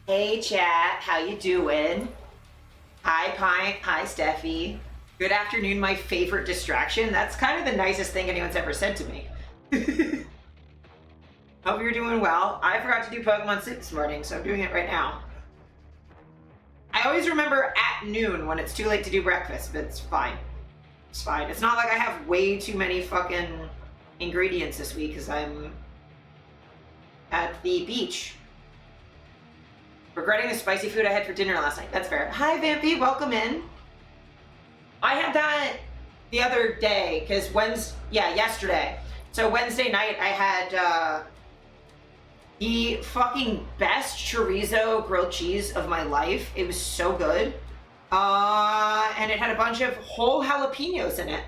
Hey chat, how you doing? Hi Pint, hi Steffi. Good afternoon, my favorite distraction. That's kind of the nicest thing anyone's ever said to me. Hope you're doing well. I forgot to do Pokemon Sleep this morning, so I'm doing it right now. I always remember at noon when it's too late to do breakfast, but it's fine. It's fine. It's not like I have way too many fucking ingredients this week because I'm at the beach. Regretting the spicy food I had for dinner last night. That's fair. Hi, Vampy. Welcome in. I had that the other day, because yesterday. So Wednesday night, I had the fucking best chorizo grilled cheese of my life. It was so good. And it had a bunch of whole jalapenos in it,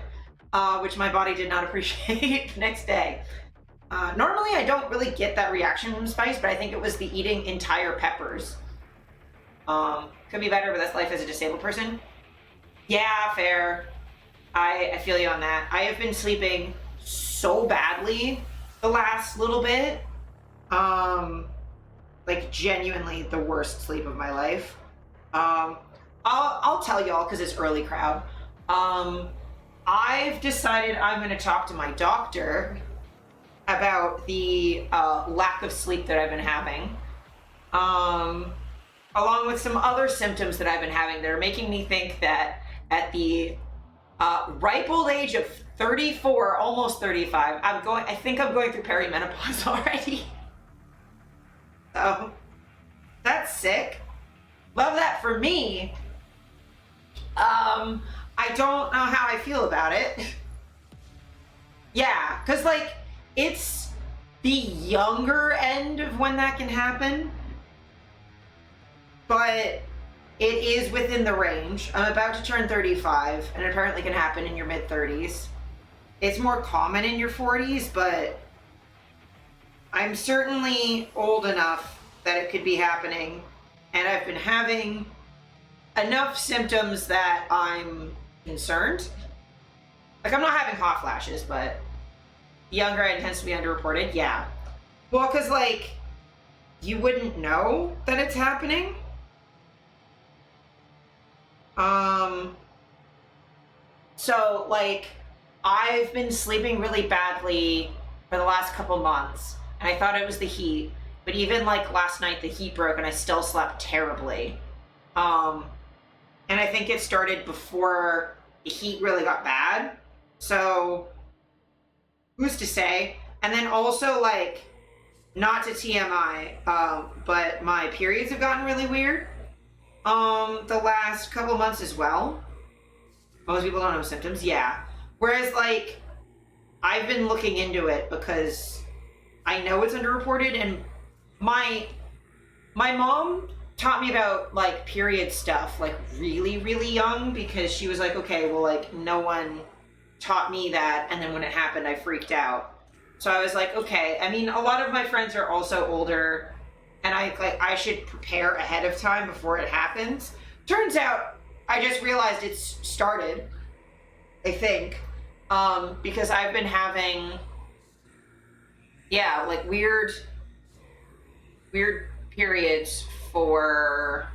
which my body did not appreciate the next day. Normally, I don't really get that reaction from spice, but I think it was the eating entire peppers. Could be better, but that's life as a disabled person. Yeah, fair. I feel you on that. I have been sleeping so badly the last little bit. Like genuinely the worst sleep of my life. I'll tell y'all because it's early crowd. I've decided I'm going to talk to my doctor about the lack of sleep that I've been having, along with some other symptoms that I've been having that are making me think that at the ripe old age of 34, almost 35, I think I'm going through perimenopause already. So that's sick. Love that for me. I don't know how I feel about it. Yeah, because like it's the younger end of when that can happen, but it is within the range. I'm about to turn 35, and it apparently can happen in your mid-30s. It's more common in your 40s, but I'm certainly old enough that it could be happening, and I've been having enough symptoms that I'm concerned. Like, I'm not having hot flashes, but the younger end tends to be underreported. Yeah. Well, because, like, you wouldn't know that it's happening. So, like, I've been sleeping really badly for the last couple months, and I thought it was the heat, but even, like, last night the heat broke and I still slept terribly. And I think it started before the heat really got bad. So, who's to say? And then also, like, not to TMI, but my periods have gotten really weird the last couple months as well. Most people don't have symptoms, yeah. Whereas, like, I've been looking into it because I know it's underreported, and my mom taught me about, like, period stuff, like, really, really young, because she was like, okay, well, like, no one taught me that, and then when it happened, I freaked out. So I was like, okay, I mean, a lot of my friends are also older, and I should prepare ahead of time before it happens. Turns out, I just realized it's started, I think, because I've been having, yeah, like, weird periods for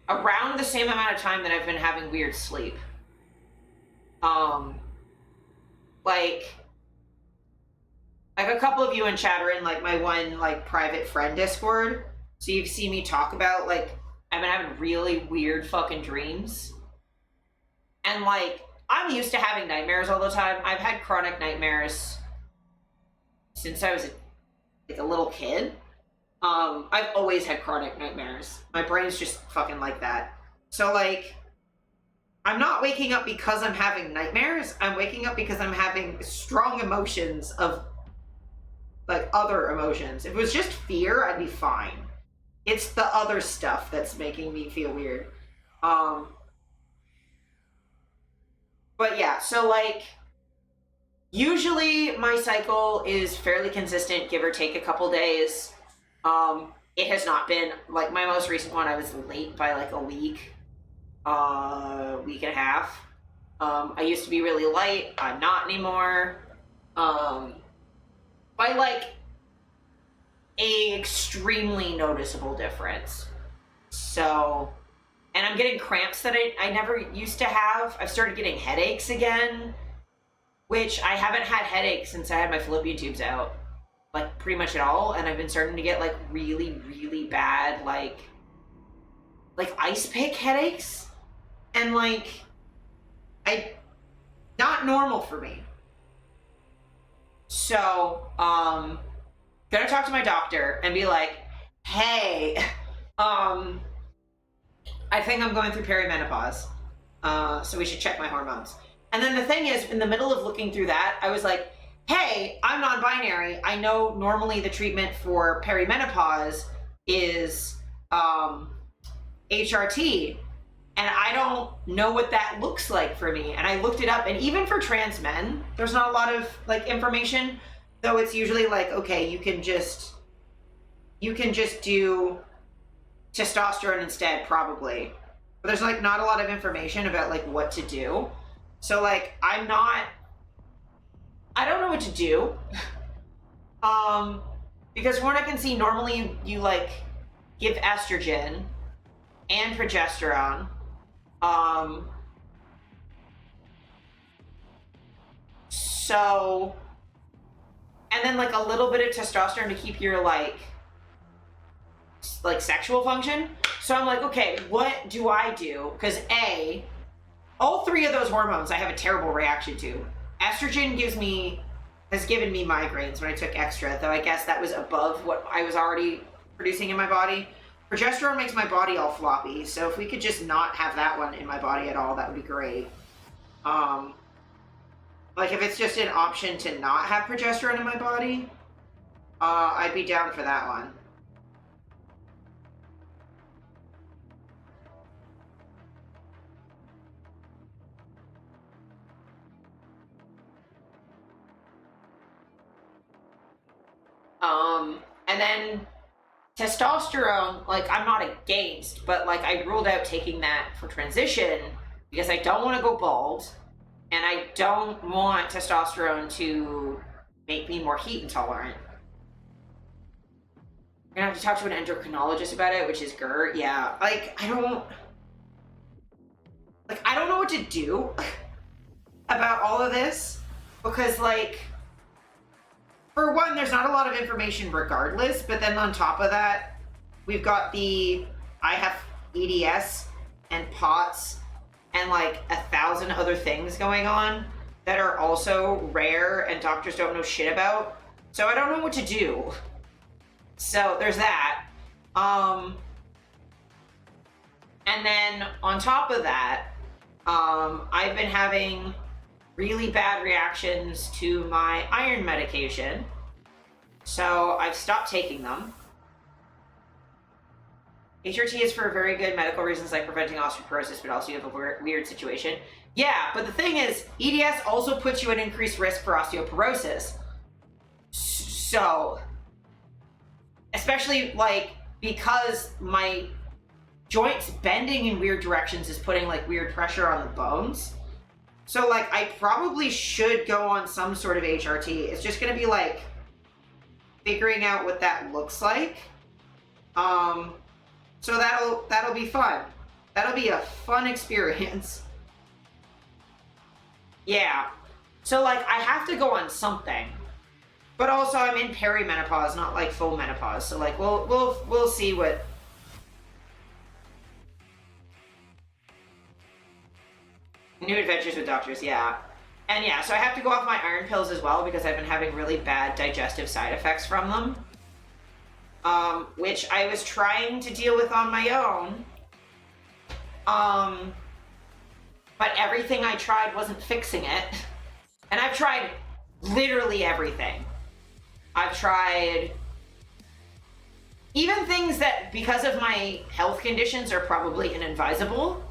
around the same amount of time that I've been having weird sleep. Like a couple of you in chat are in, like, my one, like, private friend Discord, so you've seen me talk about, like, I've been having really weird fucking dreams, and, like, I'm used to having nightmares all the time. I've had chronic nightmares since I was a little kid. I've always had chronic nightmares. My brain's just fucking like that. So, like, I'm not waking up because I'm having nightmares. I'm waking up because I'm having strong emotions of, like, other emotions. If it was just fear, I'd be fine. It's the other stuff that's making me feel weird. But yeah, so, like, usually my cycle is fairly consistent, give or take a couple days. It has not been, like, my most recent one, I was late by, like, a week and a half. I used to be really light. I'm not anymore. By, like, a extremely noticeable difference. So, and I'm getting cramps that I never used to have. I've started getting headaches again, which I haven't had headaches since I had my fallopian tubes out, like pretty much at all. And I've been starting to get like really, really bad, like ice pick headaches. And like, not normal for me. So, gonna talk to my doctor and be like, hey, I think I'm going through perimenopause. So we should check my hormones. And then the thing is, in the middle of looking through that, I was like, hey, I'm non-binary. I know normally the treatment for perimenopause is HRT. And I don't know what that looks like for me. And I looked it up, and even for trans men, there's not a lot of like information, though it's usually like, okay, you can just do testosterone instead, probably. But there's like not a lot of information about like what to do. So like I don't know what to do. Because from what I can see, normally you like give estrogen and progesterone. So, and then like a little bit of testosterone to keep your like sexual function. So I'm like, okay, what do I do? Because all three of those hormones I have a terrible reaction to. Estrogen has given me migraines when I took extra, though I guess that was above what I was already producing in my body. Progesterone makes my body all floppy, so if we could just not have that one in my body at all, that would be great. Like if it's just an option to not have progesterone in my body, I'd be down for that one. And then testosterone, like I'm not against, but like I ruled out taking that for transition because I don't want to go bald and I don't want testosterone to make me more heat intolerant. I'm gonna have to talk to an endocrinologist about it, which is Gert. Yeah, like I don't know what to do about all of this because like, for one, there's not a lot of information regardless, but then on top of that, we've got I have EDS and POTS and like 1,000 other things going on that are also rare and doctors don't know shit about. So I don't know what to do. So there's that. And then on top of that, I've been having really bad reactions to my iron medication. So I've stopped taking them. HRT is for very good medical reasons like preventing osteoporosis, but also you have a weird situation. Yeah, but the thing is, EDS also puts you at increased risk for osteoporosis. So, especially like because my joints bending in weird directions is putting like weird pressure on the bones. So like I probably should go on some sort of HRT. It's just gonna be like figuring out what that looks like. So that'll be fun. That'll be a fun experience. Yeah. So like I have to go on something. But also I'm in perimenopause, not like full menopause. So like we'll see what. New adventures with doctors, yeah. And yeah, so I have to go off my iron pills as well because I've been having really bad digestive side effects from them. Which I was trying to deal with on my own. But everything I tried wasn't fixing it. And I've tried literally everything. I've tried even things that, because of my health conditions, are probably inadvisable.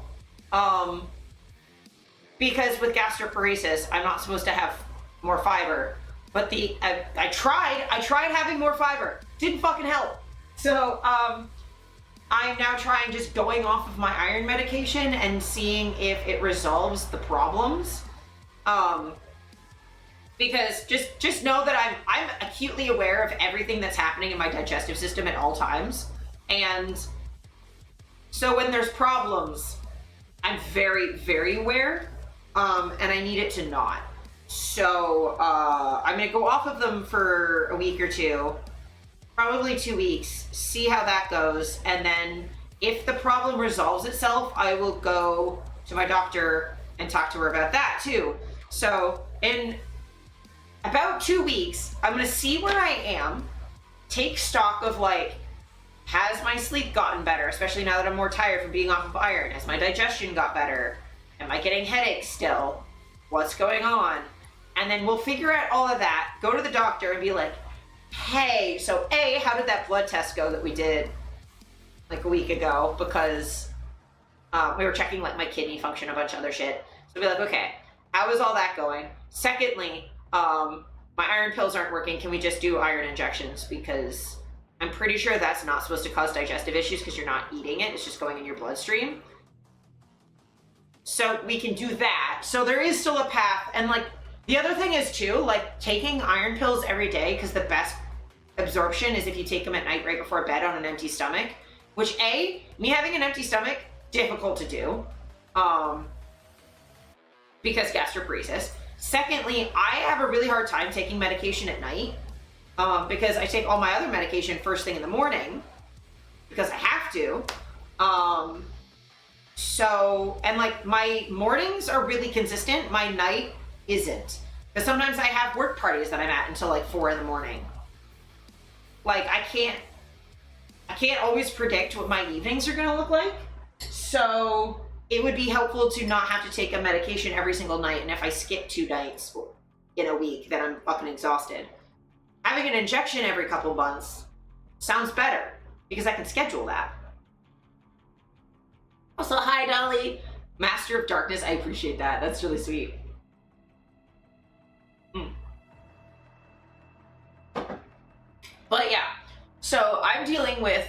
Because with gastroparesis, I'm not supposed to have more fiber. But I tried having more fiber. Didn't fucking help. So, I'm now trying just going off of my iron medication and seeing if it resolves the problems. Because just know that I'm acutely aware of everything that's happening in my digestive system at all times. And so So when there's problems, I'm very, very aware, and I need it to not. So I'm gonna go off of them for a week or two, probably 2 weeks, see how that goes, and then if the problem resolves itself, I will go to my doctor and talk to her about that too. So in about 2 weeks, I'm gonna see where I am, take stock of like, has my sleep gotten better, especially now that I'm more tired from being off of iron? Has my digestion got better? Am I getting headaches still? What's going on? And then we'll figure out all of that, go to the doctor and be like, hey, so A, how did that blood test go that we did like a week ago? Because we were checking like my kidney function, a bunch of other shit. So be like, okay, how is all that going? Secondly, my iron pills aren't working. Can we just do iron injections? Because I'm pretty sure that's not supposed to cause digestive issues because you're not eating it. It's just going in your bloodstream. So we can do that. So there is still a path. And like, the other thing is too, like taking iron pills every day, because the best absorption is if you take them at night right before bed on an empty stomach, which me having an empty stomach, difficult to do, because gastroparesis. Secondly, I have a really hard time taking medication at night, because I take all my other medication first thing in the morning, because I have to. So, and like my mornings are really consistent, my night isn't. Because sometimes I have work parties that I'm at until like 4 in the morning. Like I can't always predict what my evenings are gonna look like. So it would be helpful to not have to take a medication every single night. And if I skip 2 nights in a week, then I'm fucking exhausted. Having an injection every couple months sounds better because I can schedule that. Also, hi Dolly, Master of Darkness. I appreciate that. That's really sweet. But yeah, so I'm dealing with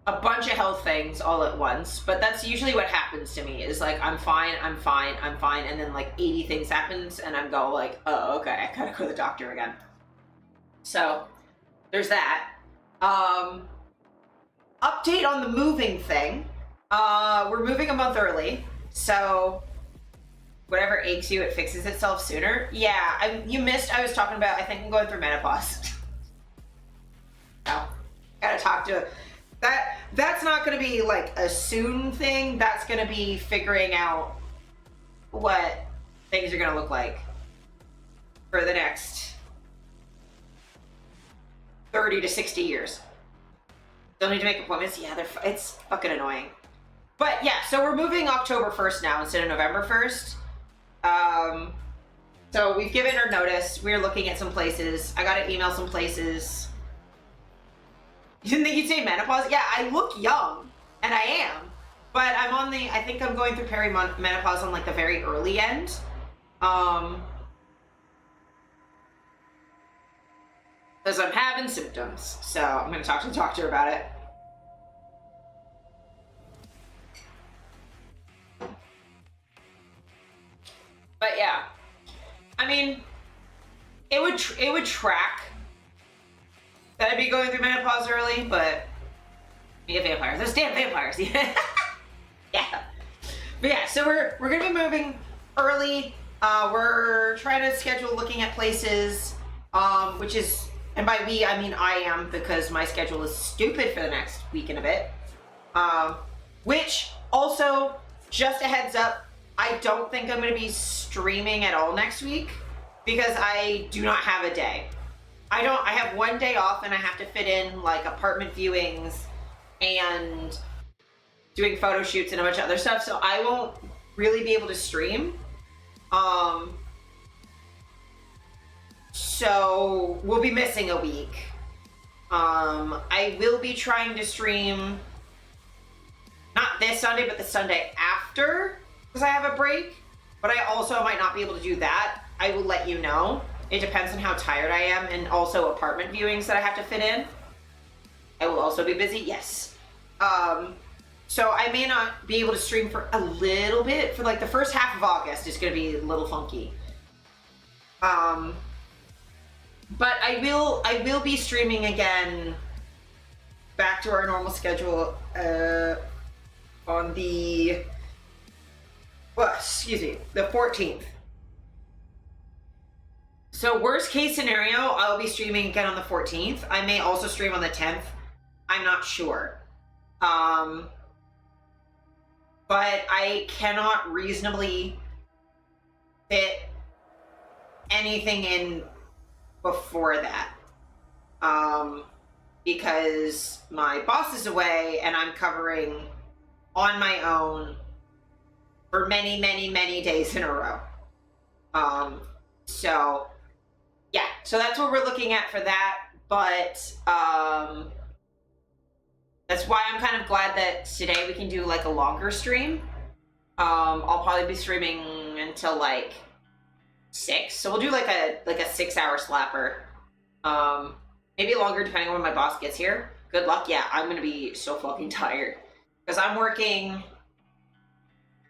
a bunch of health things all at once, but that's usually what happens to me is like, I'm fine, and then like 80 things happens and I'm go like, oh, okay, I gotta go to the doctor again. So there's that. Update on the moving thing. We're moving a month early, so whatever aches you, it fixes itself sooner. Yeah, you missed, I was talking about, I think I'm going through menopause. Gotta talk to that's not gonna be like a soon thing. That's gonna be figuring out what things are gonna look like for the next 30 to 60 years. Don't need to make appointments. Yeah, it's fucking annoying. But yeah, so we're moving October 1st now instead of November 1st. So we've given her notice. We're looking at some places. I gotta email some places. You didn't think you'd say menopause? Yeah, I look young, and I am. But I'm on I think I'm going through perimenopause on like the very early end. Because I'm having symptoms. So I'm going to talk to the doctor about it. But yeah, I mean, it would track that I'd be going through menopause early, but yeah, vampires. Those damn vampires. Yeah. But yeah, so we're gonna be moving early. We're trying to schedule looking at places, which is, and by we I mean I am, because my schedule is stupid for the next week and a bit. Which also, just a heads up, I don't think I'm gonna be streaming at all next week because I do not have a day. I have 1 day off and I have to fit in like apartment viewings and doing photo shoots and a bunch of other stuff, so I won't really be able to stream. So we'll be missing a week. I will be trying to stream not this Sunday, but the Sunday after, because I have a break, but I also might not be able to do that. I will let you know. It depends on how tired I am, and also apartment viewings that I have to fit in. I will also be busy, yes. So I may not be able to stream for a little bit. For like the first half of August is going to be a little funky. But I will be streaming again back to our normal schedule. on the, well, excuse me, the 14th. So worst case scenario, I'll be streaming again on the 14th. I may also stream on the 10th. I'm not sure. But I cannot reasonably fit anything in before that. Because my boss is away and I'm covering on my own for many, many, many days in a row. So yeah, so that's what we're looking at for that. But that's why I'm kind of glad that today we can do like a longer stream. I'll probably be streaming until like 6, so we'll do like a 6-hour slapper. Maybe longer depending on when my boss gets here. Good luck. Yeah, I'm gonna be so fucking tired because I'm working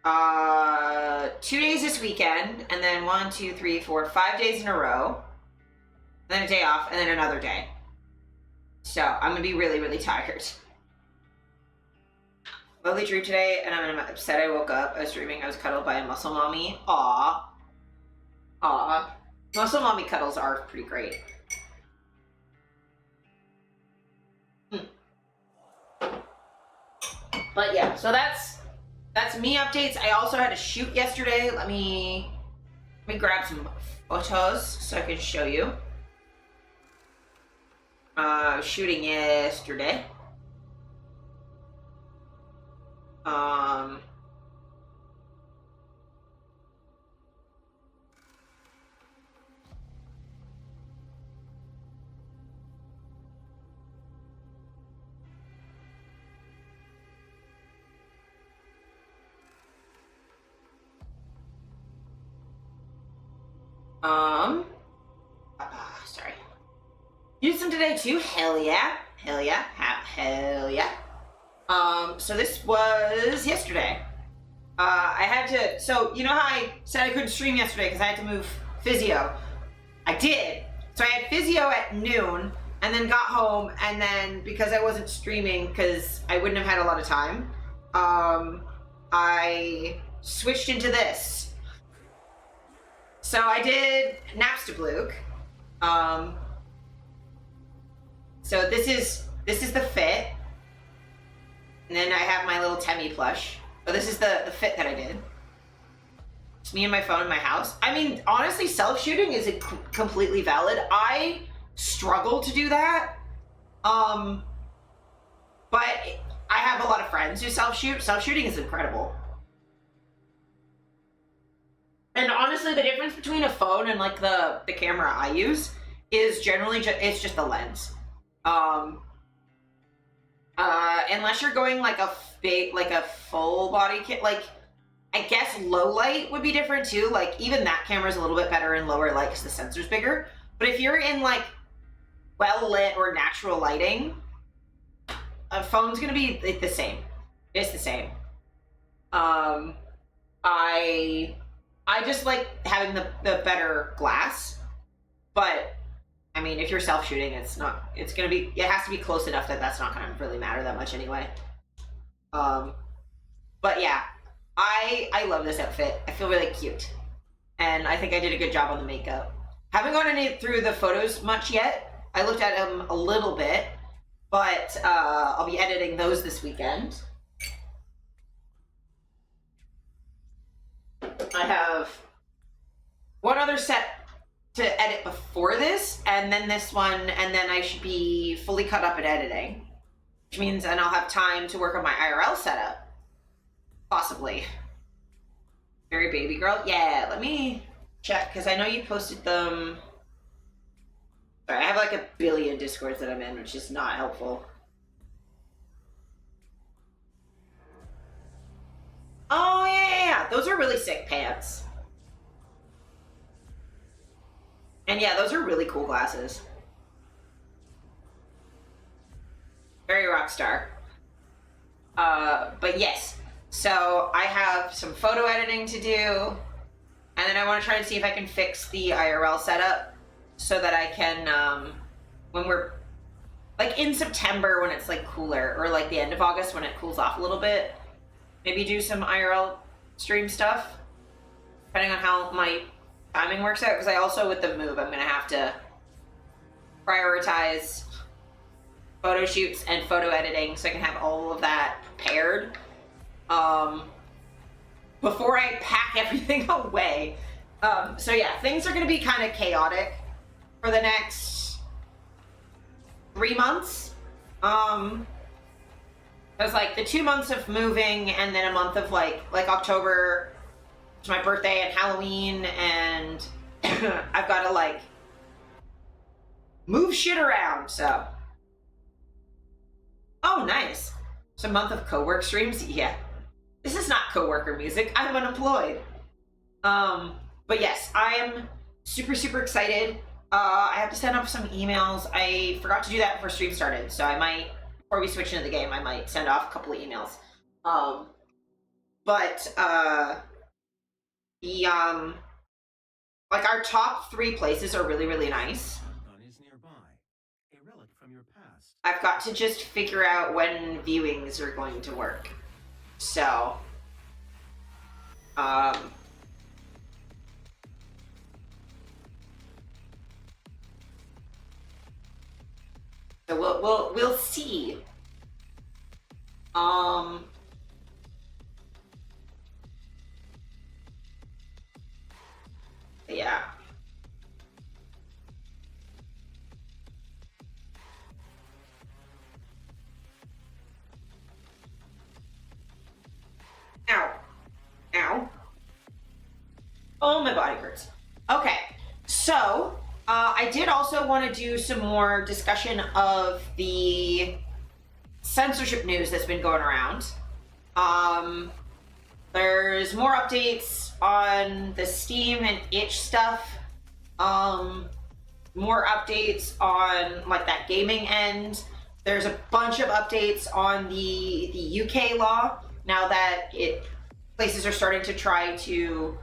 2 days this weekend, and then 1, 2, 3, 4, 5 days in a row, and then a day off, and then another day. So I'm gonna be really, really tired. Lovely dream today, and I'm upset I woke up. I was dreaming I was cuddled by a muscle mommy. Aw. Aw. Muscle mommy cuddles are pretty great. But yeah, so that's me updates. I also had a shoot yesterday. Let me grab some photos so I can show you. I was shooting yesterday. Sorry. You did some today too? Hell yeah. Hell yeah. Hell yeah. So this was yesterday. I had to, so you know how I said I couldn't stream yesterday because I had to move physio? I did. So I had physio at noon and then got home, and then because I wasn't streaming because I wouldn't have had a lot of time, I switched into this. So I did Napstablook. So this is the fit. And then I have my little Temmie plush. But this is the fit that I did. It's me and my phone in my house. I mean, honestly, self-shooting is completely valid. I struggle to do that. But I have a lot of friends who self-shoot. Self-shooting is incredible. And honestly, the difference between a phone and like the camera I use is generally it's just the lens. Unless you're going like a full body kit, like I guess low light would be different too. Like even that camera's a little bit better in lower light because the sensor's bigger. But if you're in like well lit or natural lighting, a phone's gonna be the same. It's the same. I just like having the better glass, but I mean, if you're self-shooting, it has to be close enough that that's not gonna really matter that much anyway. But yeah, I love this outfit. I feel really cute, and I think I did a good job on the makeup. Haven't gone through the photos much yet. I looked at them a little bit, but I'll be editing those this weekend. I have one other set to edit before this, and then this one, and then I should be fully cut up at editing, which means then I'll have time to work on my IRL setup. Possibly. Very baby girl. Yeah, let me check, because I know you posted them. Sorry, I have like a billion Discords that I'm in, which is not helpful. Oh, yeah. Those are really sick pants. And yeah, those are really cool glasses. Very rock star. But yes, so I have some photo editing to do, and then I want to try and see if I can fix the IRL setup so that I can, when we're like in September when it's like cooler, or like the end of August when it cools off a little bit, maybe do some IRL stream stuff, depending on how my timing works out. Because I also, with the move, I'm gonna have to prioritize photo shoots and photo editing so I can have all of that prepared before I pack everything away. So yeah, things are gonna be kind of chaotic for the next 3 months. There's like the 2 months of moving and then a month of like October, it's my birthday and Halloween, and I've got to like move shit around, so. Oh, nice. It's a month of co-work streams? Yeah. This is not co-worker music. I'm unemployed. But yes, I'm super, super excited. I have to send off some emails. I forgot to do that before stream started, so I might, before we switch into the game, I might send off a couple of emails. Like our top 3 places are really, really nice. I've got to just figure out when viewings are going to work. So, so we'll see. Yeah. Ow. Ow. Oh, my body hurts. Okay, so I did also want to do some more discussion of the censorship news that's been going around. There's more updates on the Steam and itch stuff. More updates on like that gaming end. There's a bunch of updates on the UK law now that places are starting to try to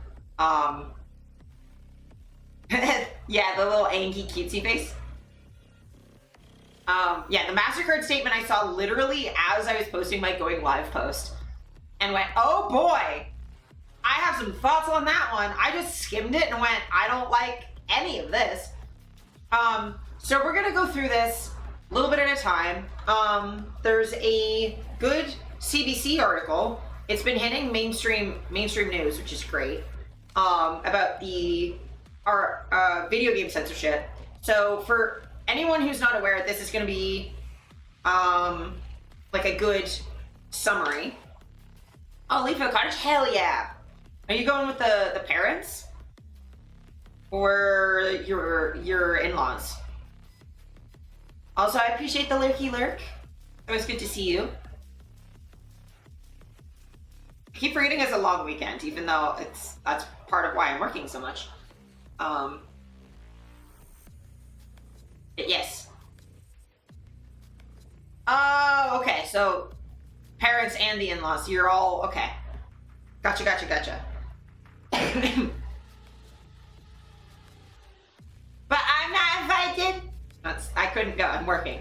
yeah, the little Anki cutesy face. Yeah, the MasterCard statement I saw literally as I was posting my going live post and went, oh boy, I have some thoughts on that one. I just skimmed it and went, I don't like any of this. So we're gonna go through this a little bit at a time. There's a good CBC article. It's been hitting mainstream news, which is great, about our video game censorship. So for anyone who's not aware, this is going to be like a good summary. Oh, Leafville Cottage, hell yeah! Are you going with the parents or your in-laws? Also, I appreciate the lurky lurk. It was good to see you. I keep forgetting it's a long weekend, even though that's part of why I'm working so much. Yes. Oh, okay. So parents and the in-laws, you're all okay. Gotcha. But I'm not invited. I couldn't go. I'm working.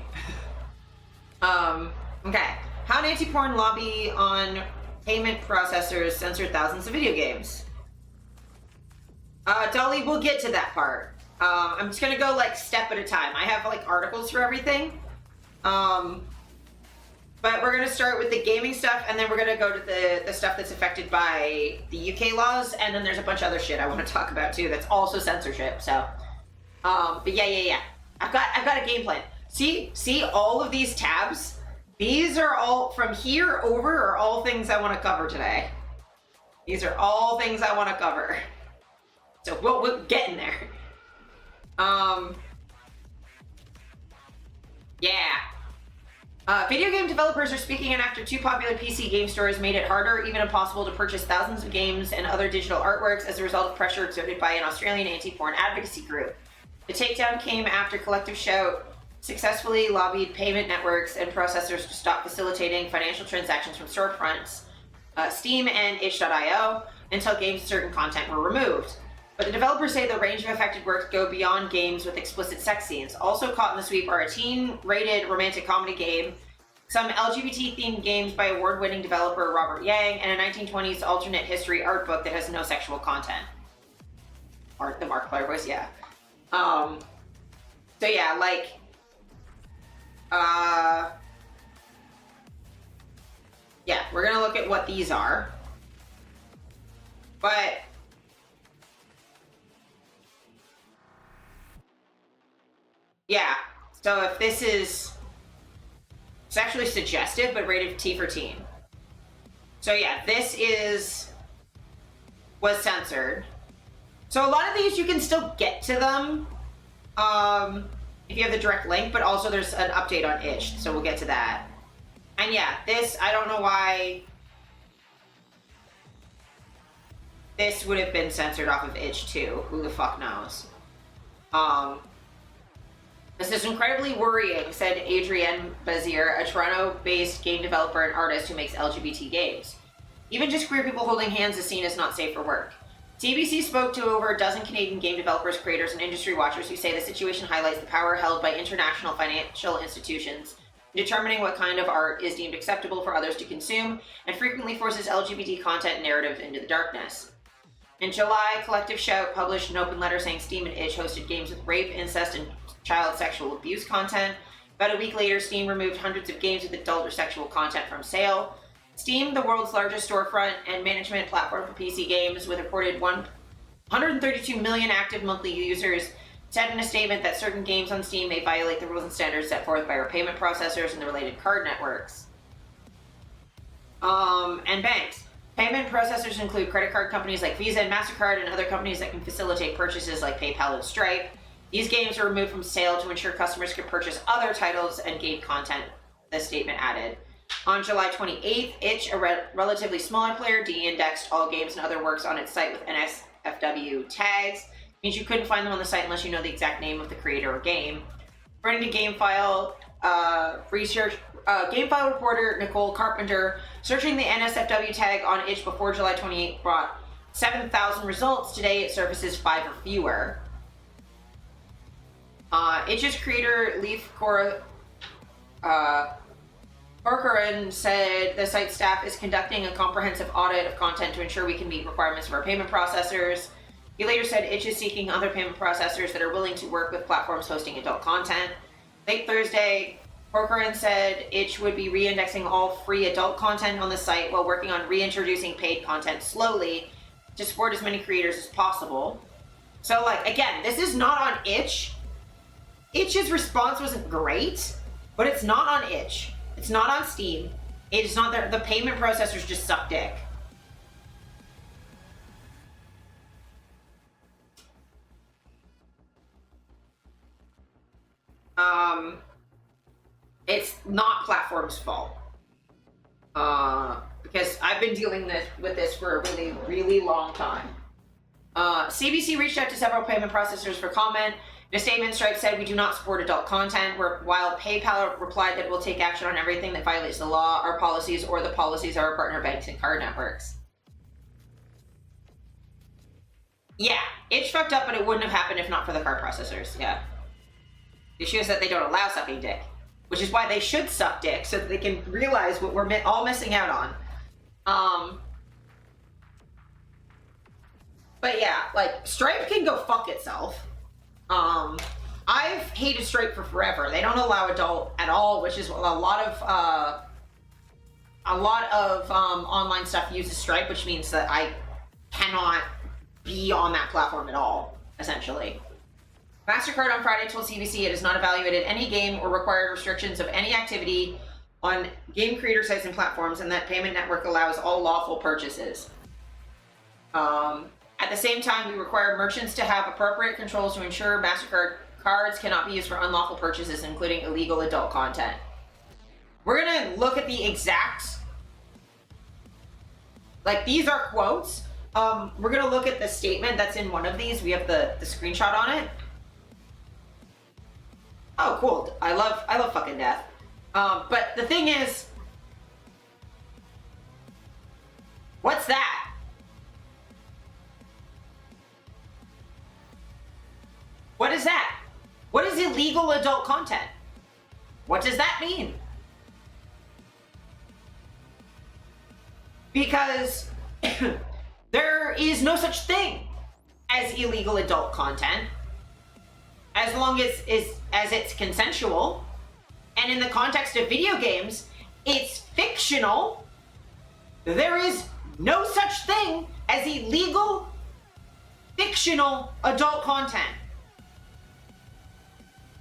Okay. How an anti-porn lobby on payment processors censored thousands of video games. Dolly, we'll get to that part. I'm just gonna go like step at a time. I have like articles for everything. But we're gonna start with the gaming stuff, and then we're gonna go to the stuff that's affected by the UK laws, and then there's a bunch of other shit I want to talk about too that's also censorship. So, but yeah. I've got a game plan. See all of these tabs? These are all from here over are all things I want to cover today. These are all things I want to cover. So we'll get in there. Yeah. Video game developers are speaking in after 2 popular PC game stores made it harder, even impossible, to purchase thousands of games and other digital artworks as a result of pressure exerted by an Australian anti-porn advocacy group. The takedown came after Collective Shout successfully lobbied payment networks and processors to stop facilitating financial transactions from storefronts, Steam and itch.io, until games with certain content were removed. But the developers say the range of affected works go beyond games with explicit sex scenes. Also caught in the sweep are a teen-rated romantic comedy game some LGBT-themed games by award-winning developer Robert Yang, and a 1920s alternate history art book that has no sexual content. Art the Markiplier voice, yeah. So yeah, like, yeah, we're gonna look at what these are. But yeah, so if this is, it's actually suggestive, but rated T for teen. So yeah, this was censored. So a lot of these you can still get to them if you have the direct link, but also there's an update on itch, so we'll get to that. And yeah, this, I don't know why this would have been censored off of itch too. Who the fuck knows? This is incredibly worrying, said Adrienne Bazier, a Toronto-based game developer and artist who makes LGBT games. Even just queer people holding hands is seen as not safe for work. CBC spoke to over a dozen Canadian game developers, creators, and industry watchers who say the situation highlights the power held by international financial institutions in determining what kind of art is deemed acceptable for others to consume, and frequently forces LGBT content narrative into the darkness. In July, Collective Shout published an open letter saying Steam and itch hosted games with rape, incest, and child sexual abuse content. About a week later, Steam removed hundreds of games with adult or sexual content from sale. Steam, the world's largest storefront and management platform for PC games with reported 132 million active monthly users, said in a statement that certain games on Steam may violate the rules and standards set forth by our payment processors and the related card networks. And banks. Payment processors include credit card companies like Visa and MasterCard and other companies that can facilitate purchases like PayPal and Stripe. These games are removed from sale to ensure customers can purchase other titles and game content, the statement added. On July 28th, itch, a relatively smaller player, de-indexed all games and other works on its site with NSFW tags. Means you couldn't find them on the site unless you know the exact name of the creator or game. According to GameFile GameFile reporter Nicole Carpenter, searching the NSFW tag on itch before July 28th brought 7,000 results. Today it surfaces 5 or fewer. Itch's creator Leif Corcoran said the site staff is conducting a comprehensive audit of content to ensure we can meet requirements of our payment processors. He later said Itch is seeking other payment processors that are willing to work with platforms hosting adult content. Late Thursday, Corcoran said Itch would be re-indexing all free adult content on the site while working on reintroducing paid content slowly to support as many creators as possible. So, like, again, this is not on Itch. Itch's response wasn't great, but it's not on Itch. It's not on Steam. It's not there. The payment processors just suck dick. It's not platform's fault. Because I've been dealing with this for a really, really long time. CBC reached out to several payment processors for comment. In a statement, Stripe said, "We do not support adult content," while PayPal replied that we'll take action on everything that violates the law, our policies, or the policies of our partner banks and card networks. Yeah, it's fucked up, but it wouldn't have happened if not for the card processors, yeah. The issue is that they don't allow sucking dick, which is why they should suck dick, so that they can realize what we're all missing out on. But yeah, like, Stripe can go fuck itself. I've hated Stripe for forever. They don't allow adult at all, which is a lot of online stuff uses Stripe, which means that I cannot be on that platform at all, essentially. MasterCard on Friday told CBC it has not evaluated any game or required restrictions of any activity on game creator sites and platforms, and that payment network allows all lawful purchases. At the same time, we require merchants to have appropriate controls to ensure MasterCard cards cannot be used for unlawful purchases, including illegal adult content. We're going to look at the exact, like, these are quotes. We're going to look at the statement that's in one of these. We have the screenshot on it. Oh, cool. I love fucking death. But the thing is, what's that? What is that? What is illegal adult content? What does that mean? because there is no such thing as illegal adult content as long as it's consensual. And in the context of video games, it's fictional. There is no such thing as illegal fictional adult content.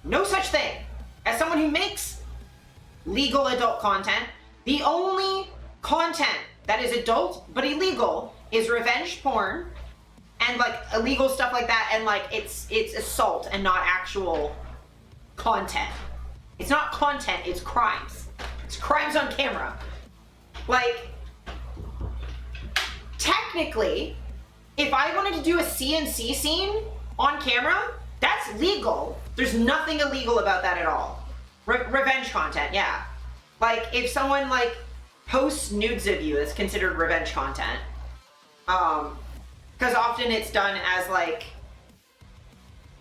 No such thing. As someone who makes legal adult content, the only content that is adult but illegal is revenge porn and like illegal stuff like that, and like it's assault and not actual content. It's not content, it's crimes. It's crimes on camera. Like, technically, if I wanted to do a CNC scene on camera, that's legal. There's nothing illegal about that at all. Revenge content, yeah. Like, if someone, like, posts nudes of you, it's considered revenge content. Because often it's done as, like,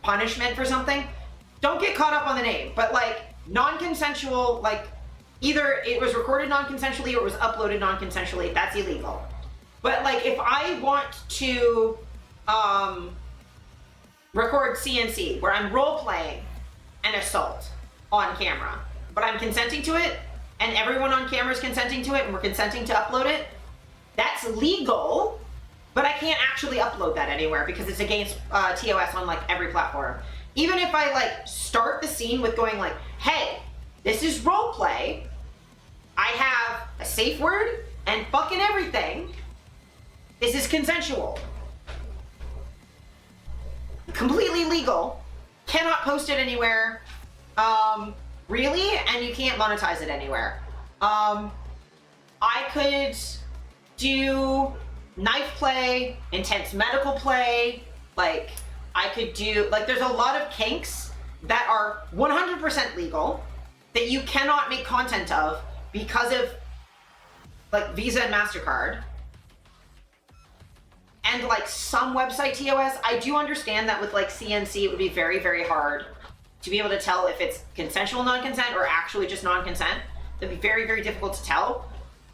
punishment for something. Don't get caught up on the name, but, like, non-consensual, like, either it was recorded non-consensually or it was uploaded non-consensually, that's illegal. But, like, if I want to, record CNC, where I'm role-playing an assault on camera, but I'm consenting to it, and everyone on camera is consenting to it, and we're consenting to upload it, that's legal, but I can't actually upload that anywhere because it's against TOS on, like, every platform. Even if I, like, start the scene with going, like, hey, this is roleplay, I have a safe word and fucking everything, this is consensual. Completely legal, cannot post it anywhere, really, and you can't monetize it anywhere. I could do knife play, intense medical play, like, I could do, like, there's a lot of kinks that are 100% legal that you cannot make content of because of, like, Visa and MasterCard. And, like, some website TOS, I do understand that with, like, CNC, it would be very, very hard to be able to tell if it's consensual non-consent or actually just non-consent. It'd be very, very difficult to tell.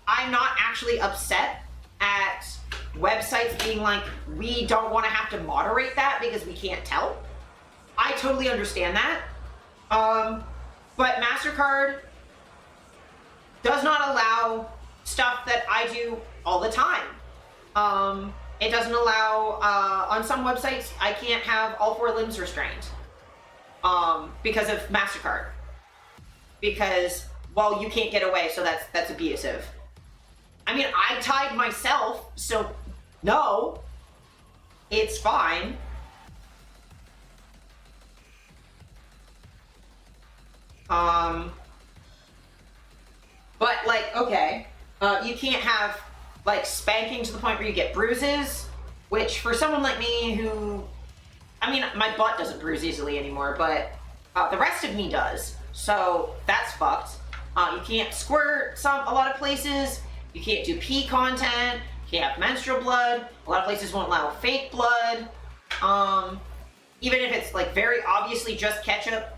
I'm not actually upset at websites being like, we don't want to have to moderate that because we can't tell. I totally understand that. But MasterCard does not allow stuff that I do all the time. It doesn't allow, on some websites, I can't have all 4 limbs restrained because of MasterCard. Because, well, you can't get away, so that's abusive. I mean, I tied myself, so no, it's fine. But, like, okay, you can't have, like, spanking to the point where you get bruises, which for someone like me who, I mean, my butt doesn't bruise easily anymore, but the rest of me does, so that's fucked. You can't squirt a lot of places, you can't do pee content, you can't have menstrual blood, a lot of places won't allow fake blood, even if it's, like, very obviously just ketchup,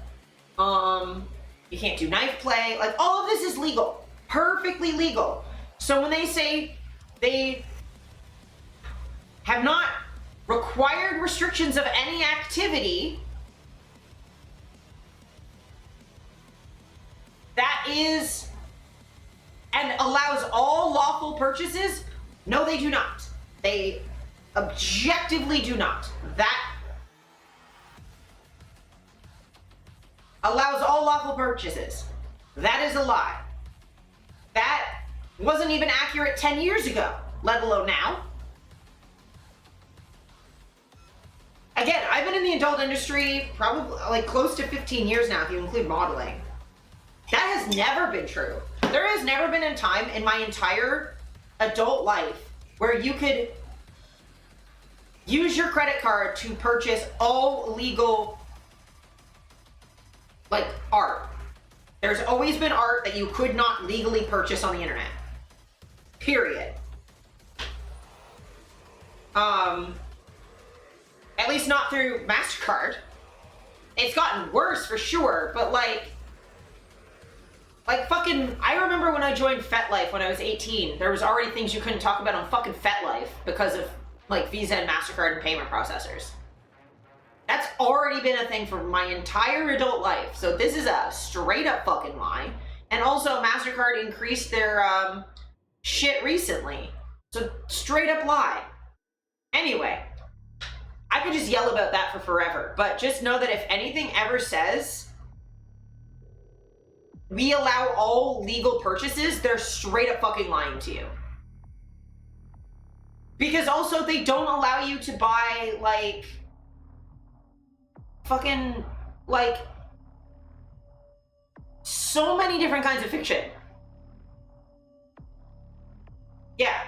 you can't do knife play, like, all of this is legal, perfectly legal. So when they say they have not required restrictions of any activity, that is, and allows all lawful purchases, no, they do not. They objectively do not. That allows all lawful purchases. That is a lie. That wasn't even accurate 10 years ago, let alone now. Again, I've been in the adult industry probably like close to 15 years now, if you include modeling. That has never been true. There has never been a time in my entire adult life where you could use your credit card to purchase all legal, like, art. There's always been art that you could not legally purchase on the internet. Period. At least not through MasterCard. It's gotten worse for sure, but like Like, fucking, I remember when I joined FetLife when I was 18, there was already things you couldn't talk about on fucking FetLife because of, like, Visa and MasterCard and payment processors. That's already been a thing for my entire adult life. So this is a straight up fucking lie. And also, MasterCard increased their shit recently. So straight up lie. Anyway, I could just yell about that for forever. But just know that if anything ever says we allow all legal purchases, they're straight up fucking lying to you. Because also, they don't allow you to buy, like, fucking, like, so many different kinds of fiction. Yeah,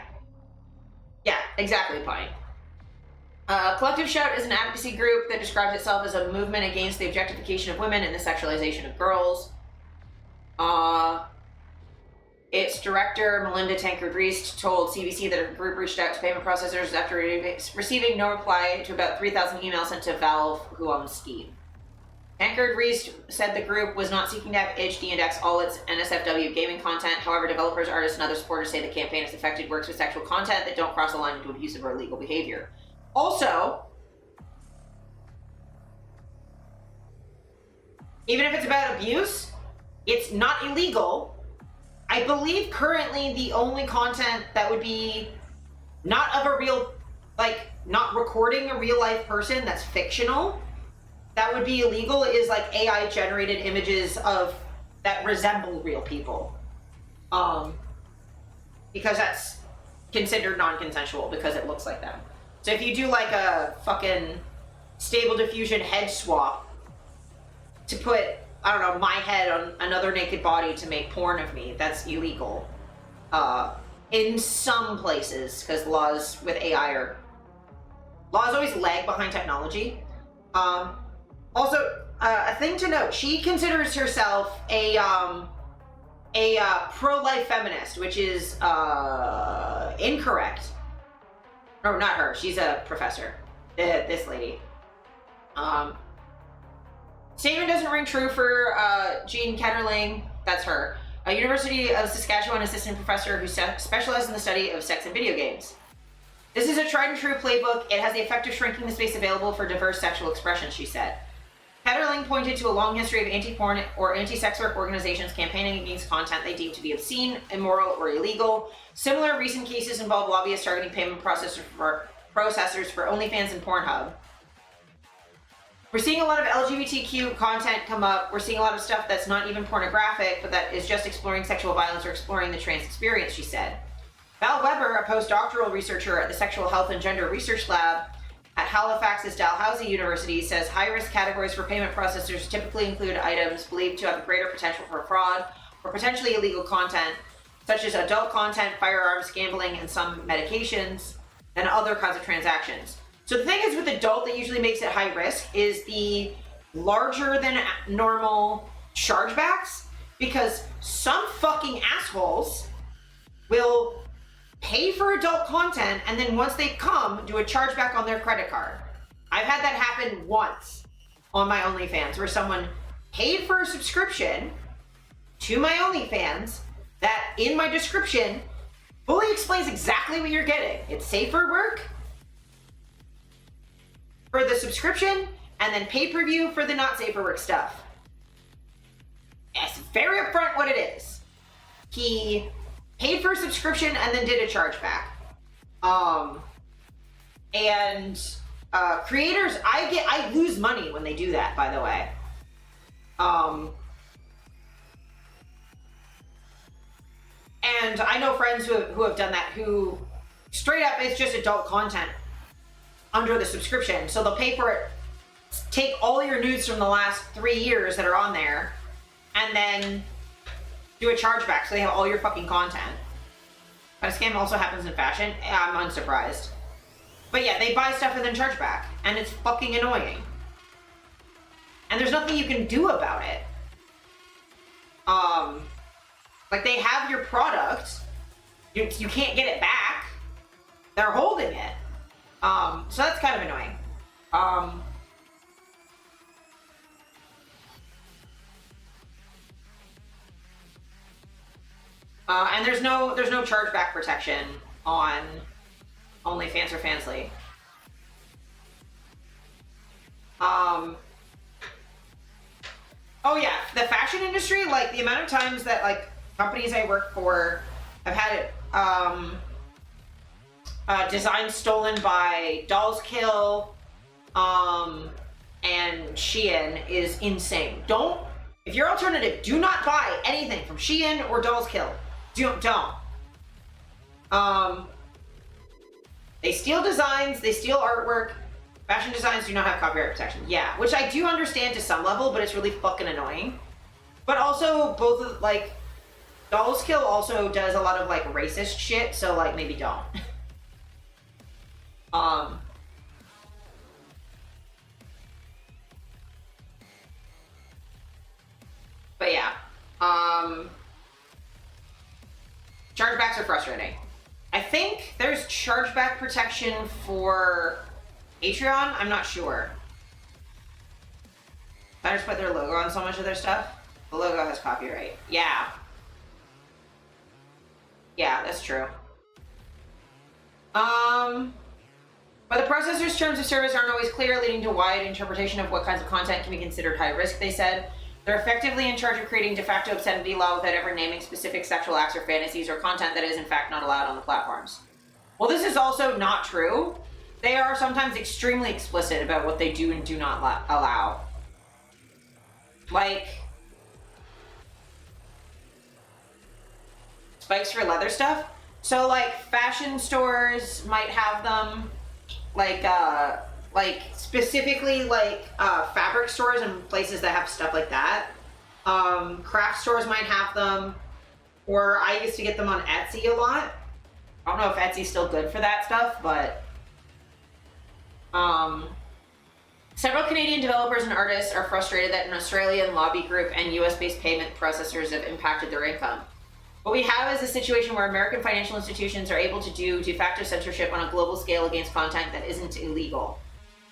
exactly, Pine. Collective Shout is an advocacy group that describes itself as a movement against the objectification of women and the sexualization of girls. Its director, Melinda Tankard-Reist, told CBC that her group reached out to payment processors after receiving no reply to about 3,000 emails sent to Valve, who owns Steam. Tankard-Reist said the group was not seeking to have itch de-index all its NSFW gaming content. However, developers, artists, and other supporters say the campaign has affected works with sexual content that don't cross the line into abusive or illegal behavior. Also, even if it's about abuse, it's not illegal. I believe currently the only content that would be not of a real, like, not recording a real life person that's fictional, that would be illegal, is like AI generated images of that resemble real people. Because that's considered non-consensual because it looks like them. So if you do like a fucking Stable Diffusion head swap to put, I don't know, my head on another naked body to make porn of me, that's illegal. In some places, because laws with AI laws always lag behind technology. Also, a thing to note, she considers herself a pro-life feminist, which is incorrect. No, not her. She's a professor. This lady. Statement doesn't ring true for Jean Ketterling. That's her. A University of Saskatchewan assistant professor who specializes in the study of sex and video games. This is a tried and true playbook. It has the effect of shrinking the space available for diverse sexual expression, she said. Ketterling pointed to a long history of anti-porn or anti-sex work organizations campaigning against content they deem to be obscene, immoral, or illegal. Similar recent cases involve lobbyists targeting payment processors for OnlyFans and Pornhub. We're seeing a lot of LGBTQ content come up. We're seeing a lot of stuff that's not even pornographic, but that is just exploring sexual violence or exploring the trans experience, she said. Val Weber, a postdoctoral researcher at the Sexual Health and Gender Research Lab at Halifax's Dalhousie University, says high-risk categories for payment processors typically include items believed to have greater potential for fraud or potentially illegal content, such as adult content, firearms, gambling, and some medications, and other kinds of transactions. So the thing is with adult that usually makes it high risk is the larger than normal chargebacks, because some fucking assholes will pay for adult content, and then once they come, do a chargeback on their credit card. I've had that happen once on my OnlyFans, where someone paid for a subscription to my OnlyFans that in my description fully explains exactly what you're getting. It's safer work for the subscription, and then pay-per-view for the not safer work stuff. It's very upfront what it is. He paid for a subscription and then did a chargeback. Creators, I lose money when they do that, by the way. And I know friends who have done that, who straight up, it's just adult content under the subscription. So they'll pay for it, take all your nudes from the last 3 years that are on there, and then do a chargeback so they have all your fucking content. But a scam also happens in fashion. I'm unsurprised. But yeah, they buy stuff and then charge back, and it's fucking annoying. And there's nothing you can do about it. Like, they have your product, you can't get it back. They're holding it. So that's kind of annoying. And there's no chargeback protection on OnlyFans or Fansly. Oh yeah, the fashion industry, like the amount of times that like companies I work for have had designs stolen by Dolls Kill, and Shein is insane. If you're alternative, do not buy anything from Shein or Dolls Kill. Don't. They steal designs, they steal artwork. Fashion designs do not have copyright protection. Yeah, which I do understand to some level, but it's really fucking annoying. But also, both of, like, Dolls Kill also does a lot of, like, racist shit, so, like, maybe don't. But yeah. Chargebacks are frustrating. I think there's chargeback protection for Patreon. I'm not sure. I just put their logo on so much of their stuff. The logo has copyright. Yeah. Yeah, that's true. But the processor's terms of service aren't always clear, leading to wide interpretation of what kinds of content can be considered high risk, they said. They're effectively in charge of creating de facto obscenity law without ever naming specific sexual acts or fantasies or content that is in fact not allowed on the platforms. Well, this is also not true. They are sometimes extremely explicit about what they do and do not allow. Like, spikes for leather stuff. So, like, fashion stores might have them, like specifically, like, fabric stores and places that have stuff like that. Craft stores might have them, or I used to get them on Etsy a lot. I don't know if Etsy's still good for that stuff, but several Canadian developers and artists are frustrated that an Australian lobby group and US-based payment processors have impacted their income. What we have is a situation where American financial institutions are able to do de facto censorship on a global scale against content that isn't illegal,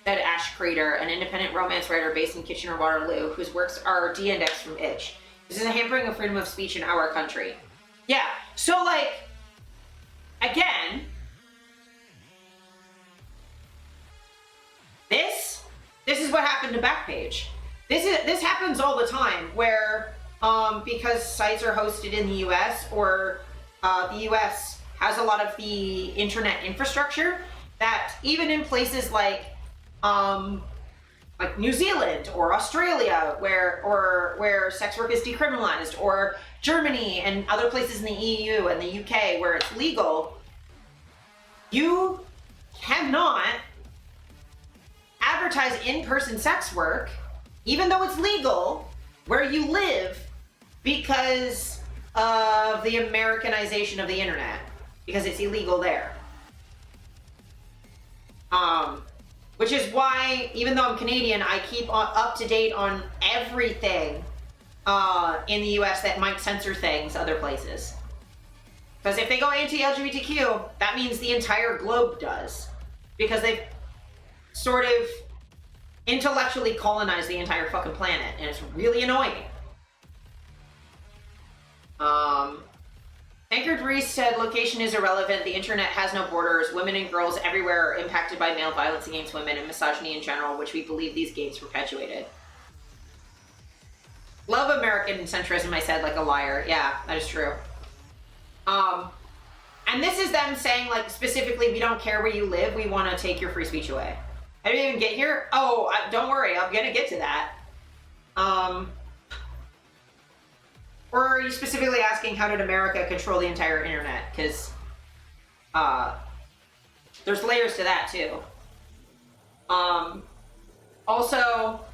said Ash Creeder, an independent romance writer based in Kitchener-Waterloo, whose works are de-indexed from itch. This is a hampering of freedom of speech in our country. Yeah, so, like, again, this is what happened to Backpage. This happens all the time, where because sites are hosted in the US, or the US has a lot of the internet infrastructure, that even in places like New Zealand or Australia, where sex work is decriminalized, or Germany and other places in the EU and the UK where it's legal, you cannot advertise in-person sex work, even though it's legal, where you live, because of the Americanization of the internet, because it's illegal there. Which is why, even though I'm Canadian, I keep up to date on everything in the US that might censor things other places. Because if they go anti-LGBTQ, that means the entire globe does. Because they've sort of intellectually colonized the entire fucking planet, and it's really annoying. Anchored Reese said, location is irrelevant, the internet has no borders, women and girls everywhere are impacted by male violence against women and misogyny in general, which we believe these games perpetuated. Love American centrism, I said, like a liar. Yeah, that is true. And this is them saying, like, specifically, we don't care where you live, we want to take your free speech away. I didn't even get here? Oh, don't worry, I'm gonna get to that. Or are you specifically asking how did America control the entire internet? Because there's layers to that too. Also,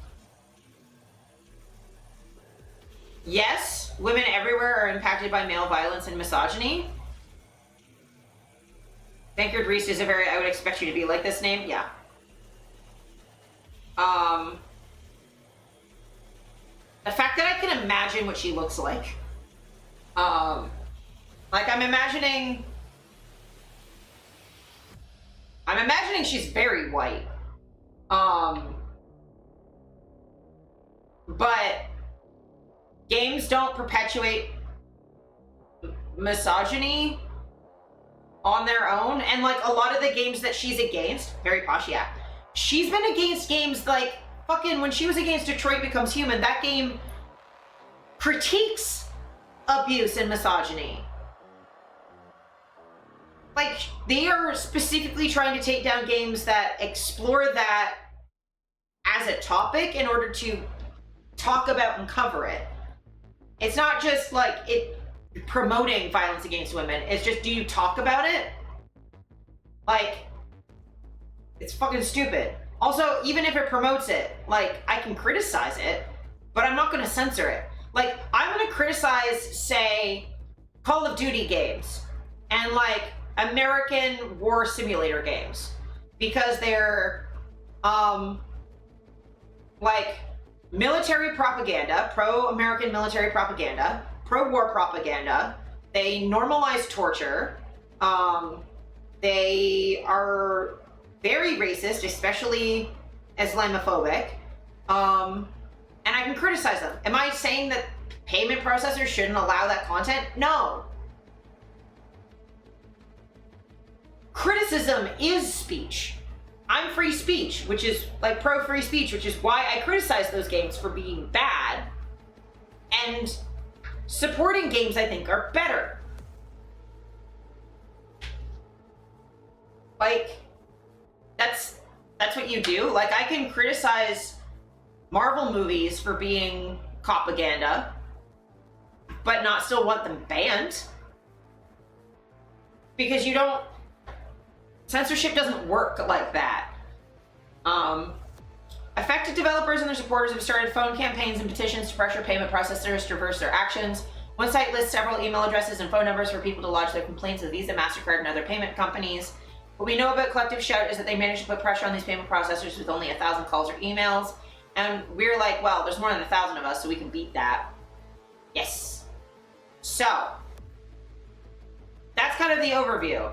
yes, women everywhere are impacted by male violence and misogyny. Tankard Reese is I would expect you to be like this name, yeah. The fact that I can imagine what she looks like. Like I'm imagining she's very white. But games don't perpetuate misogyny on their own, and like a lot of the games that she's against, very posh, yeah. She's been against games like fucking when she was against Detroit Becomes Human, that game critiques abuse and misogyny. Like, they are specifically trying to take down games that explore that as a topic in order to talk about and cover it. It's not just like it promoting violence against women. It's just, do you talk about it? Like, it's fucking stupid. Also, even if it promotes it, like, I can criticize it, but I'm not going to censor it. Like, I'm going to criticize, say, Call of Duty games and, like, American war simulator games because they're, like, military propaganda, pro-American military propaganda, pro-war propaganda. They normalize torture. They are very racist, especially Islamophobic. And I can criticize them. Am I saying that payment processors shouldn't allow that content? No. Criticism is speech. I'm free speech, which is like pro-free speech, which is why I criticize those games for being bad. And supporting games I think are better. Like, that's what you do. Like, I can criticize Marvel movies for being propaganda, but not still want them banned. Because you don't, censorship doesn't work like that. Affected developers and their supporters have started phone campaigns and petitions to pressure payment processors to reverse their actions. One site lists several email addresses and phone numbers for people to lodge their complaints with Visa, MasterCard, and other payment companies. What we know about Collective Shout is that they managed to put pressure on these payment processors with only 1,000 calls or emails. And we're like, well, there's more than 1,000 of us, so we can beat that. Yes. So, that's kind of the overview.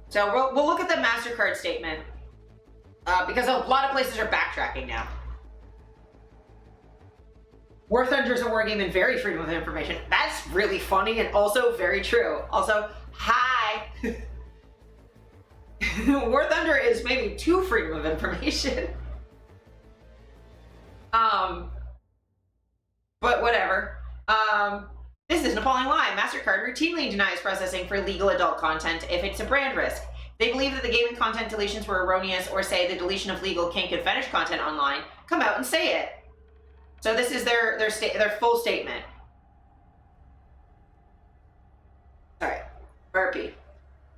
So we'll look at the MasterCard statement because a lot of places are backtracking now. War Thunder is a war game and very freedom of information. That's really funny and also very true. Also, hi. War Thunder is maybe too freedom of information. But whatever. This is an appalling lie. MasterCard routinely denies processing for legal adult content if it's a brand risk. They believe that the gaming content deletions were erroneous or say the deletion of legal kink and fetish content online. Come out and say it. So this is their full statement. Sorry, burpee.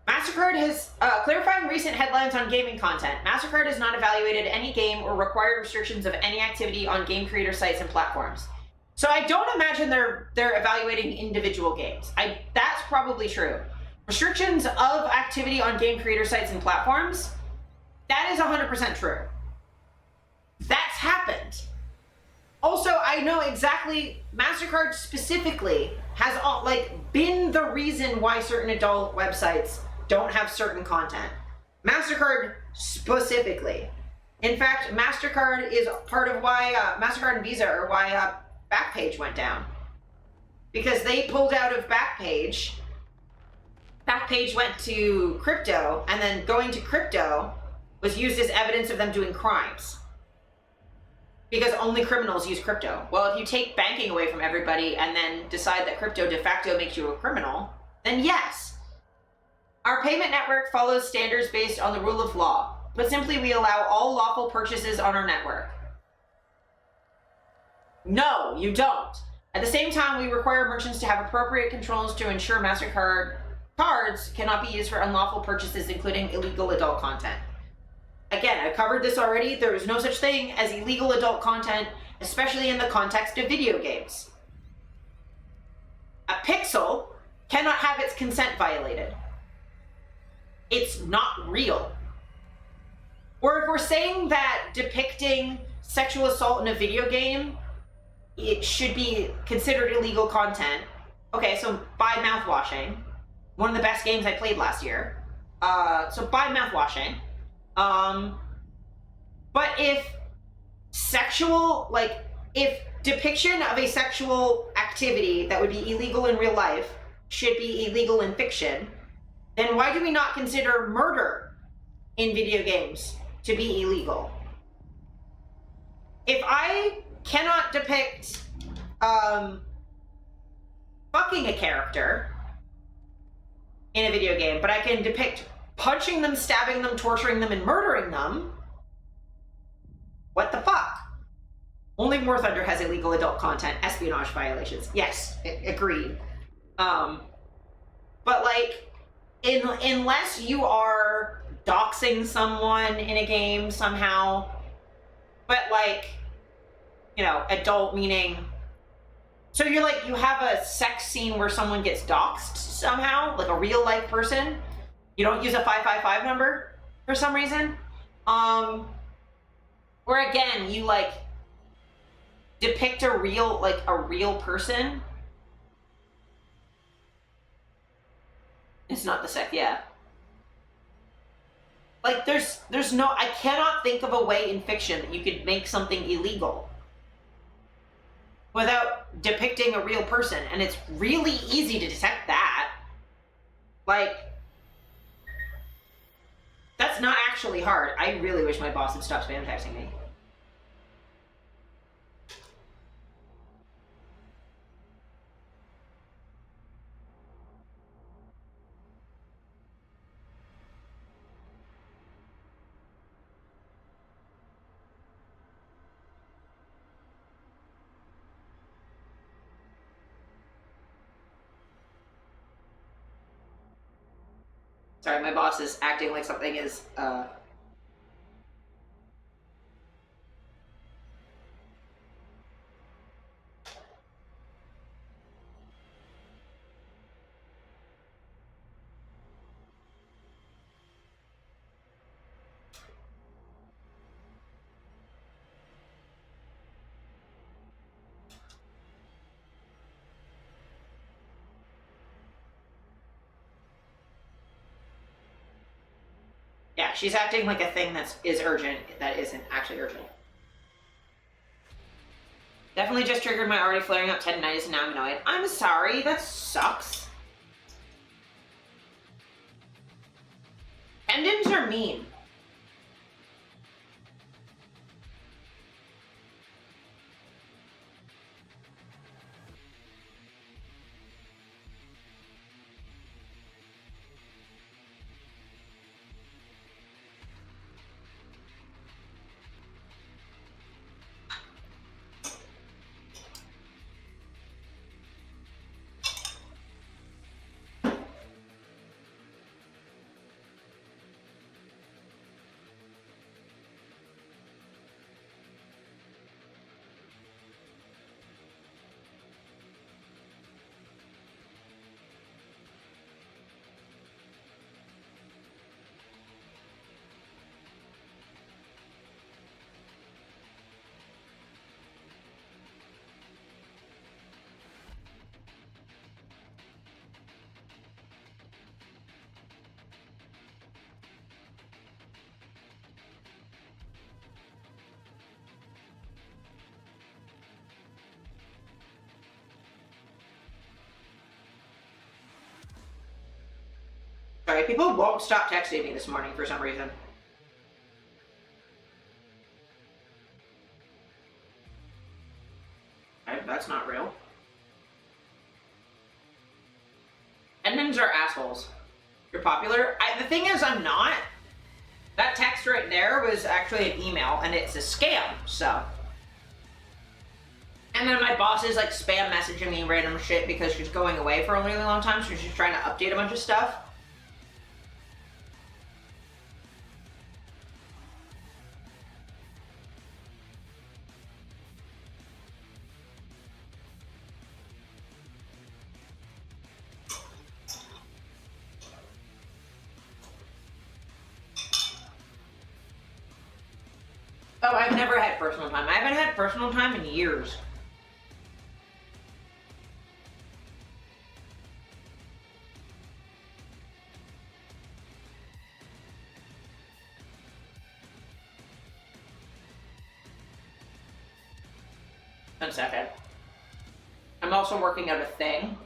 MasterCard has clarifying recent headlines on gaming content. MasterCard has not evaluated any game or required restrictions of any activity on game creator sites and platforms. So I don't imagine they're evaluating individual games. That's probably true. Restrictions of activity on game creator sites and platforms, that is 100% true. That's happened. Also, I know exactly, MasterCard specifically has been the reason why certain adult websites don't have certain content. MasterCard specifically. In fact, MasterCard is part of why, MasterCard and Visa are why Backpage went down. Because they pulled out of Backpage. Backpage went to crypto, and then going to crypto was used as evidence of them doing crimes. Because only criminals use crypto. Well, if you take banking away from everybody and then decide that crypto de facto makes you a criminal, then yes. Our payment network follows standards based on the rule of law. But simply, we allow all lawful purchases on our network. No, you don't. At the same time, we require merchants to have appropriate controls to ensure MasterCard cards cannot be used for unlawful purchases, including illegal adult content. Again, I covered this already. There is no such thing as illegal adult content, especially in the context of video games. A pixel cannot have its consent violated. It's not real. Or if we're saying that depicting sexual assault in a video game, it should be considered illegal content. Okay, so buy mouthwashing. One of the best games I played last year. So buy mouthwashing. But if if depiction of a sexual activity that would be illegal in real life should be illegal in fiction, then why do we not consider murder in video games to be illegal? If I cannot depict fucking a character in a video game, but I can depict punching them, stabbing them, torturing them, and murdering them, what the fuck? Only War Thunder has illegal adult content, espionage violations. Yes, agreed. But like, unless you are doxing someone in a game somehow, but like, you know, adult meaning, so you're like, you have a sex scene where someone gets doxed somehow, like a real life person. You don't use a 555 number for some reason. Where again, you like depict a real person. It's not the sex, yeah. Like there's no, I cannot think of a way in fiction that you could make something illegal without depicting a real person, and it's really easy to detect that. Like, that's not actually hard. I really wish my boss would stop spam texting me. Sorry, my boss is acting like something is, yeah, she's acting like a thing is urgent that isn't actually urgent. Definitely just triggered my already flaring up tendinitis and now I'm annoyed. I'm sorry, that sucks. Tendons are mean. Sorry, people won't stop texting me this morning for some reason. That's not real. Admins are assholes. You're popular. The thing is, I'm not. That text right there was actually an email, and it's a scam, so. And then my boss is like spam messaging me random shit because she's going away for a really long time, so she's trying to update a bunch of stuff. Oh, I've never had personal time. I haven't had personal time in years. 1 second. I'm also working out a thing.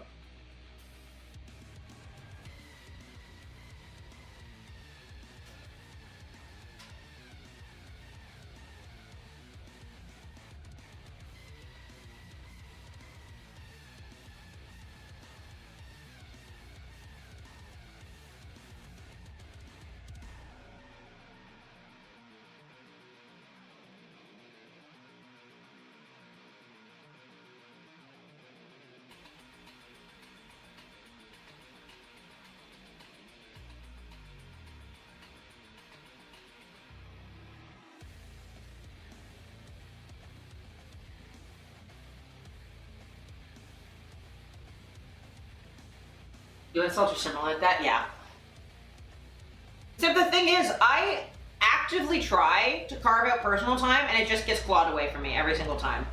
You insult or something like that? Yeah. Except the thing is, I actively try to carve out personal time, and it just gets clawed away from me every single time.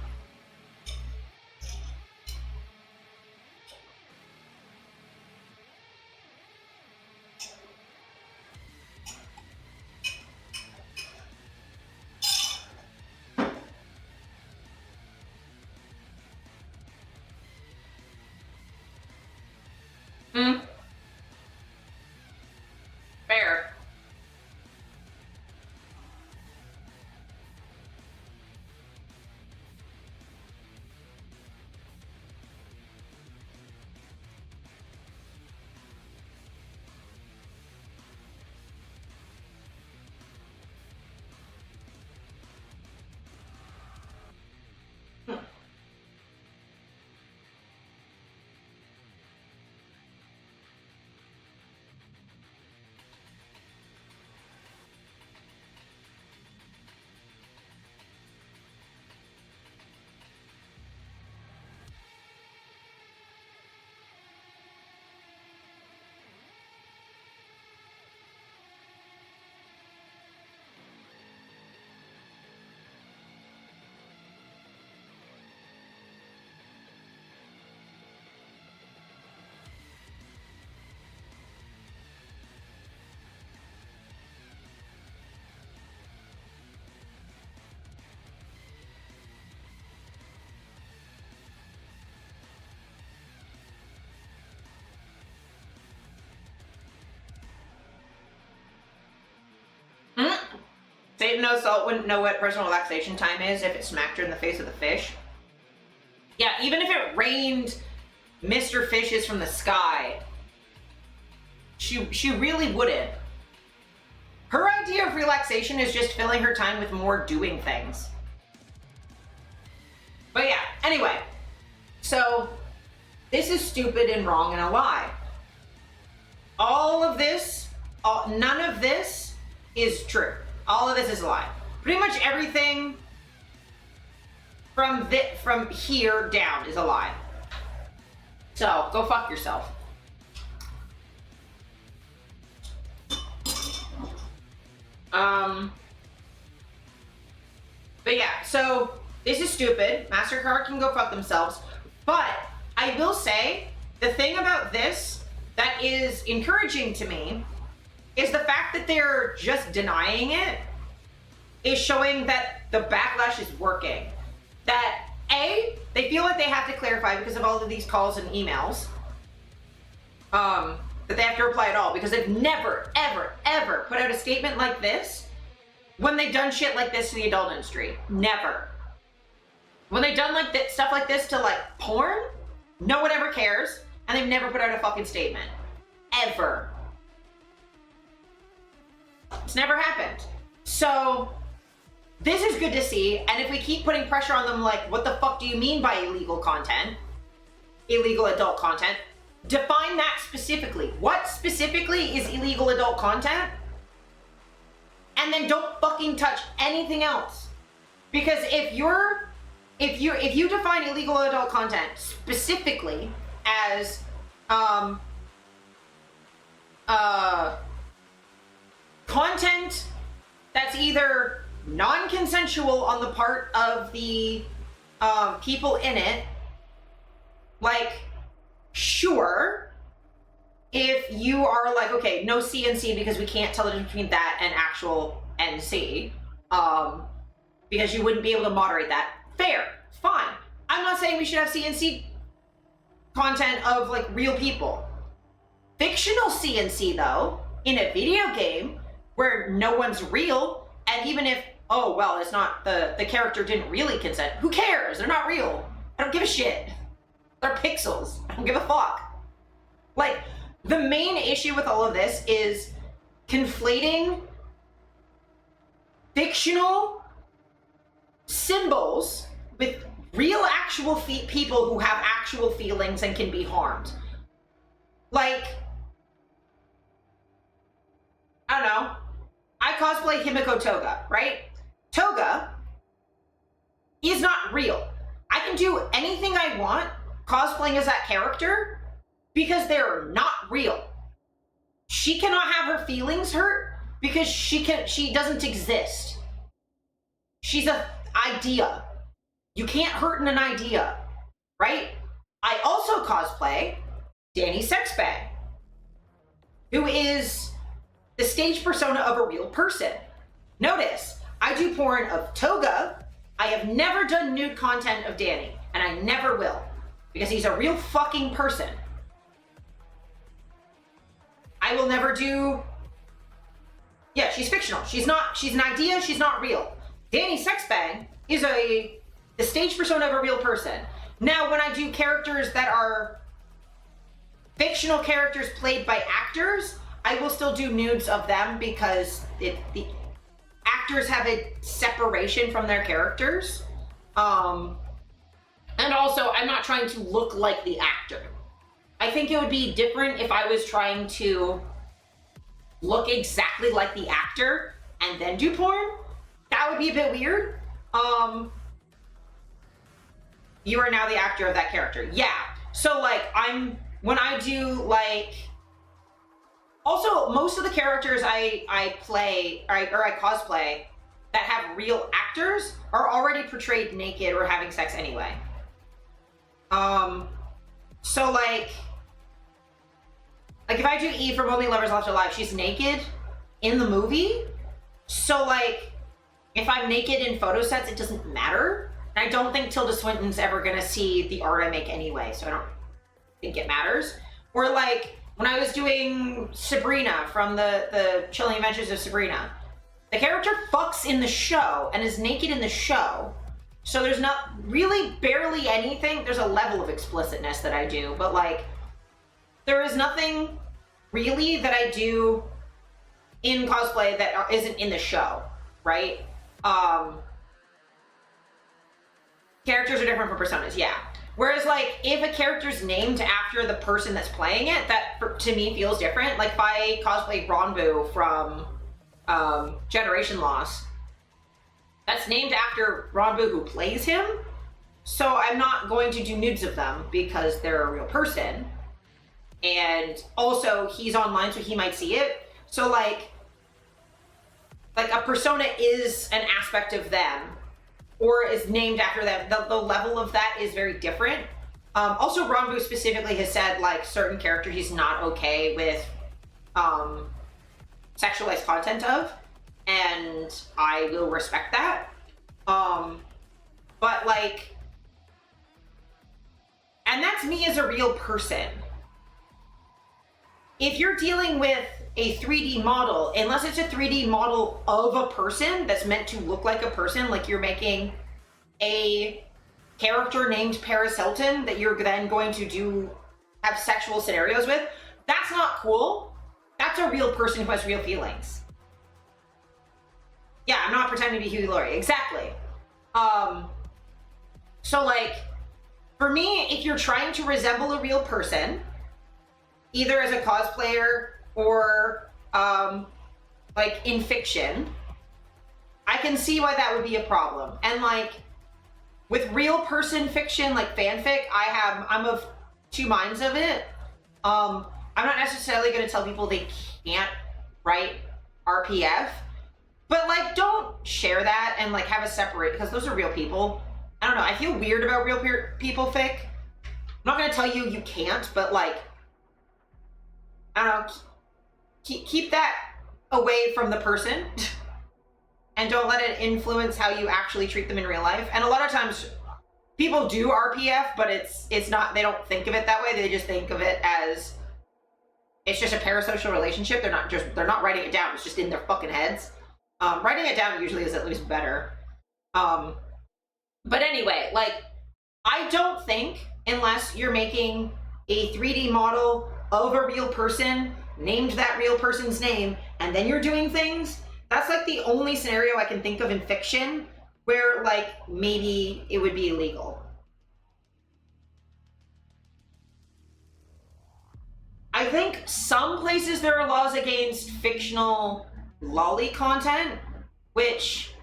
Fair. Satan knows Salt wouldn't know what personal relaxation time is if it smacked her in the face with a fish. Yeah, even if it rained Mr. Fishes from the sky, she really wouldn't. Her idea of relaxation is just filling her time with more doing things. But yeah, anyway. So, this is stupid and wrong and a lie. All of this, none of this is true. All of this is a lie. Pretty much everything from here down is a lie. So, go fuck yourself. But yeah, so this is stupid. MasterCard can go fuck themselves. But I will say, the thing about this that is encouraging to me is the fact that they're just denying it is showing that the backlash is working. That A, they feel like they have to clarify because of all of these calls and emails, that they have to reply at all because they've never, ever, ever put out a statement like this when they've done shit like this to the adult industry. Never. When they've done like stuff like this to like porn, no one ever cares, and they've never put out a fucking statement. Ever. It's never happened. So, this is good to see, and if we keep putting pressure on them like, what the fuck do you mean by illegal content? Illegal adult content? Define that specifically. What specifically is illegal adult content? And then don't fucking touch anything else. Because if you define illegal adult content specifically as content that's either non-consensual on the part of the people in it, like, sure, if you are like, okay, no CNC because we can't tell the difference between that and actual NC, because you wouldn't be able to moderate that, fair, fine. I'm not saying we should have CNC content of like real people. Fictional CNC though, in a video game where no one's real, and even if, oh well, it's not, the character didn't really consent, who cares? They're not real. I don't give a shit. They're pixels. I don't give a fuck. Like, the main issue with all of this is conflating fictional symbols with real actual people who have actual feelings and can be harmed. Like, I don't know, I cosplay Himiko Toga, right? Toga is not real. I can do anything I want cosplaying as that character because they're not real. She cannot have her feelings hurt because she doesn't exist. She's an idea. You can't hurt an idea, right? I also cosplay Danny Sexbag, who is the stage persona of a real person. Notice, I do porn of Toga. I have never done nude content of Danny, and I never will, because he's a real fucking person. I will never do, yeah, she's fictional. She's an idea, she's not real. Danny Sexbag is the stage persona of a real person. Now, when I do characters that are fictional characters played by actors, I will still do nudes of them because the actors have a separation from their characters. And also, I'm not trying to look like the actor. I think it would be different if I was trying to look exactly like the actor and then do porn. That would be a bit weird. You are now the actor of that character. Yeah. So like, when I do like, also most of the characters I play or I cosplay that have real actors are already portrayed naked or having sex anyway. So like if I do Eve from Only Lovers Left Alive, she's naked in the movie. So like, if I'm naked in photo sets, it doesn't matter. And I don't think Tilda Swinton's ever gonna see the art I make anyway, so I don't think it matters. Or like, when I was doing Sabrina from the Chilling Adventures of Sabrina, the character fucks in the show and is naked in the show. So there's not really barely anything. There's a level of explicitness that I do, but like, there is nothing really that I do in cosplay that isn't in the show, right? Characters are different from personas, yeah. Whereas like, if a character's named after the person that's playing it, that to me feels different. Like if I cosplay Ronbu from Generation Loss, that's named after Ronbu who plays him. So I'm not going to do nudes of them because they're a real person. And also he's online, so he might see it. So like a persona is an aspect of them or is named after them. The level of that is very different. Also, Ronbu specifically has said like certain characters he's not okay with sexualized content of, and I will respect that. But like, and that's me as a real person. If you're dealing with a 3D model, unless it's a 3D model of a person that's meant to look like a person, like you're making a character named Paris Hilton that you're then going to have sexual scenarios with, that's not cool. That's a real person who has real feelings. Yeah, I'm not pretending to be Huey Laurie. Exactly. So like, for me, if you're trying to resemble a real person, either as a cosplayer or like in fiction, I can see why that would be a problem. And like with real person fiction, like fanfic, I'm of two minds of it. I'm not necessarily going to tell people they can't write RPF, but like don't share that and like have a separate, because those are real people. I don't know, I feel weird about real people fic. I'm not going to tell you you can't, but like, I don't know, keep that away from the person and don't let it influence how you actually treat them in real life. And a lot of times people do RPF, but it's not, they don't think of it that way. They just think of it as it's just a parasocial relationship. They're not writing it down. It's just in their fucking heads. Writing it down usually is at least better. But anyway, like, I don't think, unless you're making a 3D model of a real person, named that real person's name, and then you're doing things, that's like the only scenario I can think of in fiction where, like, maybe it would be illegal. I think some places there are laws against fictional lolly content, which,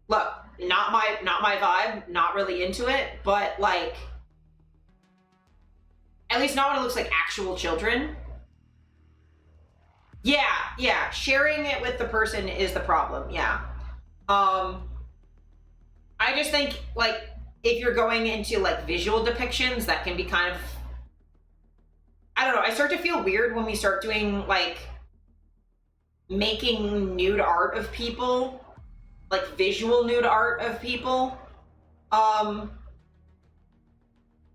look, not my vibe, not really into it, but, like, at least not when it looks like actual children. Yeah, sharing it with the person is the problem, yeah. I just think, like, if you're going into, like, visual depictions, that can be kind of, I don't know, I start to feel weird when we start doing, like, making nude art of people, like, visual nude art of people.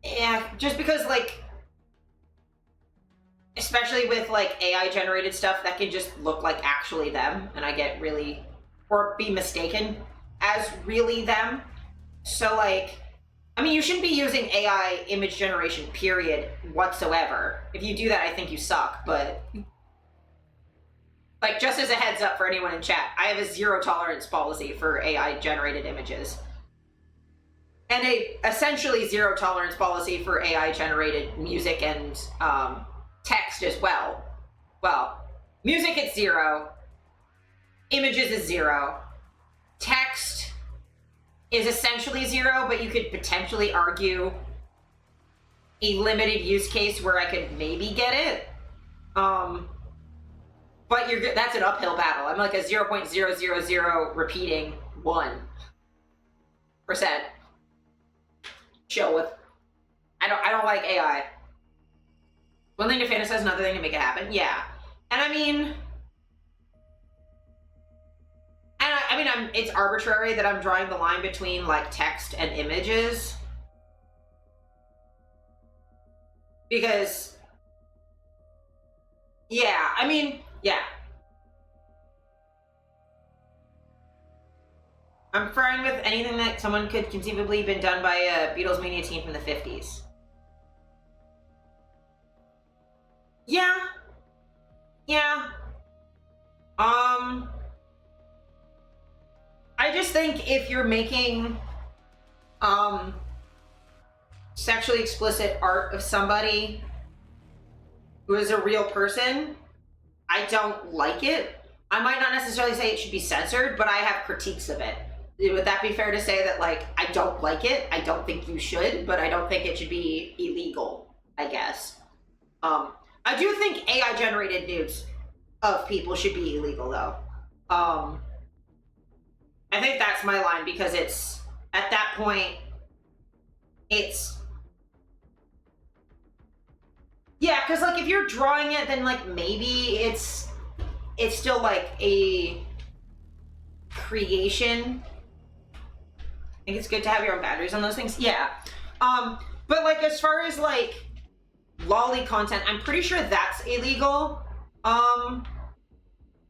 Yeah, just because, like, especially with, like, AI generated stuff, that can just look like actually them, and I get really, or be mistaken as really them. So, like, I mean, you shouldn't be using AI image generation, period, whatsoever. If you do that, I think you suck, but, like, just as a heads up for anyone in chat, I have a zero tolerance policy for AI generated images. And a essentially zero tolerance policy for AI generated music and text as well. Well, music it's 0, images is 0, text is essentially 0, but you could potentially argue a limited use case where I could maybe get it. But that's an uphill battle. I'm like a 0.000 repeating 1%. Chill with. I don't like AI. One thing to fantasize, another thing to make it happen. Yeah, and I mean, it's arbitrary that I'm drawing the line between, like, text and images, because, yeah, I mean, yeah. I'm fine with anything that someone could conceivably been done by a Beatles Mania team from the 50s. Yeah. I just think if you're making sexually explicit art of somebody who is a real person, I don't like it. I might not necessarily say it should be censored, but I have critiques of it. Would that be fair to say that, like, I don't like it? I don't think you should, but I don't think it should be illegal, I guess. I do think AI generated nudes of people should be illegal, though. I think that's my line, because it's, at that point, it's, yeah, because, like, if you're drawing it, then, like, maybe it's still, like, a creation. I think it's good to have your own boundaries on those things. Yeah. But, like, as far as, like, lolly content, I'm pretty sure that's illegal.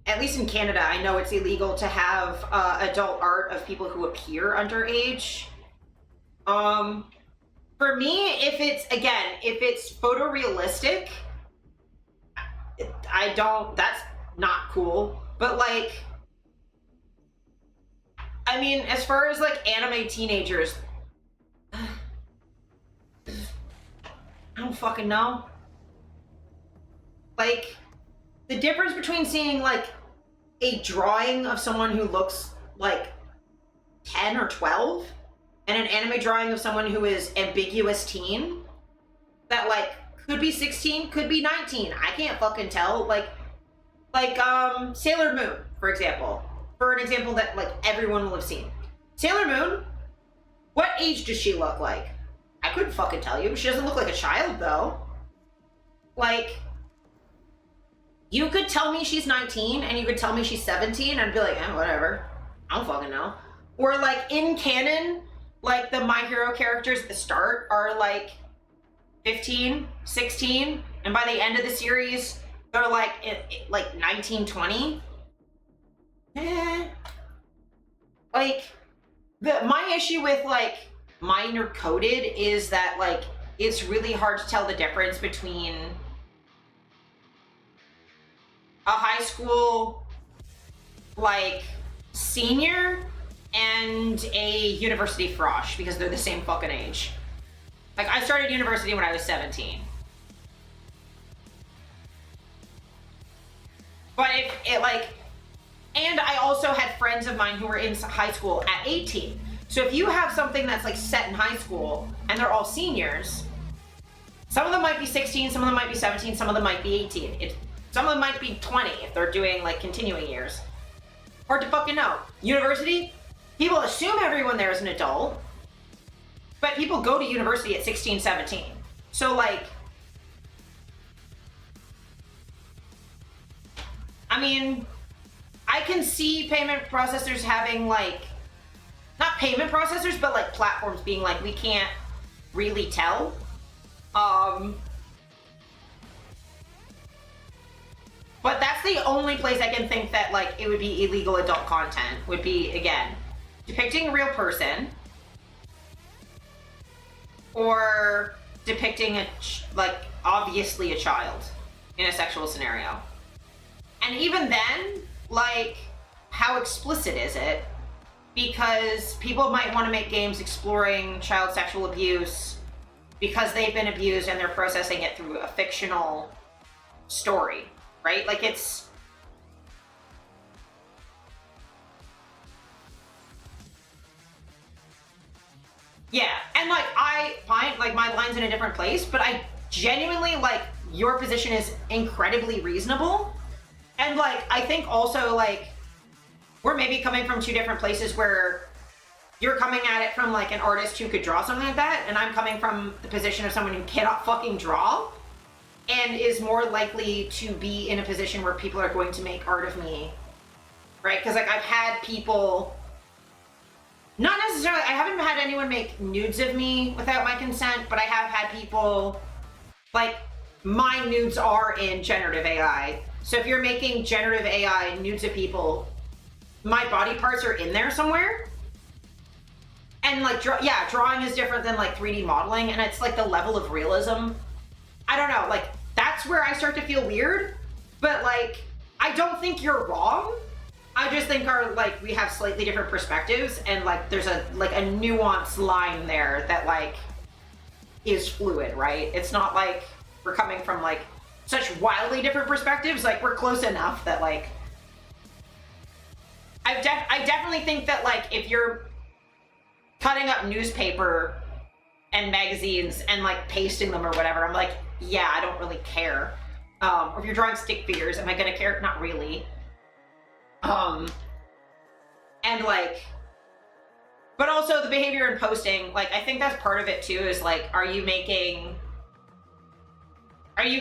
At least in Canada, I know it's illegal to have adult art of people who appear underage. For me, if it's photorealistic, that's not cool. But, like, I mean, as far as, like, anime teenagers, I don't fucking know. Like, the difference between seeing, like, a drawing of someone who looks like 10 or 12 and an anime drawing of someone who is ambiguous teen that, like, could be 16, could be 19. I can't fucking tell. Like Sailor Moon, for example. For an example that, like, everyone will have seen. Sailor Moon, what age does she look like? I couldn't fucking tell you. She doesn't look like a child, though. Like, you could tell me she's 19 and you could tell me she's 17 and I'd be like, whatever. I don't fucking know. Or, like, in canon, like the My Hero characters at the start are like 15, 16, and by the end of the series, they're like 19, 20. Like my issue with like minor coded is that like it's really hard to tell the difference between a high school like senior and a university frosh because they're the same fucking age. Like I started university when I was 17. But if it like, and I also had friends of mine who were in high school at 18. So if you have something that's like set in high school and they're all seniors, some of them might be 16, some of them might be 17, some of them might be 18. Some of them might be 20 if they're doing like continuing years. Hard to fucking know. University, people assume everyone there is an adult, but people go to university at 16, 17. So like, I mean, I can see payment processors having like, not payment processors, but like platforms being like, we can't really tell. But that's the only place I can think that like it would be illegal adult content would be, again, depicting a real person or depicting a like obviously a child in a sexual scenario. And even then, like, how explicit is it? Because people might want to make games exploring child sexual abuse because they've been abused and they're processing it through a fictional story, right? Like it's... Yeah, and like I find like my line's in a different place, but I genuinely like your position is incredibly reasonable. And like, I think also like, we're maybe coming from two different places where you're coming at it from like an artist who could draw something like that, and I'm coming from the position of someone who cannot fucking draw and is more likely to be in a position where people are going to make art of me, right? Because like I've had people, not necessarily, I haven't had anyone make nudes of me without my consent, but I have had people, like, my nudes are in generative AI. So if you're making generative AI nudes of people, my body parts are in there somewhere. And like, drawing is different than like 3D modeling, and it's like the level of realism. I don't know, like that's where I start to feel weird, but like, I don't think you're wrong. I just think we have slightly different perspectives, and like there's a nuanced line there that like is fluid, right? It's not like we're coming from like such wildly different perspectives. Like we're close enough that like, I definitely think that like if you're cutting up newspaper and magazines and like pasting them or whatever, I'm like, yeah, I don't really care. Or if you're drawing stick figures, am I gonna care? Not really. And like, but also the behavior in posting, like I think that's part of it too, is like, are you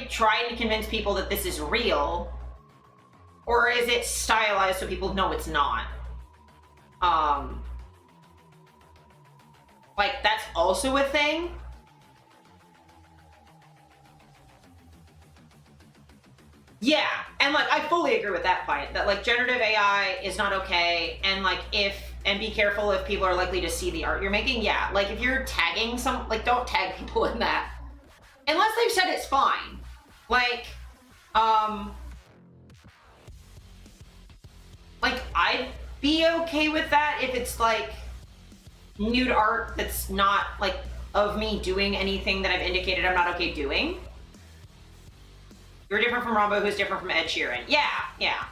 trying to convince people that this is real? Or is it stylized so people know it's not? Like that's also a thing. Yeah, and like I fully agree with that point, that like generative AI is not okay, and like and be careful if people are likely to see the art you're making. Yeah, like if you're tagging like don't tag people in that. Unless they've said it's fine. Like, like I'd be okay with that if it's like nude art that's not like of me doing anything that I've indicated I'm not okay doing. You're different from Rombo, who's different from Ed Sheeran. Yeah, yeah.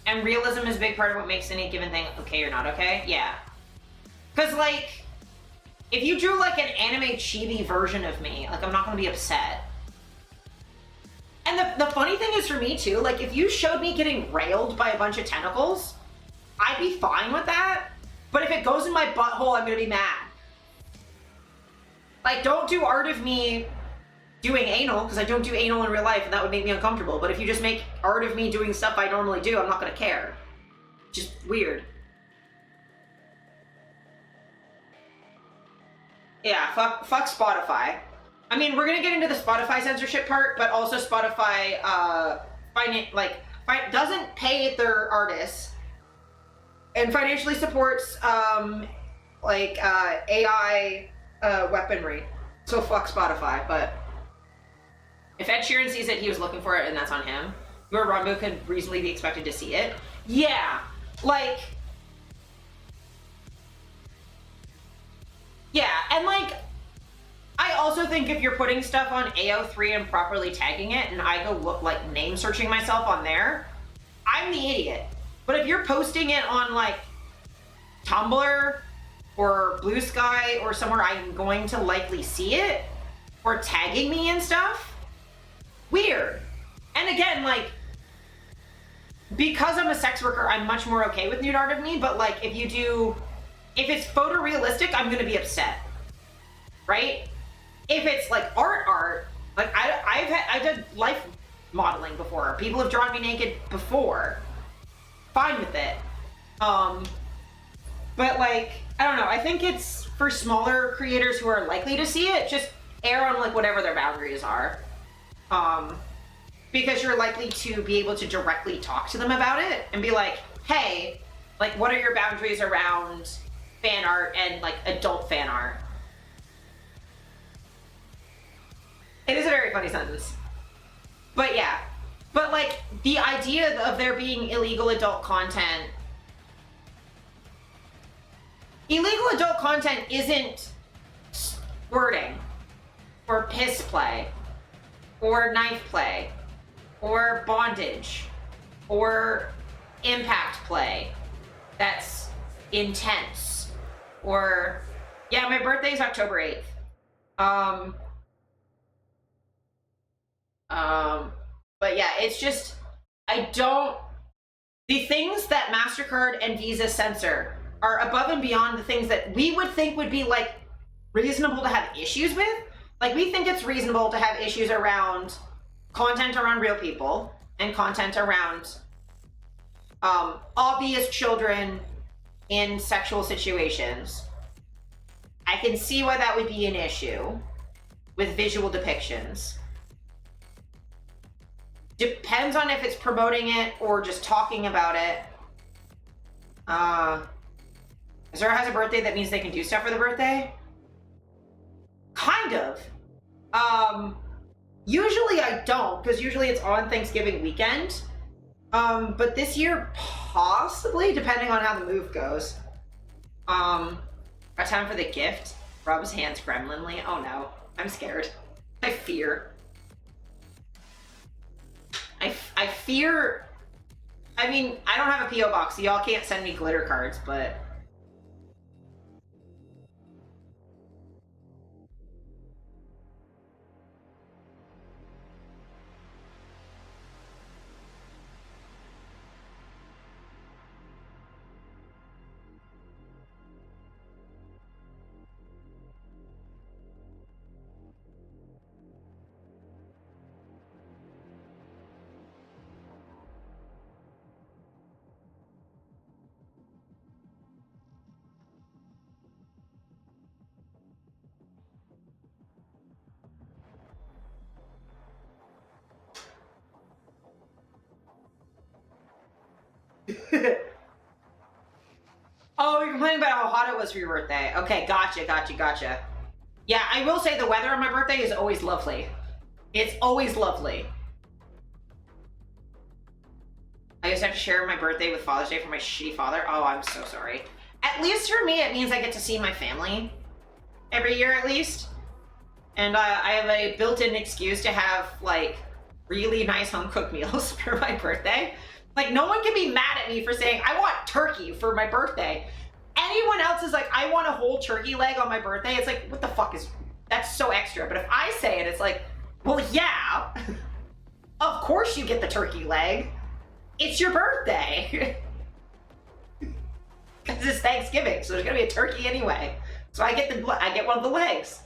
And realism is a big part of what makes any given thing okay or not okay. Yeah. Because like, if you drew like an anime chibi version of me, like I'm not gonna be upset. And the funny thing is for me too, like if you showed me getting railed by a bunch of tentacles, I'd be fine with that. But if it goes in my butthole, I'm gonna be mad. Like don't do art of me doing anal, because I don't do anal in real life and that would make me uncomfortable. But if you just make art of me doing stuff I normally do, I'm not gonna care. Just weird. Yeah, fuck Spotify. I mean, we're gonna get into the Spotify censorship part, but also Spotify, doesn't pay their artists and financially supports AI weaponry. So fuck Spotify. But if Ed Sheeran sees it, he was looking for it, and that's on him. Your Rumbo could reasonably be expected to see it. Yeah, like, yeah, and like, I also think if you're putting stuff on AO3 and properly tagging it, and I go look like name searching myself on there, I'm the idiot. But if you're posting it on like Tumblr or Blue Sky or somewhere I'm going to likely see it, or tagging me and stuff, weird. And again, like, because I'm a sex worker, I'm much more okay with nude art of me, but like, if it's photorealistic, I'm gonna be upset, right? If it's like art, like I did life modeling before. People have drawn me naked before. Fine with it. But like, I don't know. I think it's for smaller creators who are likely to see it, just err on like whatever their boundaries are. Because you're likely to be able to directly talk to them about it and be like, hey, like, what are your boundaries around fan art and like adult fan art? It is a very funny sentence. But yeah. But like, the idea of there being illegal adult content isn't squirting or piss play or knife play or bondage or impact play that's intense. Or, yeah, my birthday is October 8th. But yeah, it's just, the things that MasterCard and Visa censor are above and beyond the things that we would think would be like reasonable to have issues with. Like, we think it's reasonable to have issues around content around real people and content around obvious children in sexual situations. I can see why that would be an issue with visual depictions. Depends on if it's promoting it or just talking about it. Zara has a birthday, that means they can do stuff for the birthday? Kind of. Usually I don't, because usually it's on Thanksgiving weekend. But this year, possibly, depending on how the move goes. Our time for the gift. Rubs hands gremlinly. Oh no, I'm scared. I fear. I fear. I mean, I don't have a P.O. box, so y'all can't send me glitter cards, but oh, you're complaining about how hot it was for your birthday. Okay, gotcha. Yeah, I will say the weather on my birthday is always lovely. It's always lovely. I used to have to share my birthday with Father's Day for my shitty father. Oh, I'm so sorry. At least for me, it means I get to see my family every year at least. And I have a built-in excuse to have, like, really nice home-cooked meals for my birthday. Like, no one can be mad at me for saying, I want turkey for my birthday. Anyone else is like, I want a whole turkey leg on my birthday. It's like, what the fuck is, that's so extra. But if I say it, it's like, well, yeah, of course you get the turkey leg. It's your birthday. Because it's Thanksgiving, so there's gonna be a turkey anyway. So I get one of the legs.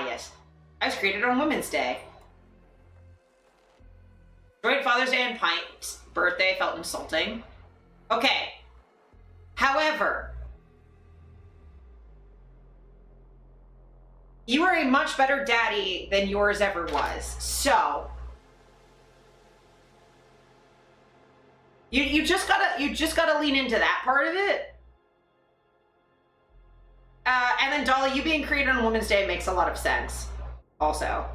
yes. I was created on Women's Day. Joint Father's Day and Pint's birthday felt insulting. Okay. However, you are a much better daddy than yours ever was. So you just gotta lean into that part of it. And then Dolly, you being created on Women's Day makes a lot of sense. Also.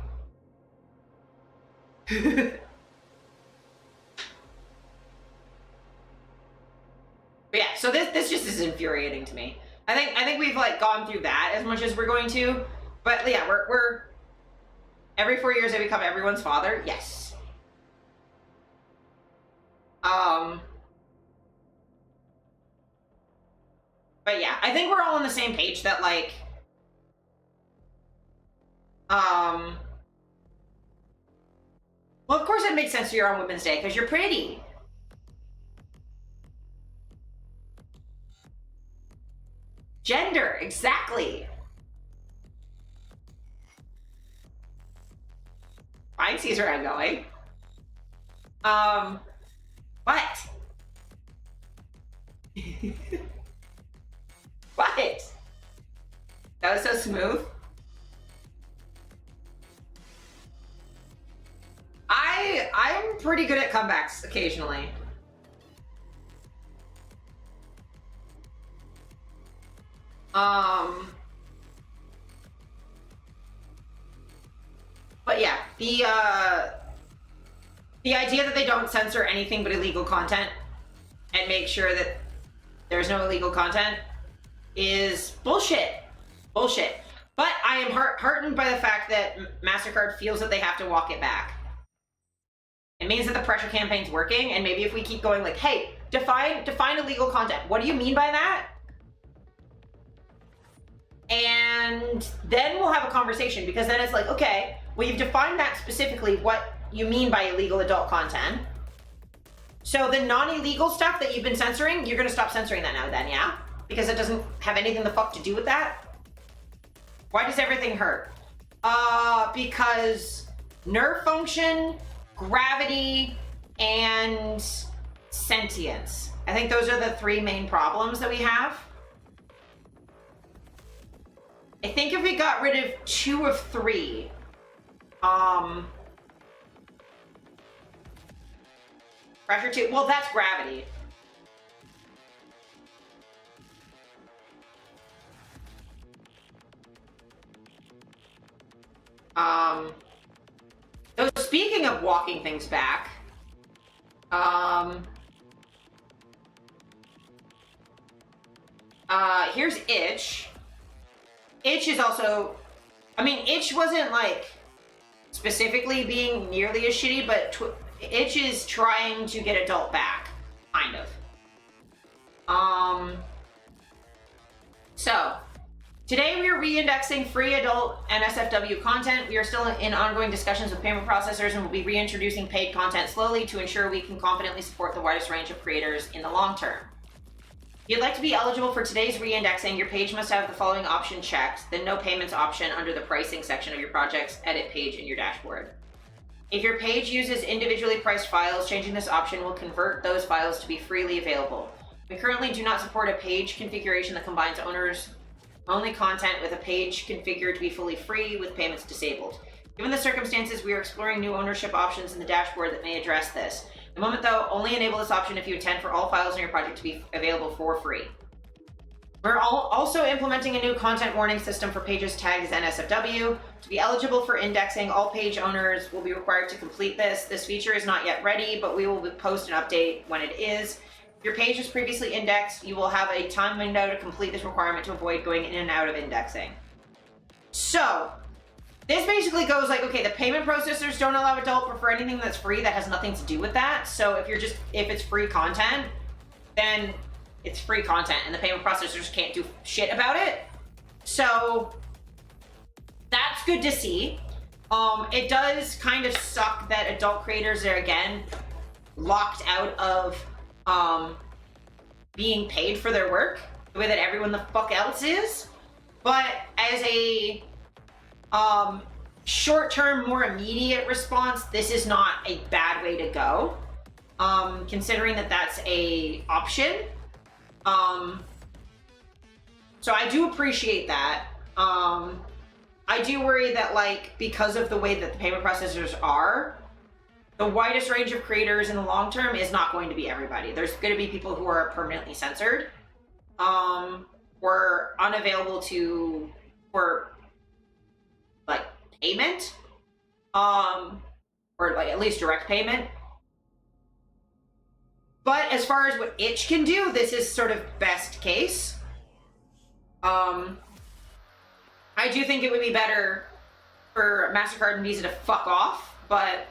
But yeah, so this just is infuriating to me. I think we've like gone through that as much as we're going to. But yeah, we're every 4 years I become everyone's father. Yes. But yeah, I think we're all on the same page that like well, of course it makes sense you're on Women's Day because you're pretty. Gender, exactly. Fine sees where I'm going. What? What? That was so smooth. I'm pretty good at comebacks occasionally. But yeah, the idea that they don't censor anything but illegal content and make sure that there's no illegal content is bullshit. Bullshit. But I am heartened by the fact that MasterCard feels that they have to walk it back. It means that the pressure campaign's working, and maybe if we keep going like, hey, define illegal content. What do you mean by that? And then we'll have a conversation, because then it's like, okay, well, you've defined that specifically what you mean by illegal adult content. So the non-illegal stuff that you've been censoring, you're going to stop censoring that now then, yeah? Because it doesn't have anything the fuck to do with that? Why does everything hurt? Because nerve function, gravity, and sentience. I think those are the three main problems that we have. I think if we got rid of 2 of 3, pressure 2, well, that's gravity. So speaking of walking things back, here's Itch. Itch is also, I mean, Itch wasn't like specifically being nearly as shitty, but Itch is trying to get adult back, kind of. So today we are re-indexing free adult NSFW content. We are still in ongoing discussions with payment processors and will be reintroducing paid content slowly to ensure we can confidently support the widest range of creators in the long term. If you'd like to be eligible for today's re-indexing, your page must have the following option checked, the no payments option under the pricing section of your project's edit page in your dashboard. If your page uses individually priced files, changing this option will convert those files to be freely available. We currently do not support a page configuration that combines owners only content with a page configured to be fully free with payments disabled. Given the circumstances, we are exploring new ownership options in the dashboard that may address this. At the moment though, only enable this option if you intend for all files in your project to be available for free. We're also implementing a new content warning system for pages tagged as NSFW. To be eligible for indexing, all page owners will be required to complete this. This feature is not yet ready, but we will post an update when it is. If your page was previously indexed, you will have a time window to complete this requirement to avoid going in and out of indexing. So, this basically goes like, okay, the payment processors don't allow adult, but for anything that's free, that has nothing to do with that. So if it's free content, then it's free content and the payment processors can't do shit about it. So that's good to see. It does kind of suck that adult creators are again locked out of being paid for their work the way that everyone the fuck else is. But as a Short-term, more immediate response, this is not a bad way to go, considering that that's a option. So I do appreciate that. I do worry that, like, because of the way that the payment processors are, the widest range of creators in the long term is not going to be everybody. There's going to be people who are permanently censored, or unavailable for like payment, or like at least direct payment. But as far as what itch can do, this is sort of best case. I do think it would be better for MasterCard and Visa to fuck off, but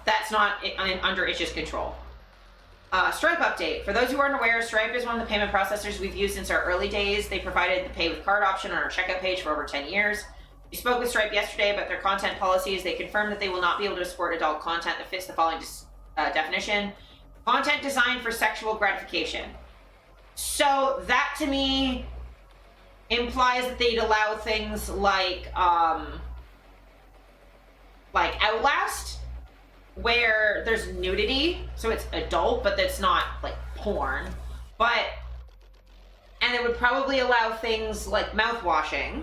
that's not under itch's control. Stripe update. For those who aren't aware, Stripe is one of the payment processors we've used since our early days. They provided the pay with card option on our checkout page for over 10 years. We spoke with Stripe yesterday about their content policies. They confirmed that they will not be able to support adult content that fits the following definition. Content designed for sexual gratification. So that to me implies that they'd allow things like Outlast, where there's nudity, so it's adult, but that's not like porn. And it would probably allow things like mouthwashing,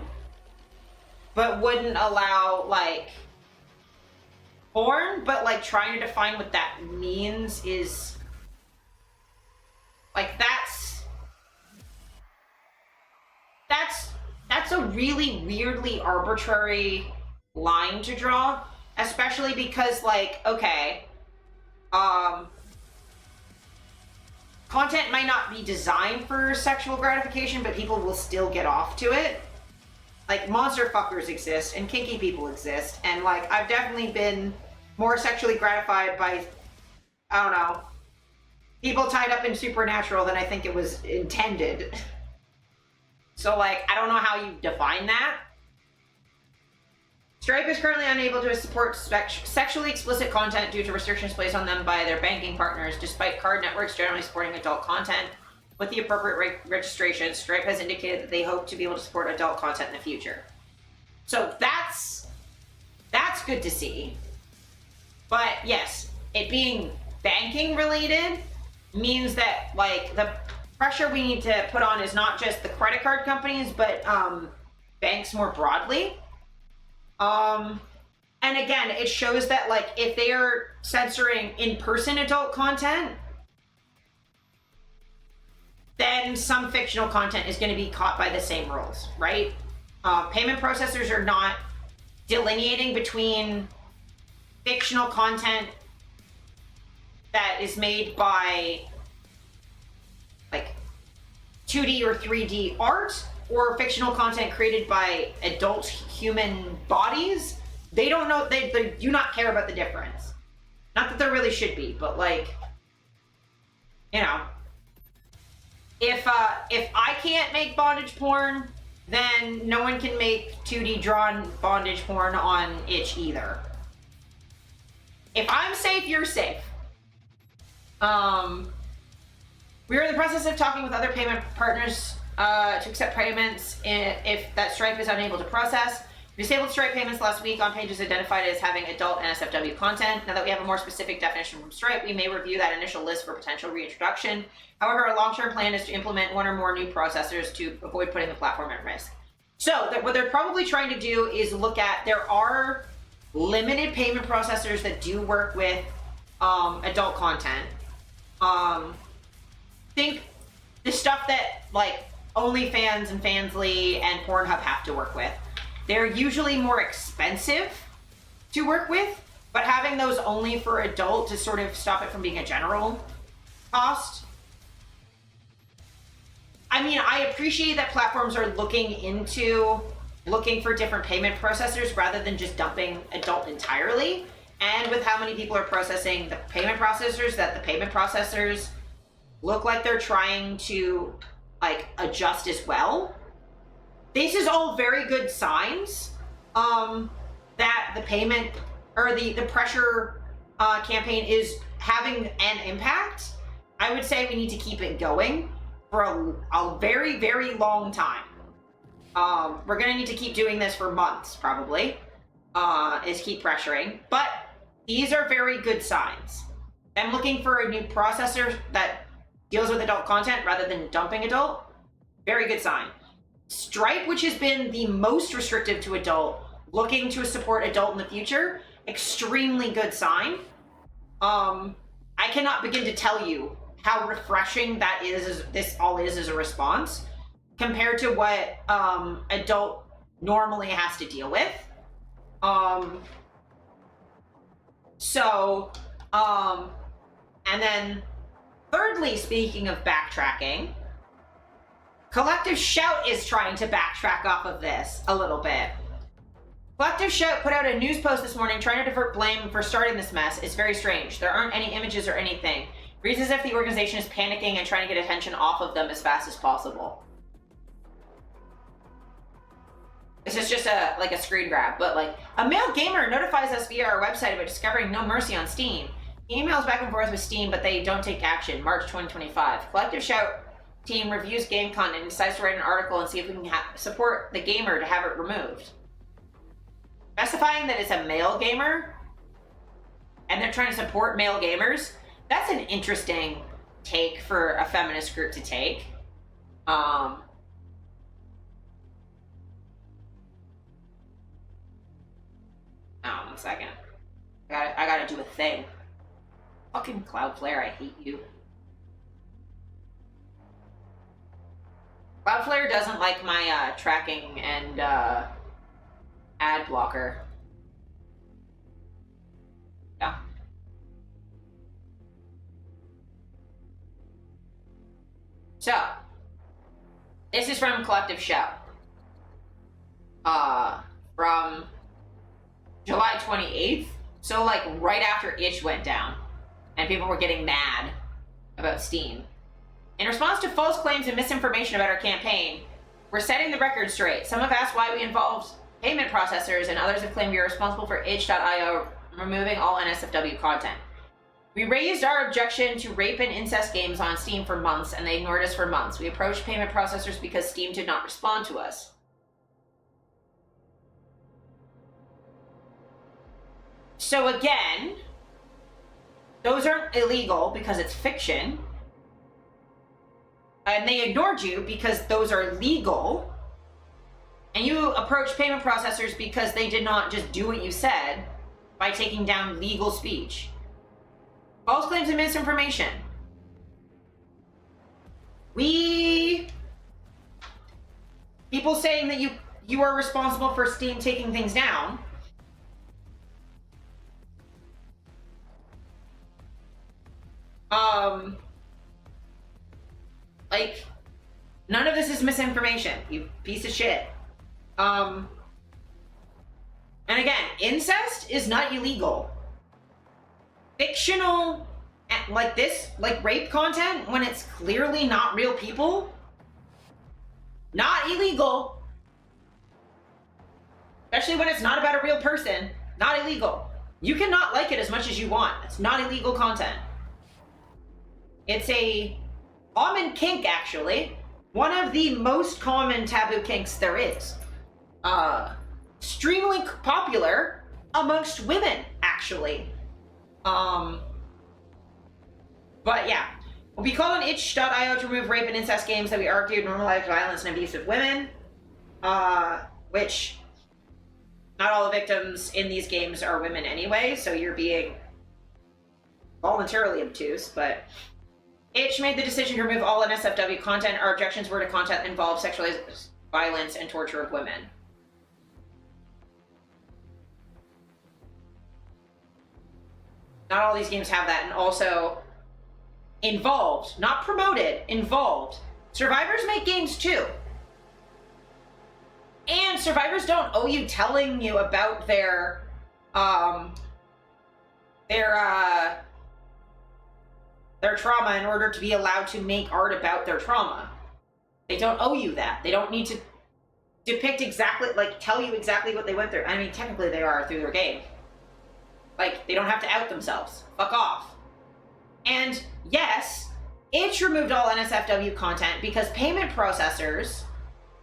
but wouldn't allow like porn. But like trying to define what that means is like that's a really weirdly arbitrary line to draw, especially because, like, okay, content might not be designed for sexual gratification, but people will still get off to it. Like, monster fuckers exist and kinky people exist, and like I've definitely been more sexually gratified by, I don't know, people tied up in Supernatural than I think it was intended. So, like, I don't know how you define that. Stripe is currently unable to support sexually explicit content due to restrictions placed on them by their banking partners, despite card networks generally supporting adult content. With the appropriate registration, Stripe has indicated that they hope to be able to support adult content in the future. So that's good to see. But yes, it being banking related means that, like, the pressure we need to put on is not just the credit card companies, but banks more broadly. And again, it shows that, like, if they are censoring in-person adult content, then some fictional content is going to be caught by the same rules, right? Payment processors are not delineating between fictional content that is made by, like, 2D or 3D art, or fictional content created by adult human bodies. They don't know, they do not care about the difference. Not that there really should be, but, like, you know, if I can't make bondage porn, then no one can make 2D drawn bondage porn on itch either. If I'm safe, you're safe. We are in the process of talking with other payment partners to accept payments if that Stripe is unable to process. We disabled Stripe payments last week on pages identified as having adult NSFW content. Now that we have a more specific definition from Stripe, we may review that initial list for potential reintroduction. However, our long-term plan is to implement one or more new processors to avoid putting the platform at risk. So what they're probably trying to do is look at, there are limited payment processors that do work with adult content. Think the stuff that, like, OnlyFans and Fansly and Pornhub have to work with. They're usually more expensive to work with, but having those only for adult to sort of stop it from being a general cost. I mean, I appreciate that platforms are looking for different payment processors rather than just dumping adult entirely. And with how many people are processing the payment processors, that the payment processors look like they're trying to, like, adjust as well. This is all very good signs that the payment or the pressure campaign is having an impact. I would say we need to keep it going for a very, very long time. We're gonna need to keep doing this for months, probably, is keep pressuring. But these are very good signs. I'm looking for a new processor that deals with adult content rather than dumping adult. Very good sign. Stripe, which has been the most restrictive to adult, looking to support adult in the future, extremely good sign. I cannot begin to tell you how refreshing that is, this all is as a response, compared to what adult normally has to deal with. And then thirdly, speaking of backtracking, Collective Shout is trying to backtrack off of this a little bit. Collective Shout put out a news post this morning trying to divert blame for starting this mess. It's very strange. There aren't any images or anything. Reads as if the organization is panicking and trying to get attention off of them as fast as possible. This is just a screen grab, but like, a male gamer notifies us via our website about discovering No Mercy on Steam. He emails back and forth with Steam, but they don't take action. March 2025. Collective Shout team reviews game content and decides to write an article and see if we can support the gamer to have it removed. Specifying that it's a male gamer and they're trying to support male gamers, that's an interesting take for a feminist group to take. Hold on 1 second. I gotta do a thing. Fucking Cloudflare, I hate you. Cloudflare doesn't like my tracking and ad blocker. Yeah. So, this is from Collective Shout. From July 28th. So, like, right after Itch went down. And people were getting mad about Steam. In response to false claims and misinformation about our campaign, we're setting the record straight. Some have asked why we involved payment processors, and others have claimed we are responsible for itch.io removing all NSFW content. We raised our objection to rape and incest games on Steam for months, and they ignored us for months. We approached payment processors because Steam did not respond to us. So again, those aren't illegal because it's fiction. And they ignored you because those are legal. And you approached payment processors because they did not just do what you said by taking down legal speech. False claims and misinformation. People saying that you are responsible for Steam taking things down. Like, none of this is misinformation, you piece of shit. And again, incest is not illegal. Fictional, like this, like rape content, when it's clearly not real people, not illegal. Especially when it's not about a real person, not illegal. You cannot like it as much as you want. It's not illegal content. It's a common kink, actually. One of the most common taboo kinks there is. Extremely popular amongst women, actually. But yeah. We called on itch.io to remove rape and incest games that we argued normalize violence and abuse of women. Which, not all the victims in these games are women anyway, so you're being voluntarily obtuse, but Itch made the decision to remove all NSFW content. Our objections were to content that involved sexualized violence and torture of women. Not all these games have that, and also involved, not promoted, involved. Survivors make games too. And survivors don't owe you telling you about their trauma in order to be allowed to make art about their trauma. They don't owe you that. They don't need to depict exactly, like, tell you exactly what they went through. I mean, technically they are through their game. Like, they don't have to out themselves. Fuck off. And yes, Itch removed all NSFW content because payment processors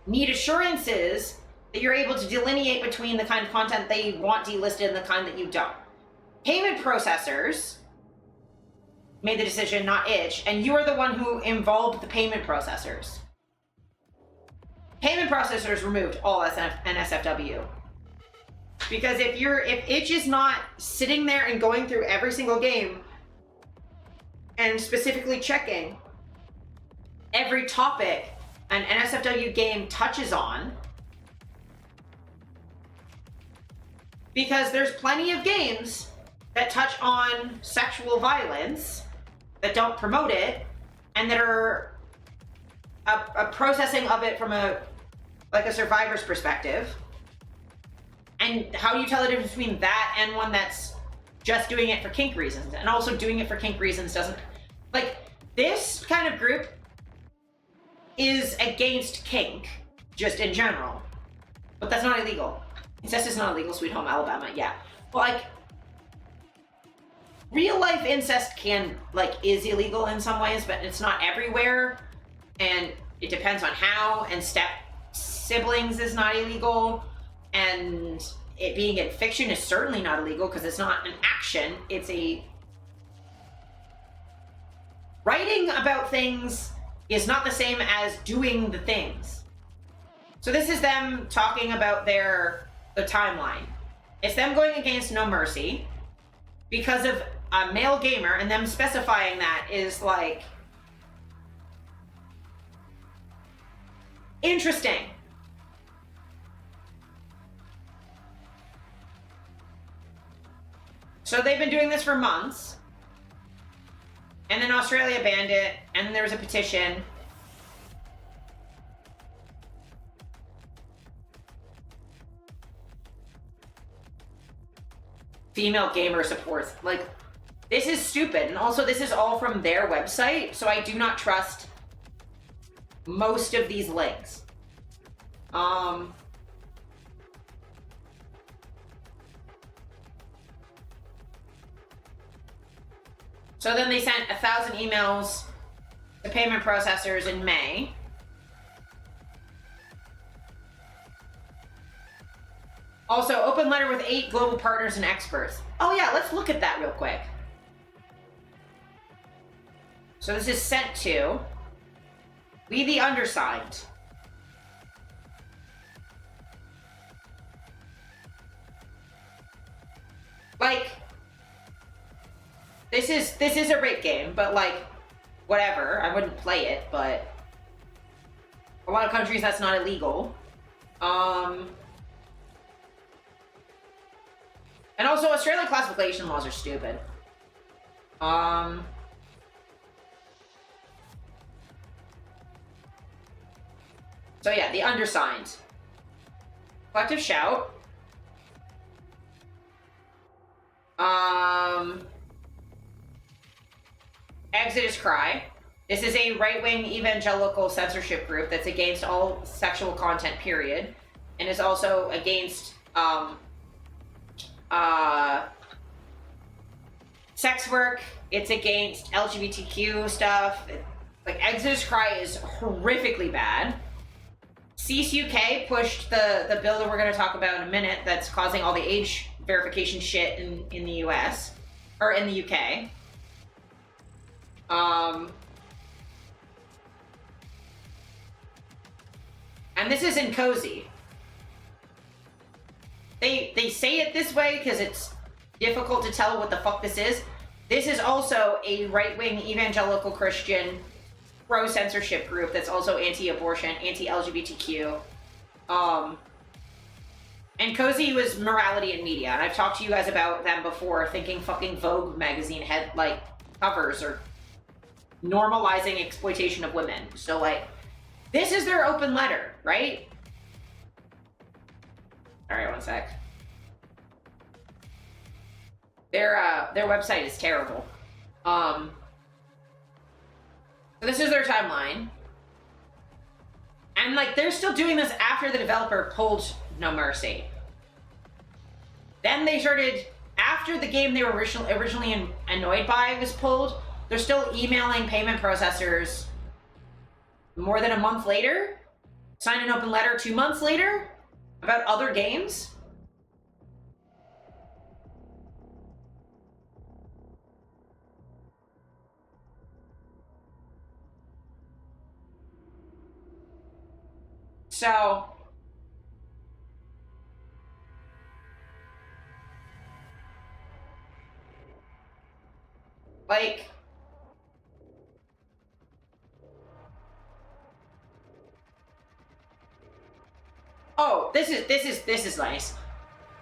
need assurances that you're able to delineate between the kind of content they want delisted and the kind that you don't. Payment processors made the decision, not Itch, and you are the one who involved the payment processors. Payment processors removed all NSFW. Because if Itch is not sitting there and going through every single game and specifically checking every topic an NSFW game touches on, because there's plenty of games that touch on sexual violence that don't promote it and that are a processing of it from a survivor's perspective. And how do you tell the difference between that and one that's just doing it for kink reasons? And also doing it for kink reasons doesn't, like, this kind of group is against kink, just in general. But that's not illegal. Incest is not illegal, Sweet Home Alabama, yeah. But, like, real life incest is illegal in some ways, but it's not everywhere. And it depends on how, and step siblings is not illegal. And it being in fiction is certainly not illegal because it's not an action, it's a... Writing about things is not the same as doing the things. So this is them talking about the timeline. It's them going against No Mercy because of a male gamer, and them specifying that is, like, interesting. So they've been doing this for months, and then Australia banned it, and then there was a petition. Female gamer supports. Like, this is stupid. And also, this is all from their website, so I do not trust most of these links. So then they sent 1,000 emails to payment processors in May. Also, open letter with 8 global partners and experts. Oh yeah, let's look at that real quick. So this is sent to We the Undersigned. Like, this is a rape game, but, like, whatever. I wouldn't play it, but a lot of countries that's not illegal. And also, Australian classification laws are stupid. So yeah, the undersigned. Collective shout. Exodus Cry. This is a right-wing evangelical censorship group that's against all sexual content, period. And is also against, sex work. It's against LGBTQ stuff. Like, Exodus Cry is horrifically bad. Cease UK pushed the bill that we're going to talk about in a minute that's causing all the age verification shit in the US, or in the UK. And this is in Cozy. They say it this way because it's difficult to tell what the fuck this is. This is also a right-wing evangelical Christian pro-censorship group that's also anti-abortion, anti-LGBTQ. And Cozy was morality in media, and I've talked to you guys about them before, thinking fucking Vogue magazine had, like, covers or normalizing exploitation of women. So, like, this is their open letter, right? Alright, one sec. Their website is terrible. So this is their timeline. And, like, they're still doing this after the developer pulled No Mercy. Then they started, after the game they were originally annoyed by was pulled, they're still emailing payment processors more than a month later sign an open letter 2 months later about other games. So, like, oh, this is nice.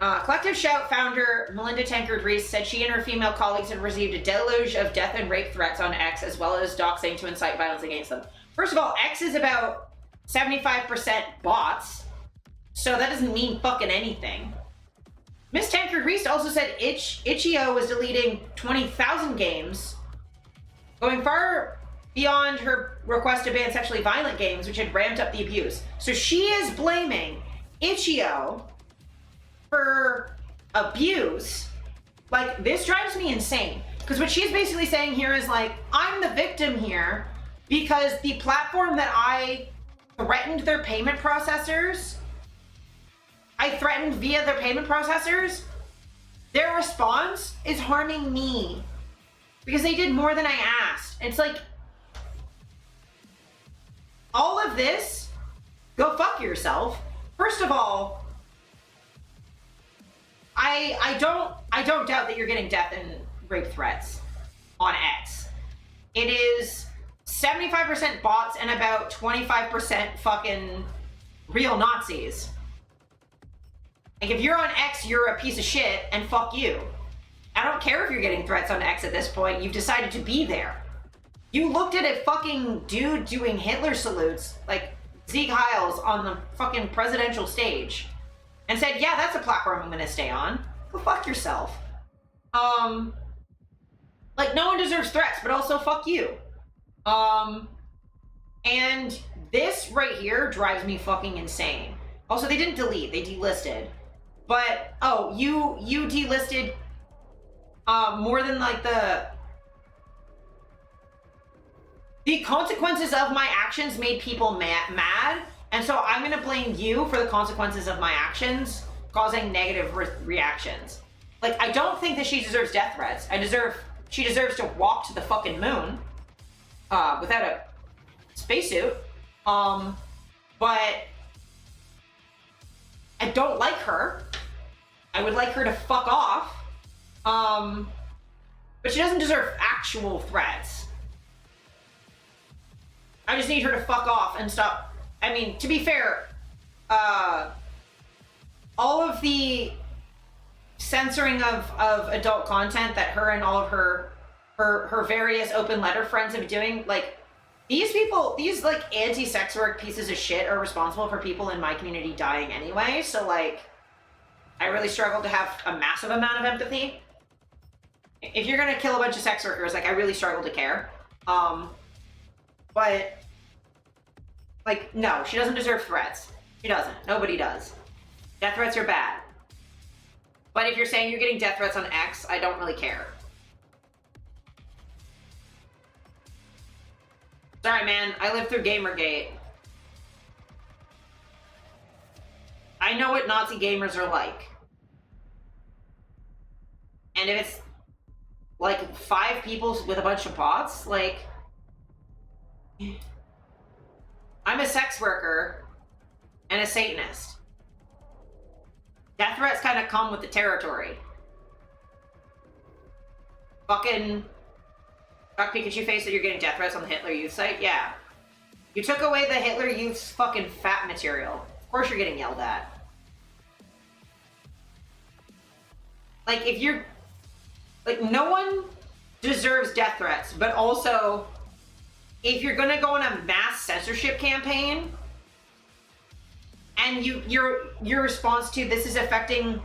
Collective Shout founder Melinda Tankard-Reese said she and her female colleagues had received a deluge of death and rape threats on X, as well as doxing to incite violence against them. First of all, X is about 75% bots, so that doesn't mean fucking anything. Miss Tankard-Reese also said Itch.io was deleting 20,000 games, going far beyond her request to ban sexually violent games, which had ramped up the abuse. So she is blaming Itch.io for abuse. Like, this drives me insane. Because what she's basically saying here is like, I'm the victim here because the platform that I threatened their payment processors, I threatened via their payment processors, their response is harming me because they did more than I asked. It's like, all of this, go fuck yourself. First of all, I don't doubt that you're getting death and rape threats on X. It is 75% bots and about 25% fucking real Nazis. Like, if you're on X, you're a piece of shit, and fuck you. I don't care if you're getting threats on X at this point. You've decided to be there. You looked at a fucking dude doing Hitler salutes, like Zeke Hiles, on the fucking presidential stage, and said, yeah, that's a platform I'm gonna stay on. Go fuck yourself. Like, no one deserves threats, but also fuck you. And this right here drives me fucking insane. Also, they didn't delete, they delisted. But, oh, you delisted more than like the consequences of my actions made people mad, and so I'm gonna blame you for the consequences of my actions causing negative reactions. Like, I don't think that she deserves death threats. She deserves to walk to the fucking moon without a spacesuit. But I don't like her. I would like her to fuck off. But she doesn't deserve actual threats. I just need her to fuck off and stop. I mean, to be fair, all of the censoring of adult content that her and all of her various open letter friends have been doing, like, these people, these like anti-sex work pieces of shit are responsible for people in my community dying anyway. So like, I really struggle to have a massive amount of empathy. If you're gonna kill a bunch of sex workers, like, I really struggle to care. But like, no, she doesn't deserve threats. She doesn't. Nobody does. Death threats are bad. But if you're saying you're getting death threats on X, I don't really care. Sorry, man. I lived through Gamergate. I know what Nazi gamers are like. And if it's like 5 people with a bunch of bots, like, I'm a sex worker and a Satanist. Death threats kind of come with the territory. Fucking Fuck Pikachu face that you're getting death threats on the Hitler Youth site? Yeah. You took away the Hitler Youth's fucking fat material. Of course you're getting yelled at. Like, if you're... Like, no one deserves death threats, but also, if you're gonna go on a mass censorship campaign, and your response to this is affecting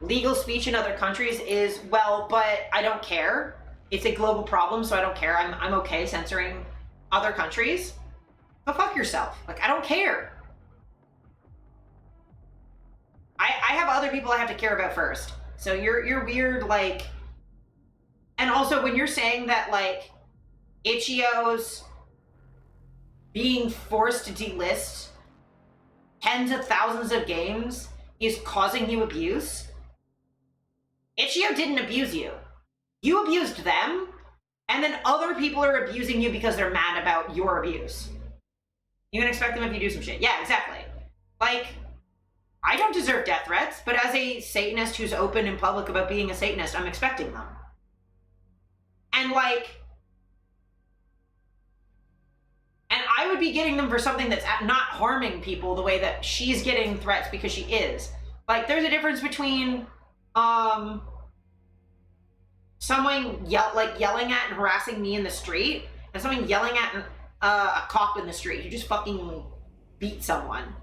legal speech in other countries is, well, but I don't care. It's a global problem, so I don't care. I'm okay censoring other countries. Go fuck yourself. Like, I don't care. I have other people I have to care about first. So you're weird, like... And also, when you're saying that, like, Itch.io's being forced to delist tens of thousands of games is causing you abuse, Itch.io didn't abuse you. You abused them, and then other people are abusing you because they're mad about your abuse. You can expect them if you do some shit. Yeah, exactly. Like, I don't deserve death threats, but as a Satanist who's open in public about being a Satanist, I'm expecting them. And like, and I would be getting them for something that's not harming people the way that she's getting threats because she is. Like, there's a difference between someone yelling at and harassing me in the street and someone yelling at a cop in the street who just fucking beat someone.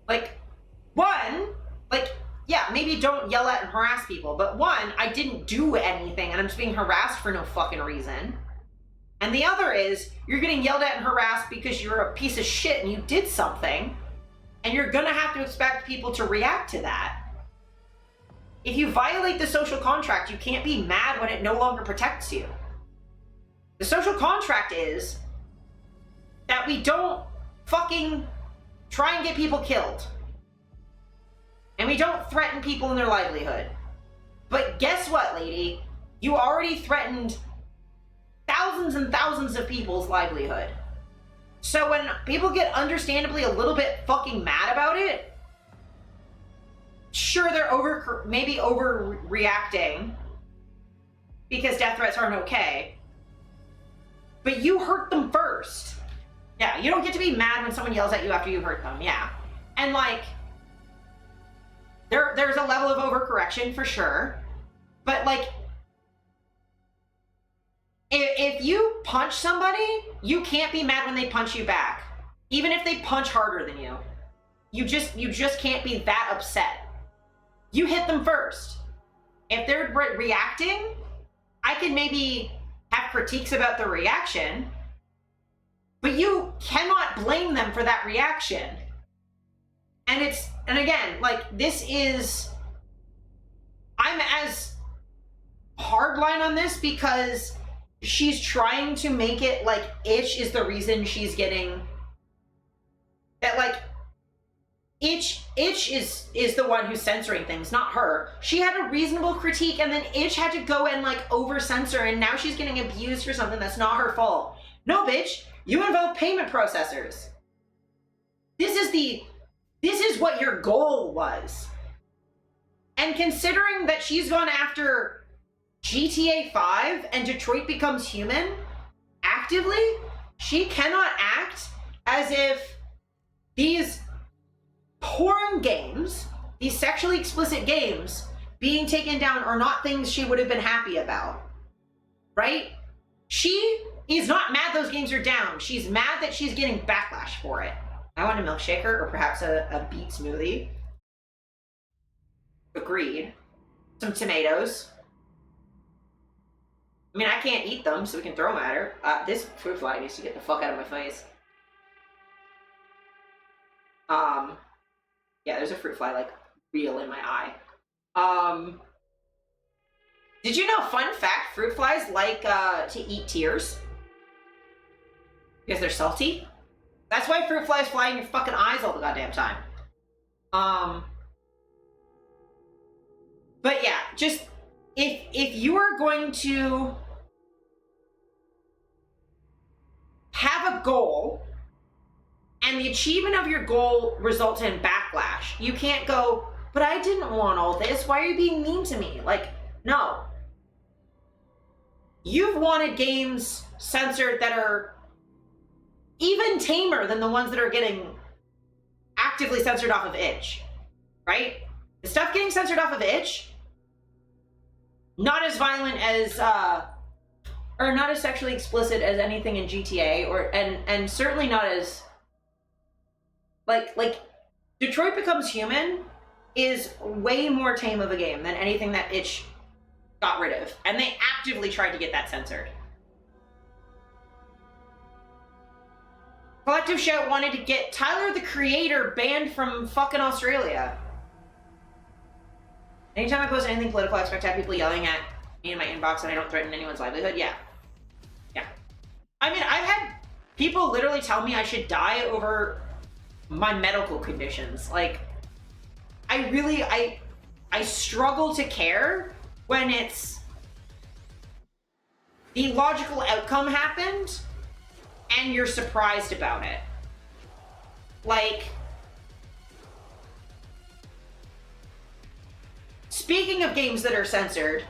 Like, one, like, yeah, maybe don't yell at and harass people, but one, I didn't do anything and I'm just being harassed for no fucking reason. And the other is, you're getting yelled at and harassed because you're a piece of shit and you did something, and you're gonna have to expect people to react to that. If you violate the social contract, you can't be mad when it no longer protects you. The social contract is that we don't fucking try and get people killed. And we don't threaten people in their livelihood. But guess what, lady? You already threatened thousands and thousands of people's livelihood. So when people get understandably a little bit fucking mad about it, sure, they're maybe overreacting because death threats aren't okay. But you hurt them first. Yeah, you don't get to be mad when someone yells at you after you hurt them. Yeah. And like, there's a level of overcorrection for sure. But like, if you punch somebody, you can't be mad when they punch you back. Even if they punch harder than you. You just can't be that upset. You hit them first. If they're reacting, I can maybe have critiques about the reaction, but you cannot blame them for that reaction. And again, like, I'm as hardline on this because she's trying to make it like Itch is the reason she's getting that, like, Itch is the one who's censoring things, not her. She had a reasonable critique and then Itch had to go and like over censor, and now she's getting abused for something that's not her fault. No, bitch, you involve payment processors. This is what your goal was. And considering that she's gone after GTA 5 and Detroit Becomes Human actively, she cannot act as if these porn games, these sexually explicit games being taken down are not things she would have been happy about, right? She is not mad those games are down. She's mad that she's getting backlash for it. I want a milkshaker or perhaps a beet smoothie. Agreed. Some tomatoes. I mean, I can't eat them, so we can throw them at her. This fruit fly needs to get the fuck out of my face. Yeah, there's a fruit fly, like, real in my eye. Did you know, fun fact, fruit flies like to eat tears? Because they're salty? That's why fruit flies fly in your fucking eyes all the goddamn time. But yeah, just, if you are going to have a goal, and the achievement of your goal results in backlash, you can't go, but I didn't want all this. Why are you being mean to me? Like, no. You've wanted games censored that are even tamer than the ones that are getting actively censored off of Itch, right? The stuff getting censored off of Itch, not as violent as, or not as sexually explicit as anything in GTA, and certainly not as, like, Detroit Becomes Human is way more tame of a game than anything that Itch got rid of. And they actively tried to get that censored. Collective Shout wanted to get Tyler, the Creator, banned from fucking Australia. Anytime I post anything political, I expect to have people yelling at me in my inbox and I don't threaten anyone's livelihood. Yeah. Yeah. I mean, I've had people literally tell me I should die over my medical conditions. Like, I struggle to care when it's the logical outcome happened and you're surprised about it. Like, speaking of games that are censored,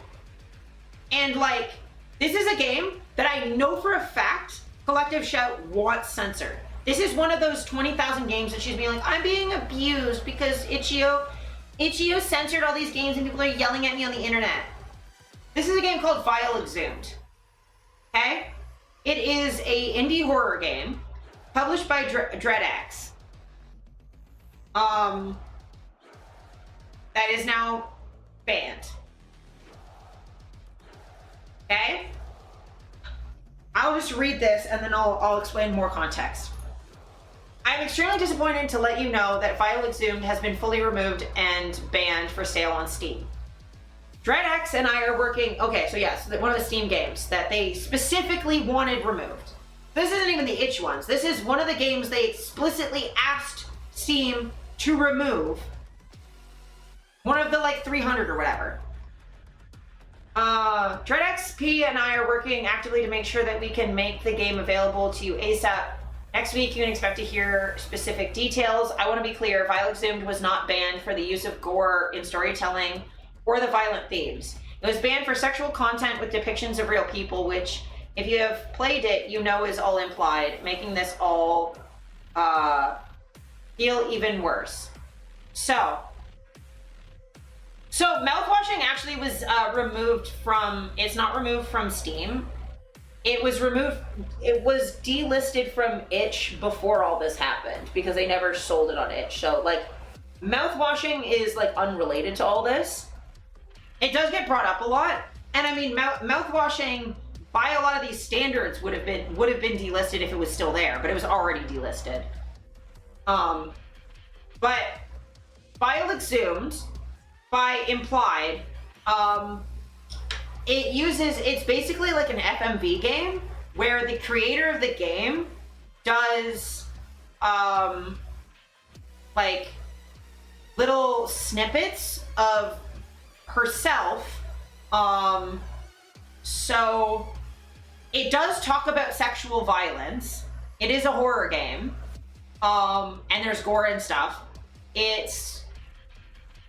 and like, this is a game that I know for a fact Collective Shout wants censored. This is one of those 20,000 games that she's being like, I'm being abused because Itch.io censored all these games and people are yelling at me on the internet. This is a game called Vile Exhumed. Okay? It is a indie horror game published by DreadX. That is now banned. Okay? I'll just read this and then I'll explain more context. I'm extremely disappointed to let you know that Vile Exhumed has been fully removed and banned for sale on Steam. DreadX and I are working, okay, so yes, one of the Steam games that they specifically wanted removed. This isn't even the itch ones. This is one of the games they explicitly asked Steam to remove. One of the like 300 or whatever. DreadXP and I are working actively to make sure that we can make the game available to you ASAP. Next week, you can expect to hear specific details. I want to be clear, Vile Exhumed was not banned for the use of gore in storytelling or the violent themes. It was banned for sexual content with depictions of real people, which, if you have played it, you know is all implied, making this all feel even worse. So mouthwashing actually was removed from, it's not removed from Steam. It was delisted from itch before all this happened because they never sold it on itch. So like, mouthwashing is like unrelated to all this. It does get brought up a lot. And I mean, mouthwashing by a lot of these standards would have been delisted if it was still there, but it was already delisted. But Vile Exhumed, by implied, it's basically like an FMV game where the creator of the game does like little snippets of herself. So it does talk about sexual violence. It is a horror game. And there's gore and stuff. It's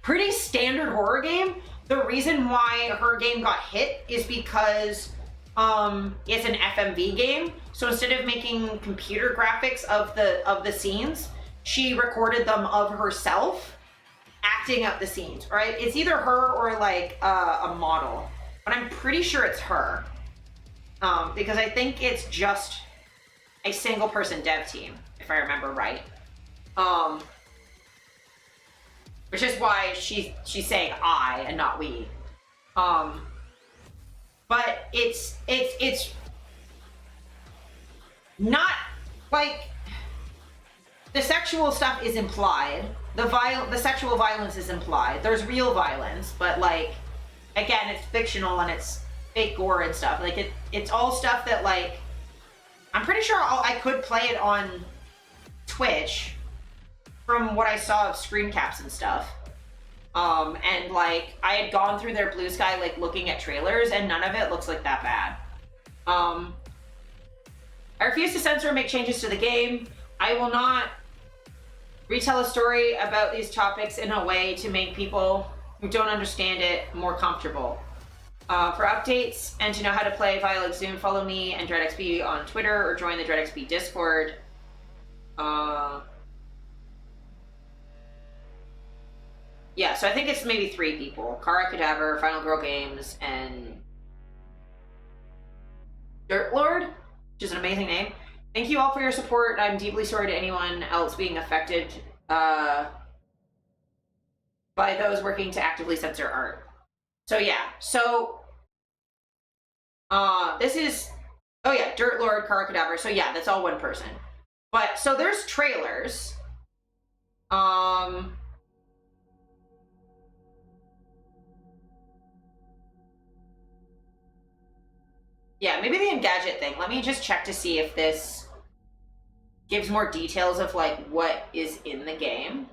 pretty standard horror game. The reason why her game got hit is because it's an FMV game. So instead of making computer graphics of the scenes, she recorded them of herself acting out the scenes, right? It's either her or like a model, but I'm pretty sure it's her because I think it's just a single person dev team, if I remember right. Which is why she's saying I and not we. But it's not like the sexual stuff is implied. The sexual violence is implied. There's real violence, but like again, it's fictional and it's fake gore and stuff. Like it's all stuff that like I'm pretty sure I could play it on Twitch from what I saw of screen caps and stuff. And like I had gone through their Blue Sky like looking at trailers and none of it looks like that bad. I refuse to censor or make changes to the game. I will not retell a story about these topics in a way to make people who don't understand it more comfortable. For updates and to know how to play Vile Exhumed, follow me and DreadXP on Twitter or join the DreadXP Discord. Yeah, so I think it's maybe 3 people. Kara Cadaver, Final Girl Games, and Dirt Lord, which is an amazing name. Thank you all for your support. I'm deeply sorry to anyone else being affected by those working to actively censor art. So yeah, so this is, oh yeah, Dirt Lord, Kara Cadaver. So yeah, that's all one person. But so there's trailers. Yeah, maybe the Engadget thing. Let me just check to see if this gives more details of like what is in the game.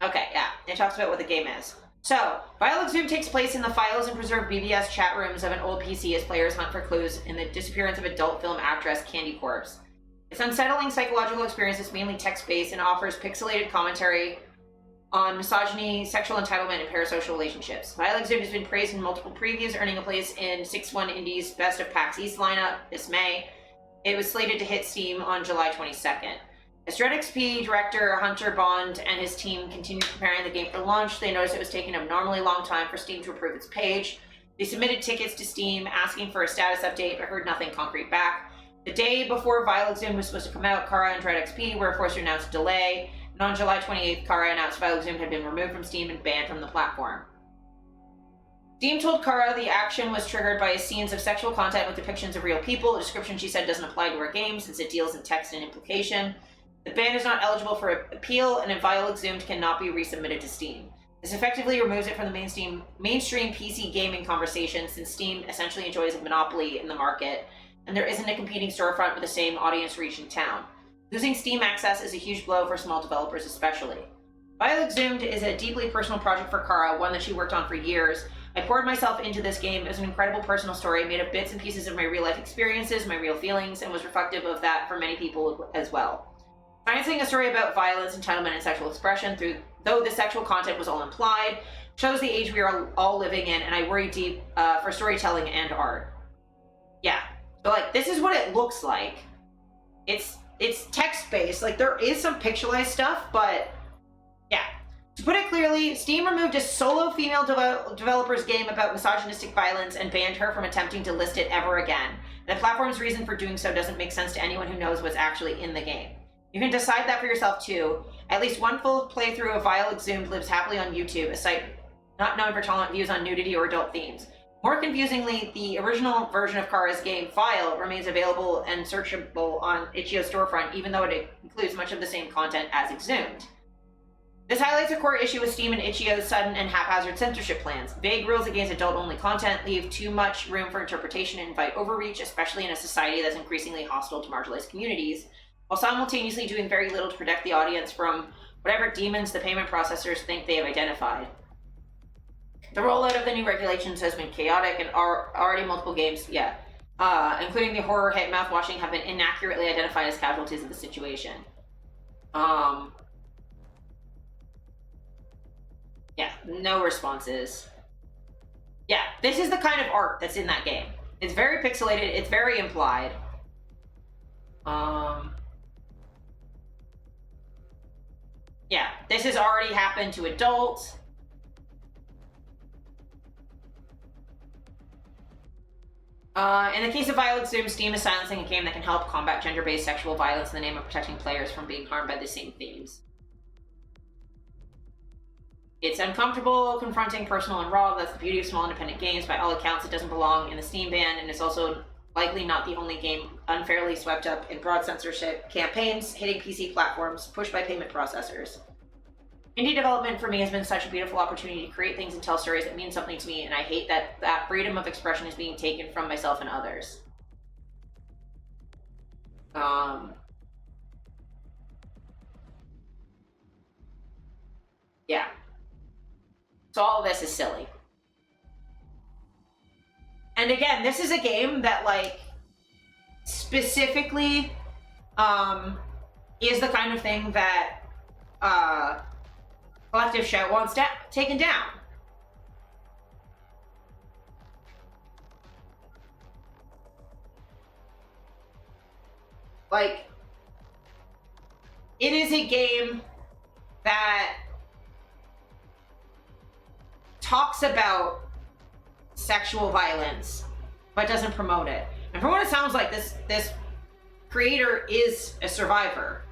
Okay, yeah, it talks about what the game is. So, Vile Exhumed takes place in the files and preserved BBS chat rooms of an old PC as players hunt for clues in the disappearance of adult film actress Candy Corpse. Its unsettling psychological experience is mainly text-based and offers pixelated commentary on misogyny, sexual entitlement, and parasocial relationships. Vile Exhumed has been praised in multiple previews, earning a place in 6-1 Indies Best of PAX East lineup this May. It was slated to hit Steam on July 22nd. As Dread XP director Hunter Bond and his team continued preparing the game for launch, they noticed it was taking an abnormally long time for Steam to approve its page. They submitted tickets to Steam asking for a status update, but heard nothing concrete back. The day before Vile Exhumed was supposed to come out, Kara and Dread XP were forced to announce a delay, and on July 28th, Kara announced Vile Exhumed had been removed from Steam and banned from the platform. Steam told Kara the action was triggered by scenes of sexual content with depictions of real people, a description she said doesn't apply to her game since it deals in text and implication. The ban is not eligible for appeal, and Vile Exhumed cannot be resubmitted to Steam. This effectively removes it from the mainstream PC gaming conversation, since Steam essentially enjoys a monopoly in the market, and there isn't a competing storefront with the same audience reach in town. Losing Steam access is a huge blow for small developers especially. Vile Exhumed is a deeply personal project for Kara, one that she worked on for years. I poured myself into this game as an incredible personal story made of bits and pieces of my real-life experiences, my real feelings, and was reflective of that for many people as well. Financing a story about violence, entitlement, and sexual expression, though the sexual content was all implied, shows the age we are all living in, and I worry deep for storytelling and art. Yeah, so like this is what it looks like. It's text-based. Like there is some pixelized stuff, but yeah. To put it clearly, Steam removed a solo female developer's game about misogynistic violence and banned her from attempting to list it ever again. The platform's reason for doing so doesn't make sense to anyone who knows what's actually in the game. You can decide that for yourself too. At least one full playthrough of Vile Exhumed lives happily on YouTube, a site not known for tolerant views on nudity or adult themes. More confusingly, the original version of Kara's game, Vile, remains available and searchable on itch.io's storefront, even though it includes much of the same content as Exhumed. This highlights a core issue with Steam and itch.io's sudden and haphazard censorship plans. Vague rules against adult-only content leave too much room for interpretation and invite overreach, especially in a society that's increasingly hostile to marginalized communities, while simultaneously doing very little to protect the audience from whatever demons the payment processors think they have identified. The rollout of the new regulations has been chaotic, and already multiple games, including the horror hit Mouthwashing, have been inaccurately identified as casualties of the situation. No responses. Yeah, this is the kind of art that's in that game. It's very pixelated, it's very implied. Yeah, this has already happened to adults. In the case of Vile Exhumed, Steam is silencing a game that can help combat gender-based sexual violence in the name of protecting players from being harmed by the same themes. It's uncomfortable, confronting, personal, and raw. That's the beauty of small independent games. By all accounts, it doesn't belong in the Steam ban, and it's also likely not the only game unfairly swept up in broad censorship campaigns hitting PC platforms pushed by payment processors. Indie development for me has been such a beautiful opportunity to create things and tell stories that mean something to me, and I hate that that freedom of expression is being taken from myself and others. Yeah. So all of this is silly. And again, this is a game that, like, specifically is the kind of thing that Collective Shout wants taken down. Like, it is a game that talks about sexual violence, but doesn't promote it. And from what it sounds like, this creator is a survivor,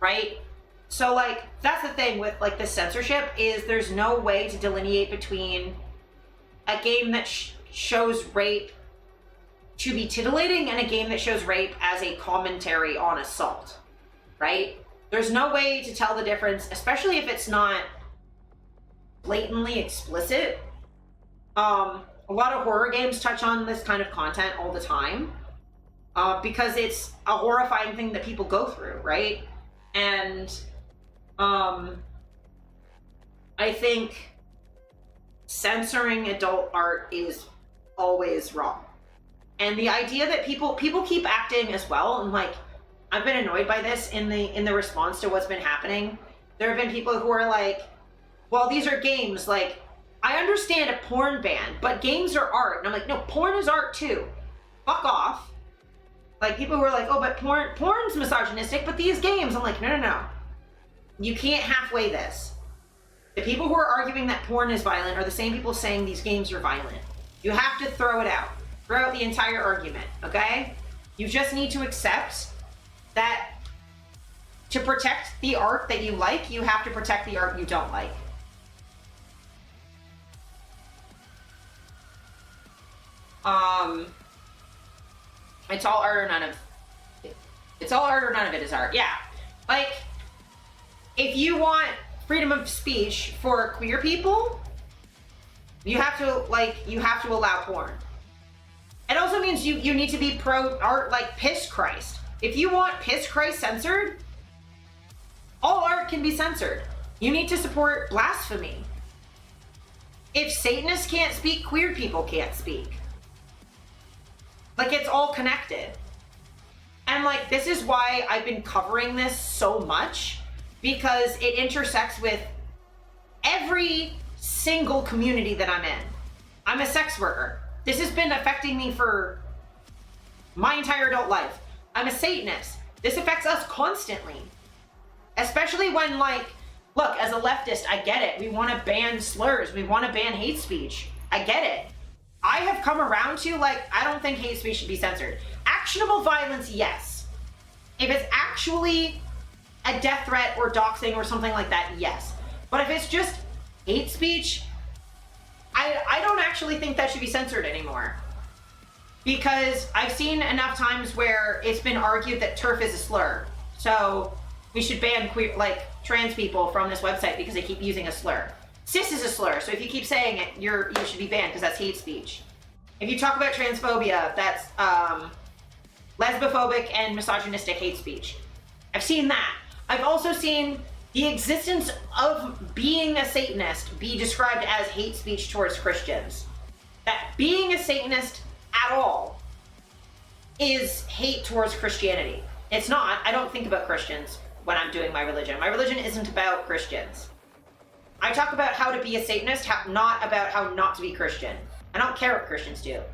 right? So, like, that's the thing with, like, the censorship is there's no way to delineate between a game that shows rape to be titillating and a game that shows rape as a commentary on assault, right? There's no way to tell the difference, especially if it's not blatantly explicit. A lot of horror games touch on this kind of content all the time, because it's a horrifying thing that people go through, right? And I think censoring adult art is always wrong. And the idea that people keep acting as well, and like, I've been annoyed by this in the response to what's been happening. There have been people who are like, well, these are games, like, I understand a porn ban, but games are art. And I'm like, no, porn is art too. Fuck off. Like, people who are like, oh, but porn's misogynistic, but these games, I'm like, no. You can't halfway this. The people who are arguing that porn is violent are the same people saying these games are violent. You have to throw it out. Throw out the entire argument, okay? You just need to accept that to protect the art that you like, you have to protect the art you don't like. It's all art or none of it. It's all art or none of it is art. Yeah. Like, if you want freedom of speech for queer people, you have to allow porn. It also means you need to be pro art, like Piss Christ. If you want Piss Christ censored, all art can be censored. You need to support blasphemy. If Satanists can't speak, queer people can't speak. Like, it's all connected. And like, this is why I've been covering this so much, because it intersects with every single community that I'm in. I'm a sex worker. This has been affecting me for my entire adult life. I'm a Satanist. This affects us constantly. Especially when, like, look, as a leftist, I get it. We want to ban slurs. We want to ban hate speech. I get it. I have come around to, like, I don't think hate speech should be censored. Actionable violence, yes. If it's actually a death threat or doxing or something like that, yes. But if it's just hate speech, I don't actually think that should be censored anymore. Because I've seen enough times where it's been argued that TERF is a slur. So we should ban queer, like, trans people from this website because they keep using a slur. Cis is a slur, so if you keep saying it, you should be banned because that's hate speech. If you talk about transphobia, that's lesbophobic and misogynistic hate speech. I've seen that. I've also seen the existence of being a Satanist be described as hate speech towards Christians. That being a Satanist at all is hate towards Christianity. It's not. I don't think about Christians when I'm doing my religion. My religion isn't about Christians. I talk about how to be a Satanist, not about how not to be Christian. I don't care what Christians do. It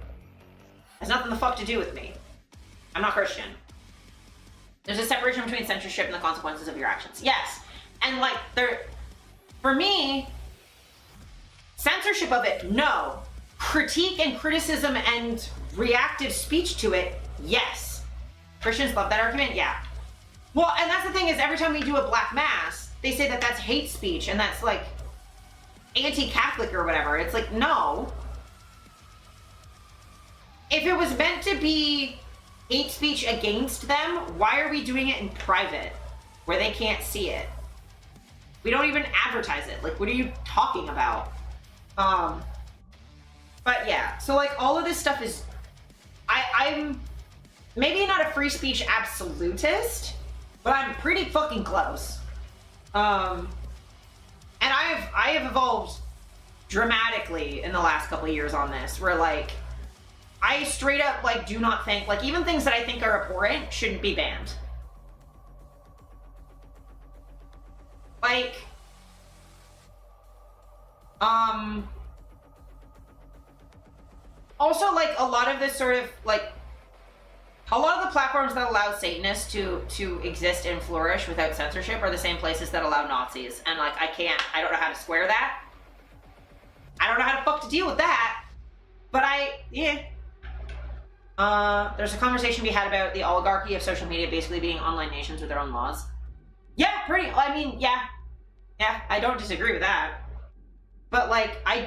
has nothing the fuck to do with me. I'm not Christian. There's a separation between censorship and the consequences of your actions. Yes. And like, for me, censorship of it, no. Critique and criticism and reactive speech to it, yes. Christians love that argument, yeah. Well, and that's the thing is, every time we do a black mass, they say that that's hate speech and that's like anti-Catholic or whatever. It's like, no. If it was meant to be hate speech against them, why are we doing it in private where they can't see it? We don't even advertise it. Like, what are you talking about? But yeah, so like all of this stuff is, I'm maybe not a free speech absolutist, but I'm pretty fucking close. And I have evolved dramatically in the last couple of years on this, where like, I straight up like do not think, like, even things that I think are abhorrent shouldn't be banned. Like, also, like, a lot of this sort of, like, a lot of the platforms that allow Satanists to exist and flourish without censorship are the same places that allow Nazis. And, like, I don't know how to square that. I don't know how to fuck to deal with that. But there's a conversation we had about the oligarchy of social media basically being online nations with their own laws. Yeah, yeah, I don't disagree with that. But, like, I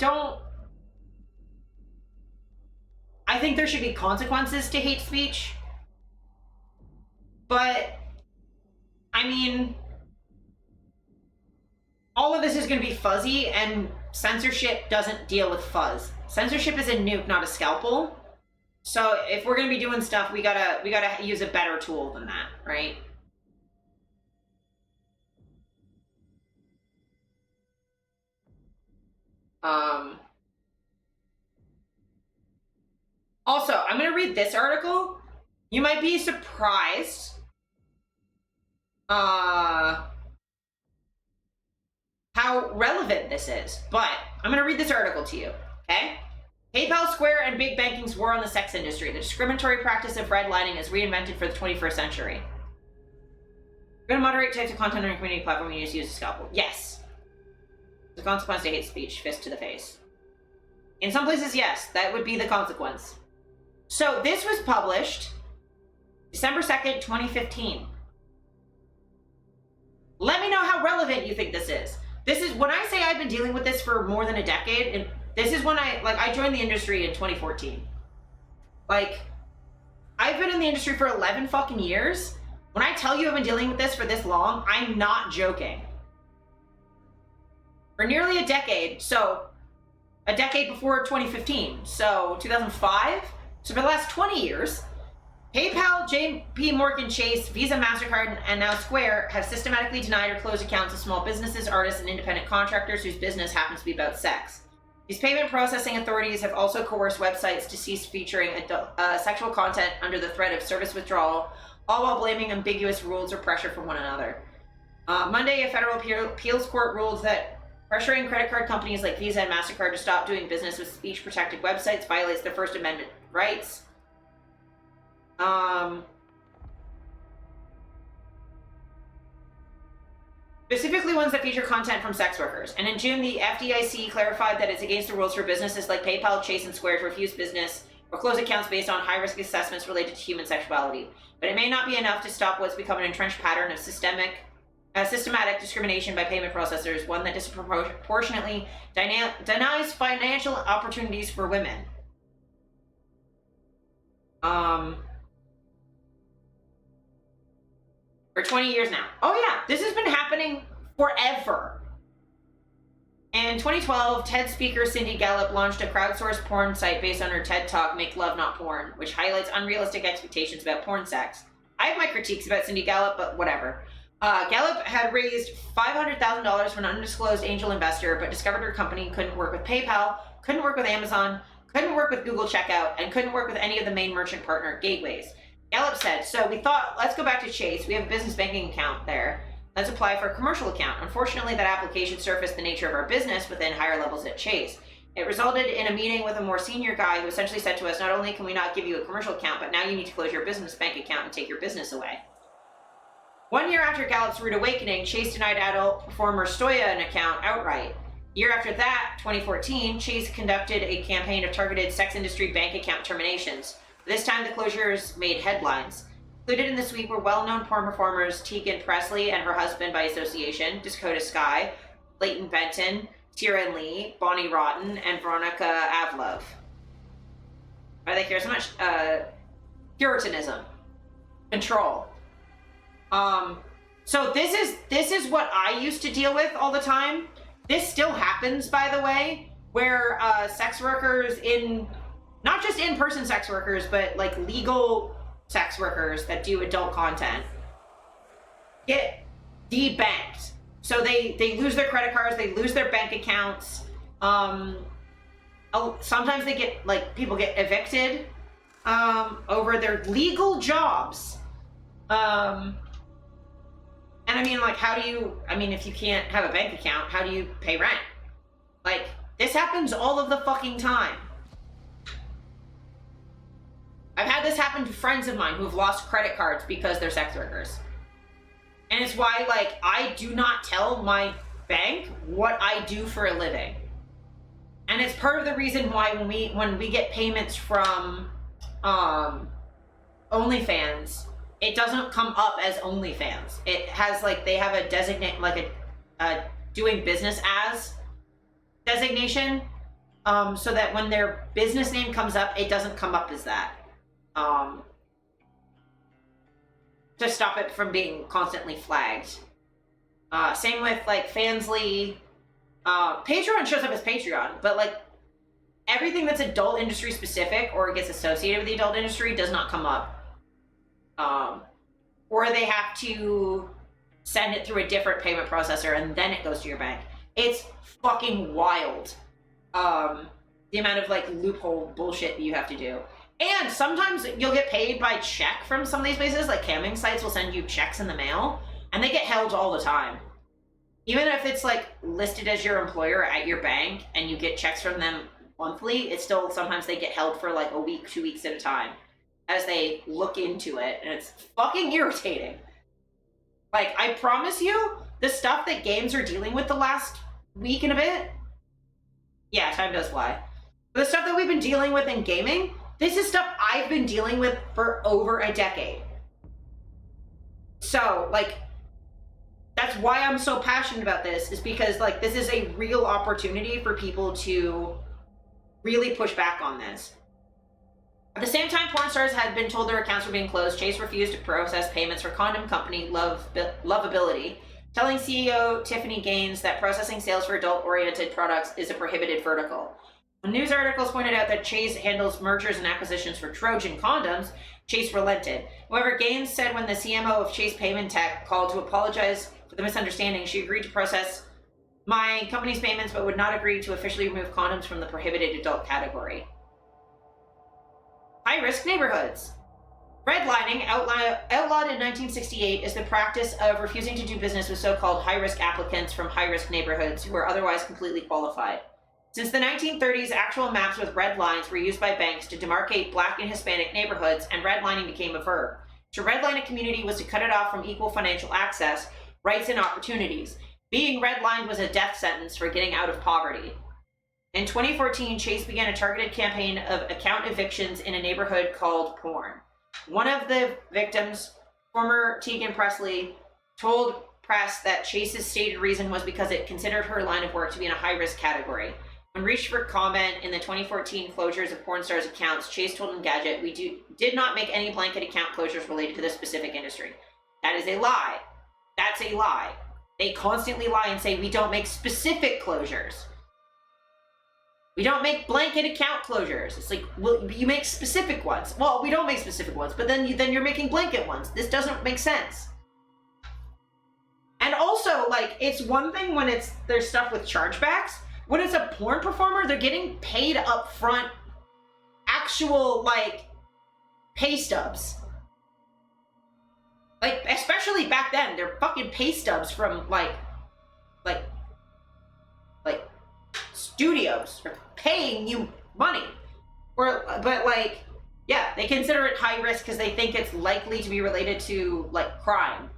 think there should be consequences to hate speech. But, I mean, all of this is going to be fuzzy, and censorship doesn't deal with fuzz. Censorship is a nuke, not a scalpel. So if we're going to be doing stuff, we gotta use a better tool than that, right? Also, I'm going to read this article. You might be surprised how relevant this is, but I'm going to read this article to you, okay? PayPal, Square, and big banking's war on the sex industry. The discriminatory practice of redlining is reinvented for the 21st century. We're going to moderate types of content on your community platform you use a scalpel. Yes. The consequence to hate speech, fist to the face. In some places, yes, that would be the consequence. So this was published December 2nd, 2015. Let me know how relevant you think this is. This is when I say I've been dealing with this for more than a decade, and this is when I joined the industry in 2014. Like, I've been in the industry for 11 fucking years. When I tell you I've been dealing with this for this long, I'm not joking. For nearly a decade, so a decade before 2015, so 2005. So for the last 20 years, PayPal, JP Morgan Chase, Visa, MasterCard, and now Square have systematically denied or closed accounts of small businesses, artists, and independent contractors whose business happens to be about sex. These payment processing authorities have also coerced websites to cease featuring sexual content under the threat of service withdrawal, all while blaming ambiguous rules or pressure from one another. Monday, a federal appeals court ruled that pressuring credit card companies like Visa and MasterCard to stop doing business with speech-protected websites violates their First Amendment rights. Specifically ones that feature content from sex workers. And in June, the FDIC clarified that it's against the rules for businesses like PayPal, Chase, and Square to refuse business or close accounts based on high-risk assessments related to human sexuality. But it may not be enough to stop what's become an entrenched pattern of systematic discrimination by payment processors, one that disproportionately denies financial opportunities for women. For 20 years now. Oh yeah, this has been happening forever. In 2012, TED speaker Cindy Gallup launched a crowdsourced porn site based on her TED Talk, Make Love Not Porn, which highlights unrealistic expectations about porn sex. I have my critiques about Cindy Gallup, but whatever. Gallup had raised $500,000 from an undisclosed angel investor, but discovered her company couldn't work with PayPal, couldn't work with Amazon, couldn't work with Google Checkout, and couldn't work with any of the main merchant partner gateways. Gallup said, so we thought, let's go back to Chase. We have a business banking account there. Let's apply for a commercial account. Unfortunately, that application surfaced the nature of our business within higher levels at Chase. It resulted in a meeting with a more senior guy who essentially said to us, not only can we not give you a commercial account, but now you need to close your business bank account and take your business away. 1 year after Gallup's rude awakening, Chase denied adult performer Stoya an account outright. Year after that, 2014, Chase conducted a campaign of targeted sex industry bank account terminations. This time, the closures made headlines. Included in the sweep were well-known porn performers Tegan Presley and her husband by association, Dakota Skye, Leighton Benton, Tyrion Lee, Bonnie Rotten, and Veronica Avlov. Why do they care so much? Puritanism. Control. So this is what I used to deal with all the time. This still happens, by the way, where sex workers not just in-person sex workers, but like legal sex workers that do adult content get debanked. So they lose their credit cards, they lose their bank accounts. Sometimes they get, like, people get evicted over their legal jobs. And I mean, like, if you can't have a bank account, how do you pay rent? Like, this happens all of the fucking time. I've had this happen to friends of mine who've lost credit cards because they're sex workers. And it's why, like, I do not tell my bank what I do for a living. And it's part of the reason why when we get payments from OnlyFans, it doesn't come up as OnlyFans. It has, like, they have a designate, like a doing business as designation, so that when their business name comes up, it doesn't come up as that. To stop it from being constantly flagged. Same with like Fansly. Patreon shows up as Patreon, but like everything that's adult industry specific or gets associated with the adult industry does not come up. Or they have to send it through a different payment processor and then it goes to your bank. It's fucking wild. The amount of like loophole bullshit that you have to do. And sometimes you'll get paid by check from some of these places, like camming sites will send you checks in the mail, and they get held all the time. Even if it's like listed as your employer at your bank and you get checks from them monthly, it's still sometimes they get held for like a week, 2 weeks at a time as they look into it, and it's fucking irritating. Like, I promise you, the stuff that games are dealing with the last week and a bit, yeah, time does fly. The stuff that we've been dealing with in gaming, this is stuff I've been dealing with for over a decade. So, like, that's why I'm so passionate about this, is because, like, this is a real opportunity for people to really push back on this. At the same time porn stars had been told their accounts were being closed, Chase refused to process payments for condom company Lovability, telling CEO Tiffany Gaines that processing sales for adult-oriented products is a prohibited vertical. When news articles pointed out that Chase handles mergers and acquisitions for Trojan condoms, Chase relented. However, Gaines said when the CMO of Chase Payment Tech called to apologize for the misunderstanding, she agreed to process my company's payments but would not agree to officially remove condoms from the prohibited adult category. High-risk neighborhoods. Redlining, outlawed in 1968, is the practice of refusing to do business with so-called high-risk applicants from high-risk neighborhoods who are otherwise completely qualified. Since the 1930s, actual maps with red lines were used by banks to demarcate Black and Hispanic neighborhoods, and redlining became a verb. To redline a community was to cut it off from equal financial access, rights, and opportunities. Being redlined was a death sentence for getting out of poverty. In 2014, Chase began a targeted campaign of account evictions in a neighborhood called Porn. One of the victims, former Tegan Presley, told press that Chase's stated reason was because it considered her line of work to be in a high-risk category. When reached for comment in the 2014 closures of porn stars' accounts, Chase told Engadget, "We did not make any blanket account closures related to this specific industry." That is a lie. That's a lie. They constantly lie and say, we don't make specific closures. We don't make blanket account closures. It's like, well, you make specific ones. Well, we don't make specific ones, but then you're making blanket ones. This doesn't make sense. And also, like, it's one thing when there's stuff with chargebacks. When it's a porn performer, they're getting paid up front, actual, like, pay stubs. Like, especially back then, they're fucking pay stubs from, like studios are paying you money. But like, yeah, they consider it high risk because they think it's likely to be related to, like, crime.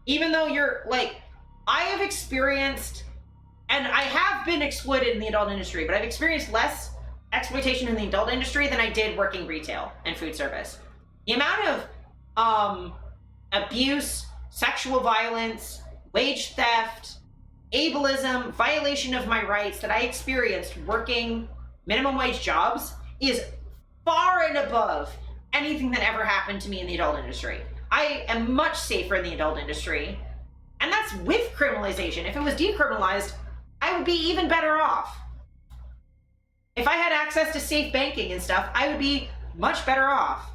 Even though you're, like, I have experienced, and I have been exploited in the adult industry, but I've experienced less exploitation in the adult industry than I did working retail and food service. The amount of abuse, sexual violence, wage theft, ableism, violation of my rights that I experienced working minimum wage jobs is far and above anything that ever happened to me in the adult industry. I am much safer in the adult industry, and that's with criminalization. If it was decriminalized, I would be even better off. If I had access to safe banking and stuff, I would be much better off.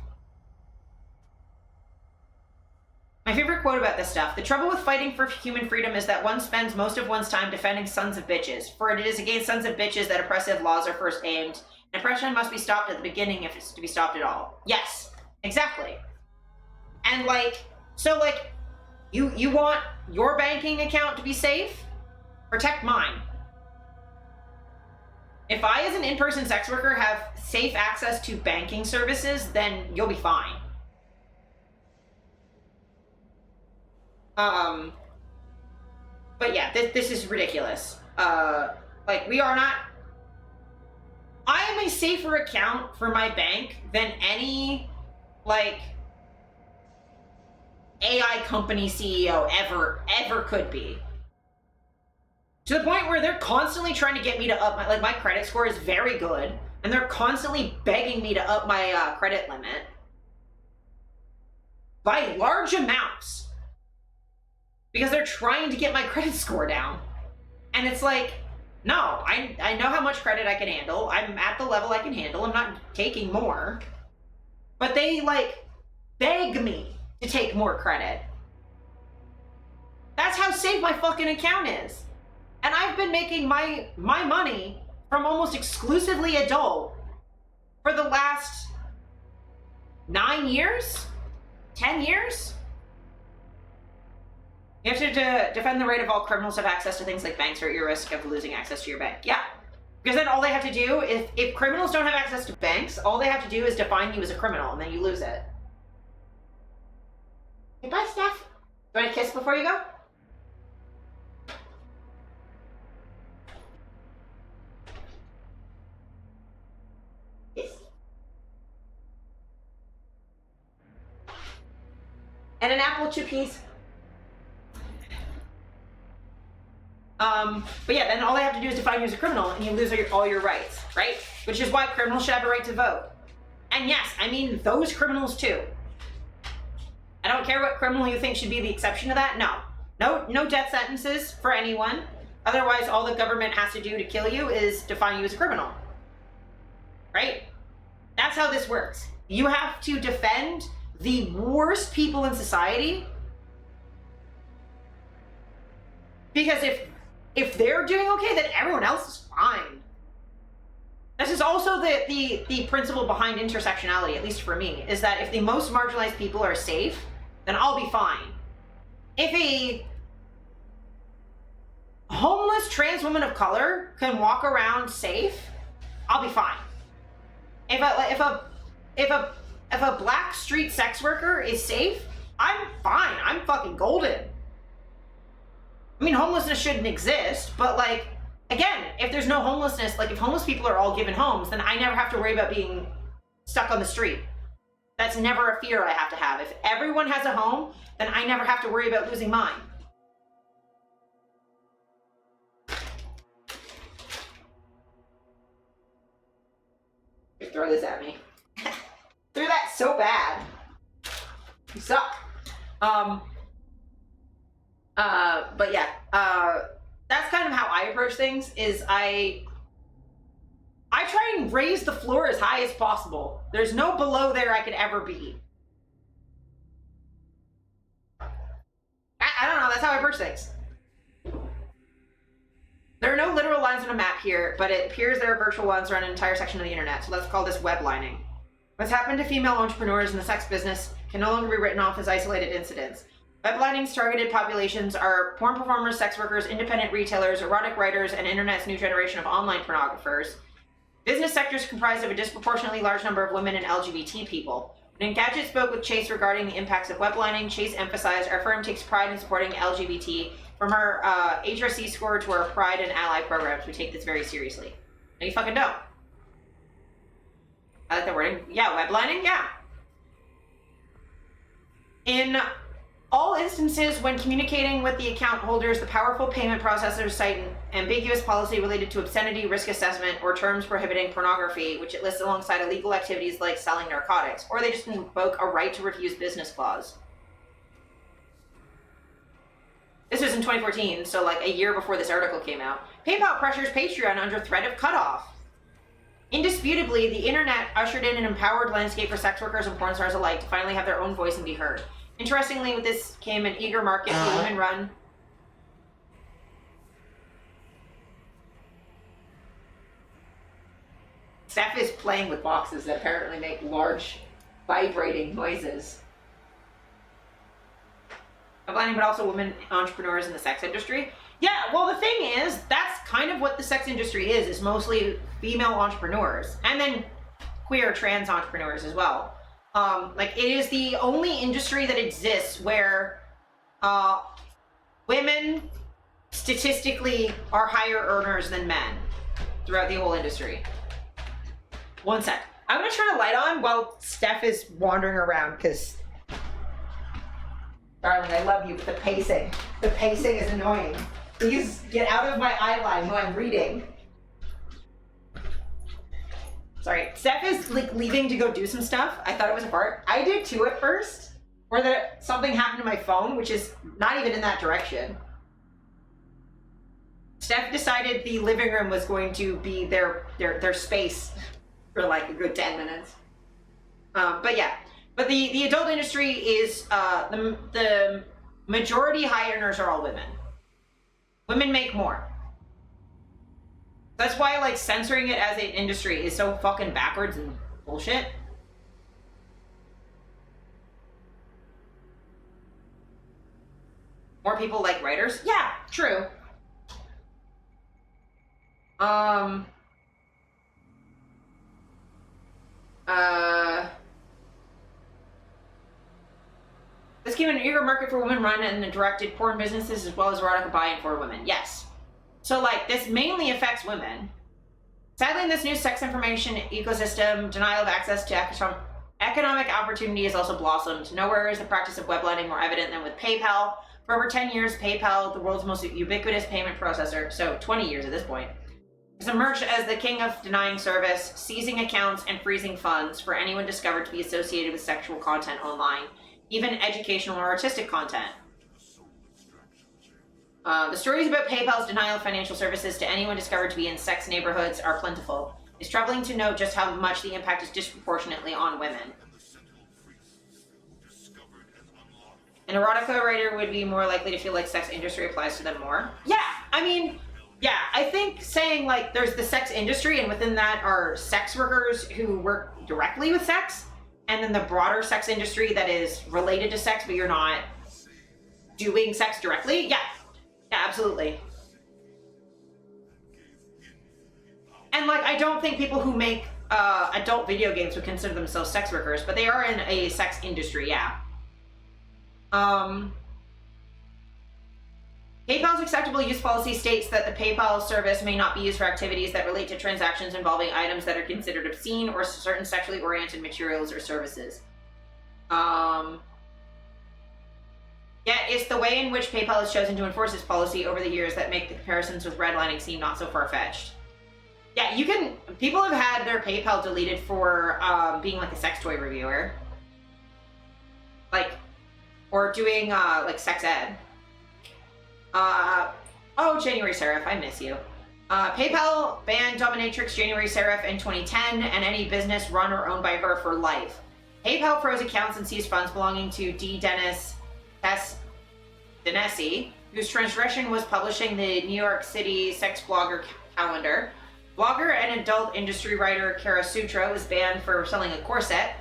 My favorite quote about this stuff: "The trouble with fighting for human freedom is that one spends most of one's time defending sons of bitches, for it is against sons of bitches that oppressive laws are first aimed, and oppression must be stopped at the beginning if it's to be stopped at all." Yes, exactly. And, like, so, like, you want your banking account to be safe? Protect mine. If I, as an in-person sex worker, have safe access to banking services, then you'll be fine. But yeah, this is ridiculous. Like, we are not... I am a safer account for my bank than any, like, AI company CEO ever could be. To the point where they're constantly trying to get me to up my credit score is very good, and they're constantly begging me to up my credit limit by large amounts. because they're trying to get my credit score down. And it's like, no, I know how much credit I can handle. I'm at the level I can handle. I'm not taking more. But they like beg me to take more credit. That's how safe my fucking account is. And I've been making my money from almost exclusively adult for the last 9 years, 10 years. You have to defend the right of all criminals to have access to things like banks or at your risk of losing access to your bank. Yeah. Because then all they have to do, if criminals don't have access to banks, all they have to do is define you as a criminal, and then you lose it. Goodbye, Steph. You want a kiss before you go? Yes. And an apple chip, please. But yeah, then all they have to do is define you as a criminal, and you lose all your rights, right? Which is why criminals should have a right to vote. And yes, I mean those criminals too. I don't care what criminal you think should be the exception to that. No death sentences for anyone. Otherwise, all the government has to do to kill you is define you as a criminal, right? That's how this works. You have to defend the worst people in society, because if they're doing okay, then everyone else is fine. This is also the principle behind intersectionality, at least for me, is that if the most marginalized people are safe, then I'll be fine. If a homeless trans woman of color can walk around safe, I'll be fine. If a black street sex worker is safe, I'm fine. I'm fucking golden. I mean, homelessness shouldn't exist, but like, again, if there's no homelessness, like if homeless people are all given homes, then I never have to worry about being stuck on the street. That's never a fear I have to have. If everyone has a home, then I never have to worry about losing mine. You throw this at me. Threw that so bad. You suck. But yeah, that's kind of how I approach things, is I try and raise the floor as high as possible. There's no below there I could ever be. I don't know, that's how I approach things. There are no literal lines on a map here, but it appears there are virtual ones around an entire section of the internet, so let's call this web lining. What's happened to female entrepreneurs in the sex business can no longer be written off as isolated incidents. Weblining's targeted populations are porn performers, sex workers, independent retailers, erotic writers, and internet's new generation of online pornographers. Business sectors comprised of a disproportionately large number of women and LGBT people. When Engadget spoke with Chase regarding the impacts of weblining, Chase emphasized, our firm takes pride in supporting LGBT. From our HRC score to our Pride and Ally programs, we take this very seriously. No, you fucking don't. I like that wording. Yeah, weblining, yeah. In all instances, when communicating with the account holders, the powerful payment processors cite an ambiguous policy related to obscenity risk assessment or terms prohibiting pornography, which it lists alongside illegal activities like selling narcotics, or they just invoke a right to refuse business clause. This was in 2014, so like a year before this article came out. PayPal pressures Patreon under threat of cutoff. Indisputably, the internet ushered in an empowered landscape for sex workers and porn stars alike to finally have their own voice and be heard. Interestingly, with this came an eager market for women-run. Steph is playing with boxes that apparently make large, vibrating noises. But also women entrepreneurs in the sex industry. Yeah, well, the thing is, that's kind of what the sex industry is mostly female entrepreneurs. And then queer trans entrepreneurs as well. Like, it is the only industry that exists where women statistically are higher earners than men throughout the whole industry. One sec. I'm gonna turn a light on while Steph is wandering around, because, darling, I love you, but the pacing is annoying. Please get out of my eye line while I'm reading. Sorry, Steph is like leaving to go do some stuff. I thought it was a fart. I did too at first. or that something happened to my phone, which is not even in that direction. Steph decided the living room was going to be their space for like a good 10 minutes. But yeah, but the adult industry is the majority high earners are all women. Women make more. That's why like censoring it as an industry is so fucking backwards and bullshit. More people like writers? Yeah, true. This came in an eager market for women-run and directed porn businesses as well as erotica buy-in for women. Yes. So, like, this mainly affects women. Sadly, in this new sex information ecosystem, denial of access to economic opportunity has also blossomed. Nowhere is the practice of web lending more evident than with PayPal. For over 10 years, PayPal, the world's most ubiquitous payment processor, so 20 years at this point, has emerged as the king of denying service, seizing accounts, and freezing funds for anyone discovered to be associated with sexual content online, even educational or artistic content. The stories about PayPal's denial of financial services to anyone discovered to be in sex neighborhoods are plentiful. It's troubling to note just how much the impact is disproportionately on women. An erotica writer would be more likely to feel like sex industry applies to them more. Yeah, I mean, yeah, I think saying like there's the sex industry and within that are sex workers who work directly with sex, and then the broader sex industry that is related to sex but you're not doing sex directly. Yeah, absolutely. And like I don't think people who make adult video games would consider themselves sex workers, but they are in a sex industry. Yeah. PayPal's acceptable use policy states that the PayPal service may not be used for activities that relate to transactions involving items that are considered obscene or certain sexually oriented materials or services. Yet it's the way in which PayPal has chosen to enforce its policy over the years that make the comparisons with redlining seem not so far-fetched. Yeah, people have had their PayPal deleted for being like a sex toy reviewer. Like, or doing like sex ed. Oh, January Seraph, I miss you. PayPal banned dominatrix January Seraph in 2010 and any business run or owned by her for life. PayPal froze accounts and seized funds belonging to D. Dennis S. Denesi, whose transgression was publishing the New York City sex blogger calendar. Blogger and adult industry writer Kara Sutra was banned for selling a corset.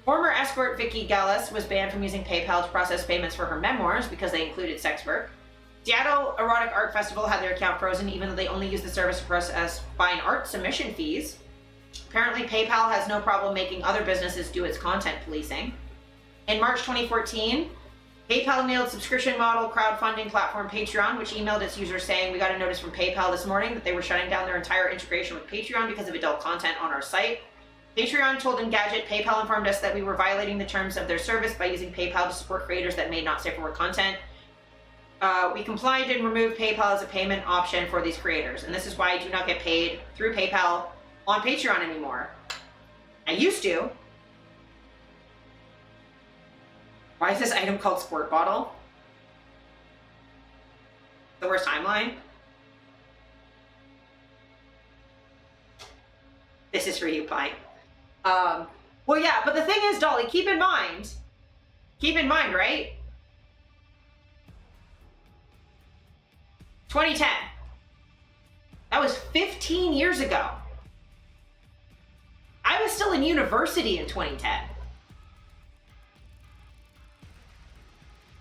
Former escort Vicky Gallus was banned from using PayPal to process payments for her memoirs because they included sex work. Seattle Erotic Art Festival had their account frozen even though they only used the service to process fine art submission fees. Apparently, PayPal has no problem making other businesses do its content policing. In March 2014, PayPal nailed subscription model crowdfunding platform Patreon, which emailed its users saying, "We got a notice from PayPal this morning that they were shutting down their entire integration with Patreon because of adult content on our site." Patreon told Engadget, "PayPal informed us that we were violating the terms of their service by using PayPal to support creators that made not safe for work content. We complied and removed PayPal as a payment option for these creators, and this is why I do not get paid through PayPal on Patreon anymore. I used to." Why is this item called Squirt Bottle? The worst timeline? This is for you, Pie. Well, yeah, but the thing is, Dolly, keep in mind, right? 2010. That was 15 years ago. I was still in university in 2010.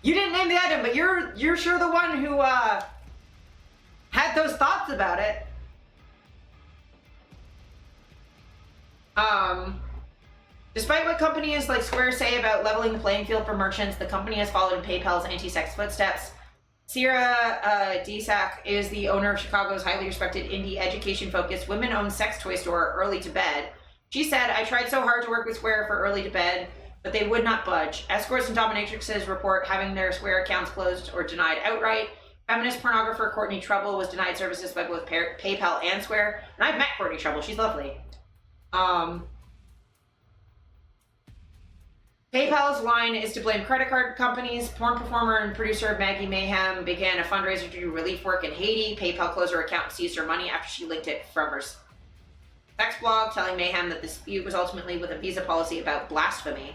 You didn't name the item, but you're sure the one who had those thoughts about it. Despite what companies like Square say about leveling the playing field for merchants, the company has followed in PayPal's anti-sex footsteps. Sierra Desac is the owner of Chicago's highly respected indie education-focused women-owned sex toy store, Early to Bed. She said, "I tried so hard to work with Square for Early to Bed, but they would not budge. Escorts and dominatrixes report having their Square accounts closed or denied outright. Feminist pornographer Courtney Trouble was denied services by both PayPal and Square." And I've met Courtney Trouble. She's lovely. PayPal PayPal's line is to blame credit card companies. Porn performer and producer Maggie Mayhem began a fundraiser to do relief work in Haiti. PayPal closed her account and seized her money after she linked it from her sex blog, telling Mayhem that the dispute was ultimately with a visa policy about blasphemy.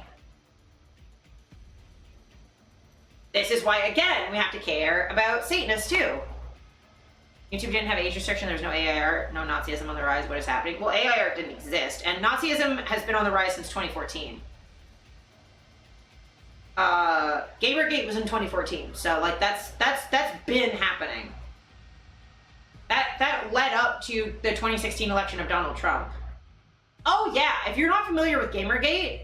This is why, again, we have to care about Satanists, too. YouTube didn't have age restriction. There's no AIR, no Nazism on the rise. What is happening? Well, AIR didn't exist, and Nazism has been on the rise since 2014. Gamergate was in 2014, so like that's been happening. That led up to the 2016 election of Donald Trump. Oh yeah, if you're not familiar with Gamergate,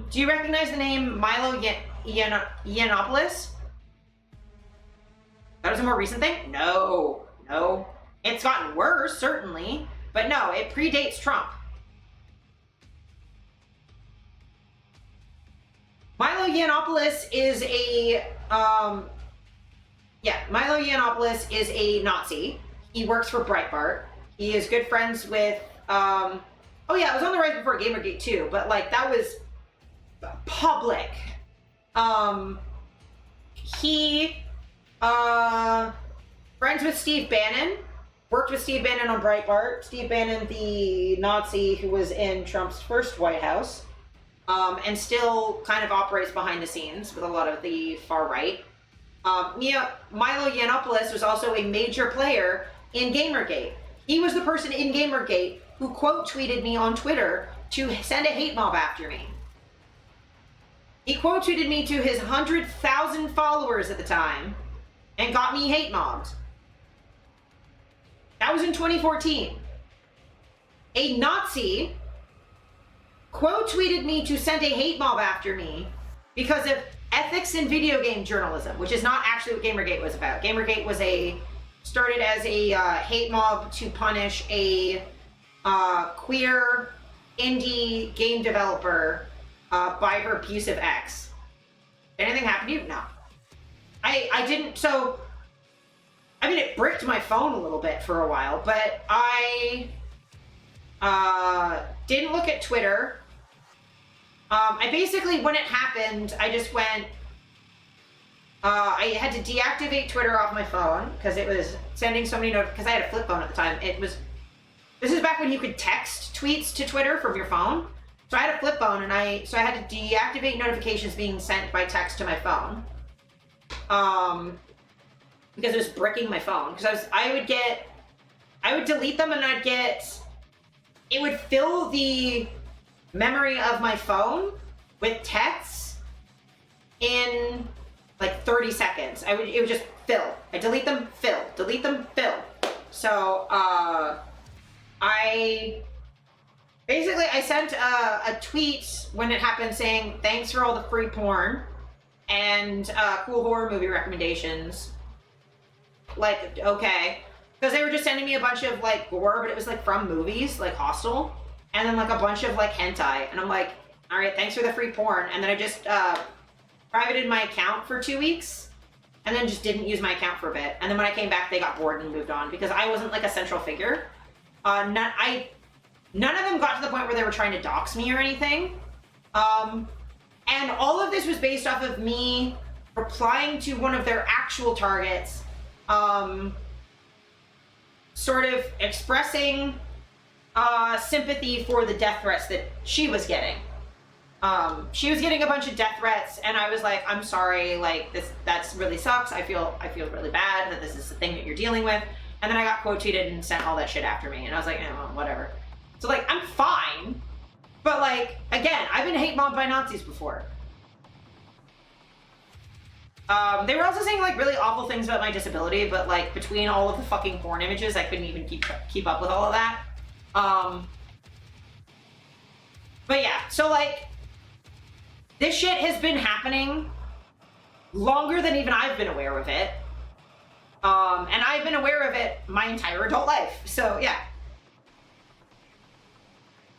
do you recognize the name Milo Yiannopoulos? That was a more recent thing? No. It's gotten worse, certainly, but no, it predates Trump. Milo Yiannopoulos is a Milo Yiannopoulos is a Nazi. He works for Breitbart. He is good friends with oh yeah, it was on the rise before Gamergate too, but like that was public. He friends with Steve Bannon, worked with Steve Bannon on Breitbart. Steve Bannon, the Nazi who was in Trump's first White House. And still kind of operates behind the scenes with a lot of the far right. Milo Yiannopoulos was also a major player in Gamergate. He was the person in Gamergate who quote tweeted me on Twitter to send a hate mob after me. He quote tweeted me to his 100,000 followers at the time and got me hate mobbed. That was in 2014. A Nazi quote tweeted me to send a hate mob after me because of ethics in video game journalism, which is not actually what Gamergate was about. Gamergate was started as a hate mob to punish a queer indie game developer by her abusive ex. Did anything happen to you? No. I didn't, so, I mean, it bricked my phone a little bit for a while, but I didn't look at Twitter. I basically, when it happened, I just went, I had to deactivate Twitter off my phone because it was sending so many because I had a flip phone at the time. This is back when you could text tweets to Twitter from your phone. So I had a flip phone and so I had to deactivate notifications being sent by text to my phone. Because it was bricking my phone. Because I would delete them and it would fill the memory of my phone with texts in like 30 seconds. It would just fill. I delete them, fill. Delete them, fill. So I sent a tweet when it happened saying thanks for all the free porn and cool horror movie recommendations. Like, okay. Because they were just sending me a bunch of like gore, but it was like from movies, like Hostel. And then like a bunch of like hentai. And I'm like, all right, thanks for the free porn. And then I just privated my account for 2 weeks and then just didn't use my account for a bit. And then when I came back, they got bored and moved on because I wasn't like a central figure. None of them got to the point where they were trying to dox me or anything. And all of this was based off of me replying to one of their actual targets, sort of expressing sympathy for the death threats that she was getting. She was getting a bunch of death threats, and I was like, I'm sorry, like that's really sucks. I feel really bad that this is the thing that you're dealing with. And then I got quote tweeted and sent all that shit after me, and I was like, well, whatever. So like, I'm fine, but like, again, I've been hate mobbed by Nazis before. They were also saying like really awful things about my disability, but like between all of the fucking porn images, I couldn't even keep up with all of that. But yeah, so like, this shit has been happening longer than even I've been aware of it. And I've been aware of it my entire adult life, so yeah.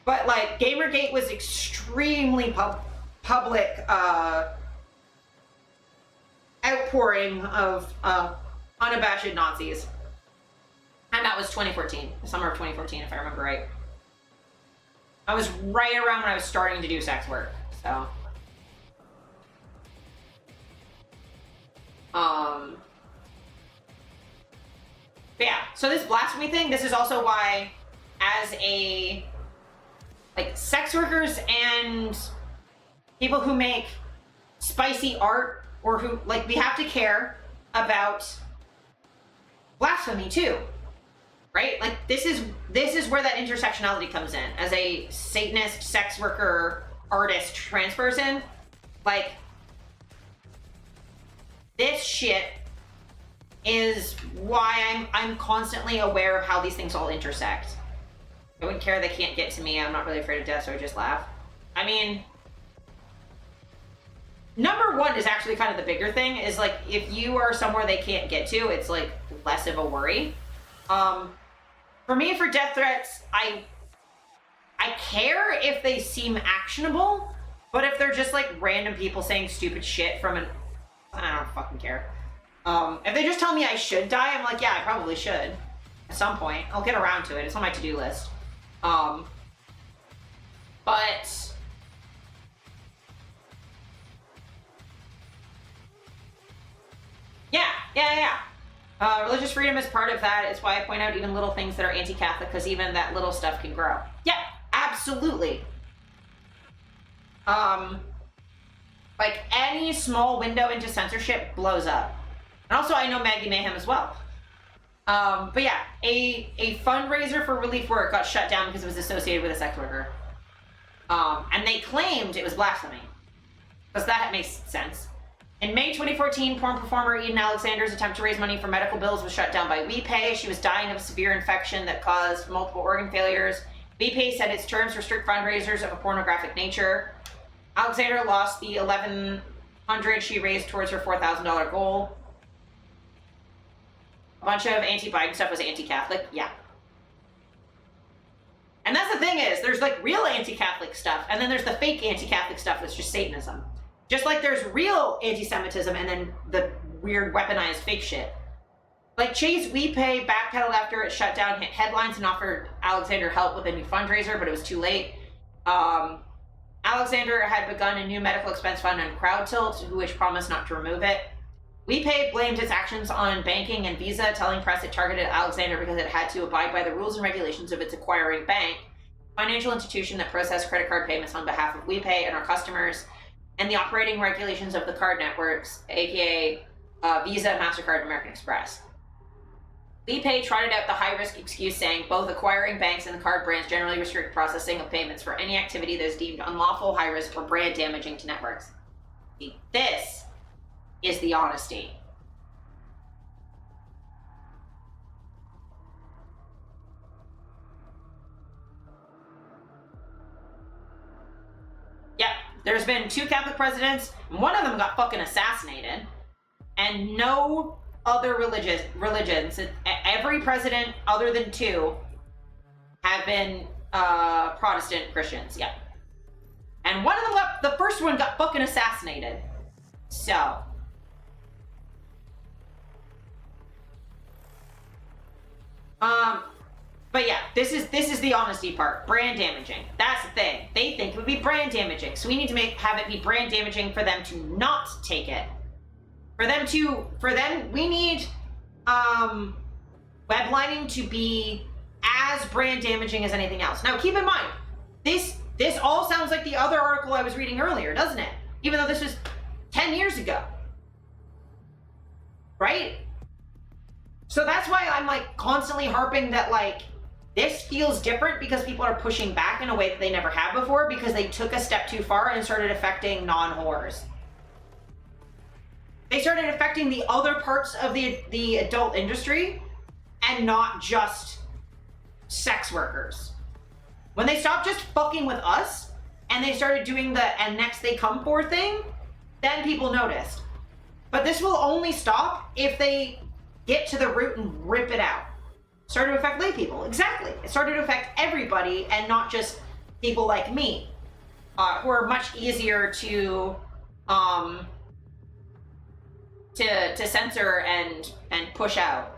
But like, Gamergate was extremely public, outpouring of unabashed Nazis. And that was 2014, the summer of 2014, if I remember right. I was right around when I was starting to do sex work. So, but yeah, so this blasphemy thing, this is also why, as a, like, sex workers and people who make spicy art, or who, like, we have to care about blasphemy too, right? Like, this is where that intersectionality comes in. As a Satanist, sex worker, artist, trans person, like, this shit is why I'm constantly aware of how these things all intersect. I wouldn't care, they can't get to me. I'm not really afraid of death, so I just laugh. I mean, number one is actually kind of the bigger thing, is like, if you are somewhere they can't get to, it's like less of a worry. For me, for death threats, I care if they seem actionable, but if they're just like random people saying stupid shit from an, I don't fucking care. If they just tell me I should die, I'm like, yeah, I probably should. At some point. I'll get around to it. It's on my to-do list. But yeah. Religious freedom is part of that. It's why I point out even little things that are anti-Catholic, because even that little stuff can grow. Yeah, absolutely. Like, any small window into censorship blows up. And also, I know Maggie Mayhem as well. But yeah, a fundraiser for relief work got shut down because it was associated with a sex worker. And they claimed it was blasphemy. Because that makes sense. In May 2014, porn performer Eden Alexander's attempt to raise money for medical bills was shut down by WePay. She was dying of a severe infection that caused multiple organ failures. WePay said its terms restrict fundraisers of a pornographic nature. Alexander lost the $1,100 she raised towards her $4,000 goal. A bunch of anti-Biden stuff was anti-Catholic. Yeah. And that's the thing is, there's like real anti-Catholic stuff, and then there's the fake anti-Catholic stuff that's just Satanism. Just like there's real anti-Semitism and then the weird weaponized fake shit. Like, Chase WePay backpedaled after it shut down, hit headlines, and offered Alexander help with a new fundraiser, but it was too late. Alexander had begun a new medical expense fund on CrowdTilt, which promised not to remove it. WePay blamed its actions on banking and Visa, telling press it targeted Alexander because it had to abide by the rules and regulations of its acquiring bank, financial institution that processed credit card payments on behalf of WePay and our customers, and the operating regulations of the card networks, aka Visa, MasterCard, and American Express. WePay trotted out the high-risk excuse, saying both acquiring banks and the card brands generally restrict processing of payments for any activity that is deemed unlawful, high-risk, or brand damaging to networks. This is the honesty. Yep, there's been 2 Catholic presidents, and one of them got fucking assassinated, and no other religions, every president other than 2 have been Protestant Christians. Yep. And one of them the first one got fucking assassinated. So, but yeah, this is the honesty part. Brand damaging. That's the thing. They think it would be brand damaging, so we need to have it be brand damaging for them to not take it. We need weblining to be as brand damaging as anything else. Now, keep in mind, this all sounds like the other article I was reading earlier, doesn't it? Even though this was 10 years ago, right? So that's why I'm like constantly harping that like this feels different, because people are pushing back in a way that they never have before, because they took a step too far and started affecting non-whores. They started affecting the other parts of the adult industry and not just sex workers. When they stopped just fucking with us and they started doing the "and next they come for" thing, then people noticed. But this will only stop if they get to the root and rip it out. Started to affect lay people. Exactly. It started to affect everybody and not just people like me, who are much easier to censor and push out.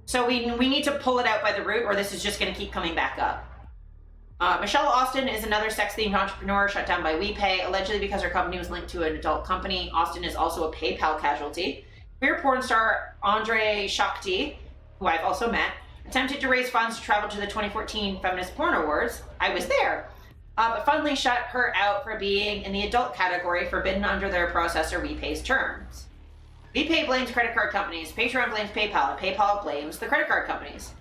So we need to pull it out by the root, or this is just going to keep coming back up. Michelle Austin is another sex-themed entrepreneur shut down by WePay, allegedly because her company was linked to an adult company. Austin is also a PayPal casualty. Queer porn star Andre Shakti, who I've also met, attempted to raise funds to travel to the 2014 Feminist Porn Awards. I was there. But finally shut her out for being in the adult category, forbidden under their processor WePay's terms. WePay blames credit card companies, Patreon blames PayPal, and PayPal blames the credit card companies.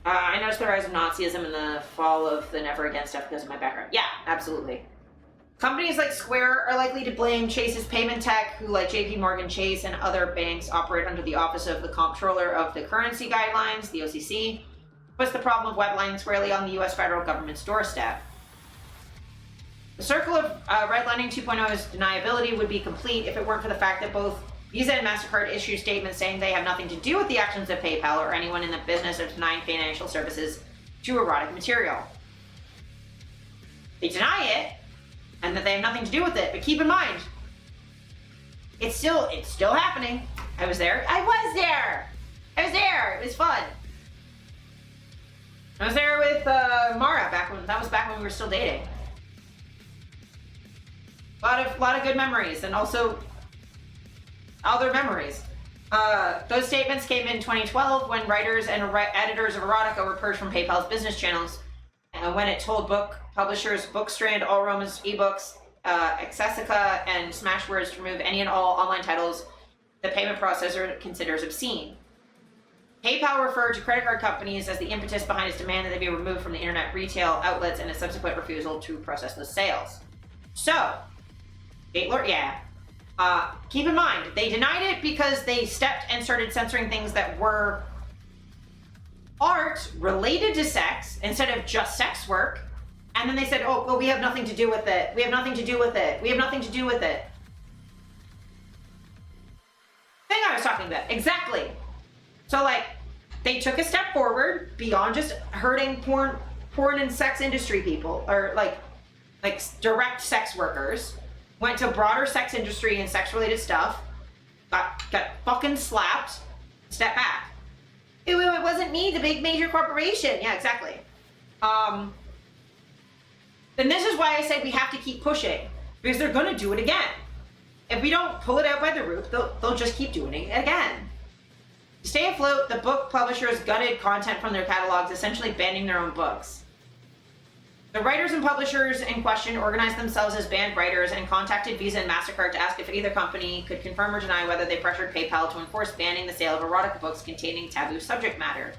I noticed the rise of Nazism and the fall of the Never Again stuff because of my background. Yeah, absolutely. Companies like Square are likely to blame Chase's payment tech, who, like JP Morgan Chase and other banks, operate under the Office of the Comptroller of the Currency Guidelines, the OCC, puts the problem of weblining squarely on the U.S. federal government's doorstep. The circle of redlining 2.0's deniability would be complete if it weren't for the fact that both Visa and MasterCard issue statements saying they have nothing to do with the actions of PayPal or anyone in the business of denying financial services to erotic material. They deny it, and that they have nothing to do with it, but keep in mind, it's still happening. I was there. It was fun. I was there with Mara back when we were still dating. A lot of good memories, and also other memories. Those statements came in 2012 when writers and editors of erotica were purged from PayPal's business channels, and when it told book publishers Bookstrand, All Romans eBooks, Accessica, and Smashwords to remove any and all online titles the payment processor considers obscene. PayPal referred to credit card companies as the impetus behind its demand that they be removed from the internet retail outlets and its subsequent refusal to process those sales. So, keep in mind, they denied it because they stepped and started censoring things that were art related to sex instead of just sex work. And then they said, oh, well, we have nothing to do with it. We have nothing to do with it. We have nothing to do with it. Thing I was talking about. Exactly. So, like, they took a step forward beyond just hurting porn and sex industry people, or like direct sex workers, went to broader sex industry and sex-related stuff, got fucking slapped, step back. It wasn't me, the big major corporation. Yeah, exactly. And this is why I say we have to keep pushing, because they're going to do it again. If we don't pull it out by the roots, they'll just keep doing it again. To stay afloat, the book publishers gutted content from their catalogs, essentially banning their own books. The writers and publishers in question organized themselves as banned writers and contacted Visa and MasterCard to ask if either company could confirm or deny whether they pressured PayPal to enforce banning the sale of erotica books containing taboo subject matter.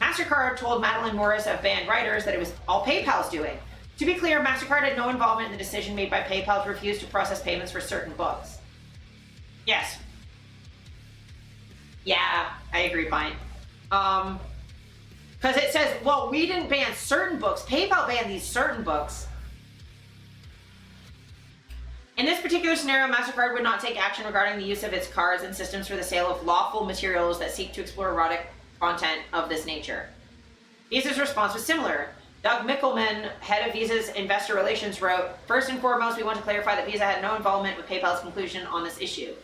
MasterCard told Madeline Morris of Banned Writers that it was all PayPal's doing. To be clear, MasterCard had no involvement in the decision made by PayPal to refuse to process payments for certain books. Yes. Yeah, I agree, Pine. Because it says, well, we didn't ban certain books. PayPal banned these certain books. In this particular scenario, MasterCard would not take action regarding the use of its cards and systems for the sale of lawful materials that seek to explore erotic content of this nature. Visa's response was similar. Doug Mickelman, head of Visa's investor relations, wrote, "First and foremost, we want to clarify that Visa had no involvement with PayPal's conclusion on this issue.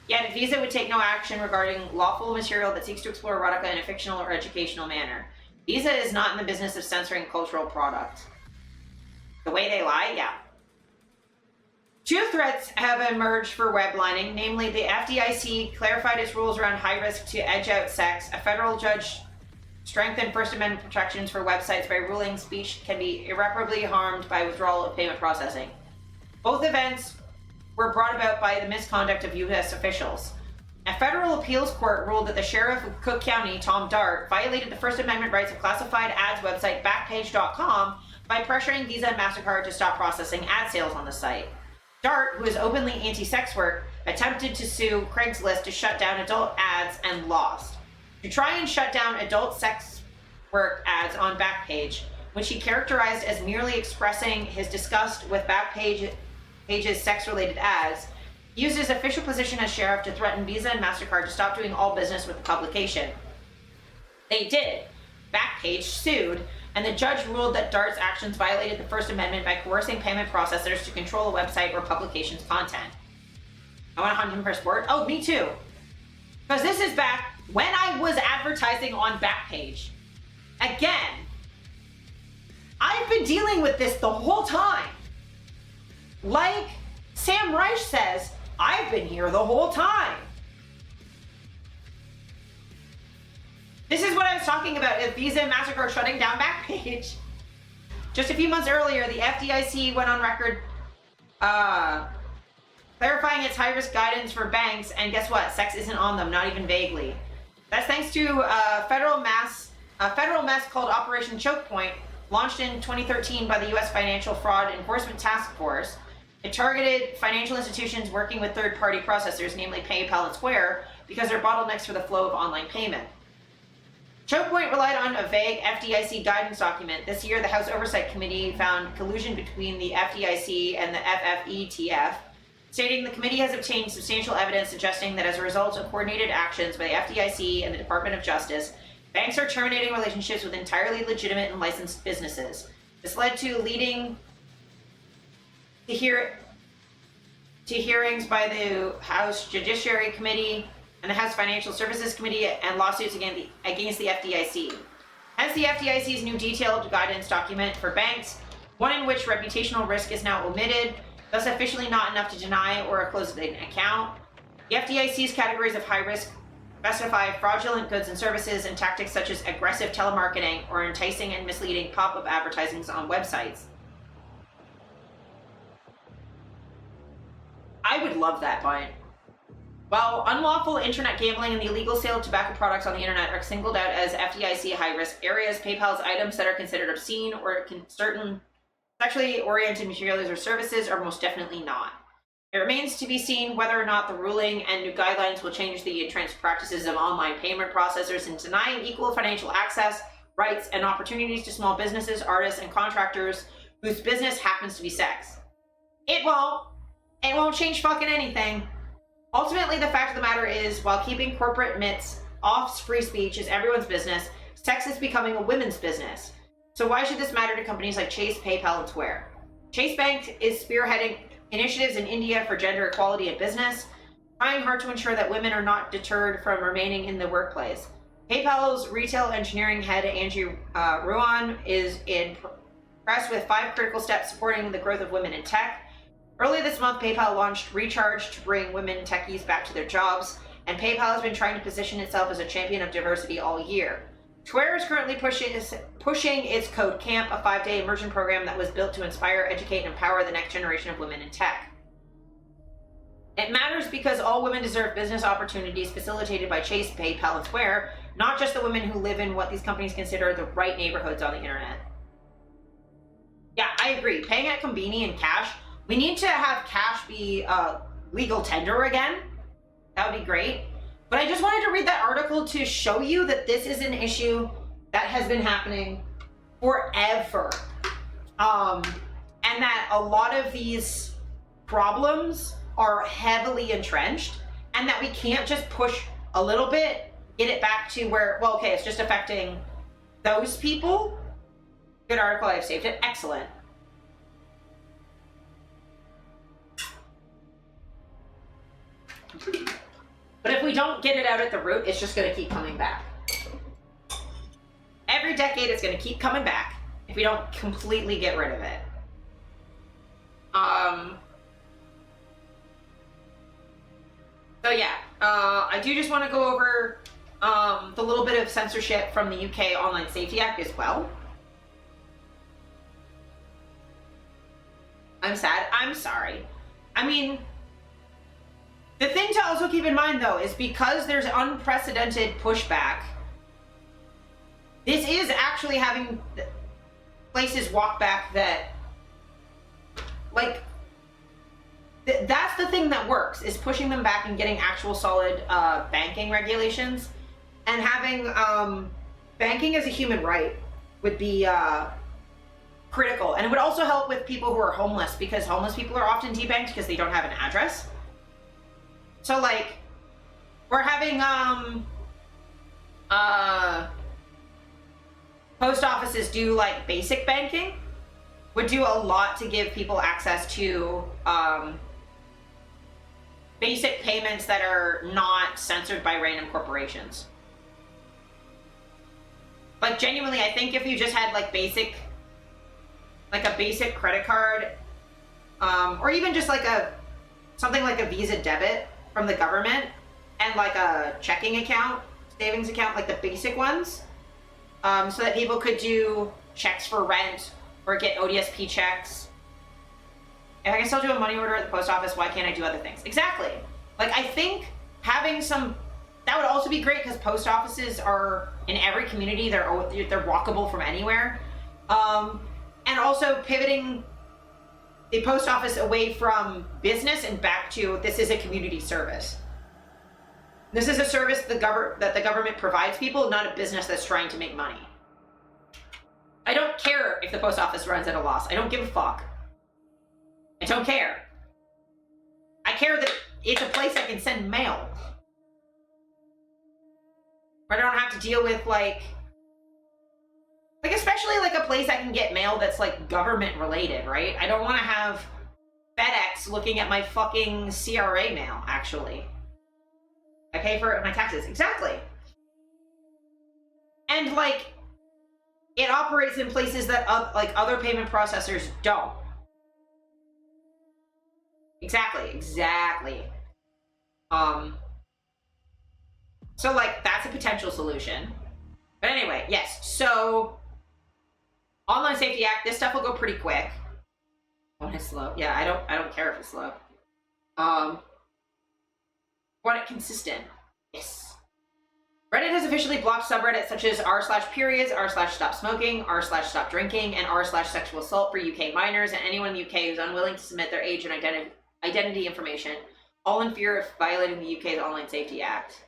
Yet, Visa would take no action regarding lawful material that seeks to explore erotica in a fictional or educational manner. Visa is not in the business of censoring cultural product." The way they lie, yeah. Two threats have emerged for weblining, namely the FDIC clarified its rules around high risk to edge out sex, a federal judge strengthened First Amendment protections for websites by ruling speech can be irreparably harmed by withdrawal of payment processing. Both events were brought about by the misconduct of U.S. officials. A federal appeals court ruled that the sheriff of Cook County, Tom Dart, violated the First Amendment rights of classified ads website Backpage.com by pressuring Visa and MasterCard to stop processing ad sales on the site. Dart, who is openly anti-sex work, attempted to sue Craigslist to shut down adult ads and lost. To try and shut down adult sex work ads on Backpage, which he characterized as merely expressing his disgust with Backpage's sex-related ads, he used his official position as sheriff to threaten Visa and MasterCard to stop doing all business with the publication. They did. Backpage sued, and the judge ruled that Dart's actions violated the First Amendment by coercing payment processors to control a website or publication's content. I want to hunt him for sport? Oh, me too. Because this is back when I was advertising on Backpage. Again, I've been dealing with this the whole time. Like Sam Reich says, I've been here the whole time. This is what I was talking about at Visa and MasterCard shutting down Backpage. Just a few months earlier, the FDIC went on record clarifying its high-risk guidance for banks, and guess what? Sex isn't on them, not even vaguely. That's thanks to a federal mess called Operation Choke Point, launched in 2013 by the U.S. Financial Fraud Enforcement Task Force. It targeted financial institutions working with third-party processors, namely PayPal and Square, because they're bottlenecks for the flow of online payment. Choke Point relied on a vague FDIC guidance document. This year, the House Oversight Committee found collusion between the FDIC and the FFETF, stating the committee has obtained substantial evidence suggesting that as a result of coordinated actions by the FDIC and the Department of Justice, banks are terminating relationships with entirely legitimate and licensed businesses. This led to leading to hearings by the House Judiciary Committee and the House Financial Services Committee and lawsuits against the FDIC. Hence the FDIC's new detailed guidance document for banks, one in which reputational risk is now omitted, thus officially not enough to deny or close an account. The FDIC's categories of high risk specify fraudulent goods and services and tactics such as aggressive telemarketing or enticing and misleading pop-up advertisements on websites. I would love that bite. While unlawful internet gambling and the illegal sale of tobacco products on the internet are singled out as FDIC high-risk areas, PayPal's items that are considered obscene or certain sexually oriented materials or services are most definitely not. It remains to be seen whether or not the ruling and new guidelines will change the entrenched practices of online payment processors in denying equal financial access, rights, and opportunities to small businesses, artists, and contractors whose business happens to be sex. It won't. It won't change fucking anything. Ultimately, the fact of the matter is, while keeping corporate myths off free speech is everyone's business, sex is becoming a women's business. So why should this matter to companies like Chase, PayPal, and Square? Chase Bank is spearheading initiatives in India for gender equality in business, trying hard to ensure that women are not deterred from remaining in the workplace. PayPal's retail engineering head, Angie Ruan, is impressed with 5 critical steps supporting the growth of women in tech. Early this month, PayPal launched Recharge to bring women techies back to their jobs, and PayPal has been trying to position itself as a champion of diversity all year. Square is currently pushing its Code Camp, a 5-day immersion program that was built to inspire, educate, and empower the next generation of women in tech. It matters because all women deserve business opportunities facilitated by Chase, PayPal, and Square, not just the women who live in what these companies consider the right neighborhoods on the internet. Yeah, I agree. Paying at Combini in cash. We need to have cash be legal tender again. That would be great. But I just wanted to read that article to show you that this is an issue that has been happening forever. And that a lot of these problems are heavily entrenched, and that we can't just push a little bit, get it back to where, well, okay, it's just affecting those people. Good article, I've saved it. Excellent. But if we don't get it out at the root, it's just going to keep coming back. Every decade, it's going to keep coming back if we don't completely get rid of it. So yeah, I do just want to go over the little bit of censorship from the UK Online Safety Act as well. I'm sad. I'm sorry. I mean, the thing to also keep in mind, though, is because there's unprecedented pushback, this is actually having places walk back that, like, that's the thing that works, is pushing them back and getting actual solid banking regulations. And having banking as a human right would be critical. And it would also help with people who are homeless, because homeless people are often debanked because they don't have an address. So, like, we're having post offices do, like, basic banking, would do a lot to give people access to basic payments that are not censored by random corporations. Like, genuinely, I think if you just had, like, a basic credit card, or even just, like, something like a Visa debit from the government, and, like, a checking account, savings account, like the basic ones, so that people could do checks for rent or get ODSP checks. If I can still do a money order at the post office, why can't I do other things? Exactly. Like, I think having some, that would also be great because post offices are in every community. They're walkable from anywhere. And also pivoting the post office away from business and back to, this is a community service. This is a service that the government provides people, not a business that's trying to make money. I don't care if the post office runs at a loss. I don't give a fuck. I don't care. I care that it's a place I can send mail. Where I don't have to deal with, like, especially, like, a place I can get mail that's, like, government related, right? I don't want to have FedEx looking at my fucking CRA mail, actually. I pay for it in my taxes. Exactly. And, like, it operates in places that, like, other payment processors don't. Exactly. So, like, that's a potential solution. But anyway, yes. So, Online Safety Act, this stuff will go pretty quick. When it's slow. Yeah, I don't care if it's slow. Want it consistent. Yes. Reddit has officially blocked subreddits such as r/periods, r/stop smoking, r/stop drinking, and r/sexual assault for UK minors and anyone in the UK who's unwilling to submit their age and identity information, all in fear of violating the UK's Online Safety Act.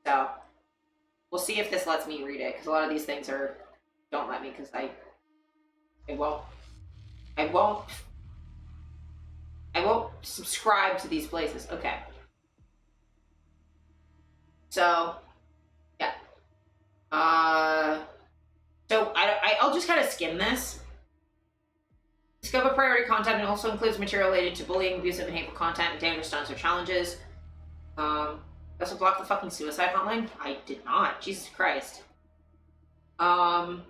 So, we'll see if this lets me read it, because a lot of these things don't let me, because I won't subscribe to these places. Okay. So, yeah. So I'll just kind of skim this. The scope of priority content also includes material related to bullying, abusive, and hateful content, and dangerous stunts or challenges. Also block the fucking suicide hotline? I did not. Jesus Christ. Web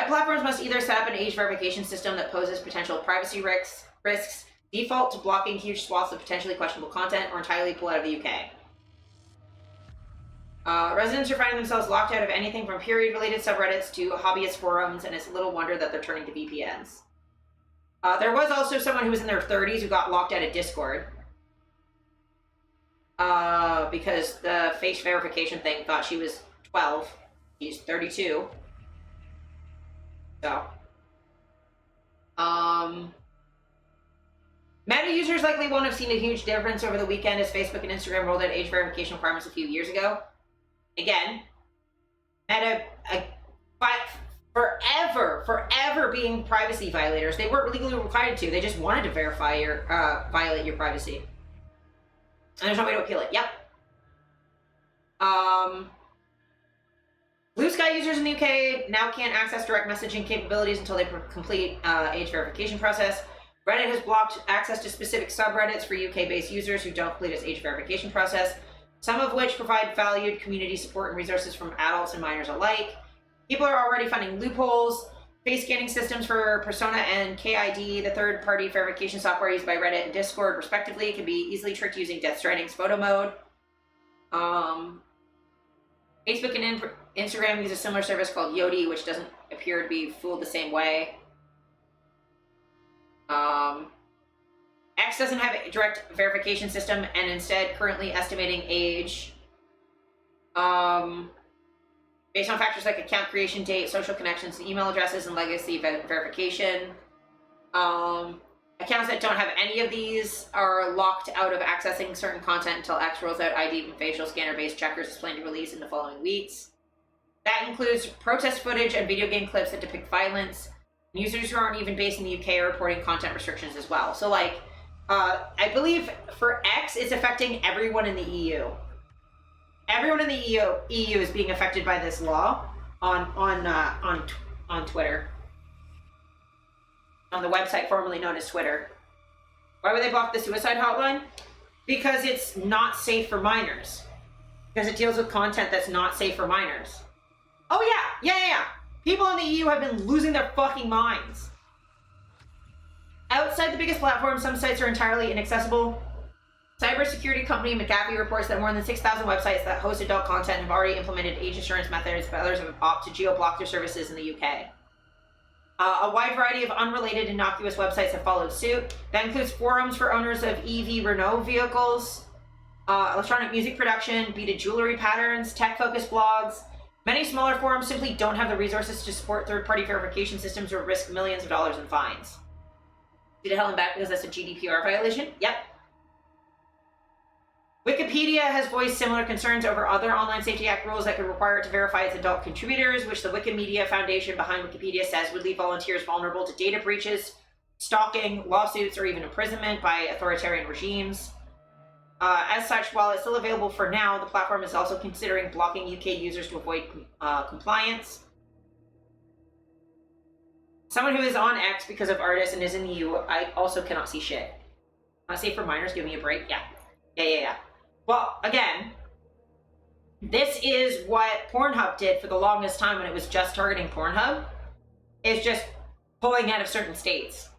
platforms must either set up an age verification system that poses potential privacy risks, default to blocking huge swaths of potentially questionable content, or entirely pull out of the UK. Residents are finding themselves locked out of anything from period-related subreddits to hobbyist forums, and it's little wonder that they're turning to VPNs. There was also someone who was in their 30s who got locked out of Discord. Because the face verification thing thought she was 12. She's 32. So. Meta users likely won't have seen a huge difference over the weekend as Facebook and Instagram rolled out age verification requirements a few years ago. Again, Meta, forever being privacy violators. They weren't legally required to. They just wanted to violate your privacy. And there's no way to appeal it. Yep. Blue Sky users in the UK now can't access direct messaging capabilities until they complete age verification process. Reddit has blocked access to specific subreddits for UK-based users who don't complete its age verification process, some of which provide valued community support and resources from adults and minors alike. People are already finding loopholes. Face scanning systems for Persona and KID, the third-party verification software used by Reddit and Discord, respectively, can be easily tricked using Death Stranding's photo mode. Facebook and Instagram use a similar service called Yoti, which doesn't appear to be fooled the same way. X doesn't have a direct verification system and instead currently estimating age based on factors like account creation date, social connections, email addresses, and legacy verification. Accounts that don't have any of these are locked out of accessing certain content until X rolls out ID and facial scanner-based checkers is planned to release in the following weeks. That includes protest footage and video game clips that depict violence. Users who aren't even based in the UK are reporting content restrictions as well. So, like, I believe for X, it's affecting everyone in the EU. Everyone in the EU is being affected by this law on Twitter. On the website formerly known as Twitter. Why would they block the suicide hotline? Because it's not safe for minors. because it deals with content that's not safe for minors. Oh yeah. People in the EU have been losing their fucking minds. Outside the biggest platforms, some sites are entirely inaccessible. Cybersecurity company McAfee reports that more than 6,000 websites that host adult content have already implemented age assurance methods, but others have opted to geo-block their services in the UK. A wide variety of unrelated innocuous websites have followed suit. That includes forums for owners of EV Renault vehicles, electronic music production, beaded jewelry patterns, tech-focused blogs. Many smaller forums simply don't have the resources to support third-party verification systems or risk millions of dollars in fines. Did it held them back because that's a GDPR violation? Yep. Wikipedia has voiced similar concerns over other Online Safety Act rules that could require it to verify its adult contributors, which the Wikimedia Foundation behind Wikipedia says would leave volunteers vulnerable to data breaches, stalking, lawsuits, or even imprisonment by authoritarian regimes. As such, while it's still available for now, the platform is also considering blocking UK users to avoid compliance. Someone who is on X because of artists and is in the EU, I also cannot see shit. Not safe for minors, give me a break. Yeah. Well, again, this is what Pornhub did for the longest time when it was just targeting Pornhub. Is just pulling out of certain states.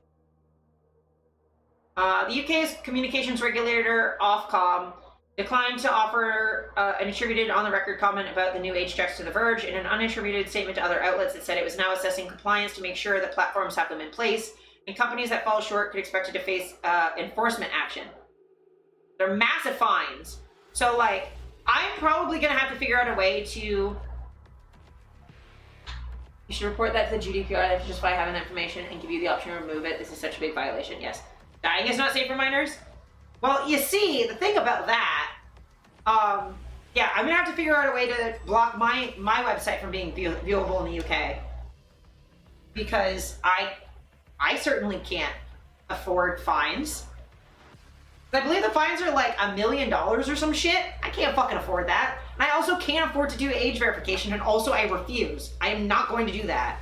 The UK's communications regulator, Ofcom, declined to offer an attributed on-the-record comment about the new age checks to The Verge. In an unattributed statement to other outlets, it said it was now assessing compliance to make sure that platforms have them in place, and companies that fall short could expect to face enforcement action. They're massive fines. So, like, I'm probably going to have to figure out a way to... You should report that to the GDPR. They have to justify having that information and give you the option to remove it. This is such a big violation. Yes. Dying is not safe for minors? Well, you see, the thing about that... yeah, I'm going to have to figure out a way to block my website from being viewable in the UK. Because I certainly can't afford fines. I believe the fines are like $1 million or some shit. I can't fucking afford that. And I also can't afford to do age verification, and also I refuse. I am not going to do that.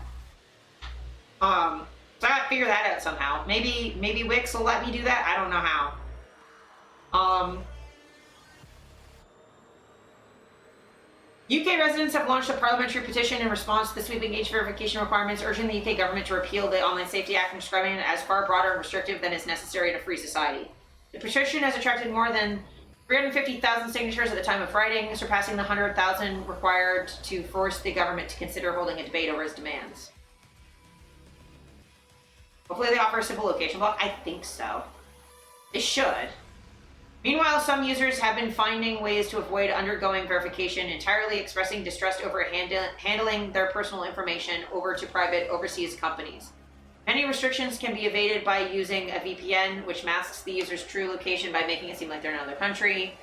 So I gotta figure that out somehow. Maybe Wix will let me do that. I don't know how. UK residents have launched a parliamentary petition in response to the sweeping age verification requirements, urging the UK government to repeal the Online Safety Act and describing it as far broader and restrictive than is necessary in a free society. The petition has attracted more than 350,000 signatures at the time of writing, surpassing the 100,000 required to force the government to consider holding a debate over its demands. Hopefully they offer a simple location block. I think so. They should. Meanwhile, some users have been finding ways to avoid undergoing verification, entirely expressing distrust over handling their personal information over to private overseas companies. Many restrictions can be evaded by using a VPN, which masks the user's true location by making it seem like they're in another country.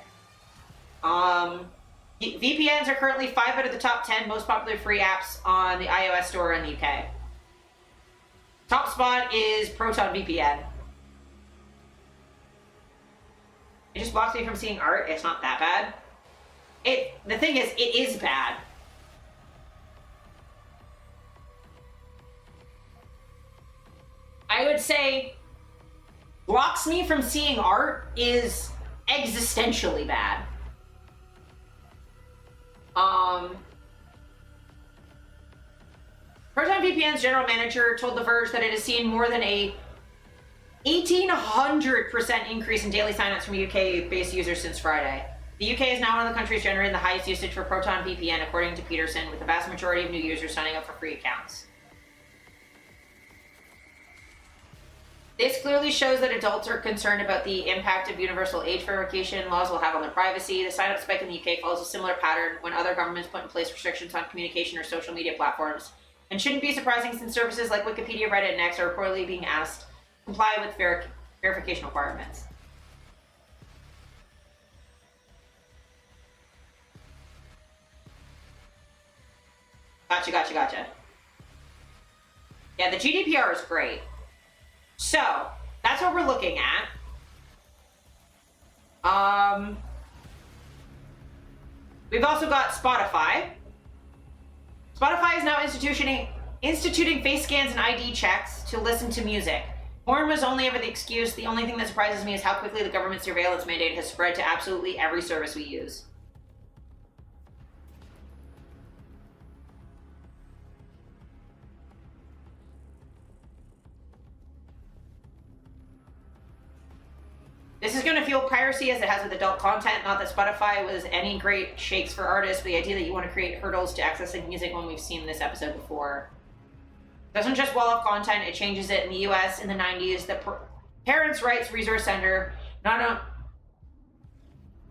VPNs are currently 5 out of the top 10 most popular free apps on the iOS store in the UK. Top spot is Proton VPN. It just blocks me from seeing art. It's not that bad. The thing is, it is bad. I would say blocks me from seeing art is existentially bad. Proton VPN's general manager told The Verge that it has seen more than a 1,800% increase in daily signups from UK-based users since Friday. The UK is now one of the countries generating the highest usage for Proton VPN, according to Peterson, with the vast majority of new users signing up for free accounts. This clearly shows that adults are concerned about the impact of universal age verification laws will have on their privacy. The sign-up spike in the UK follows a similar pattern when other governments put in place restrictions on communication or social media platforms, and shouldn't be surprising since services like Wikipedia, Reddit, and X are reportedly being asked to comply with verification requirements. Gotcha. Yeah, the GDPR is great. So, that's what we're looking at. We've also got Spotify. Spotify is now instituting face scans and ID checks to listen to music. Porn was only ever the excuse. The only thing that surprises me is how quickly the government surveillance mandate has spread to absolutely every service we use. This is going to fuel piracy as it has with adult content. Not that Spotify was any great shakes for artists, but the idea that you want to create hurdles to accessing music when we've seen this episode before. It doesn't just wall off content, it changes it. In the US in the 90s, the Parents' Rights Resource Center not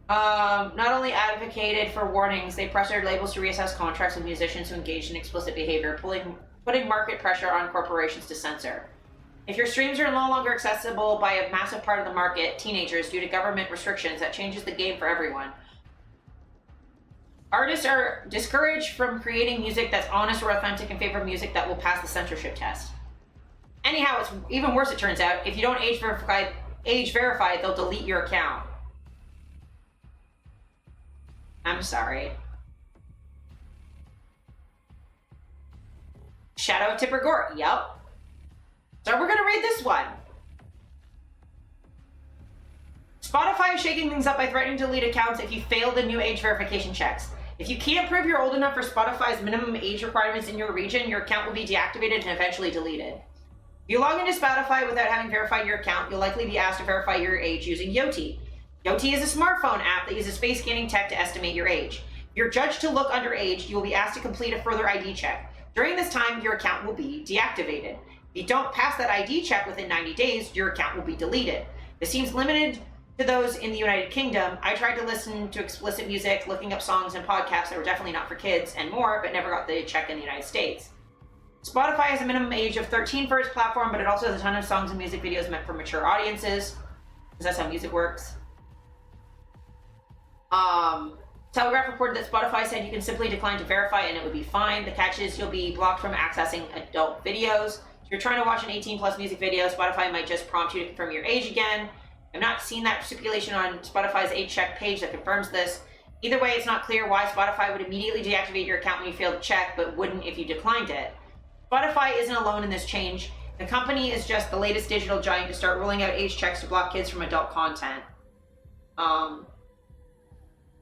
only advocated for warnings, they pressured labels to reassess contracts with musicians who engaged in explicit behavior, putting market pressure on corporations to censor. If your streams are no longer accessible by a massive part of the market, teenagers, due to government restrictions, that changes the game for everyone. Artists are discouraged from creating music that's honest or authentic in favor of music that will pass the censorship test. Anyhow, it's even worse, it turns out. If you don't age verify, they'll delete your account. I'm sorry. Shadow of Tipper Gore. Yep. So we're going to read this one. Spotify is shaking things up by threatening to delete accounts if you fail the new age verification checks. If you can't prove you're old enough for Spotify's minimum age requirements in your region, your account will be deactivated and eventually deleted. If you log into Spotify without having verified your account, you'll likely be asked to verify your age using Yoti. Yoti is a smartphone app that uses face scanning tech to estimate your age. If you're judged to look underage, you will be asked to complete a further ID check. During this time, your account will be deactivated. If you don't pass that ID check within 90 days, your account will be deleted. This seems limited to those in the United Kingdom. I tried to listen to explicit music, looking up songs and podcasts that were definitely not for kids and more, but never got the check in the United States. Spotify has a minimum age of 13 for its platform, but it also has a ton of songs and music videos meant for mature audiences, because that's how music works. Telegraph reported that Spotify said you can simply decline to verify and it would be fine. The catch is you'll be blocked from accessing adult videos. If you're trying to watch an 18 plus music video, Spotify might just prompt you to confirm your age again. I've not seen that stipulation on Spotify's age check page that confirms this. Either way, it's not clear why Spotify would immediately deactivate your account when you failed to check, but wouldn't if you declined it. Spotify isn't alone in this change. The company is just the latest digital giant to start rolling out age checks to block kids from adult content.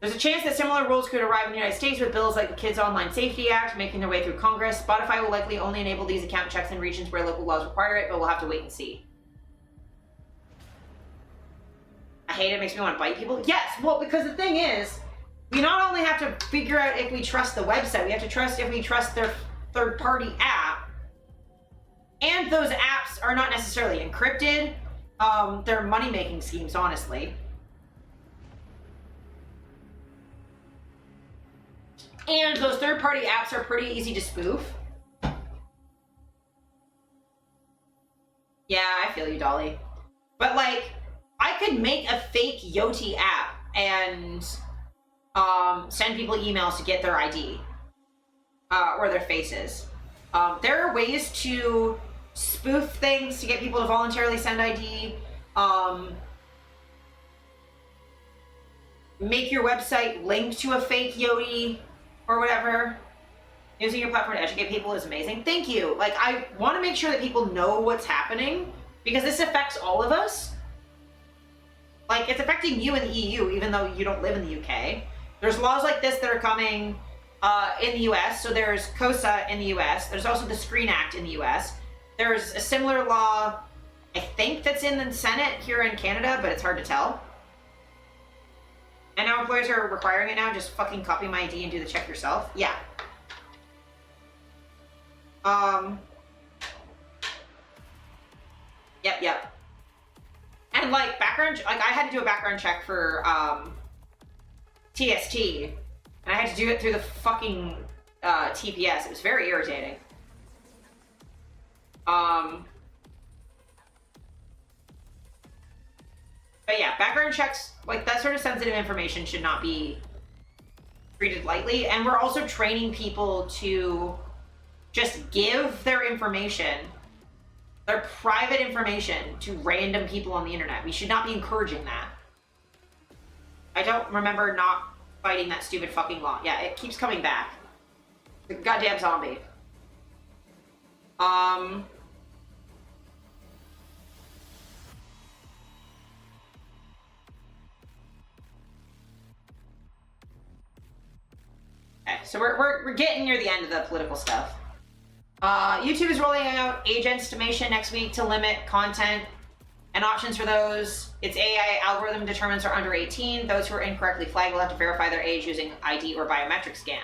There's a chance that similar rules could arrive in the United States with bills like the Kids Online Safety Act making their way through Congress. Spotify will likely only enable these account checks in regions where local laws require it, but we'll have to wait and see. I hate it. It makes me want to bite people. Yes, well, because the thing is, we not only have to figure out if we trust the website, we have to trust if we trust their third-party app. And those apps are not necessarily encrypted. They're money-making schemes, honestly. And those third-party apps are pretty easy to spoof. Yeah, I feel you, Dolly. But, like, I could make a fake Yoti app and send people emails to get their ID or their faces. There are ways to spoof things to get people to voluntarily send ID. Make your website link to a fake Yoti or whatever. Using your platform to educate people is amazing. Thank you. Like, I want to make sure that people know what's happening because this affects all of us. Like, it's affecting you in the EU, even though you don't live in the UK. There's laws like this that are coming in the US. So there's COSA in the US. There's also the Screen Act in the US. There's a similar law, I think, that's in the Senate here in Canada, but it's hard to tell. And now employers are requiring it now. Just fucking copy my ID and do the check yourself. Yeah. Yep. And like background, like I had to do a background check for TST, and I had to do it through the fucking TPS. It was very irritating. But yeah, background checks, like that sort of sensitive information should not be treated lightly. And we're also training people to just give their information, their private information, to random people on the internet. We should not be encouraging that. I don't remember not fighting that stupid fucking law. Yeah, it keeps coming back. The goddamn zombie. Okay, so we're getting near the end of the political stuff. YouTube is rolling out age estimation next week to limit content And options for those, its AI algorithm determines are under 18. Those who are incorrectly flagged will have to verify their age using ID or biometric scan.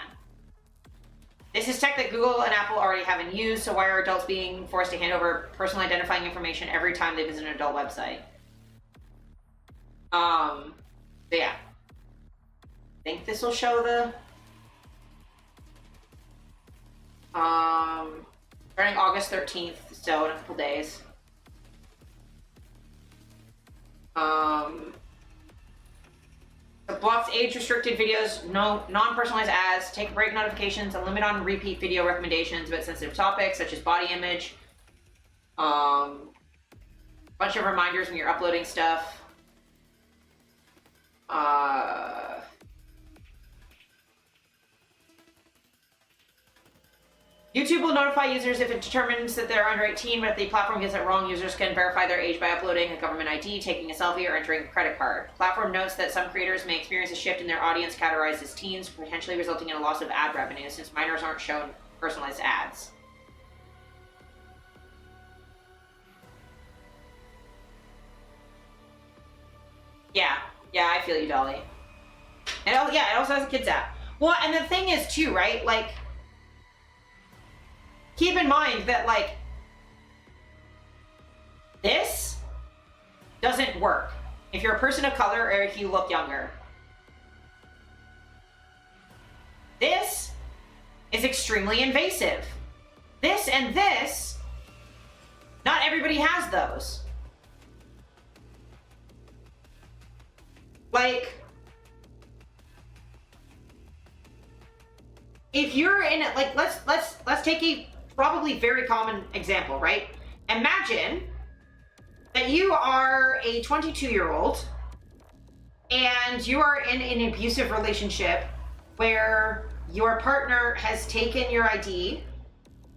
This is tech that Google and Apple already have in use, so why are adults being forced to hand over personal identifying information every time they visit an adult website? So yeah. I think this will show the... starting August 13th, so in a couple days. It blocks age-restricted videos, no non-personalized ads, take break notifications, and limit on repeat video recommendations about sensitive topics such as body image. Bunch of reminders when you're uploading stuff. YouTube will notify users if it determines that they're under 18, but if the platform gets it wrong, users can verify their age by uploading a government ID, taking a selfie, or entering a credit card. Platform notes that some creators may experience a shift in their audience categorized as teens, potentially resulting in a loss of ad revenue since minors aren't shown personalized ads. Yeah, I feel you, Dolly. And it also has a kids app. Well, and the thing is too, right? Like, keep in mind that, like, this doesn't work if you're a person of color or if you look younger. This is extremely invasive. This and this, not everybody has those. Like, if you're in it, like, let's take a probably very common example, right? Imagine that you are a 22-year-old and you are in an abusive relationship where your partner has taken your ID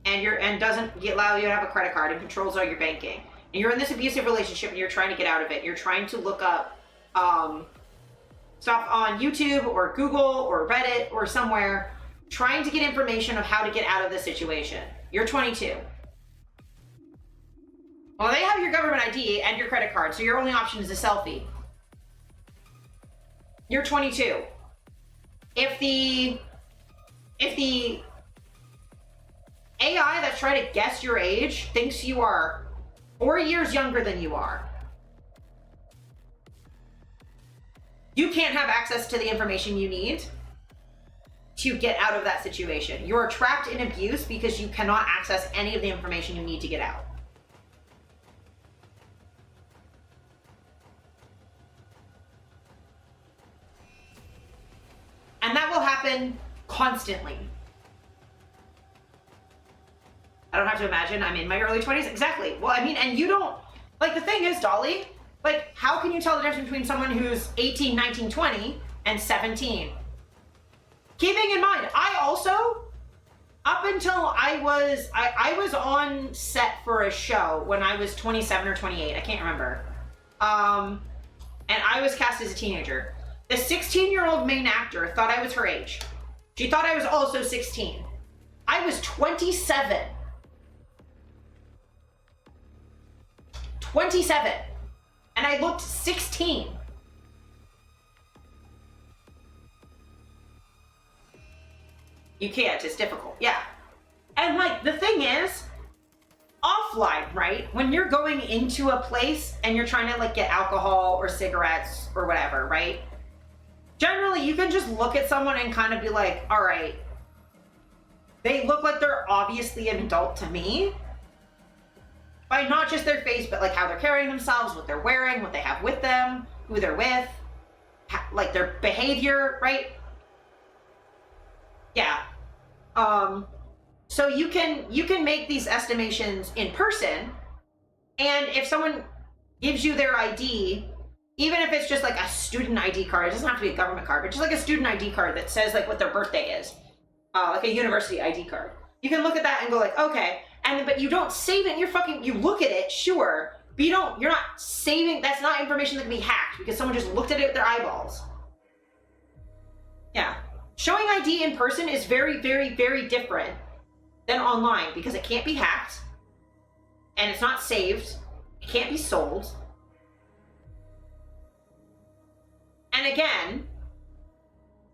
and doesn't allow you to have a credit card and controls all your banking. And you're in this abusive relationship and you're trying to get out of it. You're trying to look up stuff on YouTube or Google or Reddit or somewhere, trying to get information of how to get out of this situation. You're 22. Well, they have your government ID and your credit card, so your only option is a selfie. You're 22. If the AI that's trying to guess your age thinks you are 4 years younger than you are, you can't have access to the information you need to get out of that situation. You're trapped in abuse because you cannot access any of the information you need to get out. And that will happen constantly. I don't have to imagine I'm in my early 20s. Exactly. Well, I mean, and you don't, like, the thing is, Dolly, like, how can you tell the difference between someone who's 18, 19, 20 and 17? Keeping in mind, I also, up until I was on set for a show when I was 27 or 28, I can't remember. And I was cast as a teenager. The 16-year-old main actor thought I was her age. She thought I was also 16. I was 27. 27. And I looked 16. You can't, it's difficult, yeah. And, like, the thing is, offline, right? When you're going into a place and you're trying to, like, get alcohol or cigarettes or whatever, right? Generally, you can just look at someone and kind of be like, all right, they look like they're obviously an adult to me. By not just their face, but, like, how they're carrying themselves, what they're wearing, what they have with them, who they're with, like, their behavior, right? Yeah. So you can make these estimations in person, and if someone gives you their ID, even if it's just like a student ID card, it doesn't have to be a government card, but just like a student ID card that says like what their birthday is, like a university ID card. You can look at that and go like, okay, but you don't save it. You look at it, sure, but you're not saving. That's not information that can be hacked because someone just looked at it with their eyeballs. Yeah. Showing ID in person is very, very, very different than online because it can't be hacked and it's not saved. It can't be sold. And again,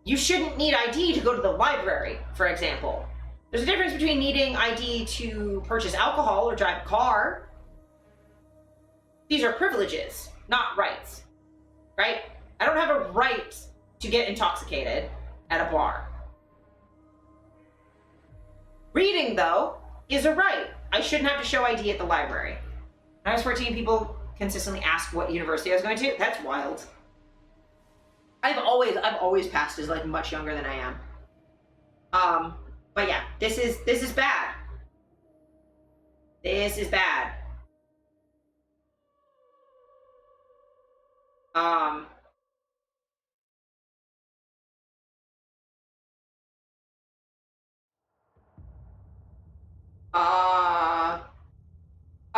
you shouldn't need ID to go to the library, for example. There's a difference between needing ID to purchase alcohol or drive a car. These are privileges, not rights, right? I don't have a right to get intoxicated at a bar. Reading, though, is a right. I shouldn't have to show ID at the library. When I was 14, people consistently asked what university I was going to. That's wild. I've always passed as like much younger than I am. But yeah, this is bad. This is bad.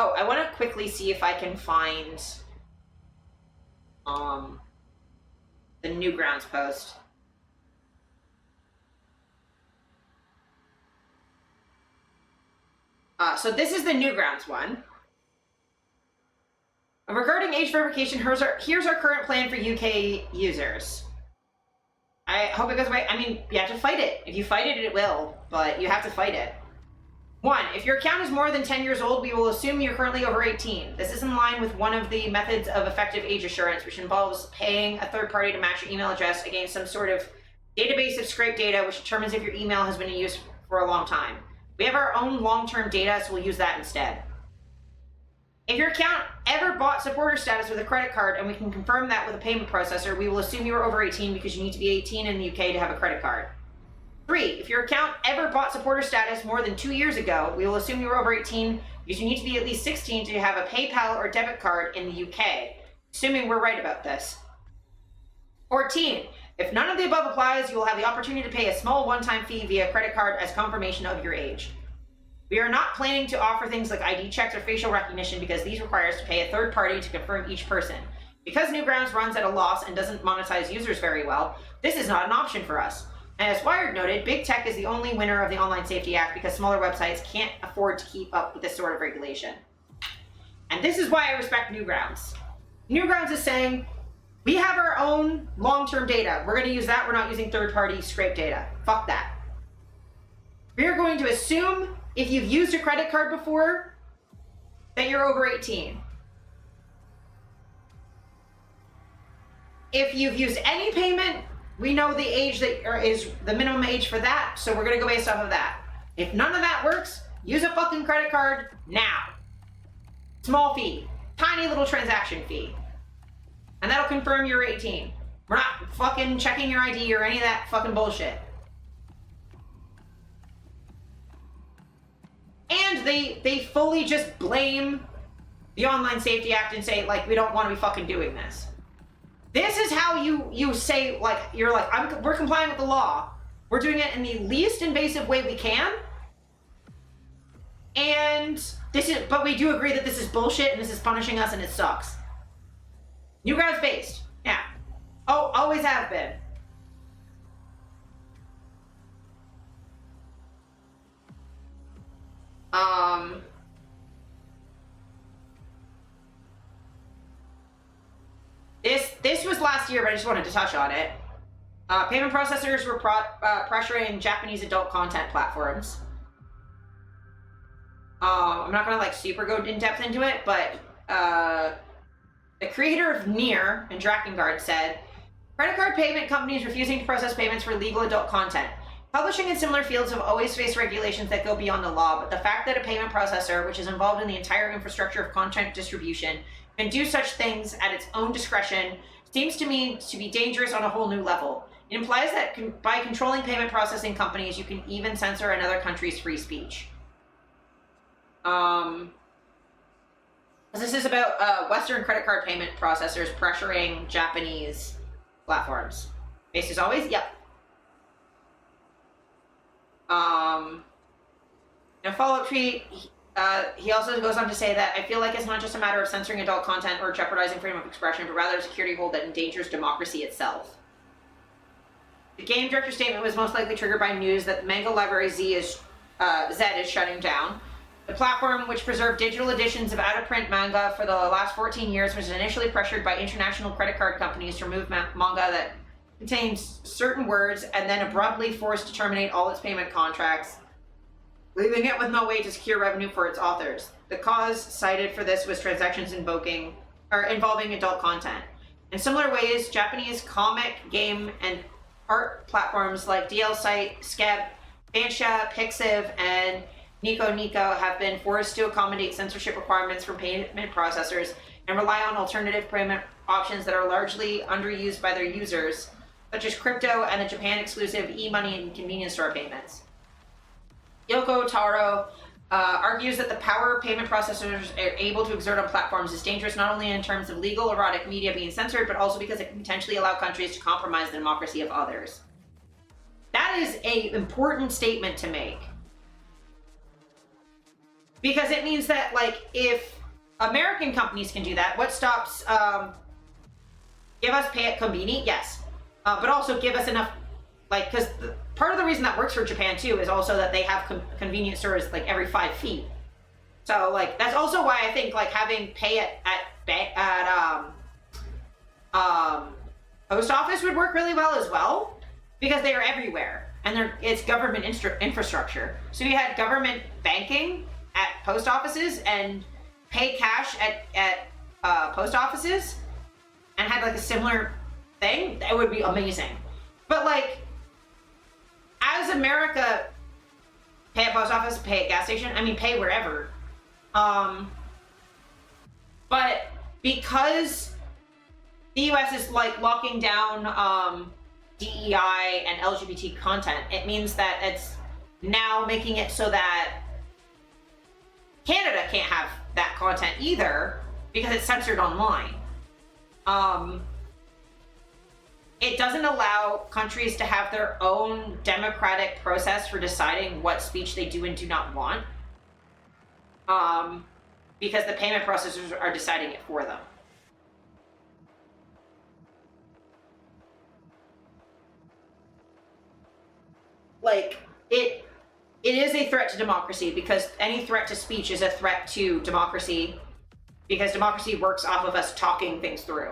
Oh, I want to quickly see if I can find the Newgrounds post. So this is the Newgrounds one. Regarding age verification, here's our current plan for UK users. I hope it goes away. I mean, you have to fight it. If you fight it, it will, but you have to fight it. 1, if your account is more than 10 years old, we will assume you're currently over 18. This is in line with one of the methods of effective age assurance, which involves paying a third party to match your email address against some sort of database of scraped data, which determines if your email has been in use for a long time. We have our own long-term data, so we'll use that instead. If your account ever bought supporter status with a credit card, and we can confirm that with a payment processor, we will assume you are over 18 because you need to be 18 in the UK to have a credit card. 3, if your account ever bought supporter status more than 2 years ago, we will assume you were over 18 because you need to be at least 16 to have a PayPal or debit card in the UK, assuming we're right about this. 14, if none of the above applies, you will have the opportunity to pay a small one-time fee via credit card as confirmation of your age. We are not planning to offer things like ID checks or facial recognition because these require us to pay a third party to confirm each person. Because Newgrounds runs at a loss and doesn't monetize users very well, this is not an option for us. And as Wired noted, big tech is the only winner of the Online Safety Act because smaller websites can't afford to keep up with this sort of regulation. And this is why I respect Newgrounds. Newgrounds is saying, we have our own long-term data. We're going to use that. We're not using third-party scrape data. Fuck that. We're going to assume if you've used a credit card before, that you're over 18. If you've used any payment, we know the age that is the minimum age for that, so we're gonna go based off of that. If none of that works, use a fucking credit card now. Small fee, tiny little transaction fee. And that'll confirm you're 18. We're not fucking checking your ID or any of that fucking bullshit. And they fully just blame the Online Safety Act and say, like, we don't want to be fucking doing this. This is how you say, like, you're like, we're complying with the law. We're doing it in the least invasive way we can. And but we do agree that this is bullshit and this is punishing us and it sucks. Newgrounds based. Yeah. Oh, always have been. This was last year, but I just wanted to touch on it. Payment processors were pressuring Japanese adult content platforms. I'm not gonna like super go in depth into it, but the creator of Nier and Drakengard said, credit card payment companies refusing to process payments for legal adult content. Publishing in similar fields have always faced regulations that go beyond the law, but the fact that a payment processor, which is involved in the entire infrastructure of content distribution, can do such things at its own discretion seems to me to be dangerous on a whole new level. It implies that by controlling payment processing companies, you can even censor another country's free speech. This is about Western credit card payment processors pressuring Japanese platforms. Based as always? Yep. In a follow-up tweet, he also goes on to say that I feel like it's not just a matter of censoring adult content or jeopardizing freedom of expression, but rather a security hole that endangers democracy itself. The game director's statement was most likely triggered by news that the manga library Z is shutting down. The platform, which preserved digital editions of out-of-print manga for the last 14 years, was initially pressured by international credit card companies to remove manga that contains certain words and then abruptly forced to terminate all its payment contracts, leaving it with no way to secure revenue for its authors. The cause cited for this was transactions involving adult content. In similar ways, Japanese comic, game, and art platforms like DL Site, Skeb, Fansha, Pixiv, and Nico Nico have been forced to accommodate censorship requirements from payment processors and rely on alternative payment options that are largely underused by their users, such as crypto and the Japan-exclusive e-money and convenience store payments. Yoko Taro argues that the power payment processors are able to exert on platforms is dangerous not only in terms of legal erotic media being censored, but also because it can potentially allow countries to compromise the democracy of others. That is an important statement to make. Because it means that, like, if American companies can do that, what stops, give us pay at convenience? Yes. But also give us enough, like, because part of the reason that works for Japan, too, is also that they have convenience stores, like, every 5 feet. So, like, that's also why I think, like, having pay at post office would work really well as well, because they are everywhere, and it's government infrastructure. So you had government banking at post offices and pay cash at post offices and had like a similar thing, that would be amazing. But like, as America, pay at post office, pay at gas station, I mean, pay wherever. But because the US is like locking down DEI and LGBT content, it means that it's now making it so that Canada can't have that content either because it's censored online. It doesn't allow countries to have their own democratic process for deciding what speech they do and do not want, because the payment processors are deciding it for them. Like, it is a threat to democracy, because any threat to speech is a threat to democracy, because democracy works off of us talking things through.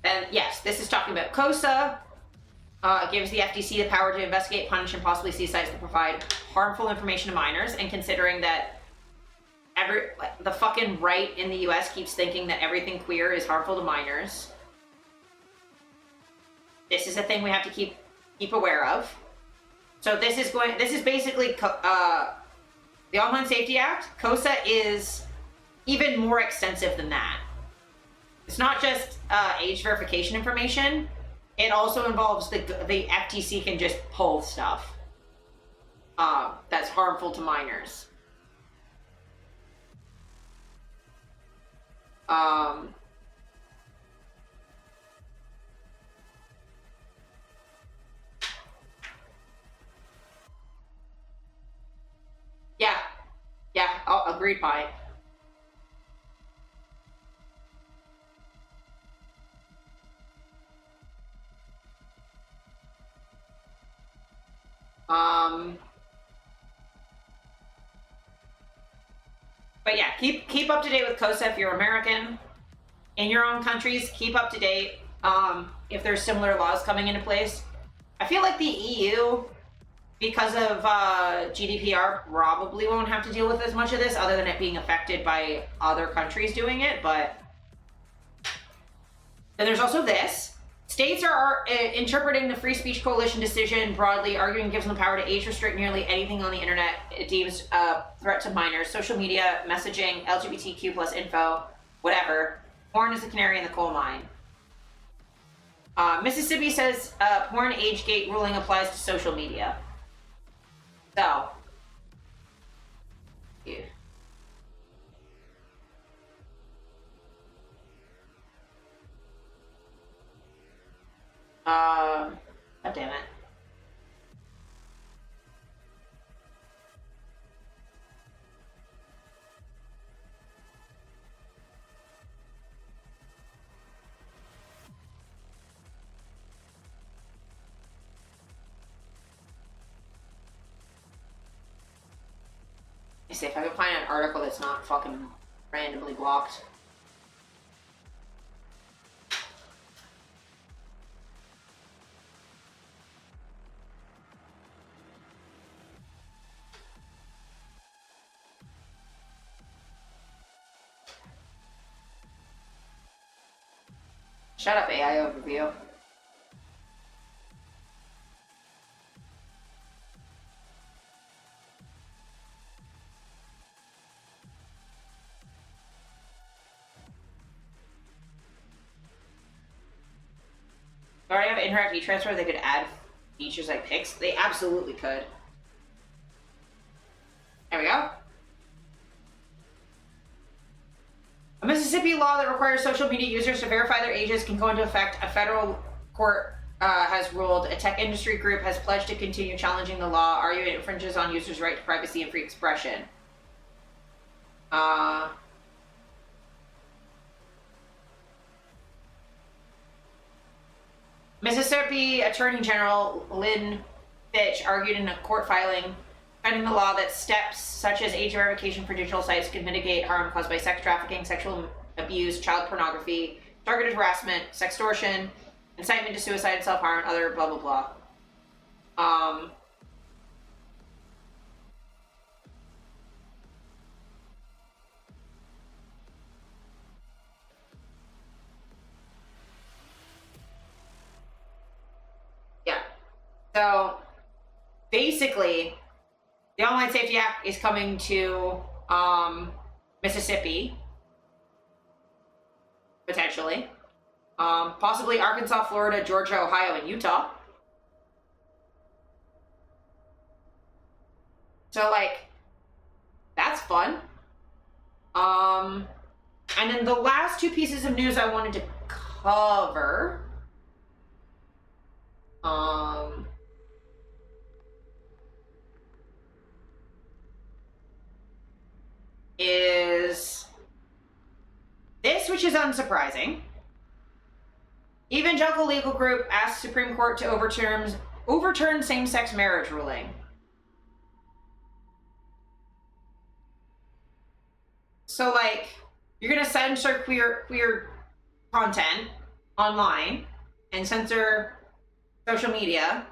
And yes, this is talking about COSA. It gives the FTC the power to investigate, punish, and possibly seize sites that provide harmful information to minors, and considering that the fucking right in the US keeps thinking that everything queer is harmful to minors, this is a thing we have to keep aware of. So this is basically the Online Safety Act. COSA is even more extensive than that. It's not just age verification information. It also involves the FTC can just pull stuff that's harmful to minors. Yeah, I'll agreed by it. But yeah, keep up to date with COSA if you're American. In your own countries, keep up to date if there's similar laws coming into place. I feel like the EU, because of GDPR, probably won't have to deal with as much of this, other than it being affected by other countries doing it. But then there's also this. States are interpreting the Free Speech Coalition decision broadly, arguing it gives them the power to age restrict nearly anything on the internet it deems a threat to minors. Social media, messaging, LGBTQ plus info, whatever. Porn is the canary in the coal mine. Mississippi says porn age gate ruling applies to social media. So, yeah. God damn it. me see if I can find an article that's not fucking randomly blocked. Shut up, AI overview. They already have interactive e-transfer. They could add features like pics. They absolutely could. There we go. A Mississippi law that requires social media users to verify their ages can go into effect. A federal court has ruled. A tech industry group has pledged to continue challenging the law, arguing it infringes on users' right to privacy and free expression. Mississippi Attorney General Lynn Fitch argued in a court filing finding the law that steps such as age verification for digital sites can mitigate harm caused by sex trafficking, sexual abuse, child pornography, targeted harassment, sextortion, incitement to suicide and self-harm, and other blah, blah, blah. Yeah. So, basically, the Online Safety Act is coming to Mississippi, potentially. Possibly Arkansas, Florida, Georgia, Ohio, and Utah. So, like, that's fun. And then the last two pieces of news I wanted to cover. Is this, which is unsurprising. Evangelical legal group asks Supreme Court to overturn same-sex marriage ruling. So, like, you're gonna censor queer content online and censor social media,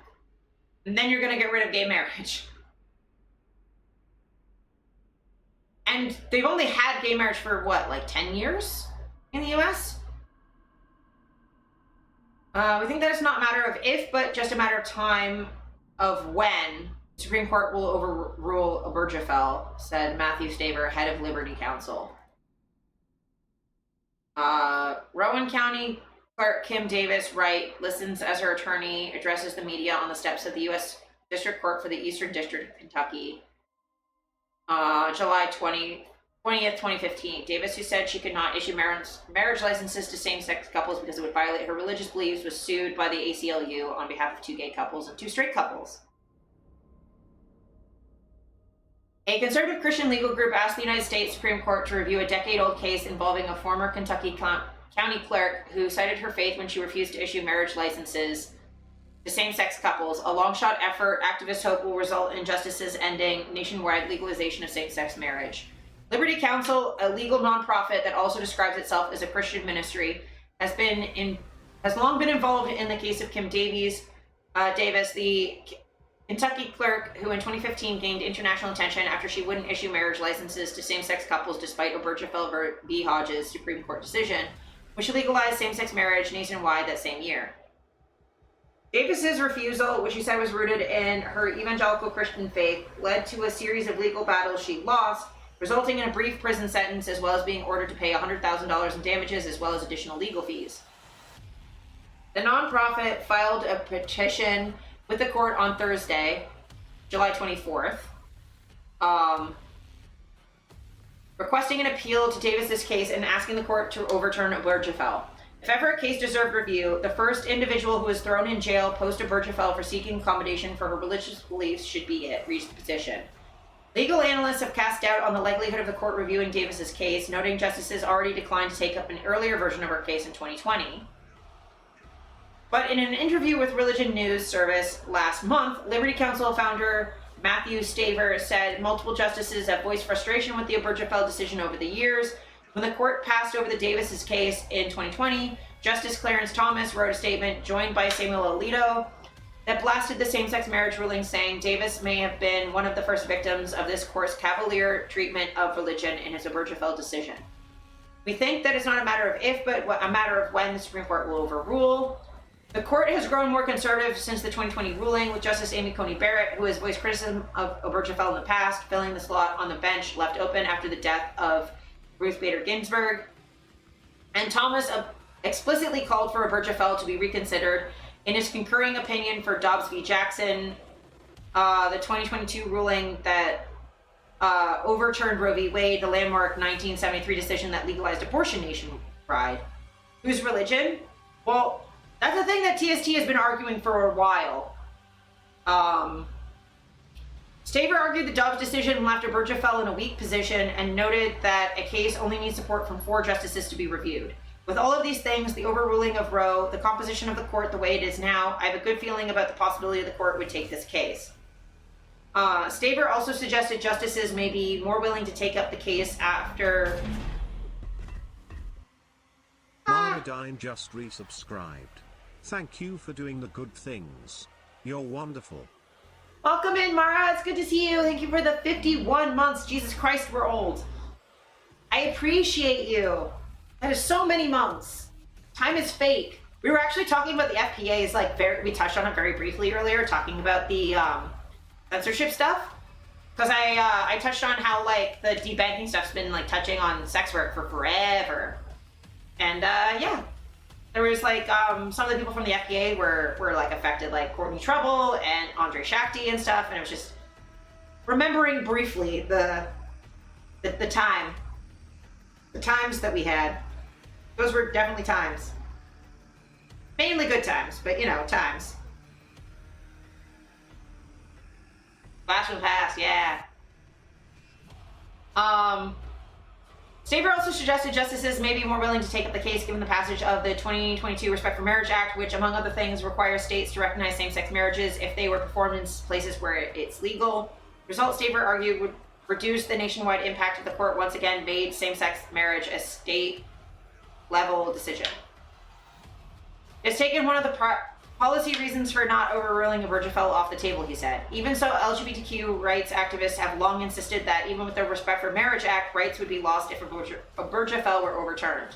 and then you're gonna get rid of gay marriage. And they've only had gay marriage for what, like 10 years in the US? We think that it's not a matter of if, but just a matter of time of when the Supreme Court will overrule Obergefell, said Matthew Staver, head of Liberty Counsel. Rowan County Clerk Kim Davis Wright listens as her attorney addresses the media on the steps of the U.S. District Court for the Eastern District of Kentucky. July 20th, 2015. Davis, who said she could not issue marriage licenses to same-sex couples because it would violate her religious beliefs, was sued by the ACLU on behalf of 2 gay couples and 2 straight couples. A conservative Christian legal group asked the United States Supreme Court to review a decade-old case involving a former Kentucky county clerk who cited her faith when she refused to issue marriage licenses to same-sex couples. A long-shot effort, activists hope, will result in justices ending nationwide legalization of same-sex marriage. Liberty Counsel, a legal nonprofit that also describes itself as a Christian ministry, has long been involved in the case of Kim Davis, the Kentucky clerk who in 2015 gained international attention after she wouldn't issue marriage licenses to same-sex couples despite Obergefell v. Hodges' Supreme Court decision, which legalized same-sex marriage nationwide that same year. Davis's refusal, which she said was rooted in her evangelical Christian faith, led to a series of legal battles she lost, resulting in a brief prison sentence as well as being ordered to pay $100,000 in damages as well as additional legal fees. The nonprofit filed a petition with the court on Thursday, July 24th, requesting an appeal to Davis's case and asking the court to overturn Obergefell. If ever a case deserved review, the first individual who was thrown in jail post-Obergefell for seeking accommodation for her religious beliefs should be it, reads the petition. Legal analysts have cast doubt on the likelihood of the court reviewing Davis's case, noting justices already declined to take up an earlier version of her case in 2020. But in an interview with Religion News Service last month, Liberty Counsel founder Matthew Staver said multiple justices have voiced frustration with the Obergefell decision over the years. When the court passed over the Davis's case in 2020, Justice Clarence Thomas wrote a statement joined by Samuel Alito that blasted the same-sex marriage ruling, saying Davis may have been one of the first victims of this court's cavalier treatment of religion in his Obergefell decision. We think that it's not a matter of if, but a matter of when the Supreme Court will overrule. The court has grown more conservative since the 2020 ruling, with Justice Amy Coney Barrett, who has voiced criticism of Obergefell in the past, filling the slot on the bench left open after the death of Ruth Bader Ginsburg. And Thomas explicitly called for Obergefell to be reconsidered in his concurring opinion for Dobbs v. Jackson, the 2022 ruling that overturned Roe v. Wade, the landmark 1973 decision that legalized abortion nationwide. Whose religion? Well, that's the thing that TST has been arguing for a while. Staver argued the Dobbs decision left Obergefell in a weak position and noted that a case only needs support from 4 justices to be reviewed. With all of these things, the overruling of Roe, the composition of the court the way it is now, I have a good feeling about the possibility the court would take this case. Staver also suggested justices may be more willing to take up the case after... Marmadine just resubscribed. Thank you for doing the good things. You're wonderful. Welcome in, Mara. It's good to see you. Thank you for the 51 months. Jesus Christ, we're old. I appreciate you. That is so many months. Time is fake. We were actually talking about the FPAs, we touched on it very briefly earlier, talking about the censorship stuff. Because I touched on how, the debanking stuff's been, touching on sex work for forever. And, yeah. There was, some of the people from the FPA were affected, like Courtney Trouble and Andre Shakti and stuff, and it was just remembering briefly the times that we had. Those were definitely times. Mainly good times, but, times. Flash from the past, yeah. Staver also suggested justices may be more willing to take up the case given the passage of the 2022 Respect for Marriage Act, which, among other things, requires states to recognize same-sex marriages if they were performed in places where it's legal. The result, Staver argued, would reduce the nationwide impact if the court once again made same-sex marriage a state-level decision. It's taken one of the policy reasons for not overruling Obergefell off the table, he said. Even so, LGBTQ rights activists have long insisted that even with the Respect for Marriage Act, rights would be lost if Obergefell were overturned.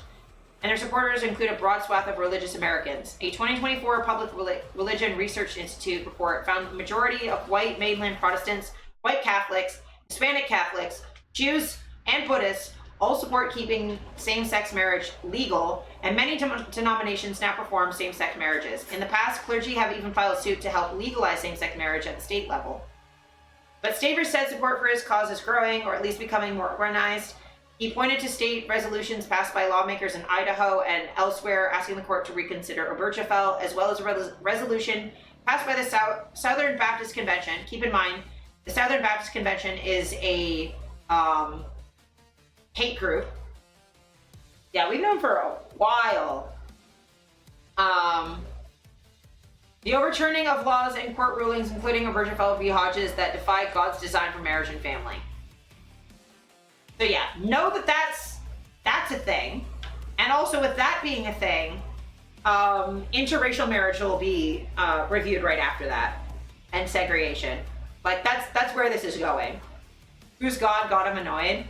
And their supporters include a broad swath of religious Americans. A 2024 Public Religion Research Institute report found the majority of white mainland Protestants, white Catholics, Hispanic Catholics, Jews, and Buddhists all support keeping same-sex marriage legal, and many denominations now perform same-sex marriages. In the past, clergy have even filed suit to help legalize same-sex marriage at the state level. But Staver said support for his cause is growing, or at least becoming more organized. He pointed to state resolutions passed by lawmakers in Idaho and elsewhere asking the court to reconsider Obergefell, as well as a resolution passed by the Southern Baptist Convention. Keep in mind, the Southern Baptist Convention is a hate group. Yeah, we've known for a while. The overturning of laws and court rulings, including Obergefell v. Hodges, that defy God's design for marriage and family. So yeah, know that that's a thing. And also with that being a thing, interracial marriage will be reviewed right after that. And segregation. That's where this is going. Who's God? God, I'm annoyed.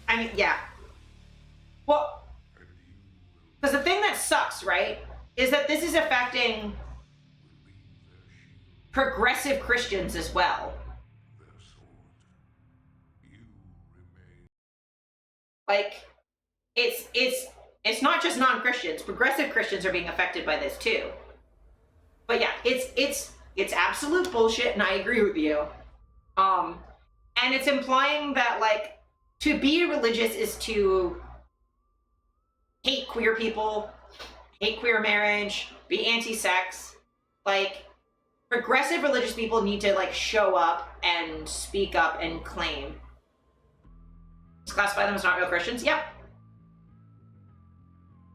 I mean, yeah. Well, because the thing that sucks, right, is that this is affecting progressive Christians as well. It's not just non-Christians. Progressive Christians are being affected by this too. But yeah, it's absolute bullshit, and I agree with you. And it's implying that to be religious is to hate queer people, hate queer marriage, be anti-sex. Progressive religious people need to show up and speak up and claim. Just classify them as not real Christians? Yep.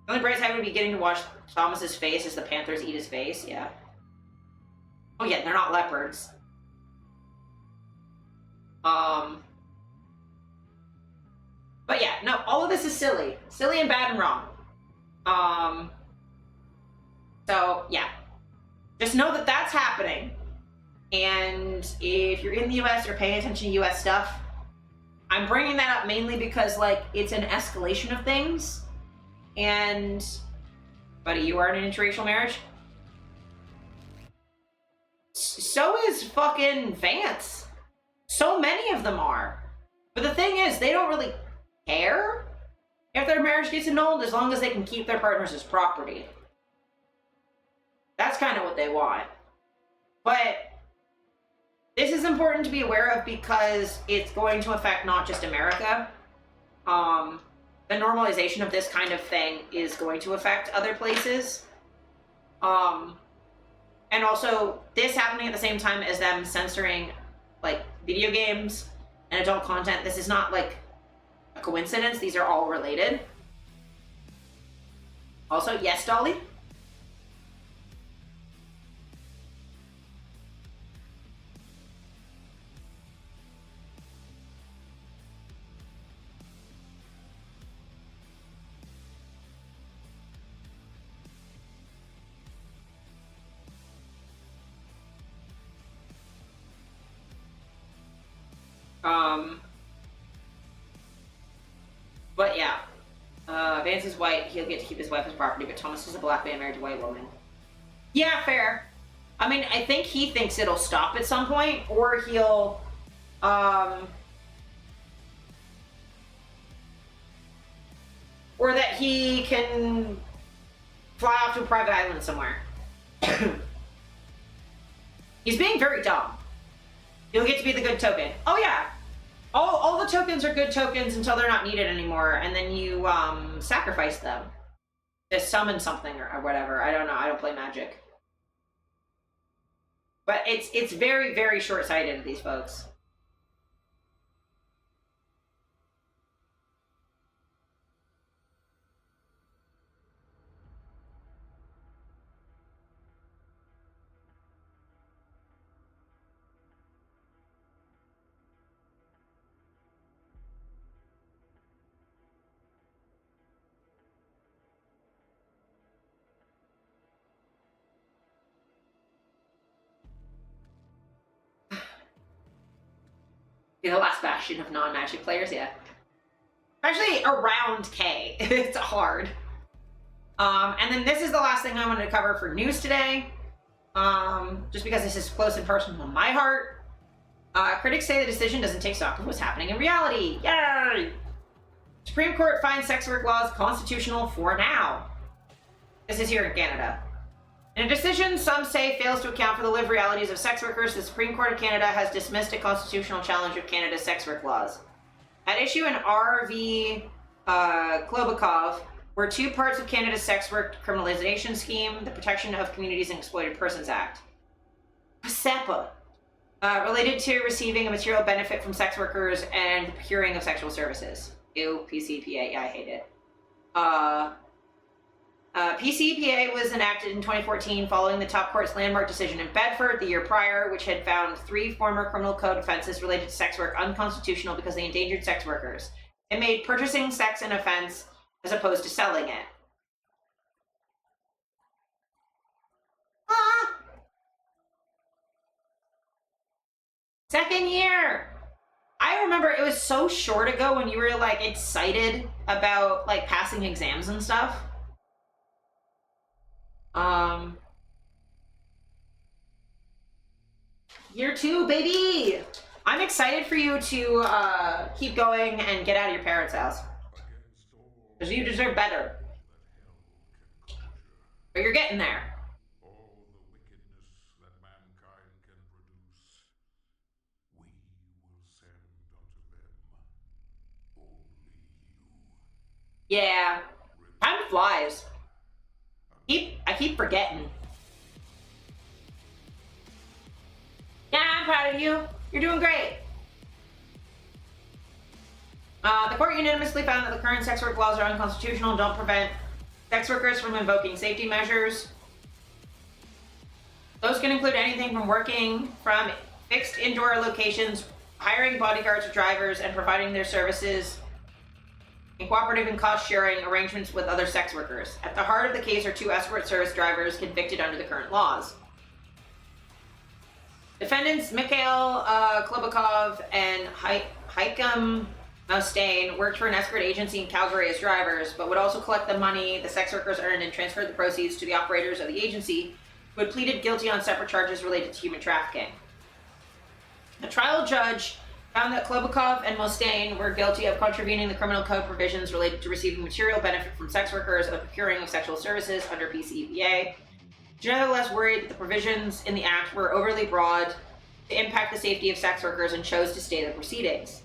The only bright side would be getting to watch Thomas's face as the Panthers eat his face, yeah. Oh yeah, they're not leopards. But yeah, no, all of this is silly. Silly and bad and wrong. So yeah. Just know that that's happening. And if you're in the US or paying attention to US stuff, I'm bringing that up mainly because, like, it's an escalation of things. And, buddy, you are in an interracial marriage? So is fucking Vance. So many of them are. But the thing is, they don't really care if their marriage gets annulled as long as they can keep their partners as property. That's kind of what they want. But this is important to be aware of because it's going to affect not just America. The normalization of this kind of thing is going to affect other places. And also, this happening at the same time as them censoring, like, video games and adult content, this is not, like, a coincidence. These are all related. Also, yes, Dolly? But yeah, Vance is white. He'll get to keep his wife as property, but Thomas is a black man married to a white woman. Yeah, fair. I mean, I think he thinks it'll stop at some point, or he'll, or that he can fly off to a private island somewhere. He's being very dumb. He'll get to be the good token. Oh yeah, all the tokens are good tokens until they're not needed anymore, and then you sacrifice them to summon something or whatever. I don't know. I don't play Magic, but it's very, very short-sighted, these folks. You're the last bastion of non-Magic players, yeah. Especially around K. It's hard. And then this is the last thing I wanted to cover for news today. Just because this is close and personal to my heart. Critics say the decision doesn't take stock of what's happening in reality. Yay! Supreme Court finds sex work laws constitutional for now. This is here in Canada. In a decision some say fails to account for the lived realities of sex workers, the Supreme Court of Canada has dismissed a constitutional challenge of Canada's sex work laws. At issue in R.V. Klobakov were two parts of Canada's sex work criminalization scheme, the Protection of Communities and Exploited Persons Act. PSEPA. Related to receiving a material benefit from sex workers and the procuring of sexual services. Ew, PCPA, yeah, I hate it. PCPA was enacted in 2014 following the top court's landmark decision in Bedford the year prior, which had found 3 former criminal code offenses related to sex work unconstitutional because they endangered sex workers. It made purchasing sex an offense as opposed to selling it. Second year! I remember it was so short ago when you were, like, excited about, like, passing exams and stuff. Year 2, baby! I'm excited for you to keep going and get out of your parents' house. Because you deserve better. But you're getting there. All the wickedness that mankind can produce, we will send unto them only you. Yeah. Time flies. I keep forgetting. Yeah, I'm proud of you. You're doing great. The court unanimously found that the current sex work laws are unconstitutional and don't prevent sex workers from invoking safety measures. Those can include anything from working from fixed indoor locations, hiring bodyguards or drivers, and providing their services in cooperative and cost-sharing arrangements with other sex workers. At the heart of the case are 2 escort service drivers convicted under the current laws. Defendants Mikhail Klobakov and Haikem Mustaine worked for an escort agency in Calgary as drivers, but would also collect the money the sex workers earned and transfer the proceeds to the operators of the agency, who had pleaded guilty on separate charges related to human trafficking. The trial judge found that Klobakov and Mustaine were guilty of contravening the criminal code provisions related to receiving material benefit from sex workers and the procuring of sexual services under PCPA. She nevertheless worried that the provisions in the act were overly broad to impact the safety of sex workers and chose to stay the proceedings.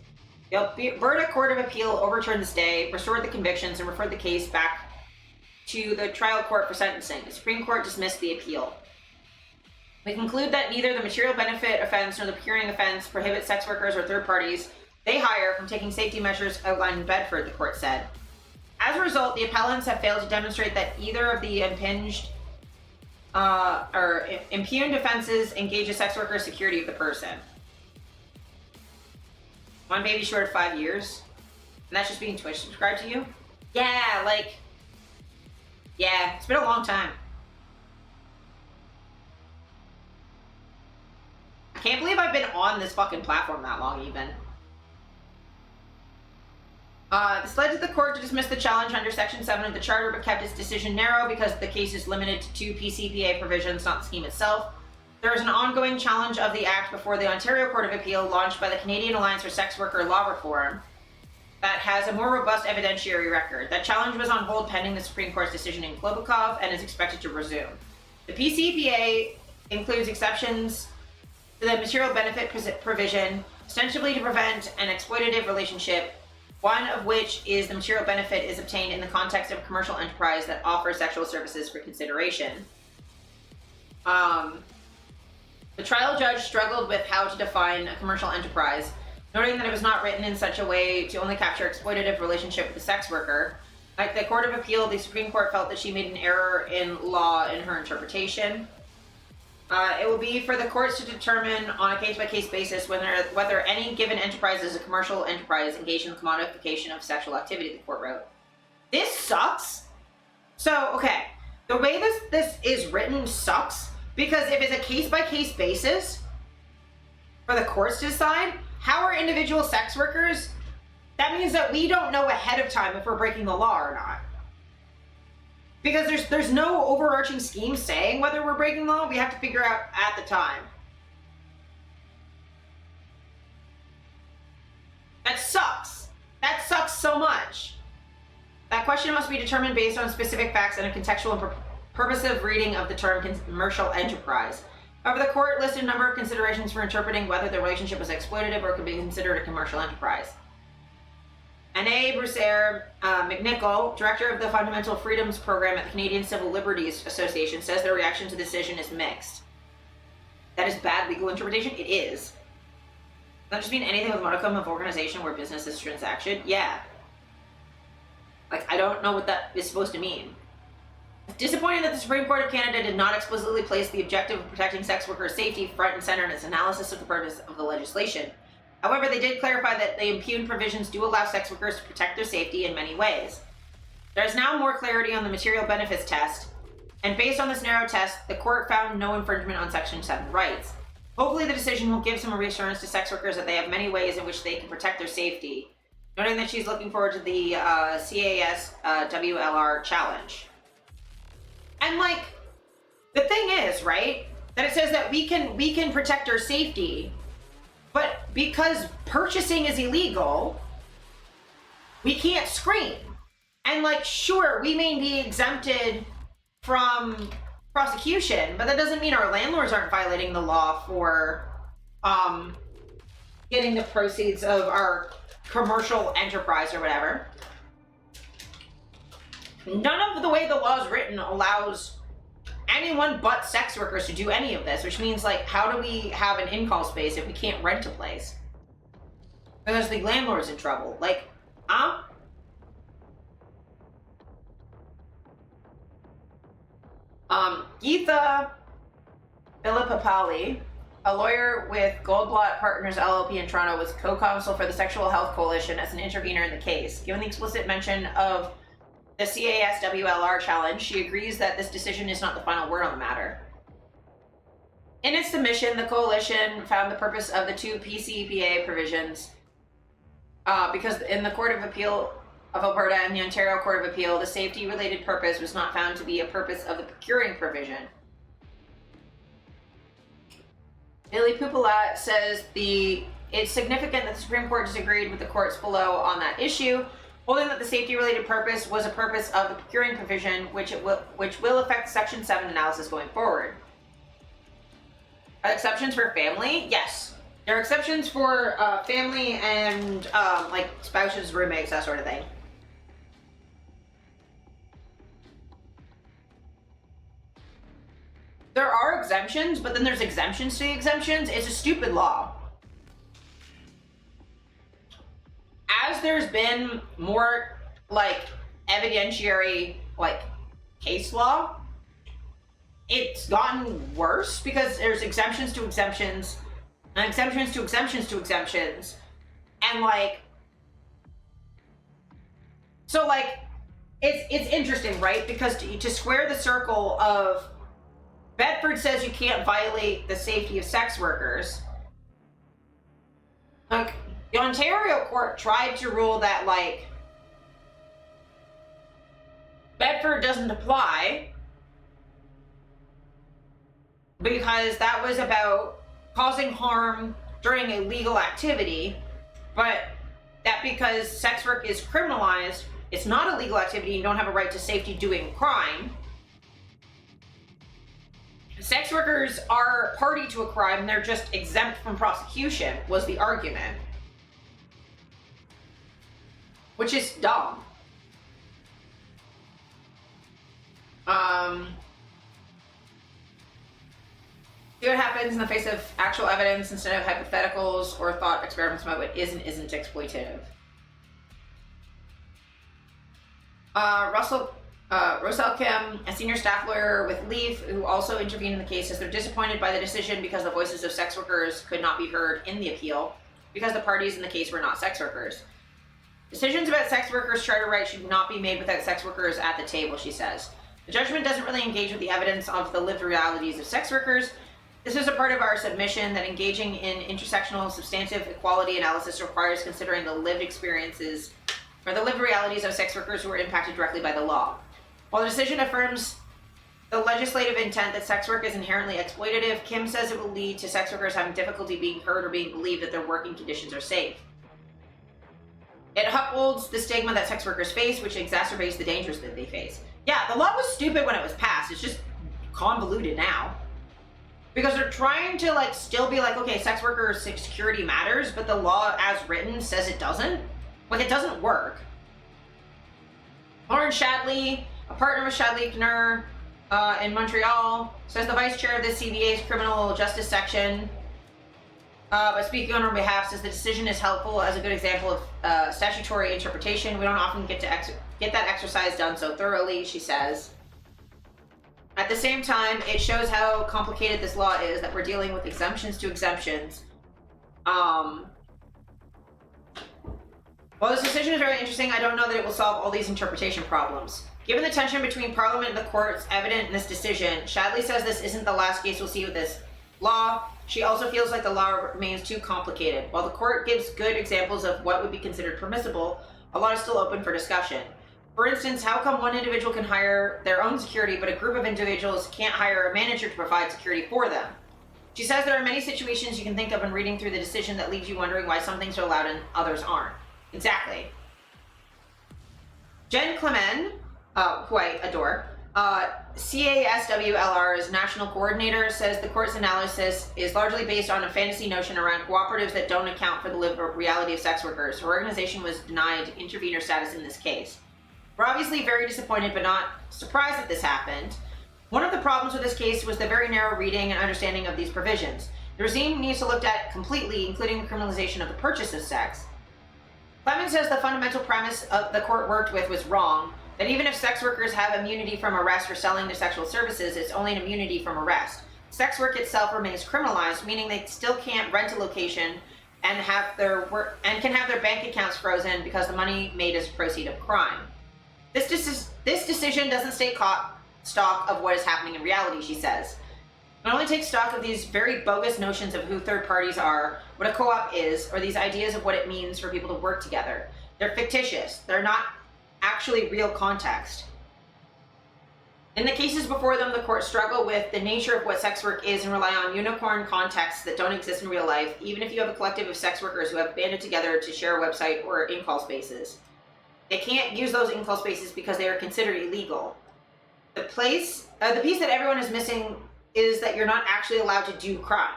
The Alberta Court of Appeal overturned the stay, restored the convictions, and referred the case back to the trial court for sentencing. The Supreme Court dismissed the appeal. We conclude that neither the material benefit offense nor the procuring offense prohibit sex workers or third parties they hire from taking safety measures outlined in Bedford, the court said. As a result, the appellants have failed to demonstrate that either of the impugned offenses engage a sex worker's security of the person. One baby short of 5 years, and that's just being Twitch subscribed to you? Yeah, it's been a long time. I can't believe I've been on this fucking platform that long, even. This led to the court to dismiss the challenge under Section 7 of the Charter, but kept its decision narrow because the case is limited to 2 PCPA provisions, not the scheme itself. There is an ongoing challenge of the Act before the Ontario Court of Appeal, launched by the Canadian Alliance for Sex Worker Law Reform, that has a more robust evidentiary record. That challenge was on hold pending the Supreme Court's decision in Klobakov and is expected to resume. The PCPA includes exceptions to the material benefit provision, ostensibly to prevent an exploitative relationship, one of which is the material benefit is obtained in the context of a commercial enterprise that offers sexual services for consideration. The trial judge struggled with how to define a commercial enterprise, noting that it was not written in such a way to only capture exploitative relationship with the sex worker. Like the Court of Appeal, the Supreme Court felt that she made an error in law in her interpretation. It will be for the courts to determine on a case-by-case basis whether any given enterprise is a commercial enterprise engaged in the commodification of sexual activity, the court wrote. This sucks. So, okay, the way this is written sucks, because if it's a case-by-case basis for the courts to decide, how are individual sex workers? That means that we don't know ahead of time if we're breaking the law or not. Because there's no overarching scheme saying whether we're breaking the law. We have to figure out at the time. That sucks. That sucks so much. That question must be determined based on specific facts and a contextual and purposive reading of the term commercial enterprise. However, the court listed a number of considerations for interpreting whether the relationship was exploitative or could be considered a commercial enterprise. Anne Brusser McNichol, director of the Fundamental Freedoms Program at the Canadian Civil Liberties Association, says their reaction to the decision is mixed. That is bad legal interpretation? It is. Does that just mean anything with modicum of organization where business is transaction? Yeah. I don't know what that is supposed to mean. It's disappointing that the Supreme Court of Canada did not explicitly place the objective of protecting sex workers' safety front and center in its analysis of the purpose of the legislation. However, they did clarify that the impugned provisions do allow sex workers to protect their safety in many ways. There is now more clarity on the material benefits test, and based on this narrow test, the court found no infringement on Section 7 rights. Hopefully the decision will give some reassurance to sex workers that they have many ways in which they can protect their safety, noting that she's looking forward to the CAS WLR challenge. And the thing is, right, that it says that we can protect our safety, but because purchasing is illegal, we can't scream. And sure, we may be exempted from prosecution, but that doesn't mean our landlords aren't violating the law for getting the proceeds of our commercial enterprise or whatever. None of the way the law is written allows anyone but sex workers to do any of this, which means how do we have an in-call space if we can't rent a place? Because the landlord's in trouble. Geetha Philip Papali, a lawyer with Goldblatt Partners LLP in Toronto, was co-counsel for the Sexual Health Coalition as an intervener in the case. Given the explicit mention of the CASWLR challenge, she agrees that this decision is not the final word on the matter. In its submission, the coalition found the purpose of the two PCPA provisions because in the Court of Appeal of Alberta and the Ontario Court of Appeal, the safety-related purpose was not found to be a purpose of the procuring provision. Billy Pupolat says it's significant that the Supreme Court disagreed with the courts below on that issue, holding that the safety-related purpose was a purpose of the procuring provision, which will affect Section 7 analysis going forward. Are exceptions for family? Yes. There are exceptions for family and like spouses, roommates, that sort of thing. There are exemptions, but then there's exemptions to the exemptions. It's a stupid law. As there's been more like evidentiary like case law, it's gotten worse because there's exemptions to exemptions and exemptions to exemptions to exemptions. And like, so like, it's interesting, right? Because to square the circle of Bedford says you can't violate the safety of sex workers. Like, the Ontario court tried to rule that like, Bedford doesn't apply because that was about causing harm during a legal activity, but that because sex work is criminalized, it's not a legal activity, you don't have a right to safety doing crime. Sex workers are party to a crime, they're just exempt from prosecution, was the argument. Which is dumb. See what happens in the face of actual evidence instead of hypotheticals or thought experiments about what is and isn't exploitative. Roselle Kim, a senior staff lawyer with Leaf, who also intervened in the case, says they're disappointed by the decision because the voices of sex workers could not be heard in the appeal because the parties in the case were not sex workers. Decisions about sex workers' charter rights should not be made without sex workers at the table, she says. The judgment doesn't really engage with the evidence of the lived realities of sex workers. This is a part of our submission that engaging in intersectional substantive equality analysis requires considering the lived experiences or the lived realities of sex workers who are impacted directly by the law. While the decision affirms the legislative intent that sex work is inherently exploitative, Kim says it will lead to sex workers having difficulty being heard or being believed that their working conditions are safe. It upholds the stigma that sex workers face, which exacerbates the dangers that they face. Yeah, the law was stupid when it was passed. It's just convoluted now. Because they're trying to like still be like, okay, sex worker security matters, but the law as written says it doesn't. Like, it doesn't work. Lauren Shadley, a partner with Shadley Knur in Montreal, says the vice chair of the CVA's criminal justice section, but speaking on her behalf, says the decision is helpful as a good example of statutory interpretation. We don't often get that exercise done so thoroughly, she says. At the same time, it shows how complicated this law is, that we're dealing with exemptions to exemptions. While this decision is very interesting, I don't know that it will solve all these interpretation problems. Given the tension between Parliament and the courts evident in this decision, Shadley says this isn't the last case we'll see with this law. She also feels like the law remains too complicated. While the court gives good examples of what would be considered permissible, a lot is still open for discussion. For instance, how come one individual can hire their own security, but a group of individuals can't hire a manager to provide security for them? She says there are many situations you can think of in reading through the decision that leaves you wondering why some things are allowed and others aren't. Exactly. Jen Clement, who I adore, CASWLR's national coordinator, says the court's analysis is largely based on a fantasy notion around cooperatives that don't account for the lived reality of sex workers. Her organization was denied intervener status in this case. We're obviously very disappointed but not surprised that this happened. One of the problems with this case was the very narrow reading and understanding of these provisions. The regime needs to look at completely, including the criminalization of the purchase of sex. Clement says the fundamental premise of the court worked with was wrong, that even if sex workers have immunity from arrest for selling their sexual services, it's only an immunity from arrest. sex work itself remains criminalized, meaning they still can't rent a location and have their work and can have their bank accounts frozen because the money made is a proceed of crime. This decision doesn't take stock of what is happening in reality, she says. It only takes stock of these very bogus notions of who third parties are, what a co-op is, or these ideas of what it means for people to work together. They're fictitious. They're not actually real context. In the cases before them, the courts struggle with the nature of what sex work is and rely on unicorn contexts that don't exist in real life, even if you have a collective of sex workers who have banded together to share a website or in-call spaces. They can't use those in-call spaces because they are considered illegal. The piece that everyone is missing is that you're not actually allowed to do crime.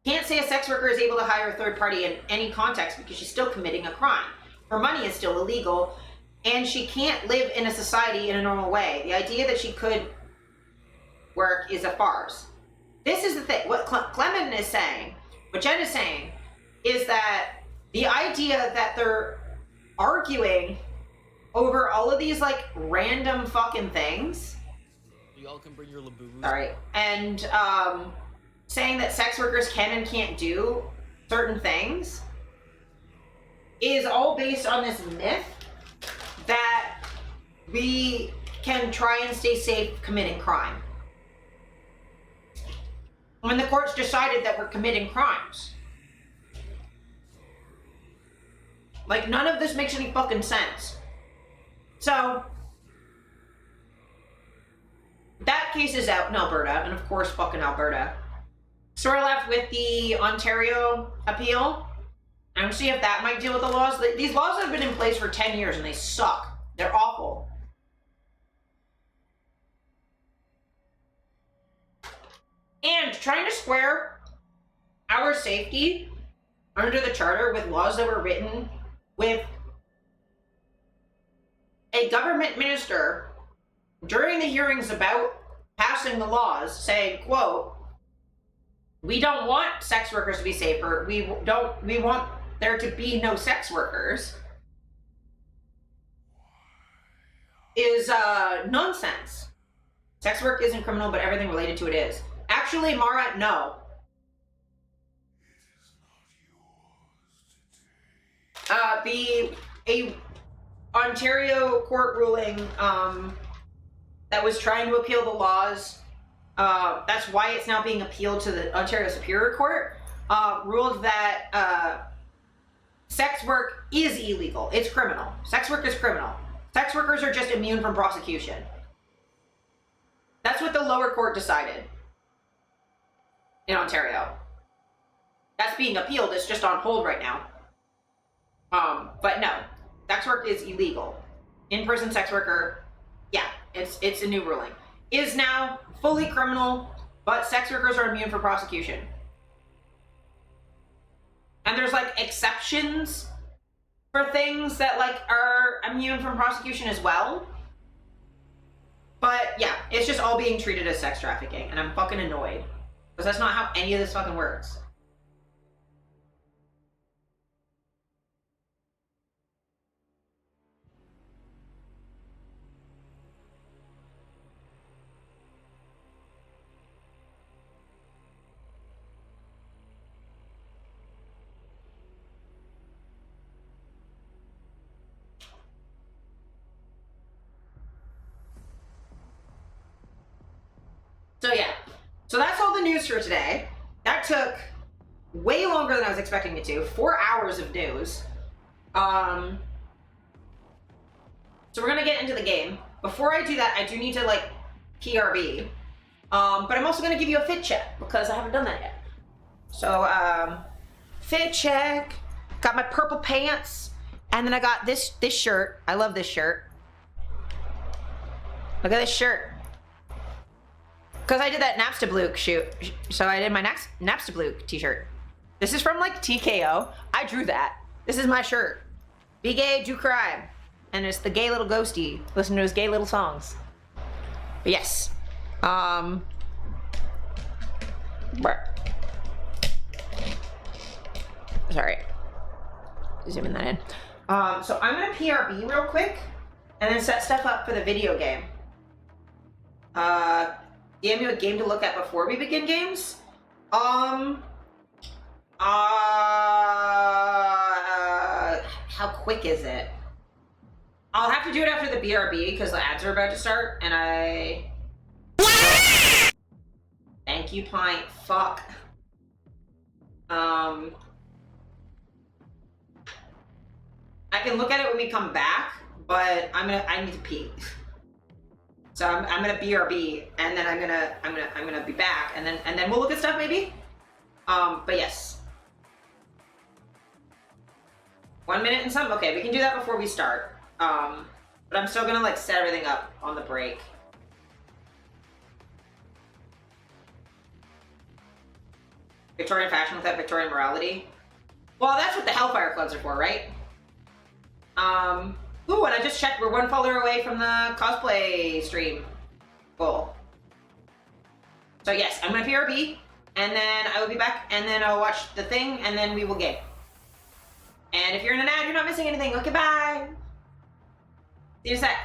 You can't say a sex worker is able to hire a third party in any context because she's still committing a crime. Her money is still illegal, and she can't live in a society in a normal way. The idea that she could work is a farce. This is the thing. What Clement is saying, what Jen is saying, is that the idea that they're arguing over all of these like random fucking things. Y'all can bring your laboos. Sorry. And saying that sex workers can and can't do certain things is all based on this myth that we can try and stay safe committing crime. When the courts decided that we're committing crimes. Like, none of this makes any fucking sense. So, that case is out in Alberta, and of course fucking Alberta. So we're left with the Ontario appeal, and see if that might deal with the laws. These laws have been in place for 10 years, and they suck. They're awful. And trying to square our safety under the charter with laws that were written with a government minister during the hearings about passing the laws saying, quote, we don't want sex workers to be safer. We want there to be no sex workers is nonsense. Sex work isn't criminal, but everything related to it is. Actually, Mara, no. A Ontario court ruling that was trying to appeal the laws, that's why it's now being appealed to the Ontario Superior Court, ruled that sex work is illegal. It's criminal. Sex work is criminal. Sex workers are just immune from prosecution. That's what the lower court decided in Ontario. That's being appealed. It's just on hold right now. But no, sex work is illegal. In-person sex worker, yeah, it's a new ruling. Is now fully criminal, but sex workers are immune from prosecution. And there's like exceptions for things that like are immune from prosecution as well. But yeah, it's just all being treated as sex trafficking, and I'm fucking annoyed. Because that's not how any of this fucking works. So yeah, so that's all the news for today. That took way longer than I was expecting it to. 4 hours of news. So we're gonna get into the game. Before I do that, I do need to like PRB. But I'm also gonna give you a fit check because I haven't done that yet. So fit check. Got my purple pants, and then I got this shirt. I love this shirt. Look at this shirt. Because I did that Napstablook shoot. So I did my Napstablook t-shirt. This is from like TKO. I drew that. This is my shirt. Be gay, do crime. And it's the gay little ghosty. Listen to his gay little songs. But yes. Sorry. Zooming that in. So I'm gonna PRB real quick and then set stuff up for the video game. DM you a game to look at before we begin games? How quick is it? I'll have to do it after the BRB because the ads are about to start, and I... Thank you, Pint. Fuck. I can look at it when we come back, but I need to pee. So I'm gonna BRB, and then I'm gonna be back, and then we'll look at stuff maybe. But yes. 1 minute and some. Okay, we can do that before we start. But I'm still gonna like set everything up on the break. Victorian fashion without Victorian morality. Well, that's what the Hellfire Clubs are for, right? Ooh, and I just checked. We're 1 follower away from the cosplay stream goal. So yes, I'm gonna PRB, and then I will be back, and then I'll watch the thing, and then we will game. And if you're in an ad, you're not missing anything. Okay, bye. See you in a sec.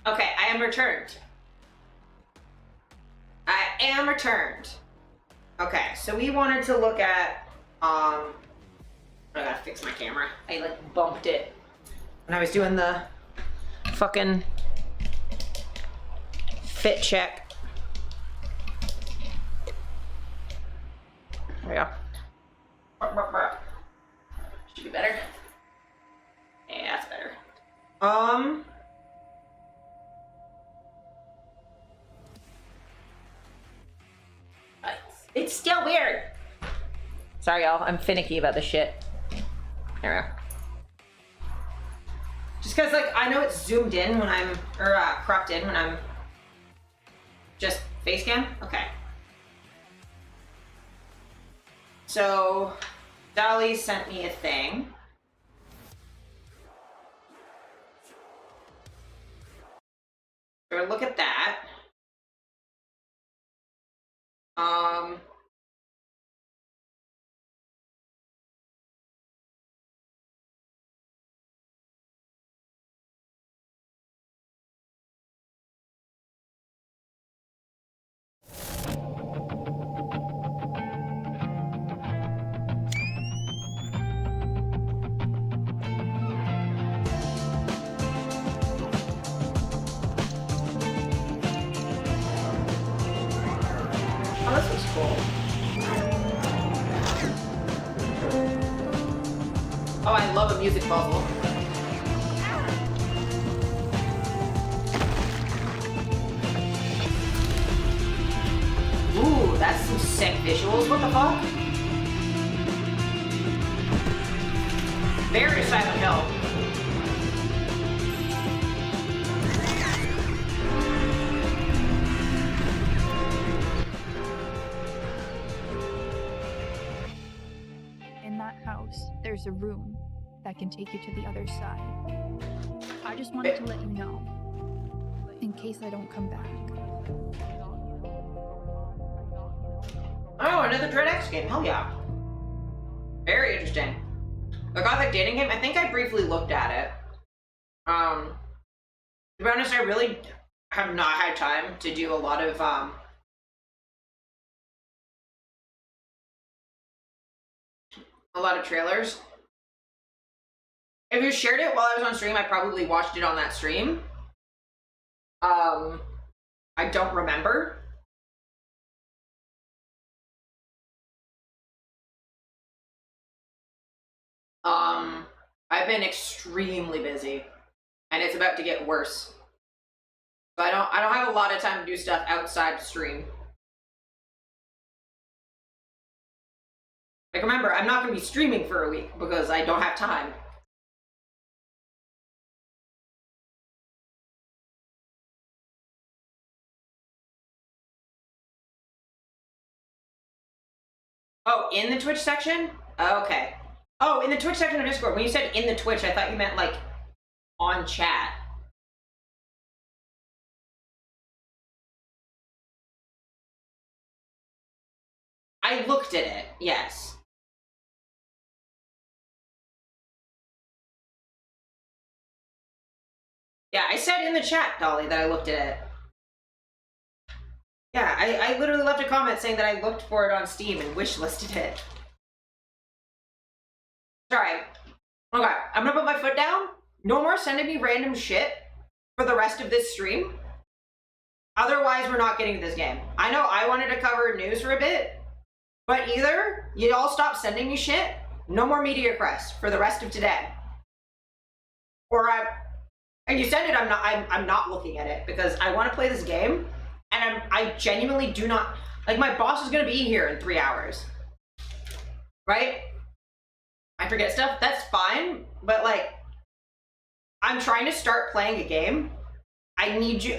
Okay, I am returned. I am returned. Okay, so we wanted to look at, I gotta fix my camera. I like bumped it when I was doing the fucking fit check. There we go. Should be better. Yeah, that's better. It's still weird. Sorry, y'all. I'm finicky about this shit. There we go. Just because, like, I know it's zoomed in when I'm, or cropped in when I'm just face cam. Okay. So, Dolly sent me a thing. So look at that. Oh, this looks cool. Oh, I love a music puzzle. Ooh, that's some sick visuals. What the fuck? Very Silent Hill. In that house, there's a room that can take you to the other side. I just wanted to let you know, in case I don't come back. Oh, another Dread X game. Hell yeah. Very interesting. The Gothic dating game, I think I briefly looked at it. To be honest, I really have not had time to do a lot of, trailers. If you shared it while I was on stream, I probably watched it on that stream. I don't remember. I've been extremely busy, and it's about to get worse. So I don't have a lot of time to do stuff outside the stream. Like, remember, I'm not going to be streaming for a week because I don't have time. Oh, in the Twitch section? Okay. Oh, in the Twitch section of Discord. When you said in the Twitch, I thought you meant, like, on chat. I looked at it, yes. Yeah, I said in the chat, Dolly, that I looked at it. Yeah, I literally left a comment saying that I looked for it on Steam and wishlisted it. Sorry. Okay, I'm gonna put my foot down. No more sending me random shit for the rest of this stream. Otherwise, we're not getting to this game. I know I wanted to cover news for a bit, but either you all stop sending me shit, no more media requests for the rest of today. Or and you send it, I'm not looking at it because I want to play this game, and I genuinely do not, like, my boss is gonna be here in 3 hours, right? I forget stuff, that's fine, but like, I'm trying to start playing a game. I need you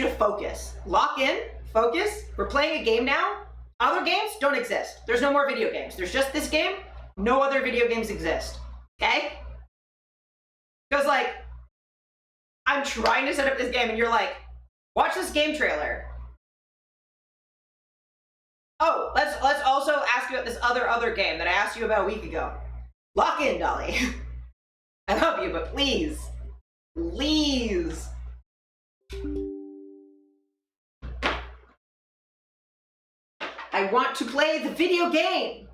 to focus. Lock in, focus. We're playing a game now. Other games don't exist. There's no more video games. There's just this game. No other video games exist. Okay? Because, like, I'm trying to set up this game and you're like, watch this game trailer. Oh, let's also ask you about this other game that I asked you about a week ago. Lock in, Dolly. I love you, but please. Please. I want to play the video game.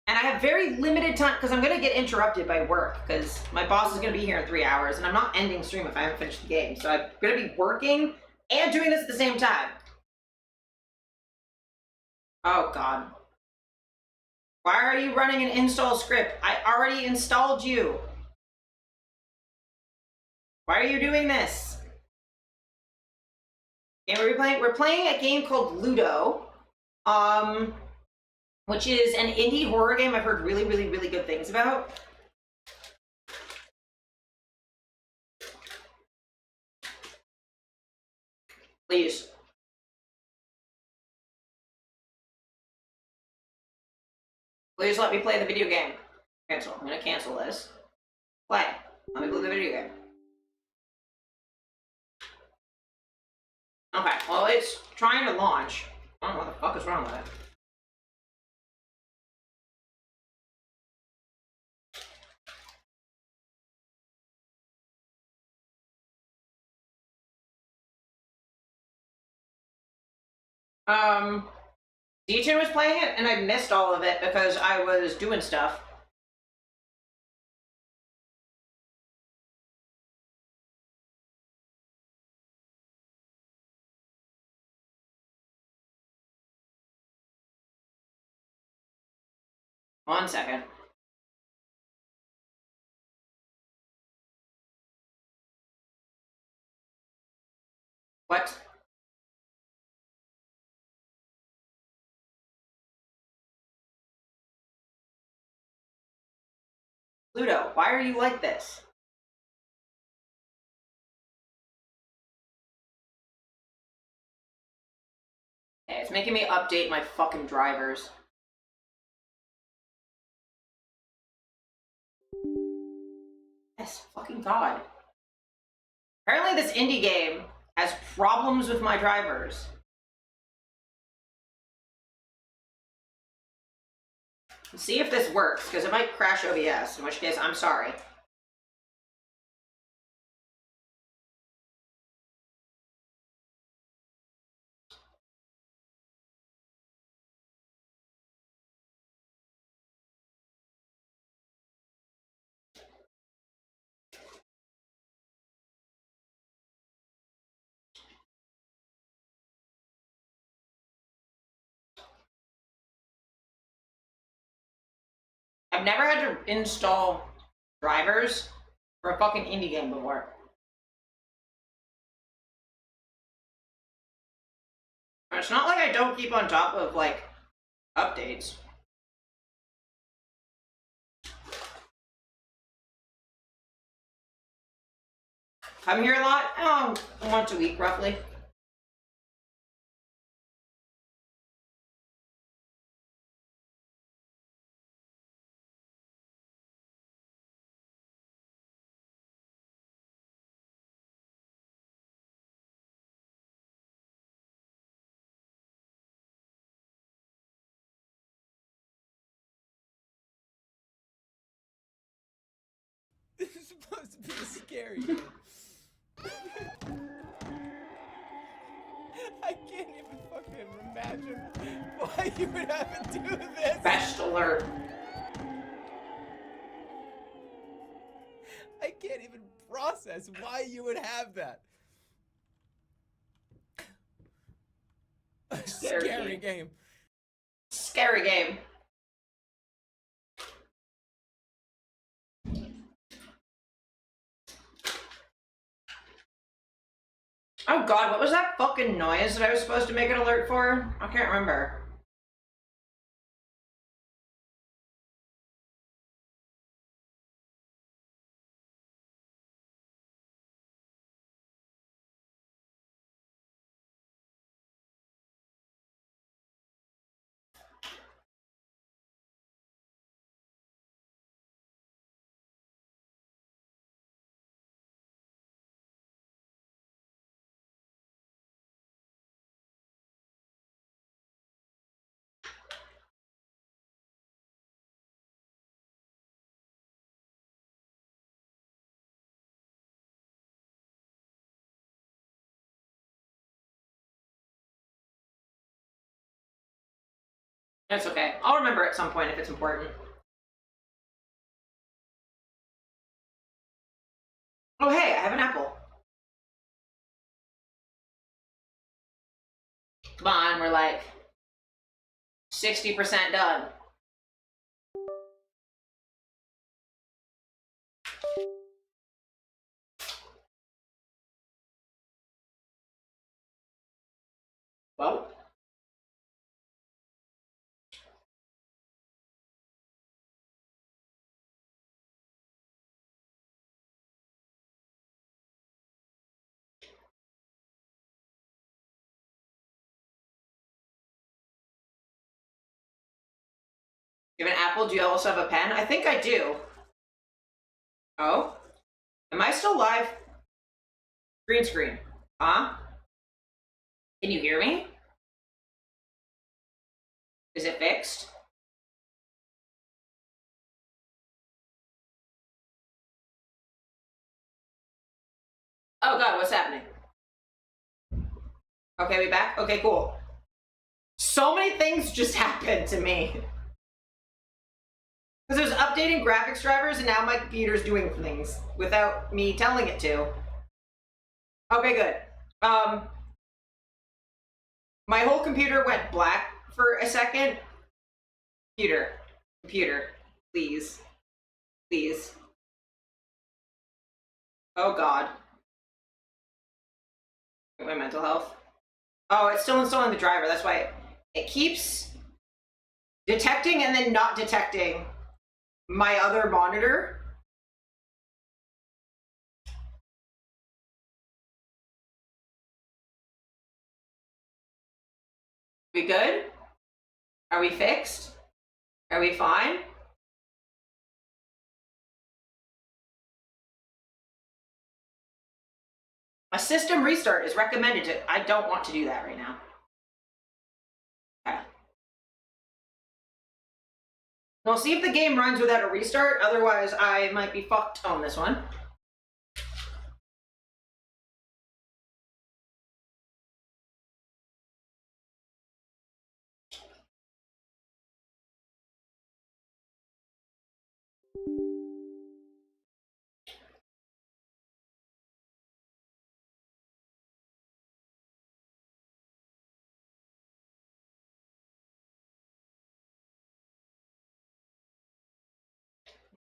And I have very limited time because I'm going to get interrupted by work because my boss is going to be here in 3 hours and I'm not ending stream if I haven't finished the game. So I'm going to be working and doing this at the same time. Oh, God. Why are you running an install script? I already installed you. Why are you doing this? And we're playing a game called Luto. Which is an indie horror game I've heard really, really, really good things about. Please. Please let me play the video game. Cancel. I'm gonna cancel this. Play. Let me play the video game. Okay, well, it's trying to launch. I don't know what the fuck is wrong with it. D-Chin was playing it, and I missed all of it because I was doing stuff. One second. What? Luto, why are you like this? Okay, it's making me update my fucking drivers. Yes, fucking God. Apparently this indie game has problems with my drivers. Let's see if this works, because it might crash OBS, in which case I'm sorry. I've never had to install drivers for a fucking indie game before. It's not like I don't keep on top of, like, updates. I'm here a lot, once a week, roughly. This is supposed to be a scary game. I can't even fucking imagine why you would have to do this. Best alert. I can't even process why you would have that. A scary game. Scary game. Oh God, what was that fucking noise that I was supposed to make an alert for? I can't remember. That's okay. I'll remember at some point if it's important. Oh, hey, I have an apple. Come on, we're like 60% done. Well, you have an apple? Do you also have a pen? I think I do. Oh? Am I still live? Green screen. Huh? Can you hear me? Is it fixed? Oh god, what's happening? Okay, we back? Okay, cool. So many things just happened to me. Because it was updating graphics drivers and now my computer's doing things without me telling it to. Okay, good. My whole computer went black for a second. Computer, please. Please. Oh god. My mental health. Oh, it's still installing the driver. That's why it keeps detecting and then not detecting my other monitor. We good? Are we fixed? Are we fine? A system restart is recommended. I don't want to do that right now. Okay. We'll see if the game runs without a restart. Otherwise, I might be fucked on this one.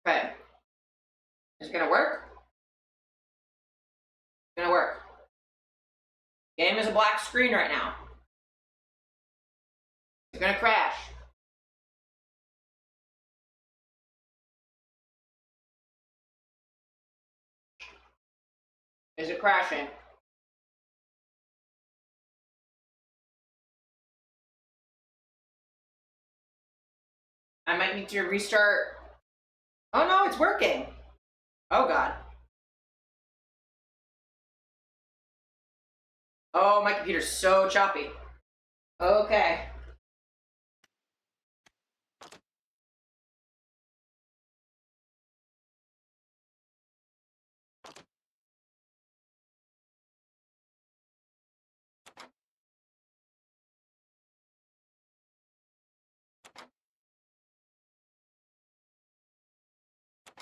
Okay. Is it gonna work? It's gonna work. Game is a black screen right now. It's gonna crash. Is it crashing? I might need to restart. Oh no, it's working. Oh god. Oh, my computer's so choppy. Okay.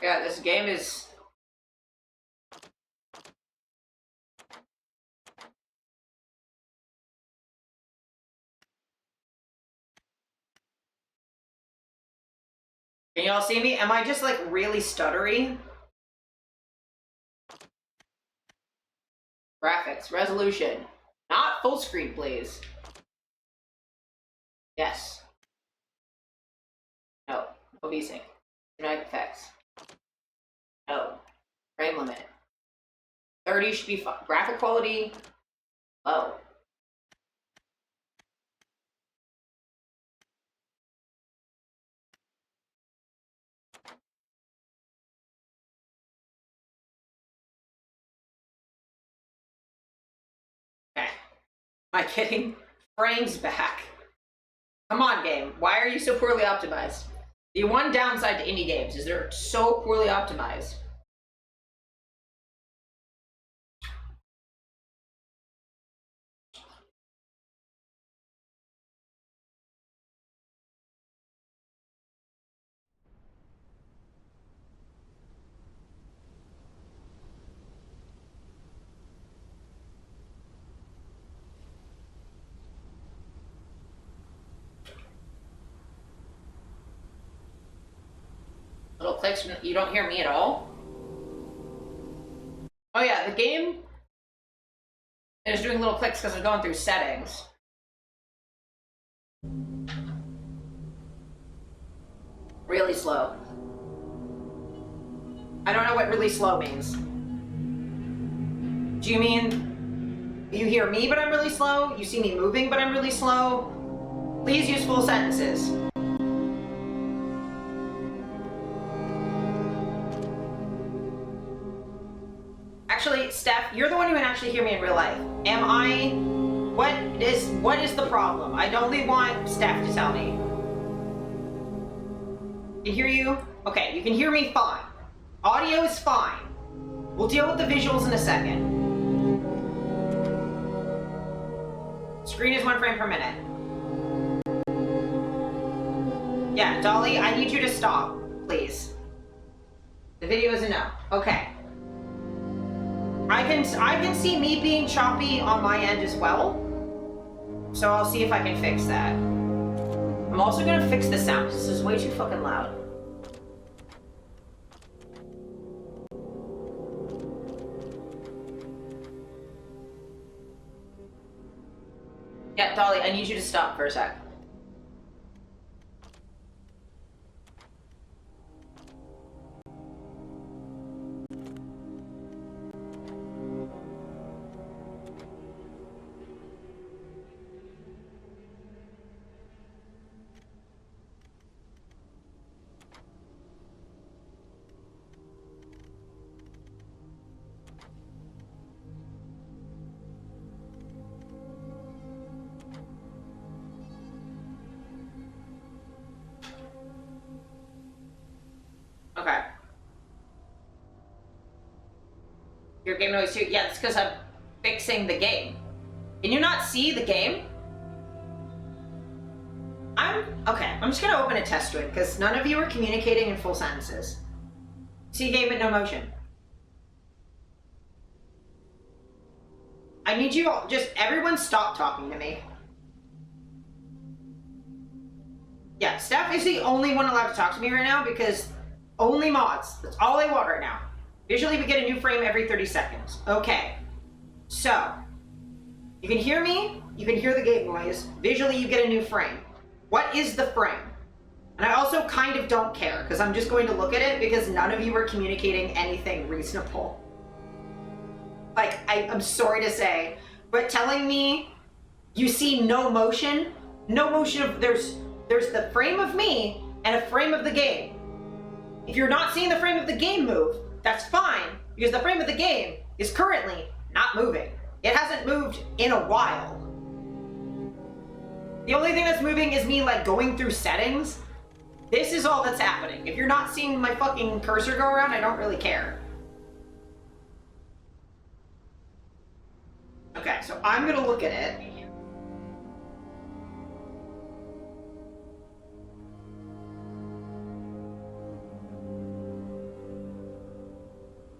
Yeah, this game is... Can y'all see me? Am I just like really stuttery? Graphics, resolution. Not full screen, please. Yes. No. No VSync. Dramatic effects. No. Frame limit. 30 should be fine. Graphic quality. Low. Okay. Am I getting frames back? Come on, game. Why are you so poorly optimized? The one downside to indie games is they're so poorly optimized. clicks, you don't hear me at all? Oh yeah, the game is doing little clicks because I'm going through settings. Really slow. I don't know what really slow means. Do you mean you hear me but I'm really slow? You see me moving but I'm really slow? Please use full sentences. Actually, Steph, you're the one who can actually hear me in real life. Am I... What is the problem? I only want Steph to tell me. Can hear you? Okay, you can hear me fine. Audio is fine. We'll deal with the visuals in a second. Screen is 1 frame per minute. Yeah, Dolly, I need you to stop, please. The video is a no. Okay. I can see me being choppy on my end as well. So I'll see if I can fix that. I'm also gonna fix the sound. This is way too fucking loud. Yeah, Dolly, I need you to stop for a sec. Okay. Your game noise too? Yeah, it's because I'm fixing the game. Can you not see the game? Okay, I'm just gonna open a test to it because none of you are communicating in full sentences. See game with no motion. I need you all, just everyone stop talking to me. Yeah, Steph is the only one allowed to talk to me right now because only mods. That's all I want right now. Visually, we get a new frame every 30 seconds. Okay. So, you can hear me, you can hear the game noise. Visually, you get a new frame. What is the frame? And I also kind of don't care because I'm just going to look at it because none of you are communicating anything reasonable. Like, I'm sorry to say, but telling me you see no motion of, there's the frame of me and a frame of the game. If you're not seeing the frame of the game move, that's fine, because the frame of the game is currently not moving. It hasn't moved in a while. The only thing that's moving is me, like, going through settings. This is all that's happening. If you're not seeing my fucking cursor go around, I don't really care. Okay, so I'm gonna look at it.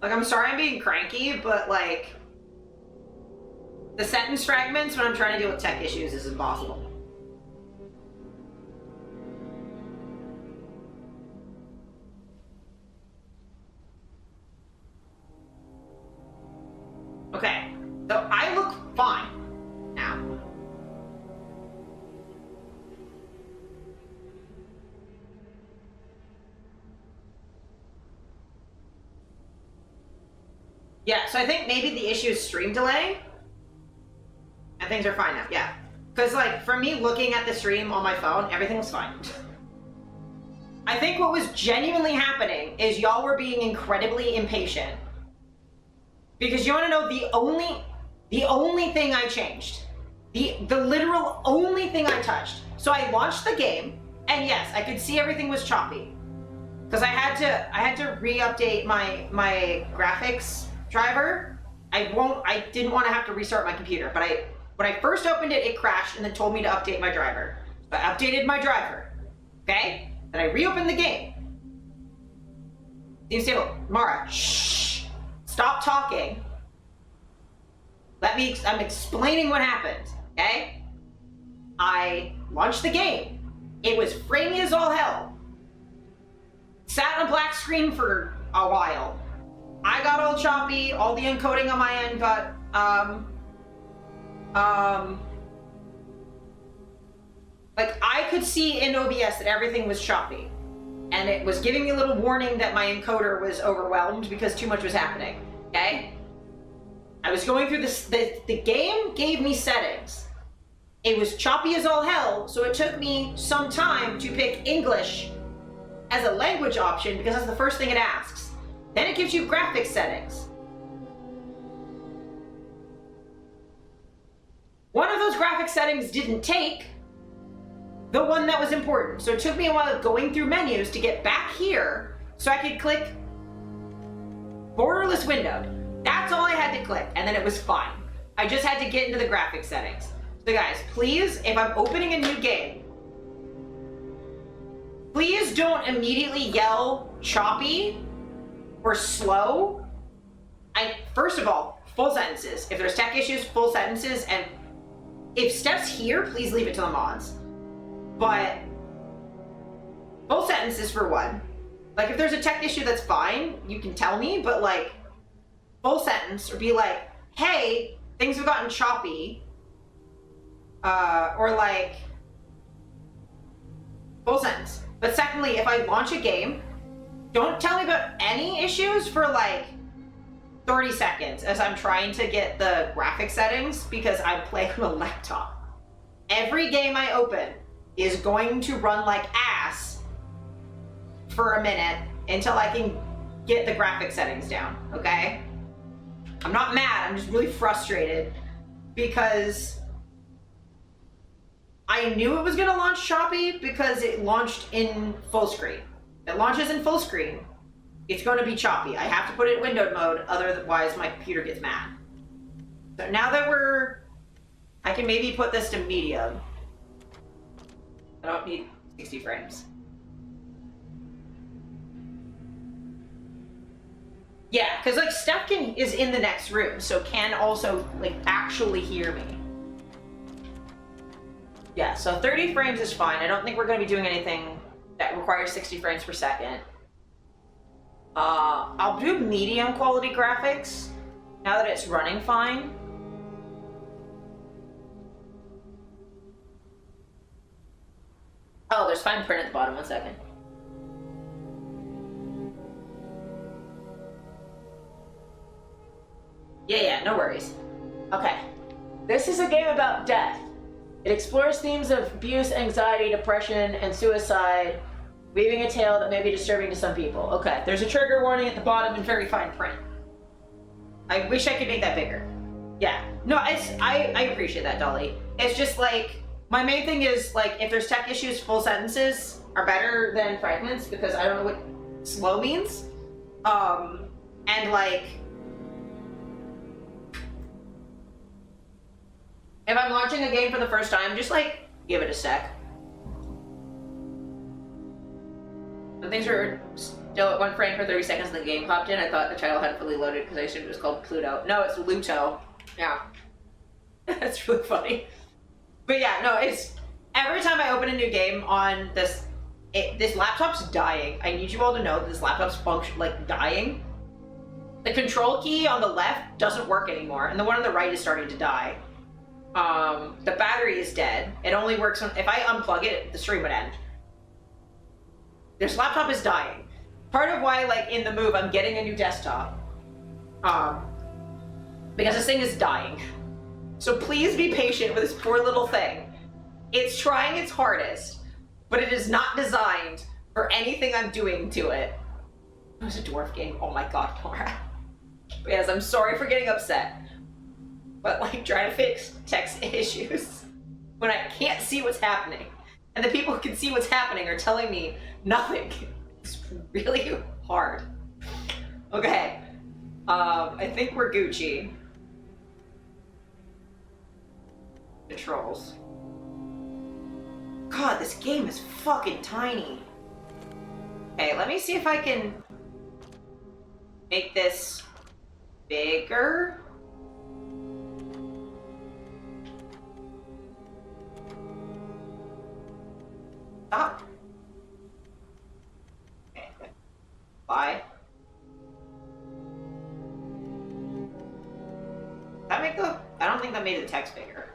Like, I'm sorry I'm being cranky, but, like, the sentence fragments when I'm trying to deal with tech issues is impossible. Okay, so I look fine now. Yeah, so I think maybe the issue is stream delay. And things are fine now, yeah. Because, like, for me looking at the stream on my phone, everything was fine. I think what was genuinely happening is y'all were being incredibly impatient. Because you want to know the only thing I changed. The literal only thing I touched. So I launched the game, and yes, I could see everything was choppy. Because I had to re-update my graphics driver. I didn't want to have to restart my computer, but when I first opened it, it crashed and then told me to update my driver. So I updated my driver, okay? Then I reopened the game. Seems stable. Mara, shh, stop talking. I'm explaining what happened, okay? I launched the game. It was framey as all hell. sat on a black screen for a while. I got all choppy, all the encoding on my end got, like, I could see in OBS that everything was choppy. And it was giving me a little warning that my encoder was overwhelmed because too much was happening, okay? I was going through this, the game gave me settings. It was choppy as all hell, so it took me some time to pick English as a language option because that's the first thing it asks. Then it gives you graphics settings. One of those graphic settings didn't take the one that was important. So it took me a while going through menus to get back here so I could click borderless windowed. That's all I had to click, and then it was fine. I just had to get into the graphic settings. So guys, please, if I'm opening a new game, please don't immediately yell choppy or slow. First of all, full sentences. If there's tech issues, full sentences, and if Steph's here, please leave it to the mods. But full sentences for one. Like, if there's a tech issue, that's fine. You can tell me, but like, full sentence, or be like, hey, things have gotten choppy. Or like, full sentence. But secondly, if I launch a game, don't tell me about any issues for like 30 seconds as I'm trying to get the graphic settings because I'm playing on a laptop. Every game I open is going to run like ass for a minute until I can get the graphic settings down, okay? I'm not mad, I'm just really frustrated because I knew it was gonna launch choppy because it launched in full screen. If it launches in full screen, it's gonna be choppy. I have to put it in windowed mode, otherwise my computer gets mad. So now that I can maybe put this to medium. I don't need 60 frames. Yeah, because like Steph is in the next room, so can also like actually hear me. Yeah, so 30 frames is fine. I don't think we're going to be doing anything that requires 60 frames per second. I'll do medium quality graphics now that it's running fine. Oh, there's fine print at the bottom. 1 second. Yeah, no worries. Okay. This is a game about death. It explores themes of abuse, anxiety, depression, and suicide, weaving a tale that may be disturbing to some people. Okay, there's a trigger warning at the bottom in very fine print. I wish I could make that bigger. Yeah. No, I appreciate that, Dolly. It's just like, my main thing is, like, if there's tech issues, full sentences are better than fragments, because I don't know what slow means. And, like, if I'm launching a game for the first time, just, like, give it a sec. When things were still at 1 frame per 30 seconds and the game popped in, I thought the title had fully loaded because I assumed it was called Pluto. No, it's Luto. Yeah. That's really funny. But yeah, no, it's every time I open a new game on this, this laptop's dying. I need you all to know that this laptop's dying. The control key on the left doesn't work anymore, and the one on the right is starting to die. The battery is dead. It only works if I unplug it, the stream would end. This laptop is dying. Part of why, like, in the move, I'm getting a new desktop. Because this thing is dying. So please be patient with this poor little thing. It's trying its hardest, but it is not designed for anything I'm doing to it. It was a dwarf game. Oh my god, Laura. Yes, I'm sorry for getting upset. But, like, trying to fix text issues when I can't see what's happening. And the people who can see what's happening are telling me nothing. It's really hard. Okay. I think we're Gucci. Controls. God, this game is fucking tiny. Okay, let me see if I can make this bigger. Stop. Okay. think that made the text bigger.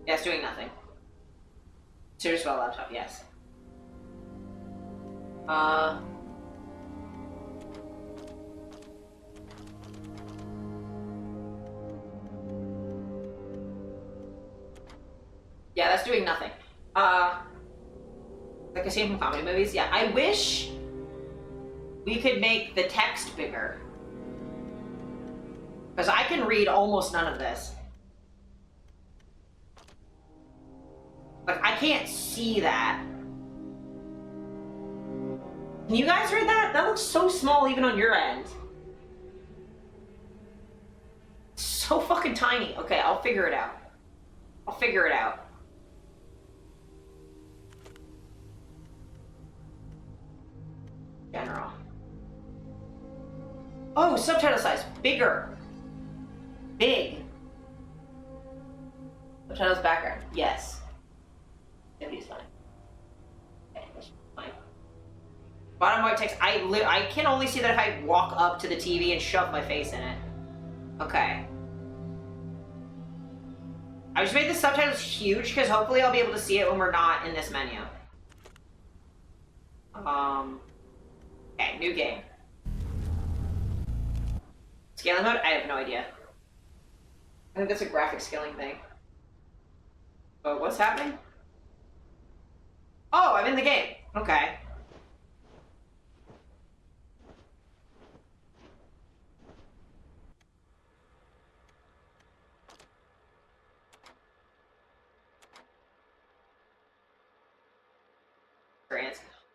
Yeah, it's doing nothing. Serious about laptop, yes. Yeah, that's doing nothing. Like I see from comedy movies. Yeah, I wish we could make the text bigger. Because I can read almost none of this. Like, I can't see that. Can you guys read that? That looks so small even on your end. So fucking tiny. Okay, I'll figure it out. I'll figure it out. General. Oh, subtitle size. Bigger. Big. Subtitles background. Yes. Nobody's fine. Okay, that's fine. Bottom white text. I can only see that if I walk up to the TV and shove my face in it. Okay. I just made the subtitles huge because hopefully I'll be able to see it when we're not in this menu. Okay, new game. Scaling mode? I have no idea. I think that's a graphic scaling thing. Oh, what's happening? Oh, I'm in the game. Okay.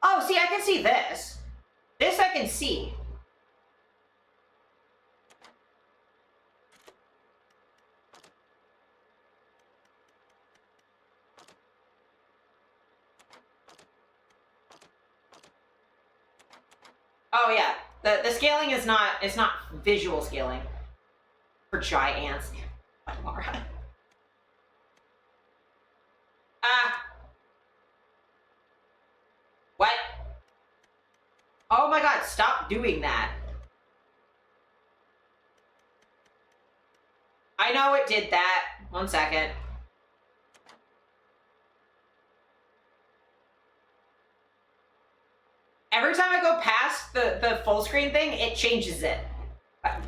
Oh, see, I can see this. This I can see. Oh yeah, the scaling is not, it's not visual scaling for giants. Laura. What? Oh my god, stop doing that. I know it did that. 1 second. Every time I go past the full screen thing, it changes it.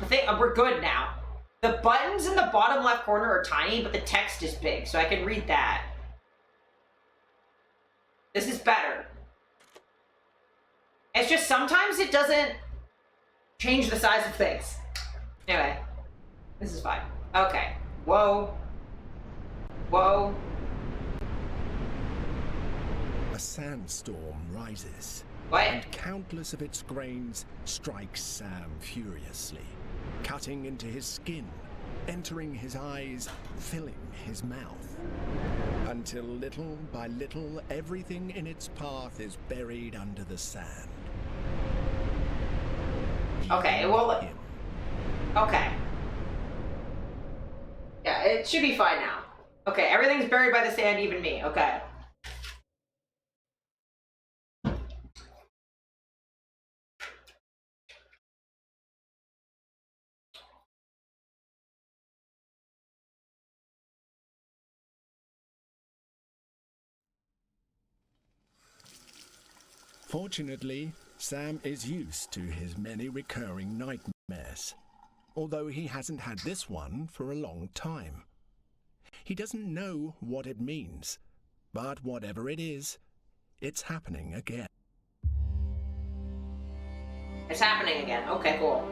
We're good now. The buttons in the bottom left corner are tiny, but the text is big, so I can read that. This is better. It's just sometimes it doesn't change the size of things. Anyway, this is fine. Okay. Whoa. Whoa. A sandstorm rises. What? And countless of its grains strike Sam furiously, cutting into his skin, entering his eyes, filling his mouth. Until little by little, everything in its path is buried under the sand. Okay, well, okay. Yeah, it should be fine now. Okay, everything's buried by the sand, even me. Okay. Fortunately, Sam is used to his many recurring nightmares, although he hasn't had this one for a long time. He doesn't know what it means, but whatever it is, it's happening again. It's happening again. Okay, cool.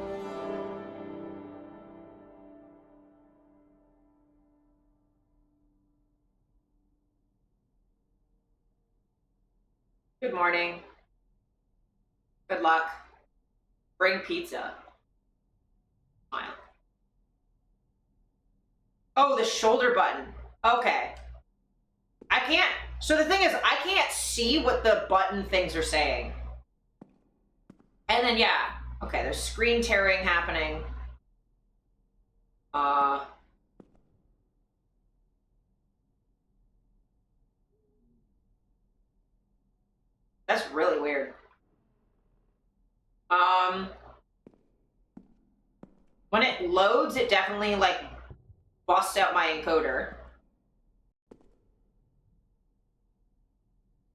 Good morning. Good luck. Bring pizza. Smile. Oh, the shoulder button. Okay. I can't. So the thing is, I can't see what the button things are saying. And then, yeah. Okay, there's screen tearing happening. That's really weird. When it loads, it definitely, like, busts out my encoder.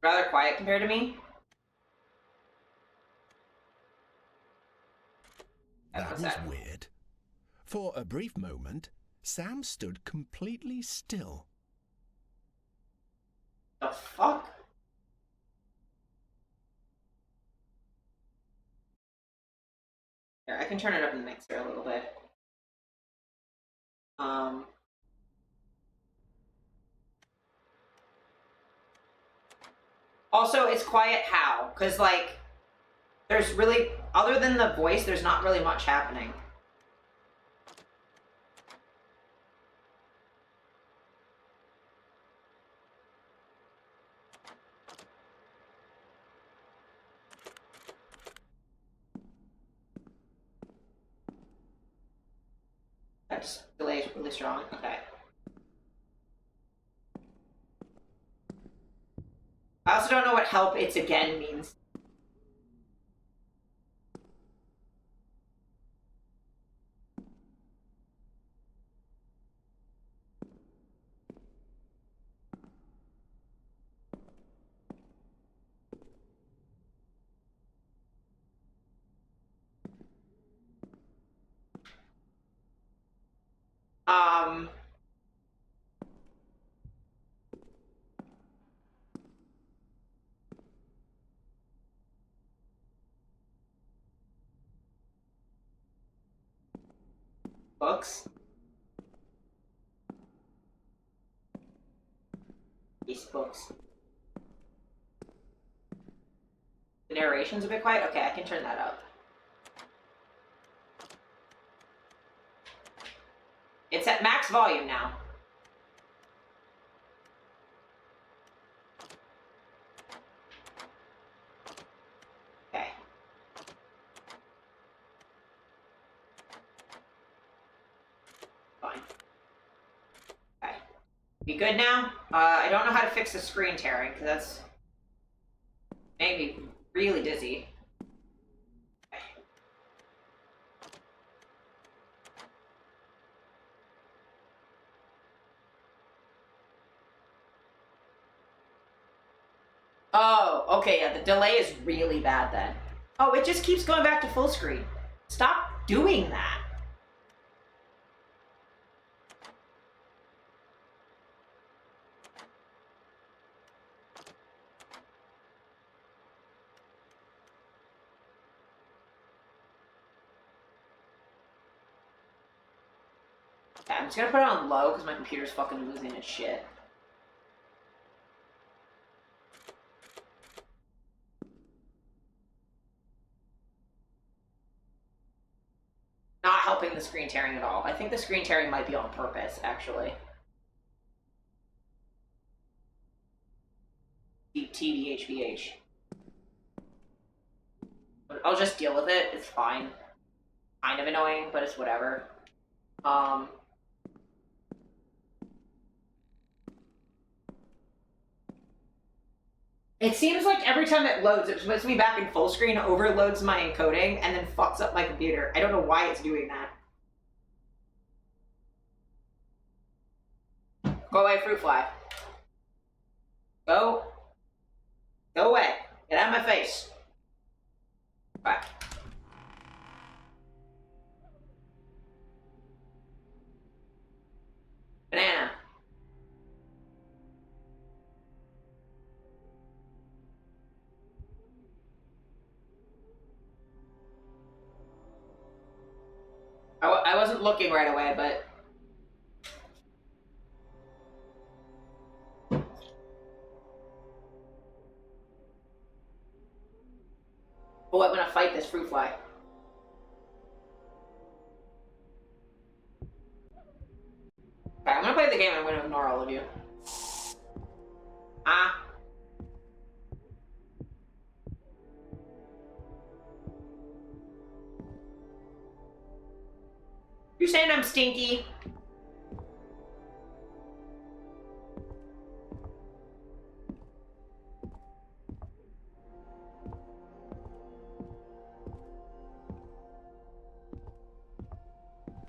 Rather quiet compared to me. That was weird. For a brief moment, Sam stood completely still. The fuck? Here, I can turn it up in the mixer a little bit. Also, it's quiet how? Because, like, there's really, other than the voice, there's not really much happening. That just delay is really strong. Okay. I also don't know what help it's again means. Um, books. These books. The narration's a bit quiet. Okay, I can turn that up. It's at max volume now. Okay. Fine. Okay. You good now? I don't know how to fix the screen tearing, because that's made me really dizzy. Okay. Oh, okay, yeah, the delay is really bad then. Oh, it just keeps going back to full screen. Stop doing that. Okay, I'm just gonna put it on low because my computer's fucking losing its shit. Not helping the screen tearing at all. I think the screen tearing might be on purpose, actually. TBHBH. I'll just deal with it. It's fine. Kind of annoying, but it's whatever. It seems like every time it loads, it puts me back in full screen, overloads my encoding, and then fucks up my computer. I don't know why it's doing that. Go away, fruit fly. Go. Go away. Get out of my face. Bye. Banana. I wasn't looking right away, but... Oh, I'm gonna fight this fruit fly. Okay, I'm gonna play the game and I'm gonna ignore all of you. Ah. You're saying I'm stinky?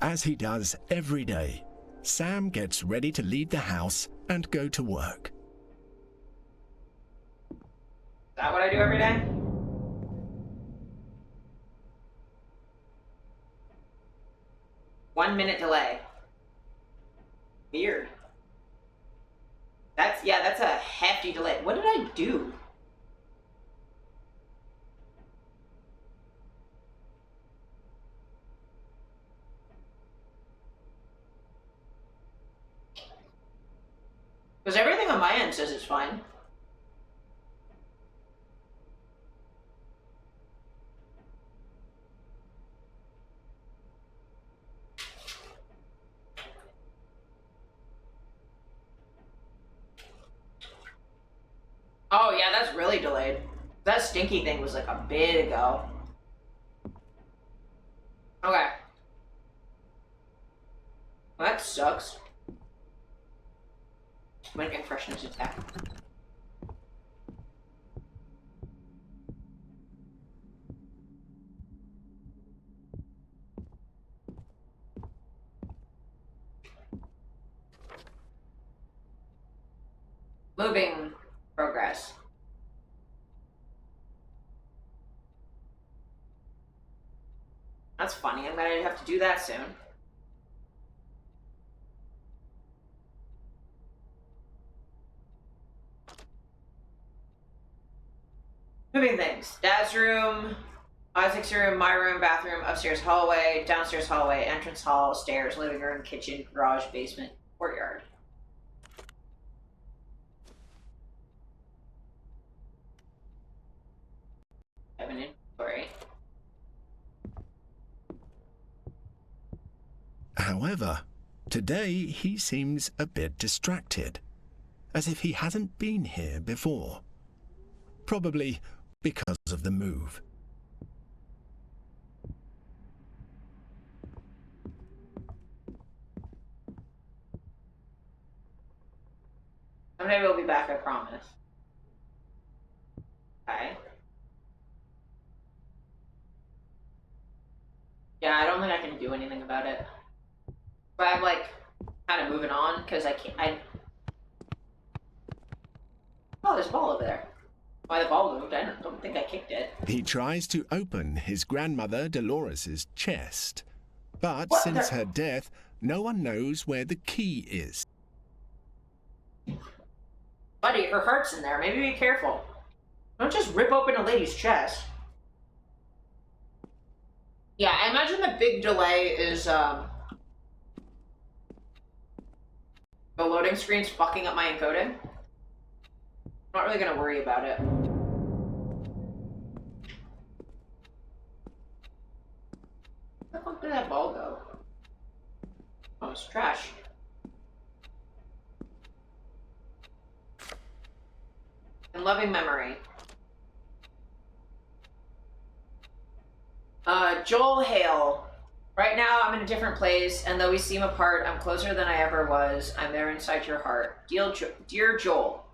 As he does every day, Sam gets ready to leave the house and go to work. Is that what I do every day? One-minute delay. Weird. That's a hefty delay. What did I do? Because everything on my end says it's fine. Oh yeah, that's really delayed. That stinky thing was like a bit ago. Okay. Well, that sucks. When freshness attack. Moving progress. That's funny. I'm gonna have to do that soon. Moving things. Dad's room, Isaac's room, my room, bathroom, upstairs hallway, downstairs hallway, entrance hall, stairs, living room, kitchen, garage, basement, courtyard. I have an inventory. However, today he seems a bit distracted, as if he hasn't been here before. Probably because of the move. Someday we'll be back, I promise. Okay. Yeah, I don't think I can do anything about it. But I'm like kind of moving on because I can't. Oh, there's a ball over there. Why the ball moved? I don't think I kicked it. He tries to open his grandmother Dolores's chest, but What since the- her death, no one knows where the key is. Buddy, her heart's in there. Maybe be careful. Don't just rip open a lady's chest. Yeah, I imagine the big delay is the loading screen's fucking up my encoding. I'm not really gonna worry about it. Where the fuck did that ball go? Oh, it's trash. In loving memory. Joel Hale. Right now, I'm in a different place, and though we seem apart, I'm closer than I ever was. I'm there inside your heart. Dear Joel,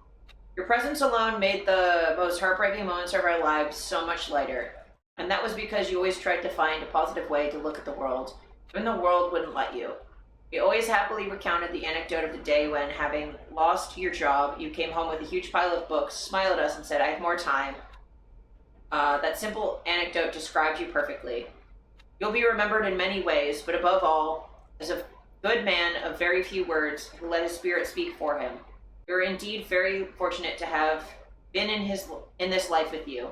your presence alone made the most heartbreaking moments of our lives so much lighter. And that was because you always tried to find a positive way to look at the world, when the world wouldn't let you. You always happily recounted the anecdote of the day when, having lost your job, you came home with a huge pile of books, smiled at us, and said, I have more time. That simple anecdote described you perfectly. You'll be remembered in many ways, but above all, as a good man of very few words who let his spirit speak for him. You're indeed very fortunate to have been in this life with you.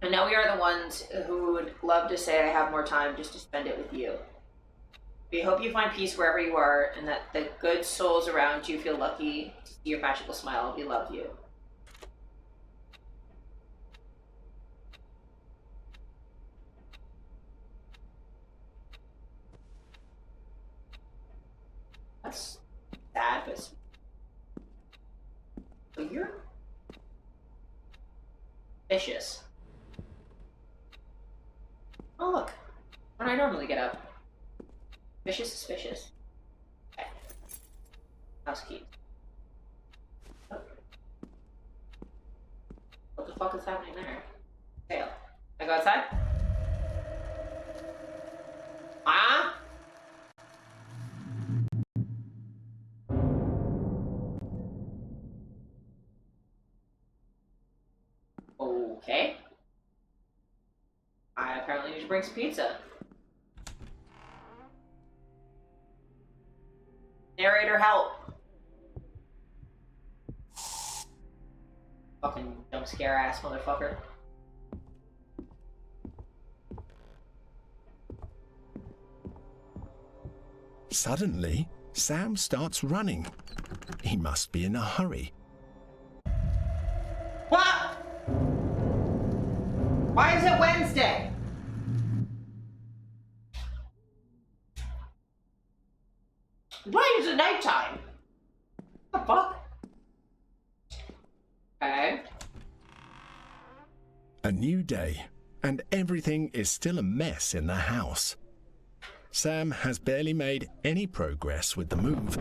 And now we are the ones who would love to say I have more time just to spend it with you. We hope you find peace wherever you are, and that the good souls around you feel lucky to see your magical smile. We love you. That's sad, but you're vicious. Oh look, when I normally get up. Vicious is vicious. Okay. Housekeep. Oh. What the fuck is happening there? Fail. I go outside? Ah? Okay. I apparently need to bring some pizza. Narrator, help! Fucking jump scare ass motherfucker. Suddenly, Sam starts running. He must be in a hurry. What? Why is it Wednesday? Why is it nighttime? What the fuck? Okay. A new day, and everything is still a mess in the house. Sam has barely made any progress with the move.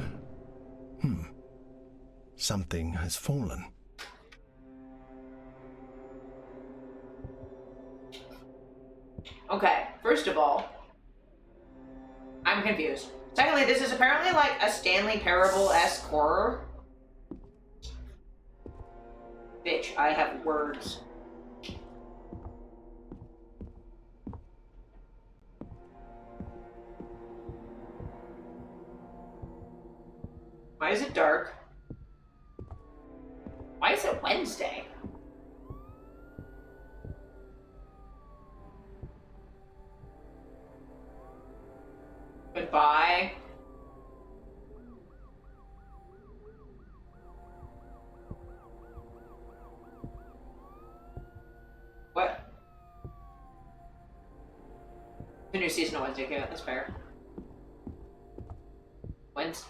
Something has fallen. Okay, first of all, I'm confused. Secondly, this is apparently like a Stanley Parable-esque horror. Bitch, I have words. Why is it dark? Why is it Wednesday? Goodbye. What? The new season of Wednesday, yeah, that's fair.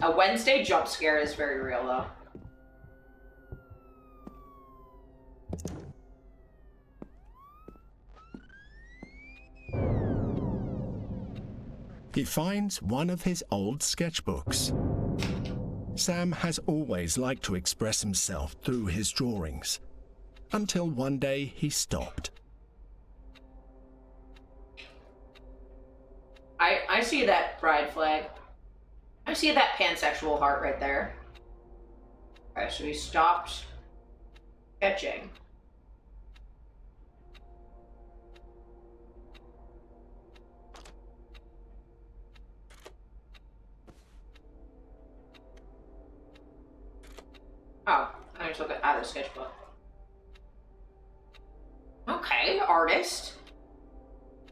A Wednesday jump scare is very real, though. He finds one of his old sketchbooks. Sam has always liked to express himself through his drawings, until one day he stopped. I see that pride flag. I see that pansexual heart right there. Okay, so he stopped sketching. Oh, I just look at other sketchbook. Okay, artist.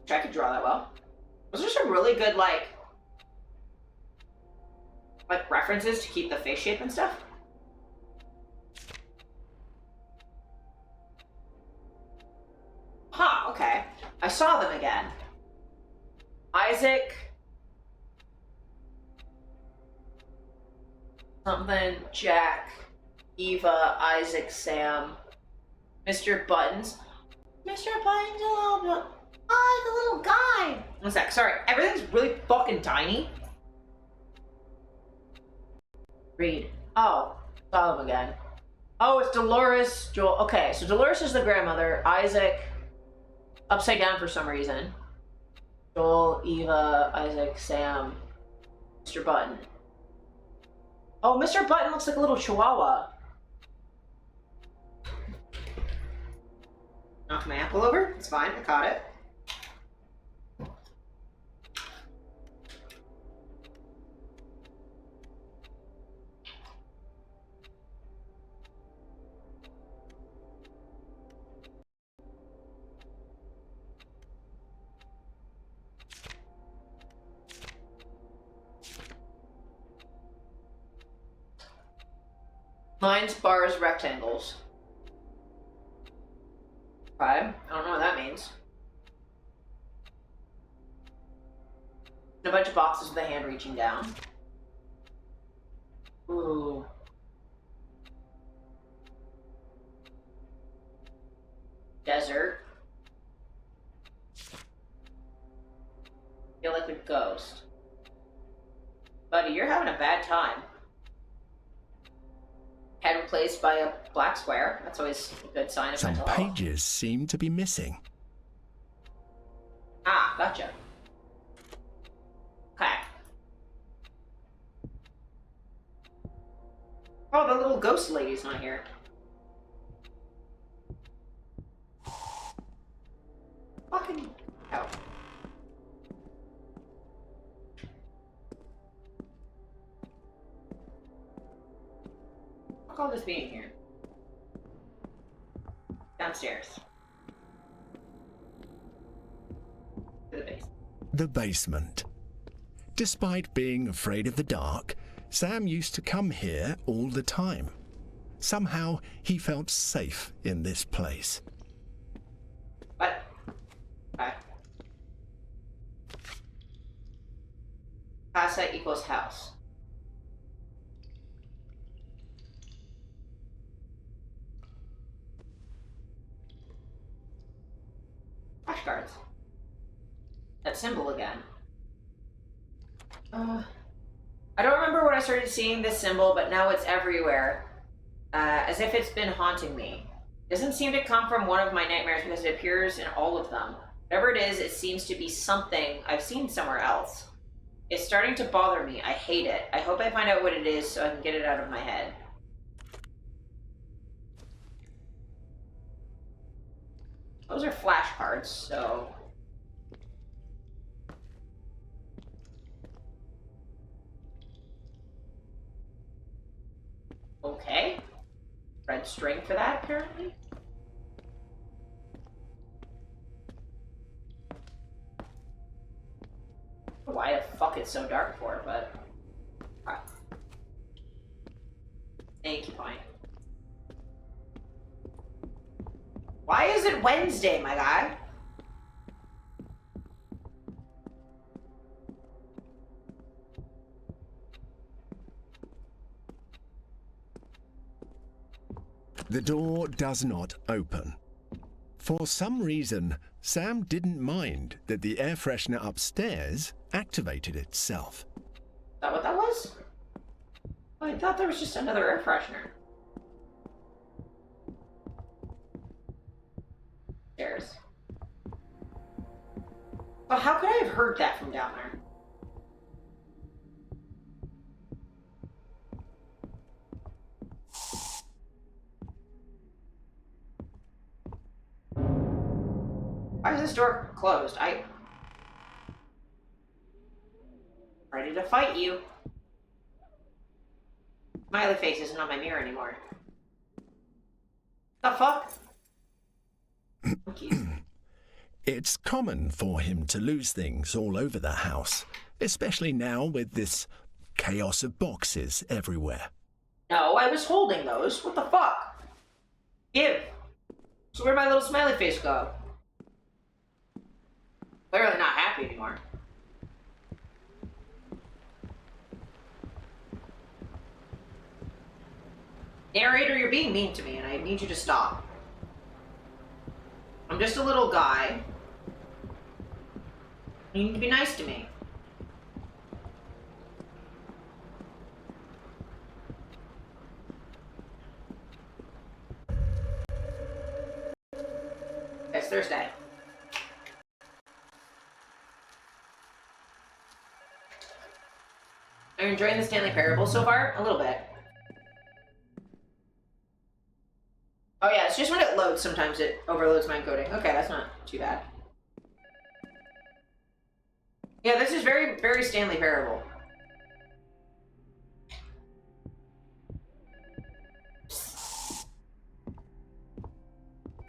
I could draw that well. Was there some really good like references to keep the face shape and stuff? Huh, okay. I saw them again. Isaac. Something, Jack, Eva, Isaac, Sam, Mr. Buttons. Mr. Buttons, the little guy. One sec, sorry, everything's really fucking tiny. Read. Oh, saw them again. Oh, it's Dolores, Joel. Okay, so Dolores is the grandmother. Isaac, upside down for some reason. Joel, Eva, Isaac, Sam, Mr. Button. Oh, Mr. Button looks like a little chihuahua. Knock my apple over. It's fine. I caught it. Lines, bars, rectangles. Okay, I don't know what that means. A bunch of boxes with a hand reaching down. Ooh. Desert. Feel like a ghost. Buddy, you're having a bad time. Head replaced by a black square. That's always a good sign of Some mental health. pages seem to be missing. Ah, gotcha. Okay. Oh, the little ghost lady's not here. will this be in here? Downstairs. To the base. The basement. Despite being afraid of the dark, Sam used to come here all the time. Somehow, he felt safe in this place. What? Okay. Casa equals house. Flashcards. That symbol again. I don't remember when I started seeing this symbol, but now it's everywhere. As if it's been haunting me. It doesn't seem to come from one of my nightmares because it appears in all of them. Whatever it is, it seems to be something I've seen somewhere else. It's starting to bother me. I hate it. I hope I find out what it is so I can get it out of my head. Those are flashcards, so... Okay. Red string for that, apparently. Why the fuck it's so dark for, but... Alright. Thank you, Pine. Why is it Wednesday, my guy? The door does not open. For some reason, Sam didn't mind that the air freshener upstairs activated itself. Is that what that was? Oh, I thought there was just another air freshener. Stairs. Well, how could I have heard that from down there? Why is this door closed? Ready to fight you. Smiley face isn't on my mirror anymore. The fuck? Thank you. It's common for him to lose things all over the house, especially now with this chaos of boxes everywhere. No, I was holding those. What the fuck? Give. So where'd my little smiley face go? Clearly not happy anymore. Narrator, you're being mean to me, and I need you to stop. I'm just a little guy. You need to be nice to me. It's Thursday. Are you enjoying the Stanley Parable so far? A little bit. Oh yeah, it's just when it loads, sometimes it overloads my encoding. Okay, that's not too bad. Yeah, this is very, very Stanley Parable.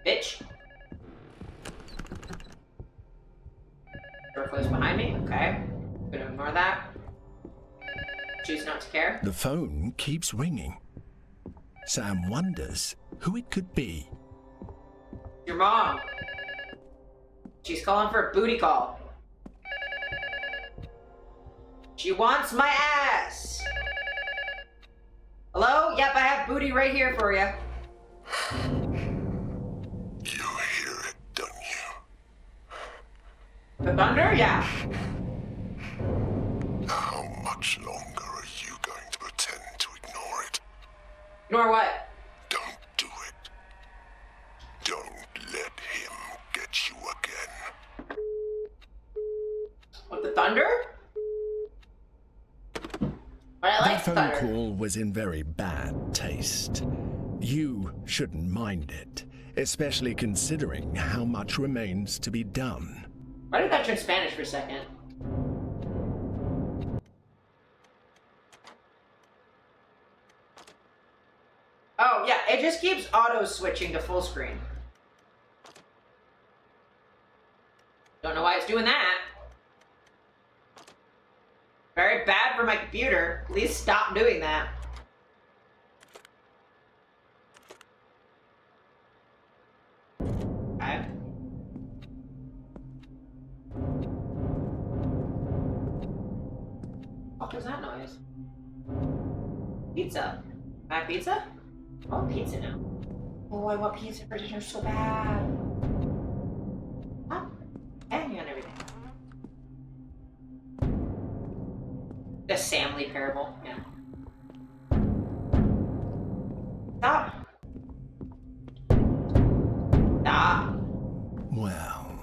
Bitch. Door closed behind me. Okay. Gonna ignore that. Choose not to care. The phone keeps ringing. Sam wonders who it could be. Your mom. She's calling for a booty call. She wants my ass. Hello? Yep, I have booty right here for you. You hear it, don't you? The thunder? Yeah. How much longer are you going to pretend to ignore it? Ignore what? Don't do it. Don't let him get you again. What, the thunder? But I like That the phone thunder. call was in very bad taste. You shouldn't mind it, especially considering how much remains to be done. Why did that turn Spanish for a second? It just keeps auto-switching to full screen. Don't know why it's doing that. Very bad for my computer. Please stop doing that. Okay. What was that noise? Pizza. Can I have pizza? I want pizza now. Oh, I want pizza for dinner so bad. Huh? Hanging on everything. The Samly parable, yeah. Stop. Stop. Well,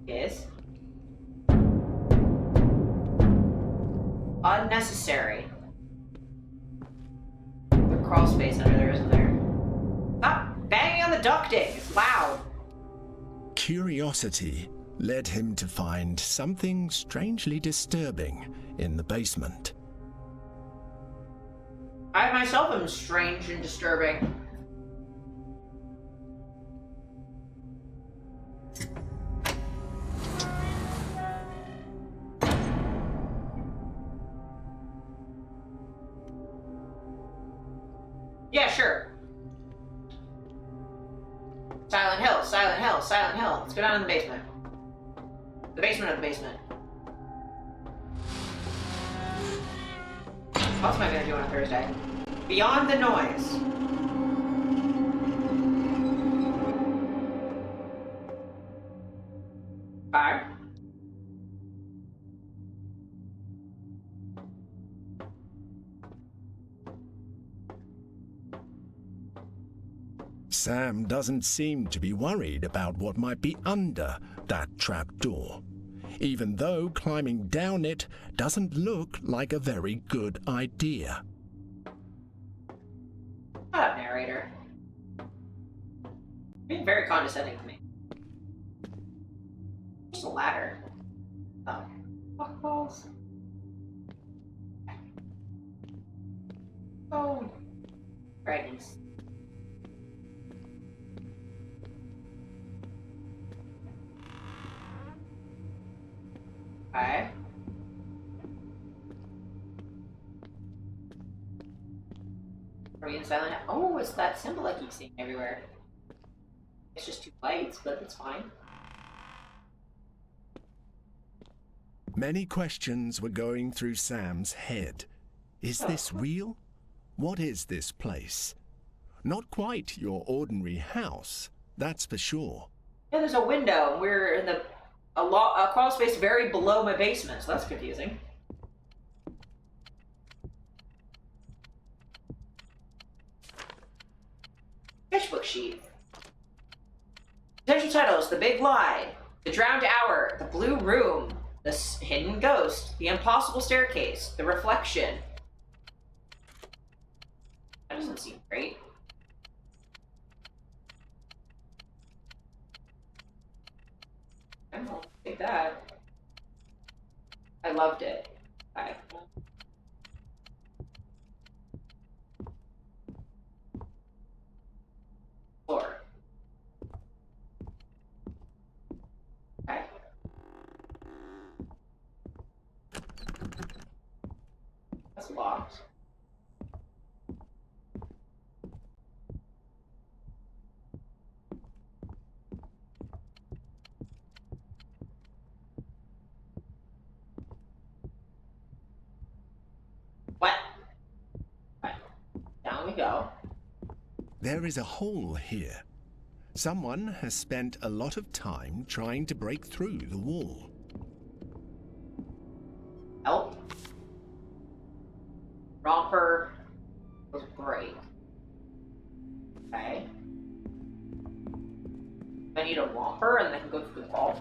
Yes. Unnecessary. The crawl space under there, isn't there? Stop banging on the ducting. It's loud. curiosity led him to find something strangely disturbing in the basement. I myself am strange and disturbing. Yeah, sure. Silent Hill, Silent Hill, Silent Hill. Let's go down in the basement. The basement of the basement. What else am I gonna do on a Thursday? Beyond the noise. Fire. Sam doesn't seem to be worried about what might be under that trapdoor, even though climbing down it doesn't look like a very good idea. Shut up, narrator. You're being very condescending to me. Just a ladder. Oh. Fuck balls. Oh. Dragons. Okay. Are we in Silent Hill? Oh, it's that symbol I keep seeing everywhere. It's just 2 lights, but it's fine. Many questions were going through Sam's head. Is this real? What is this place? Not quite your ordinary house, that's for sure. Yeah, there's a window, and we're in a crawl space very below my basement, so that's confusing. Sketchbook sheet. Potential titles: The Big Lie, The Drowned Hour, The Blue Room, The Hidden Ghost, The Impossible Staircase, The Reflection. That doesn't seem great. I don't take that. I loved it. Bye. Floor. Okay. That's locked. What? Right. Down we go. There is a hole here. Someone has spent a lot of time trying to break through the wall. Help. Romper was great. Okay. I need a romper and then go through the wall.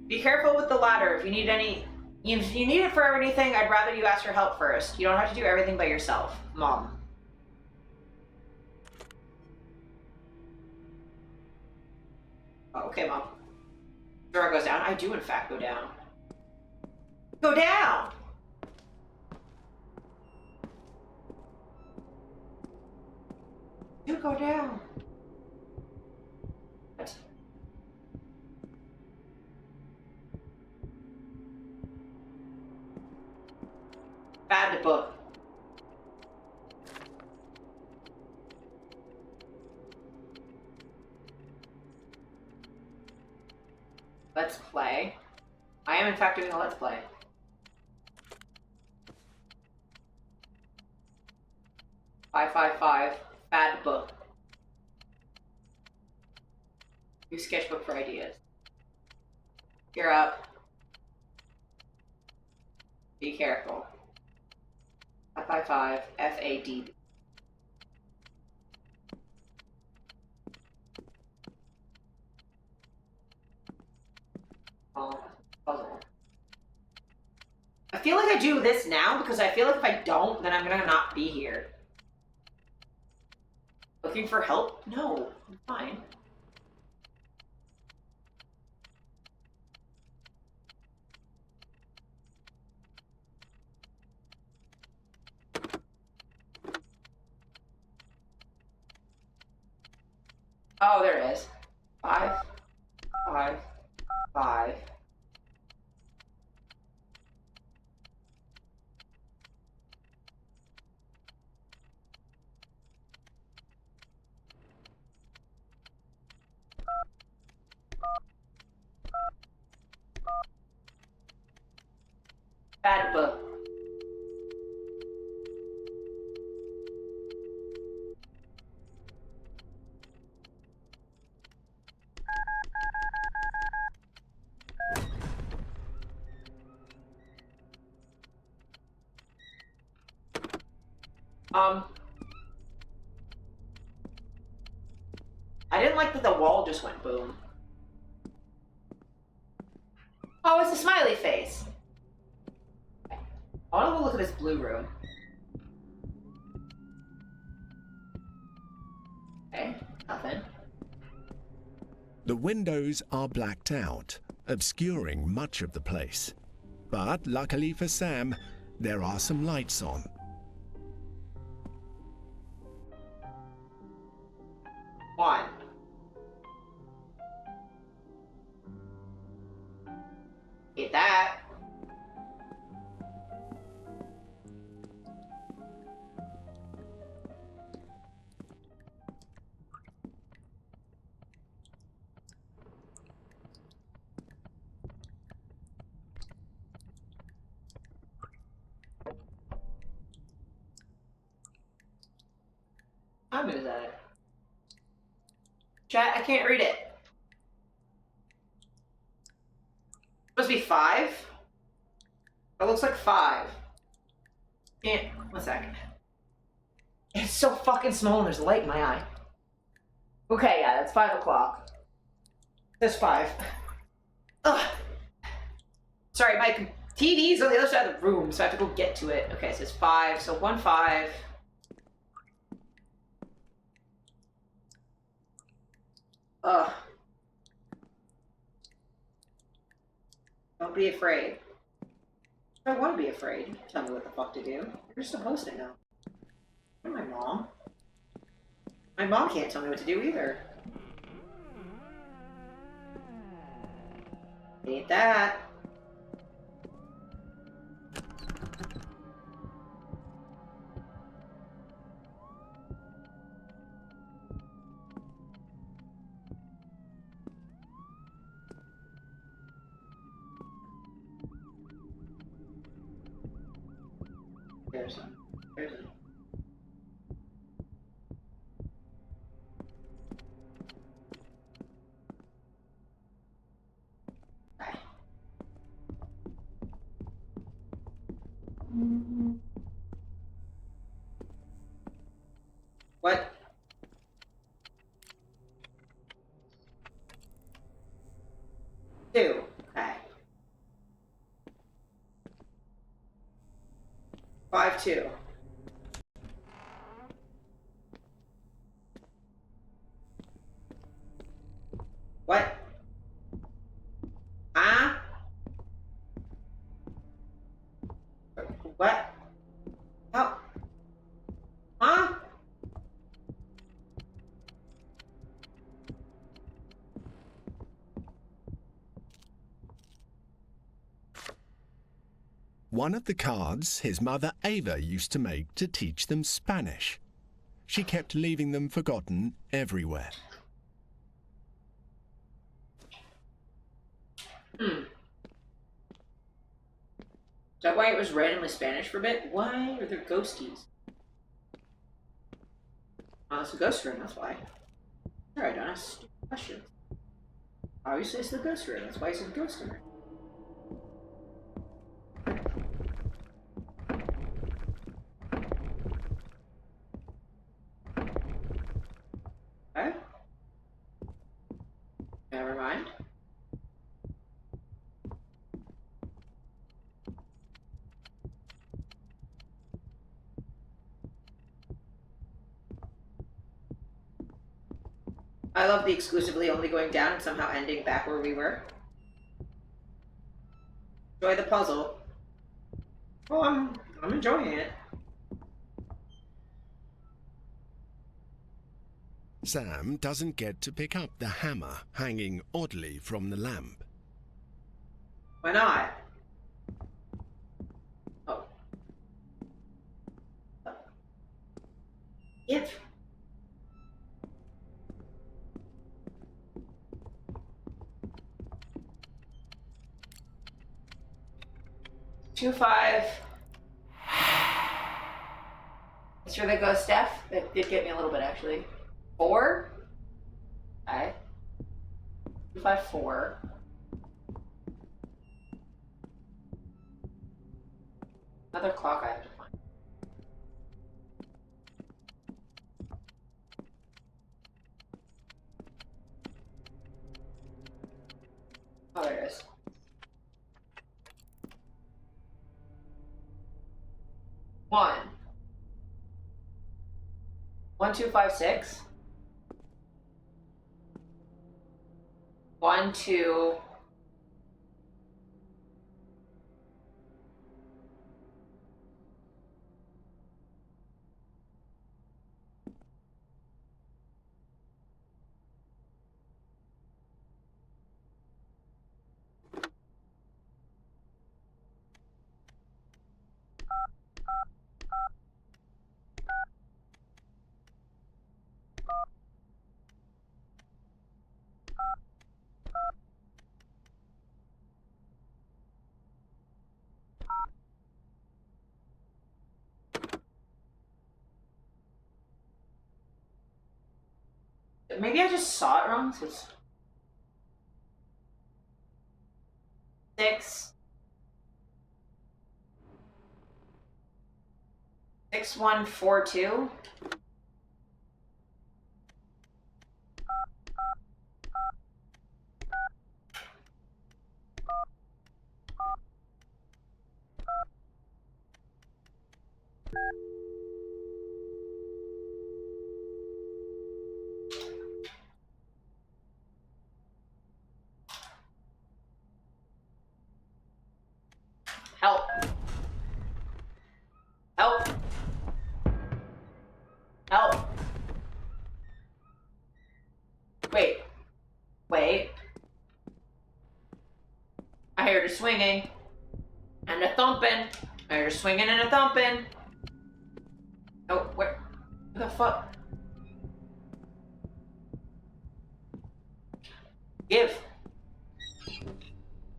Be careful with the ladder. If you need any... If you need it for anything, I'd rather you ask for help first. You don't have to do everything by yourself, Mom. Oh, okay, Mom. Door goes down. I do, in fact, go down. Go down! go down. What? Bad book. Let's play. I am in fact doing a let's play. "555 bad book. Use sketchbook for ideas. You're up. Be careful. 555 FAD. Puzzle. I feel like I do this now because I feel like if I don't, then I'm gonna not be here. Looking for help? No, I'm fine. Oh, there it is. 5, 5, 5. Bad book. I didn't like that the wall just went boom. Oh, it's a smiley face. I want to go look at this blue room. Okay, nothing. The windows are blacked out, obscuring much of the place. But luckily for Sam, there are some lights on. One. Get that. How is that? Chat, I can't read it. Supposed to be 5? It looks like 5. Can't. 1 second. It's so fucking small and there's a light in my eye. Okay, yeah, that's 5 o'clock. That's 5. Ugh. Sorry, my TV's on the other side of the room, so I have to go get to it. Okay, so it's 5, so 1, 5. Ugh. Don't be afraid. I want to be afraid. You tell me what the fuck to do. You're supposed to know. You're my mom. My mom can't tell me what to do either. Ain't that. There's a. What? Two. Okay. 5, 2. What? Huh? What? How? Huh? one of the cards his mother Ava used to make to teach them Spanish. She kept leaving them forgotten everywhere. Is that why it was randomly Spanish for a bit? Why are there ghosties? Oh, it's a ghost room, that's why. Alright, don't ask stupid questions. Obviously it's the ghost room, that's why it's a ghost room. Okay. Never mind. I love the exclusively only going down and somehow ending back where we were. Enjoy the puzzle. Oh, I'm enjoying it. Sam doesn't get to pick up the hammer hanging oddly from the lamp. Why not? Oh. If. Two, 5. It's for the ghost F. That did get me a little bit actually. 4. Okay. 2, 5, 4. Another clock I have to find. Oh, there it is. 1. 1, 2, 5, 6. 1, 2. Maybe I just saw it wrong. So it's 6. 6, 1, 4, 2. Help. Help. Help. Wait. Wait. I heard a swinging. And a thumping. I heard a swinging and a thumping. Oh, where the fuck? Give.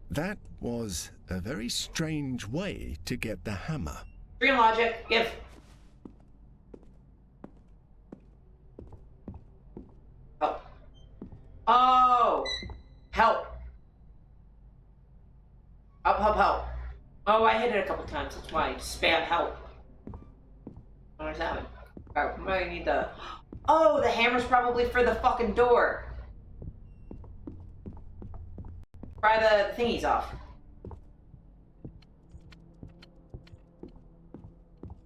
That was a very strange way to get the hammer. Dream logic. Give. Oh. Oh. Help. Help, help, help. Oh, I hit it a couple times. That's why. Spam help. What is happening? Alright, I'm gonna need the... Oh, the hammer's probably for the fucking door. Pry the thingies off.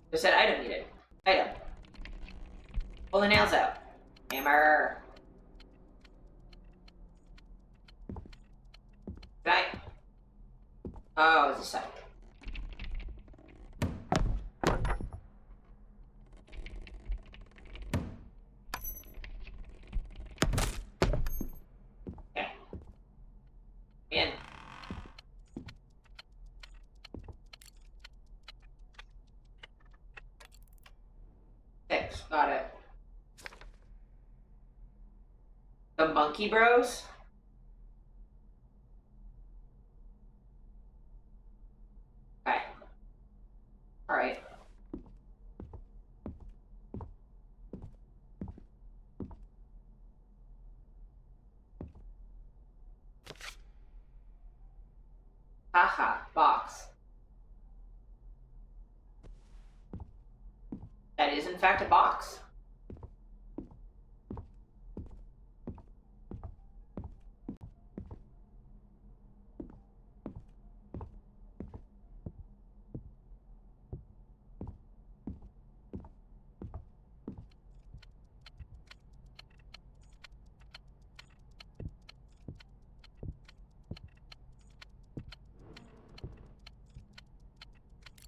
Just said item needed. Item. Pull the nails out. Hammer. Right. Oh, it's a side. Okay. In. Got it. The Monkey Bros? Okay. Alright. Haha, box. That is in fact a box.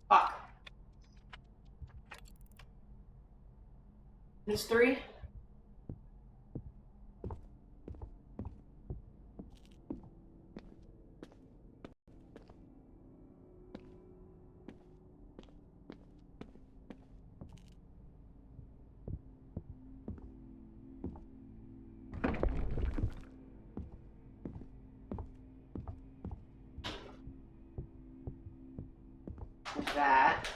Fuck. These three? That.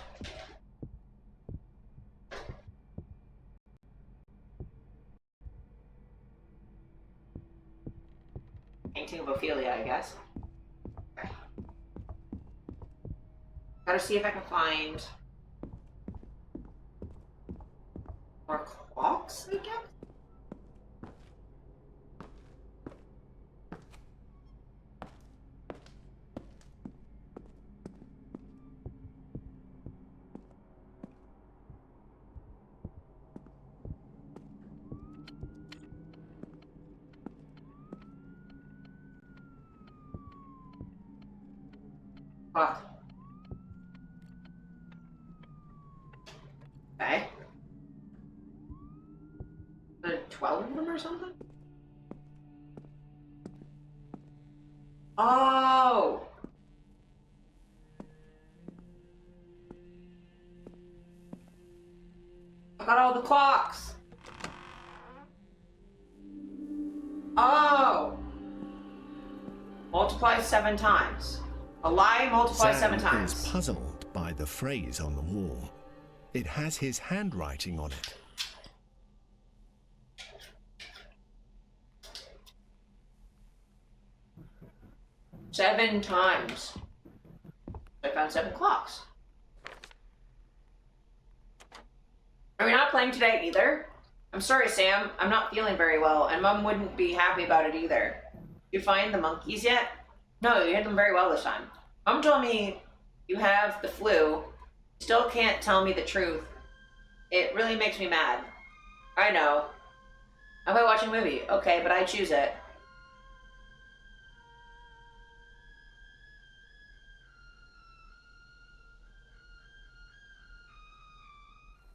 Painting of Ophelia, I guess. Okay. Gotta see if I can find more clocks, I guess? Fuck. Okay. Are there 12 of them or something? Oh! I got all the clocks! Oh! Multiply 7 times. A lie multiplies 7 Sam times. is puzzled by the phrase on the wall. It has his handwriting on it. Seven times. I found 7 clocks. Are we not playing today either? I'm sorry, Sam. I'm not feeling very well, and Mom wouldn't be happy about it either. You find the monkeys yet? No, you hid them very well this time. Mom told me you have the flu. Still can't tell me the truth. It really makes me mad. I know. How about watching a movie? Okay, but I choose it.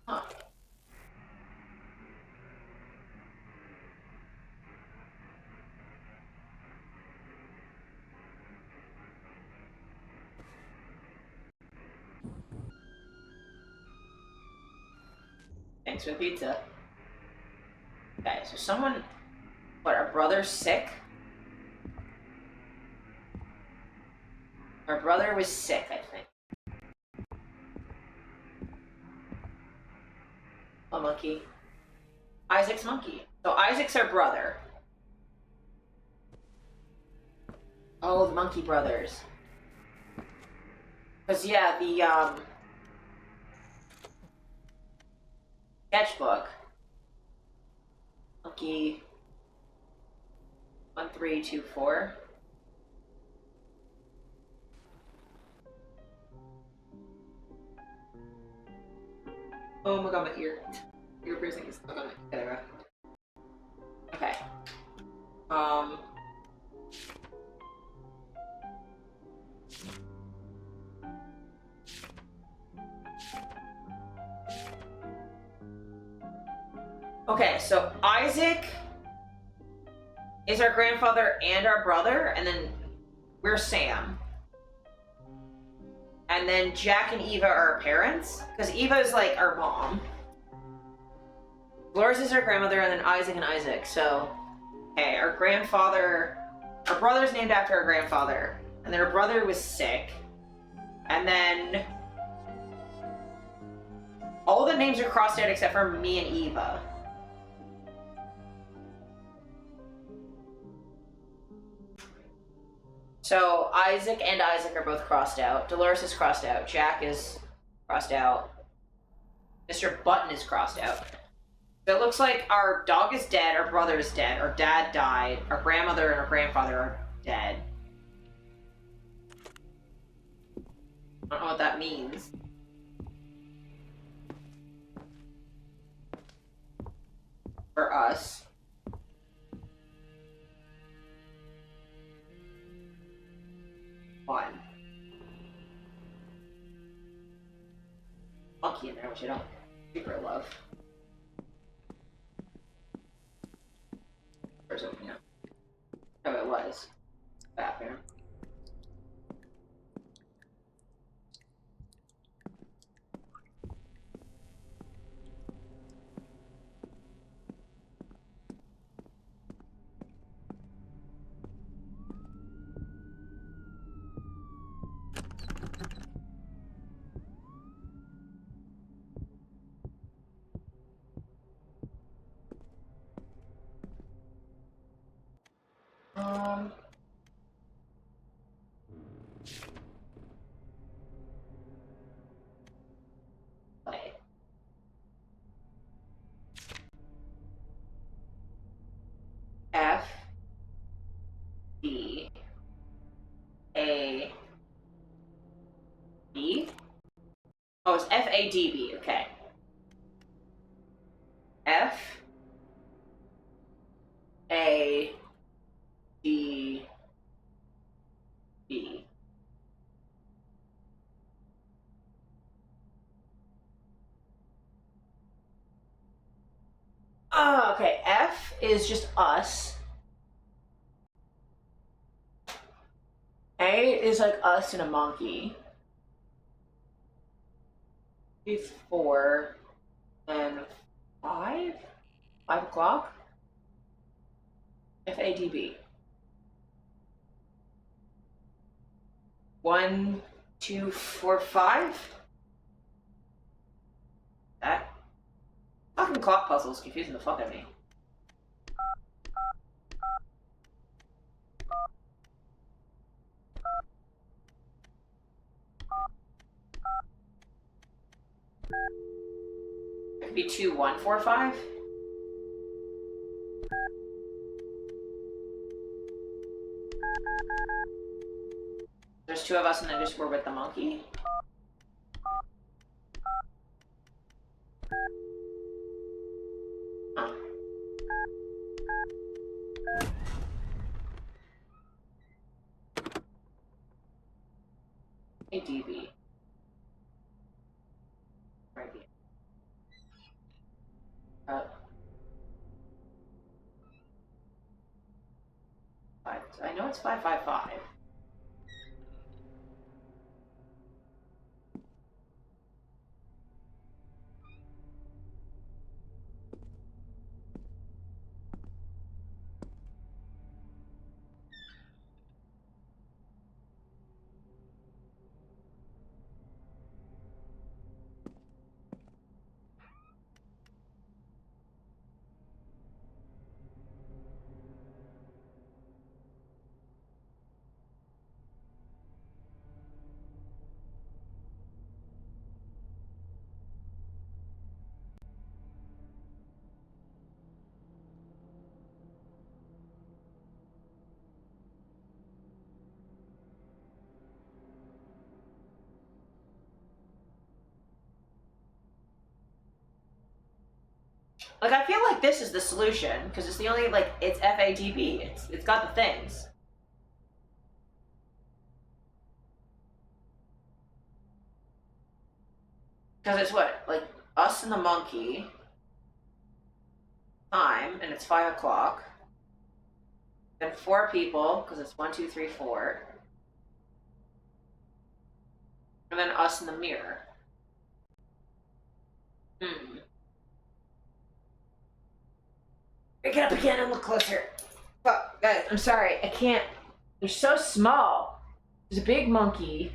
Huh. Thanks for the pizza. Okay, so someone... What, our brother's sick? Our brother was sick, I think. A monkey. Isaac's monkey. So Isaac's our brother. Oh, the Monkey Brothers. Because, yeah, the, sketchbook. Monkey 1324. Oh my god, my ear piercing is stuck on it. There we go. Okay. Okay, so Isaac is our grandfather and our brother, and then we're Sam. And then Jack and Eva are our parents, because Eva is like our mom. Dolores is our grandmother, and then Isaac and Isaac. So, okay, our brother's named after our grandfather, and then our brother was sick, and then all the names are crossed out except for me and Eva. So Isaac and Isaac are both crossed out. Dolores is crossed out. Jack is crossed out. Mr. Button is crossed out. So it looks like our dog is dead, our brother is dead, our dad died, our grandmother and our grandfather are dead. I don't know what that means. For us. One. Monkey in there, which I don't super love. Where's it? Yeah. Oh, it was. Bathroom. Play. F D A B? Oh, it's FADB, okay. F A D B. Oh, okay. F is just us. A is like us and a monkey. It's 4 and 5? 5 o'clock? FADB. 1, 2, 4, 5? That fucking clock puzzle is confusing the fuck out of me. It could be 2, 1, 4, 5. There's 2 of us and then just we're with the monkey. Huh. ADB. Right here. I know it's 555. Like, I feel like this is the solution, because it's the only, like, it's FADB. It's got the things. Because it's what? Like, us and the monkey. Time, and it's 5 o'clock. Then 4 people, because it's 1, 2, 3, 4. And then us in the mirror. Get up again and look closer. Fuck, guys, I'm sorry. I can't. They're so small. There's a big monkey.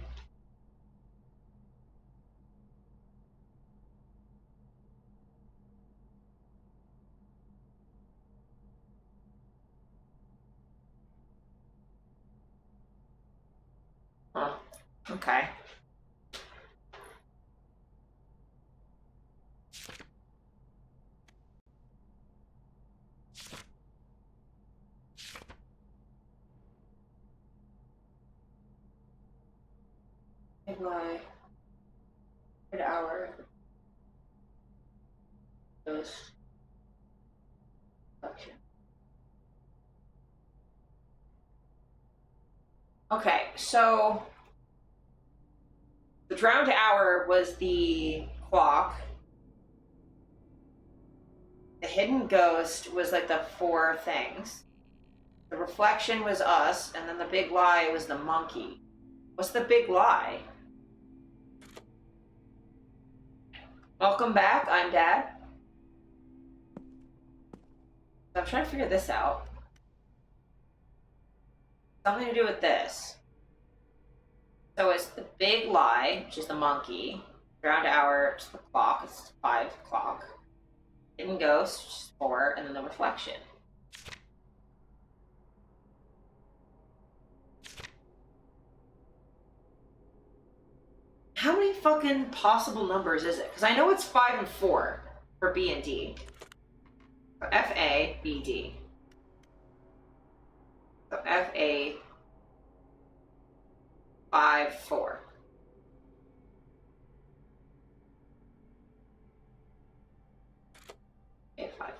Huh. Okay. Big lie. Good hour. Ghost. Okay, so the drowned hour was the clock. The hidden ghost was like the 4 things. The reflection was us, and then the big lie was the monkey. What's the big lie? Welcome back, I'm Dad. I'm trying to figure this out. Something to do with this. So it's the big lie, which is the monkey. Drowned hour, which is the clock, it's 5 o'clock. Hidden ghost, which is 4, and then the reflection. How many fucking possible numbers is it? Because I know it's 5 and 4 for B and D. So F-A, B-D. So F-A, 5, 4. Okay, 5,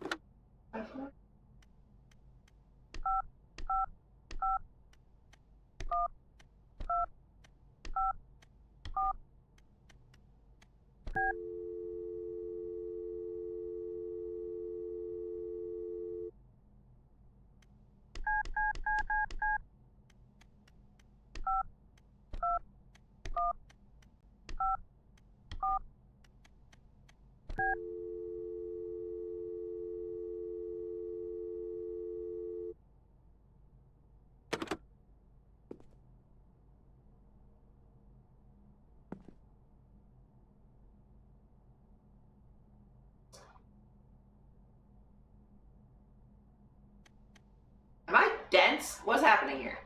4. 5, 4? Am I dense? What's happening here?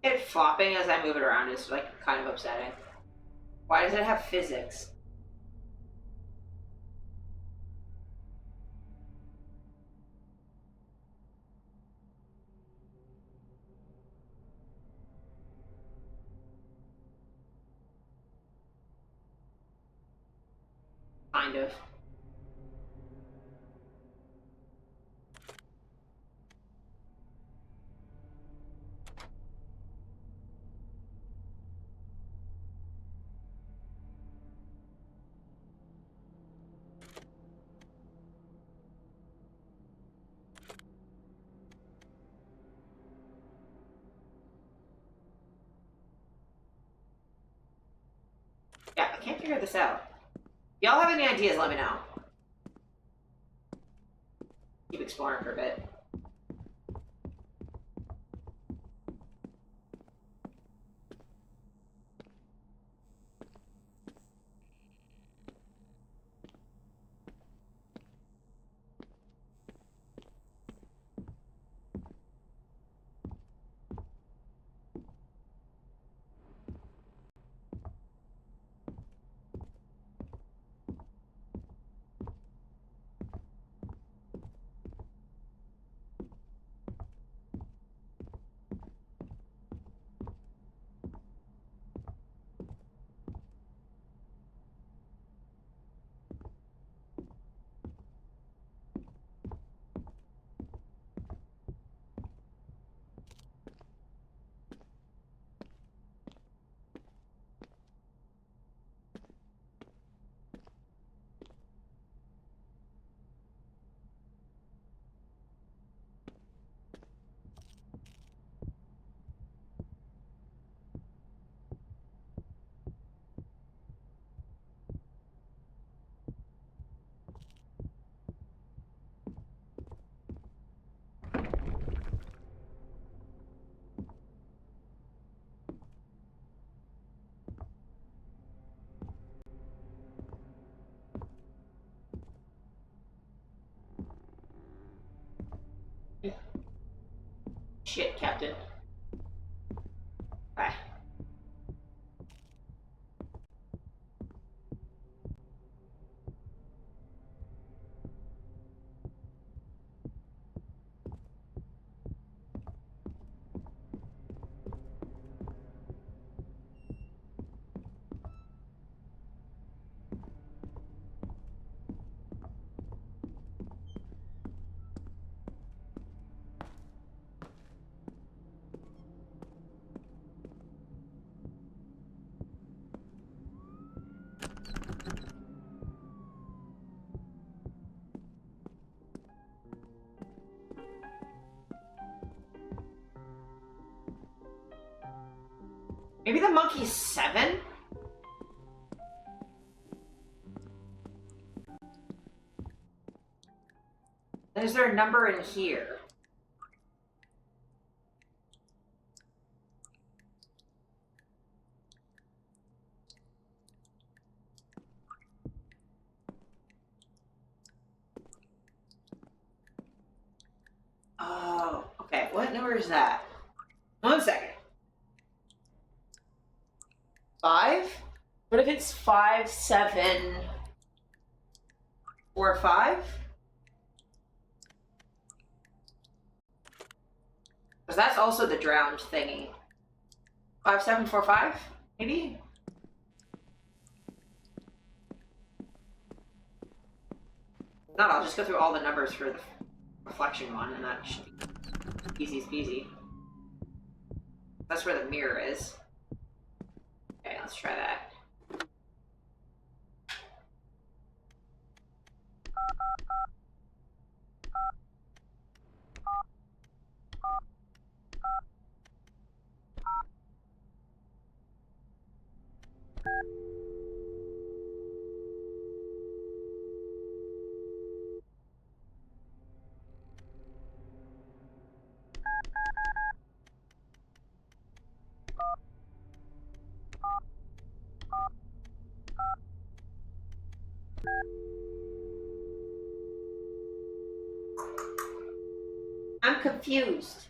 It flopping as I move it around is like kind of upsetting. Why does it have physics? Kind of. Yeah, I can't figure this out. Y'all have any ideas, let me know. Keep exploring for a bit. Captain. Bye. Maybe the monkey's 7? Is there a number in here? Oh, okay. What number is that? 1 second. 5? What if it's 5, 7, 4, 5? Because that's also the drowned thingy. 5, 7, 4, 5? Maybe? If not, I'll just go through all the numbers for the reflection one, and that should be easy as peasy. That's where the mirror is. Okay, let's try that. I'm confused.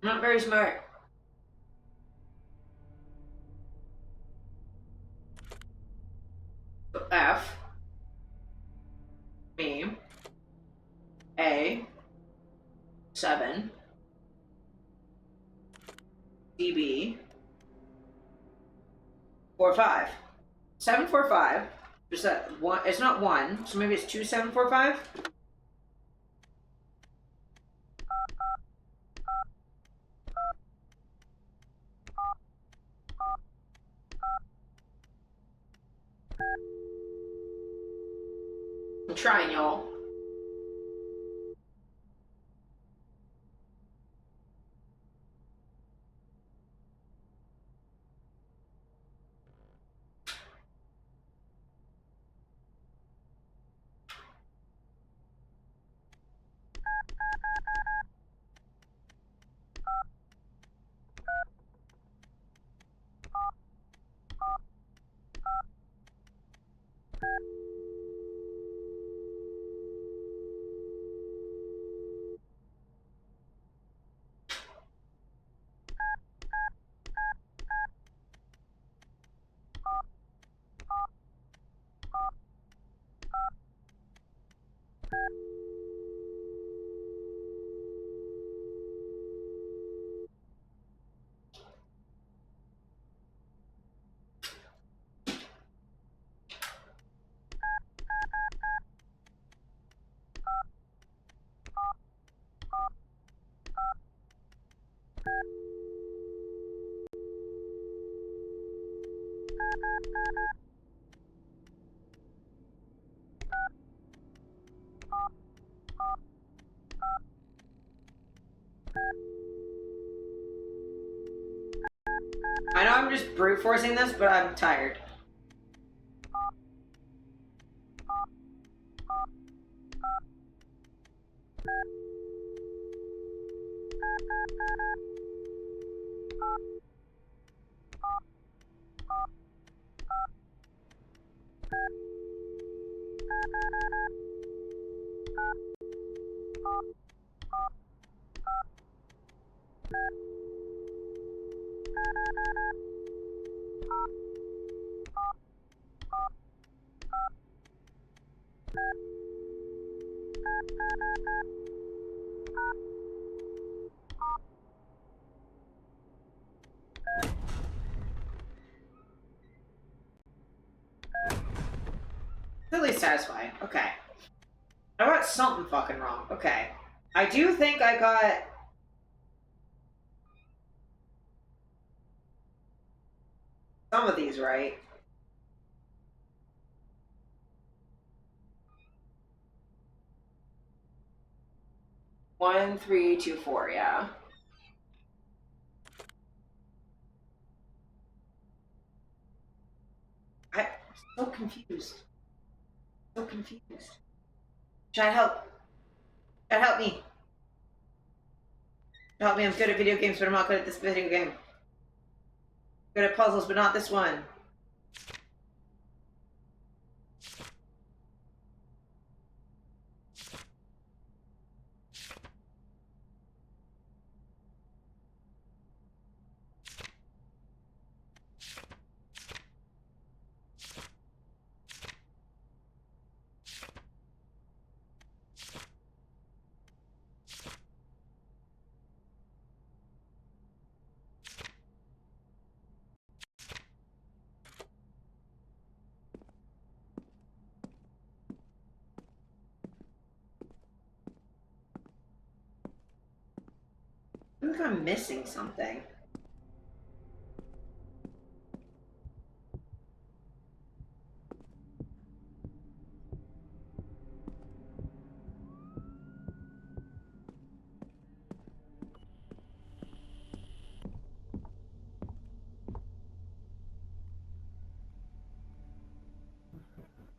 Not very smart. So F, B, A, 7, DB, 4, 5. 7, 4, 5. Is that one? It's not 1, so maybe it's 2, 7, 4, 5. I'm trying, y'all. I know I'm just brute forcing this, but I'm tired. Really satisfying. Okay. I got something fucking wrong. Okay. I do think I got... some of these right. One, three, two, four, yeah. I'm so confused. So confused. Chat, help. Chat, help me. Help me, I'm good at video games, but I'm not good at this video game. Good at puzzles, but not this one. I think I'm missing something.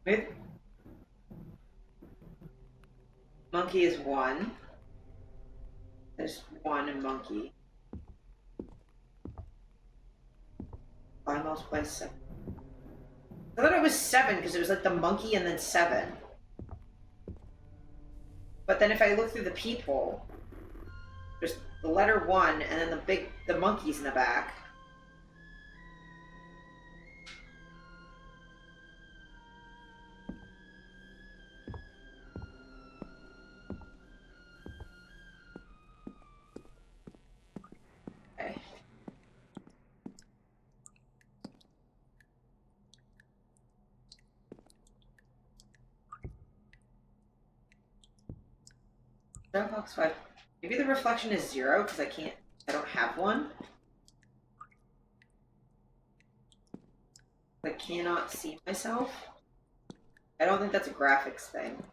Maybe... monkey is one. There's one in monkey. I multiply 7. I thought it was 7 because it was like the monkey and then 7. But then if I look through the peephole, there's the letter 1 and then the monkey's in the back. Okay. Dropbox 5. Maybe the reflection is 0 because I don't have one. I cannot see myself. I don't think that's a graphics thing.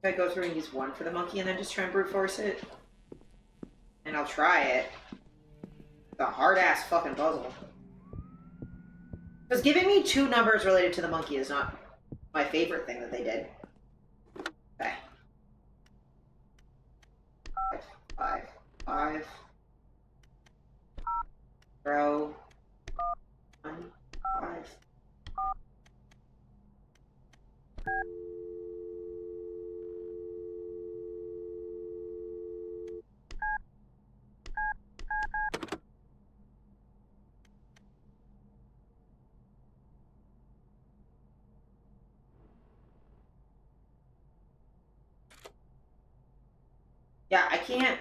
If I go through and use 1 for the monkey and then just try and brute force it, and I'll try it. It's a hard ass fucking puzzle. Because giving me 2 numbers related to the monkey is not my favorite thing that they did. Okay. 5, 5. Throw. 1, 5. Yeah, I can't.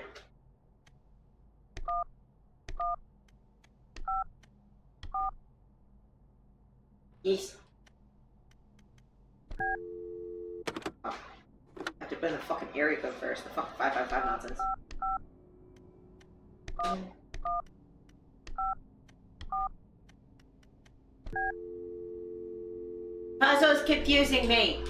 Yes. Oh. I have to put in the fucking area code first. The fucking 555 nonsense. Puzzle's confusing me.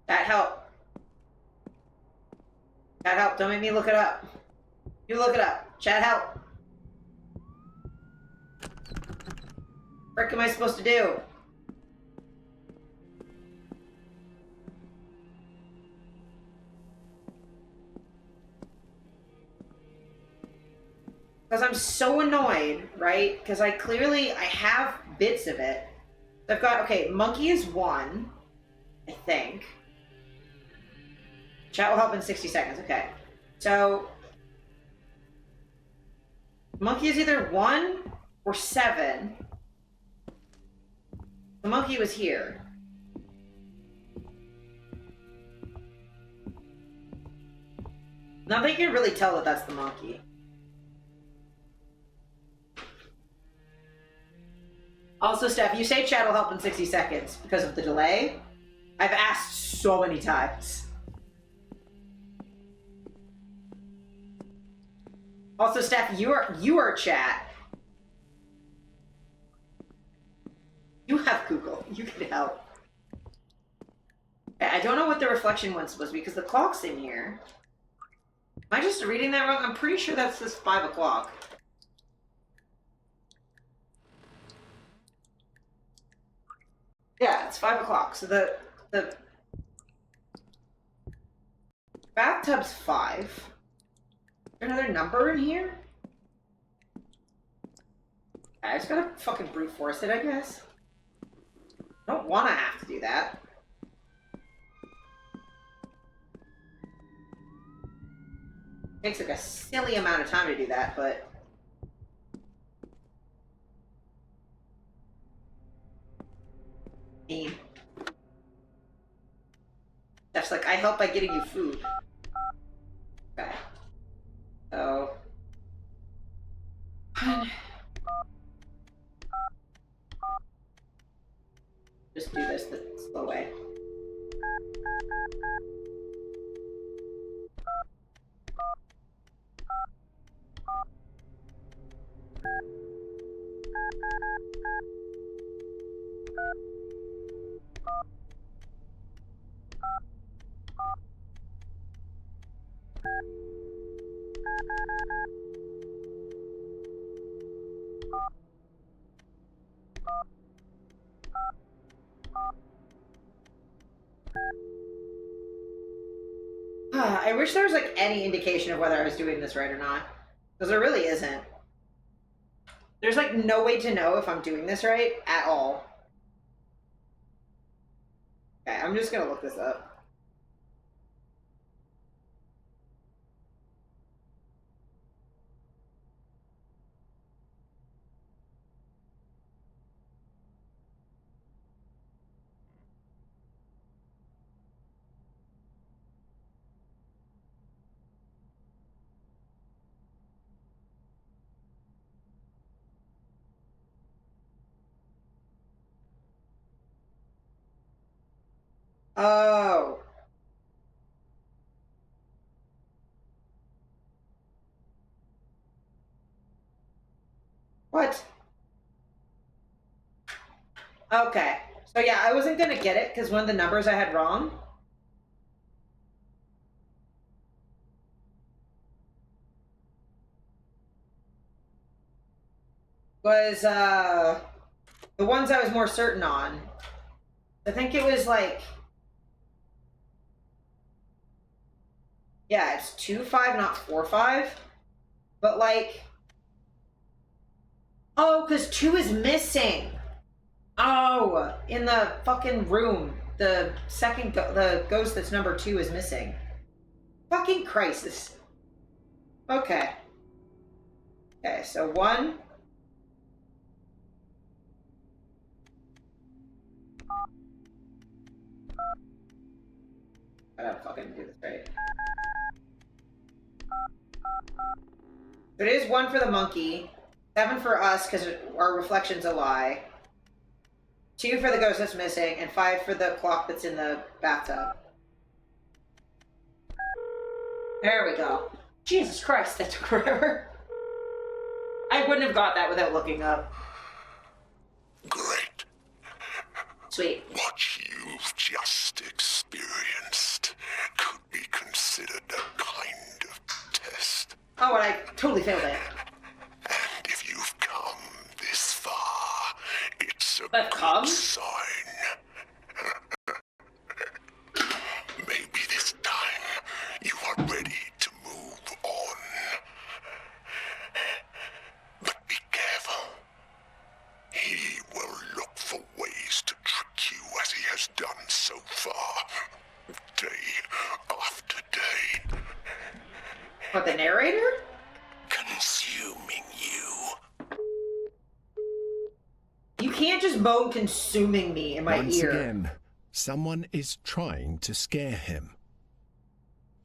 That helped. Chat, help. Don't make me look it up. You look it up. Chat, help. What am I supposed to do? Because I'm so annoyed, right? Because I have bits of it. I've got, okay, monkey is 1, I think. Chat will help in 60 seconds, okay. So, monkey is either 1 or 7. The monkey was here. Now they can really tell that that's the monkey. Also, Steph, you say chat will help in 60 seconds because of the delay. I've asked so many times. Also, Steph, you are chat. You have Google. You can help. I don't know what the reflection one's supposed to be because the clock's in here. Am I just reading that wrong? I'm pretty sure that's just 5 o'clock. Yeah, it's 5 o'clock. So the bathtub's 5. Is there another number in here? I just gotta fucking brute force it, I guess. I don't want to have to do that. Takes like a silly amount of time to do that, but... That's like, I help by getting you food. Okay. So... Just do this the slow way. I wish there was like any indication of whether I was doing this right or not. Because there really isn't. There's like no way to know if I'm doing this right at all. Okay, I'm just gonna look this up. Oh. What? Okay. So yeah, I wasn't gonna get it because one of the numbers I had wrong. Was the ones I was more certain on. I think it was like, yeah, it's 2-5, not 4-5. But like, oh, because 2 is missing. Oh, in the fucking room, the second the ghost that's number 2 is missing. Fucking crisis. Okay. Okay, so 1. I gotta fucking do this right. It is 1 for the monkey, 7 for us because our reflection's a lie, 2 for the ghost that's missing, and 5 for the clock that's in the bathtub. There we go. Jesus Christ, that took forever. I wouldn't have got that without looking up. Great. Sweet. What you've just experienced could be considered a kind totally failed it. And if you've come this far, it's a I've come? good sign. Maybe this time you are ready to move on. But be careful. He will look for ways to trick you as he has done so far. Day after day. What, the narrator? Consuming you. You can't just moan consuming me in my Once ear. again, someone is trying to scare him.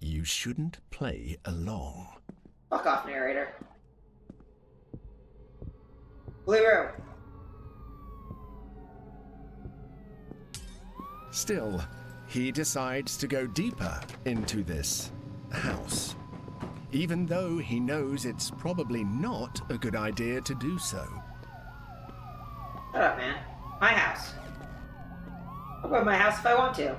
You shouldn't play along. Fuck off, narrator. Blue room. Still, he decides to go deeper into this house, even though he knows it's probably not a good idea to do so. Shut up, man. My house. I'll go to my house if I want to.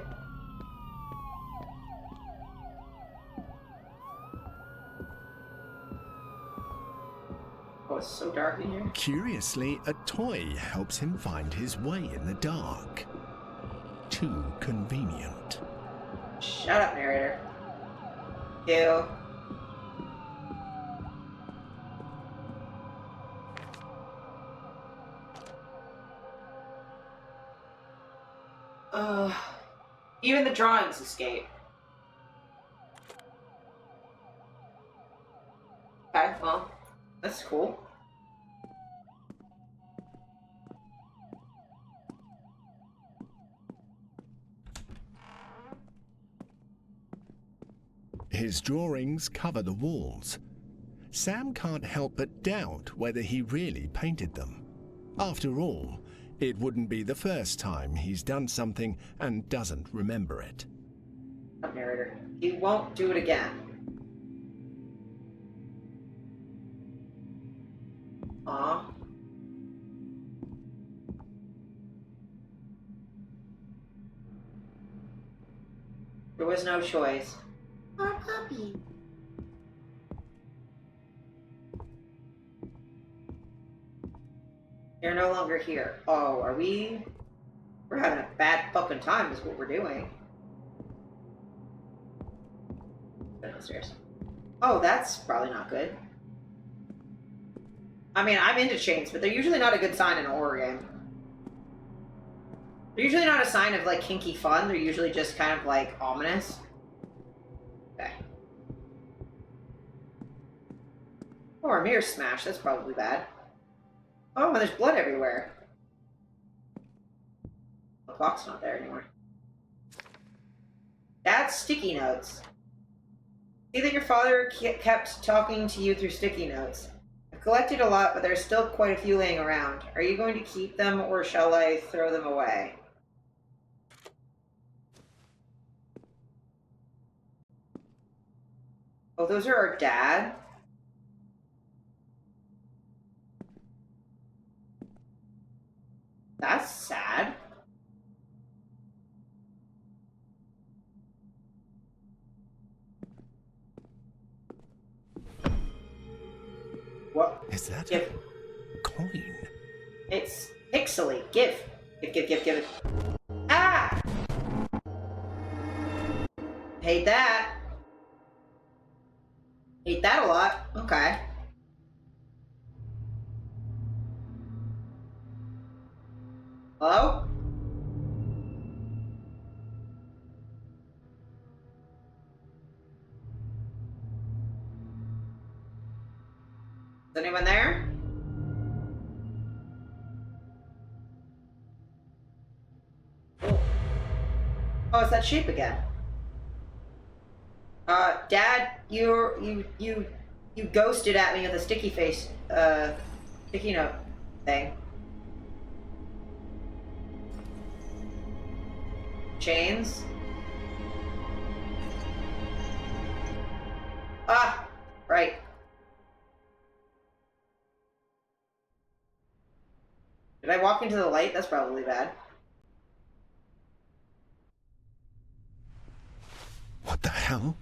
Oh, it's so dark in here. Curiously, a toy helps him find his way in the dark. Too convenient. Shut up, narrator. You. Even the drawings escape. Okay, well, that's cool. His drawings cover the walls. Sam can't help but doubt whether he really painted them. After all, it wouldn't be the first time he's done something and doesn't remember it. Narrator. He won't do it again. Aw. There was no choice. Our puppy. You're no longer here. Oh, are we? We're having a bad fucking time is what we're doing. Go downstairs. Oh, that's probably not good. I mean, I'm into chains, but they're usually not a good sign in a horror game. They're usually not a sign of, like, kinky fun. They're usually just kind of, like, ominous. Okay. Oh, our mirror's smashed. That's probably bad. Oh, and there's blood everywhere. The clock's not there anymore. That's sticky notes. See that your father kept talking to you through sticky notes. I've collected a lot, but there's still quite a few laying around. Are you going to keep them, or shall I throw them away? Oh, those are our dad? That's sad. What? Is that Give. a coin? It's pixely. Give. Give it. Ah! Hate that. Hate that a lot. Okay. Hello? Is anyone there? Oh, it's that sheep again. Dad, you ghosted at me with a sticky face, sticky note thing. Chains. Ah, right. Did I walk into the light? That's probably bad. What the hell?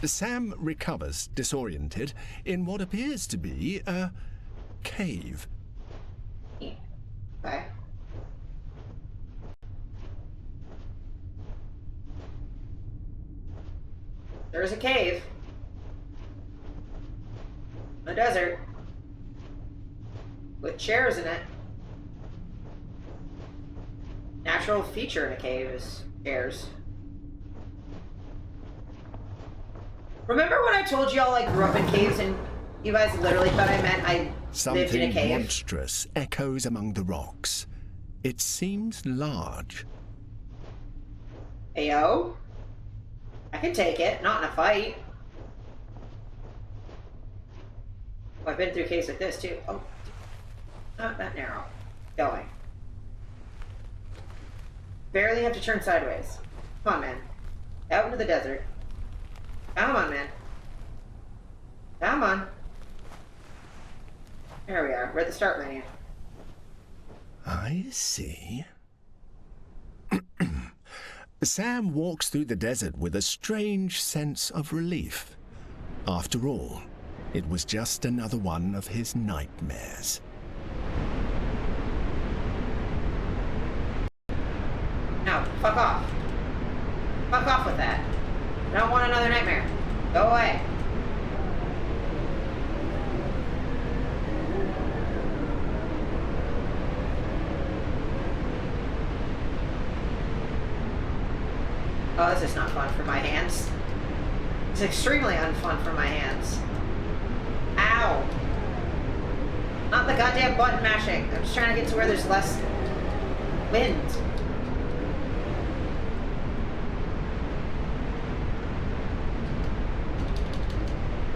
Sam recovers, disoriented, in what appears to be a cave. Okay. There's a cave. In the desert. With chairs in it. Natural feature in a cave is chairs. Remember when I told y'all I grew up in caves and you guys literally thought I meant I lived in a Something cave? monstrous echoes among the rocks. It seems large. Ayo? I can take it, not in a fight. Oh, I've been through caves like this too. Oh, not that narrow. Going. Barely have to turn sideways. Come on, man. Out into the desert. Come on, man. Come on. There we are. We're at the start menu. I see. Sam walks through the desert with a strange sense of relief. After all, it was just another one of his nightmares. No, fuck off. Fuck off with that. I don't want another nightmare. Go away. Oh, this is not fun for my hands. It's extremely unfun for my hands. Ow. Not the goddamn button mashing. I'm just trying to get to where there's less wind.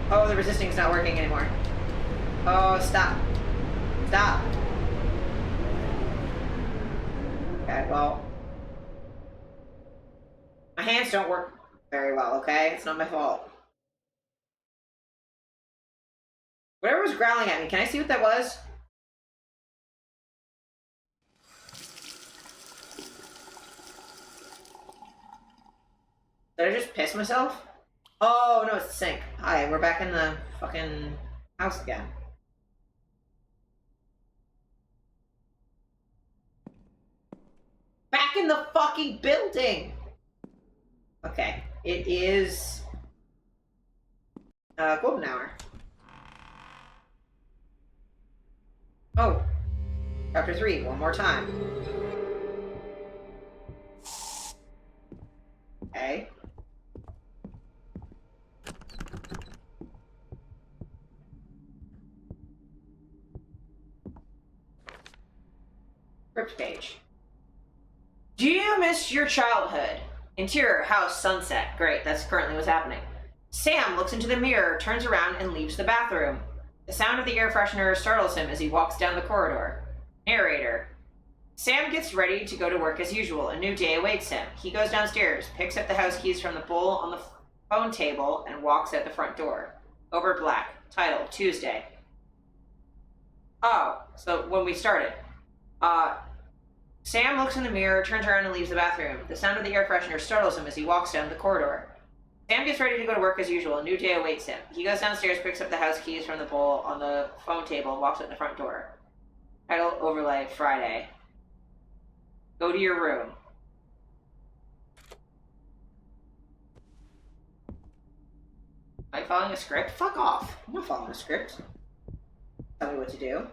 Oh, the resisting's not working anymore. Oh, stop. Stop. Okay, well. My hands don't work very well, okay? It's not my fault. Whatever was growling at me, can I see what that was? Did I just piss myself? Oh, no, it's the sink. Hi, we're back in the fucking house again. Back in the fucking building! Okay, it is golden hour. Oh, chapter 3, one more time. Okay. Script page. Do you miss your childhood? Interior, house, sunset. Great, that's currently what's happening. Sam looks into the mirror, turns around, and leaves the bathroom. The sound of the air freshener startles him as he walks down the corridor. Narrator. Sam gets ready to go to work as usual. A new day awaits him. He goes downstairs, picks up the house keys from the bowl on the phone table, and walks out the front door. Over black. Title, Tuesday. Oh, so when we started. Sam looks in the mirror, turns around, and leaves the bathroom. The sound of the air freshener startles him as he walks down the corridor. Sam gets ready to go to work as usual. A new day awaits him. He goes downstairs, picks up the house keys from the bowl on the phone table, and walks out the front door. Title, overlay, Friday. Go to your room. Am I following a script? Fuck off. I'm not following a script. Tell me what to do.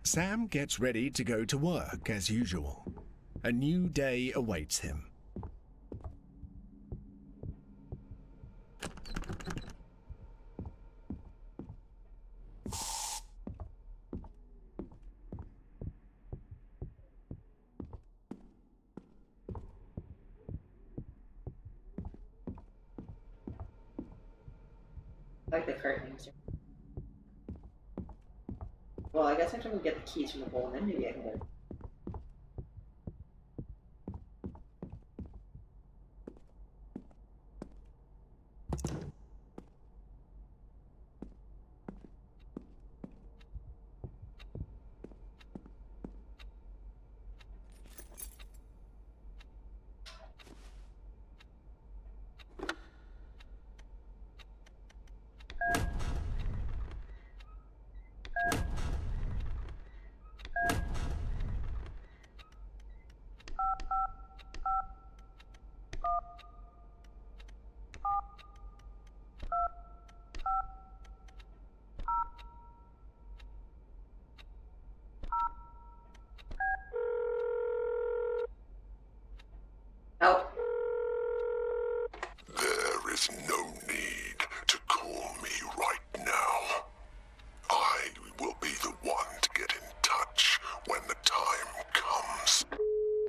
Sam gets ready to go to work as usual. A new day awaits him. I like the curtains. Well, I guess I have to go get the keys from the bowl, and then maybe I can go.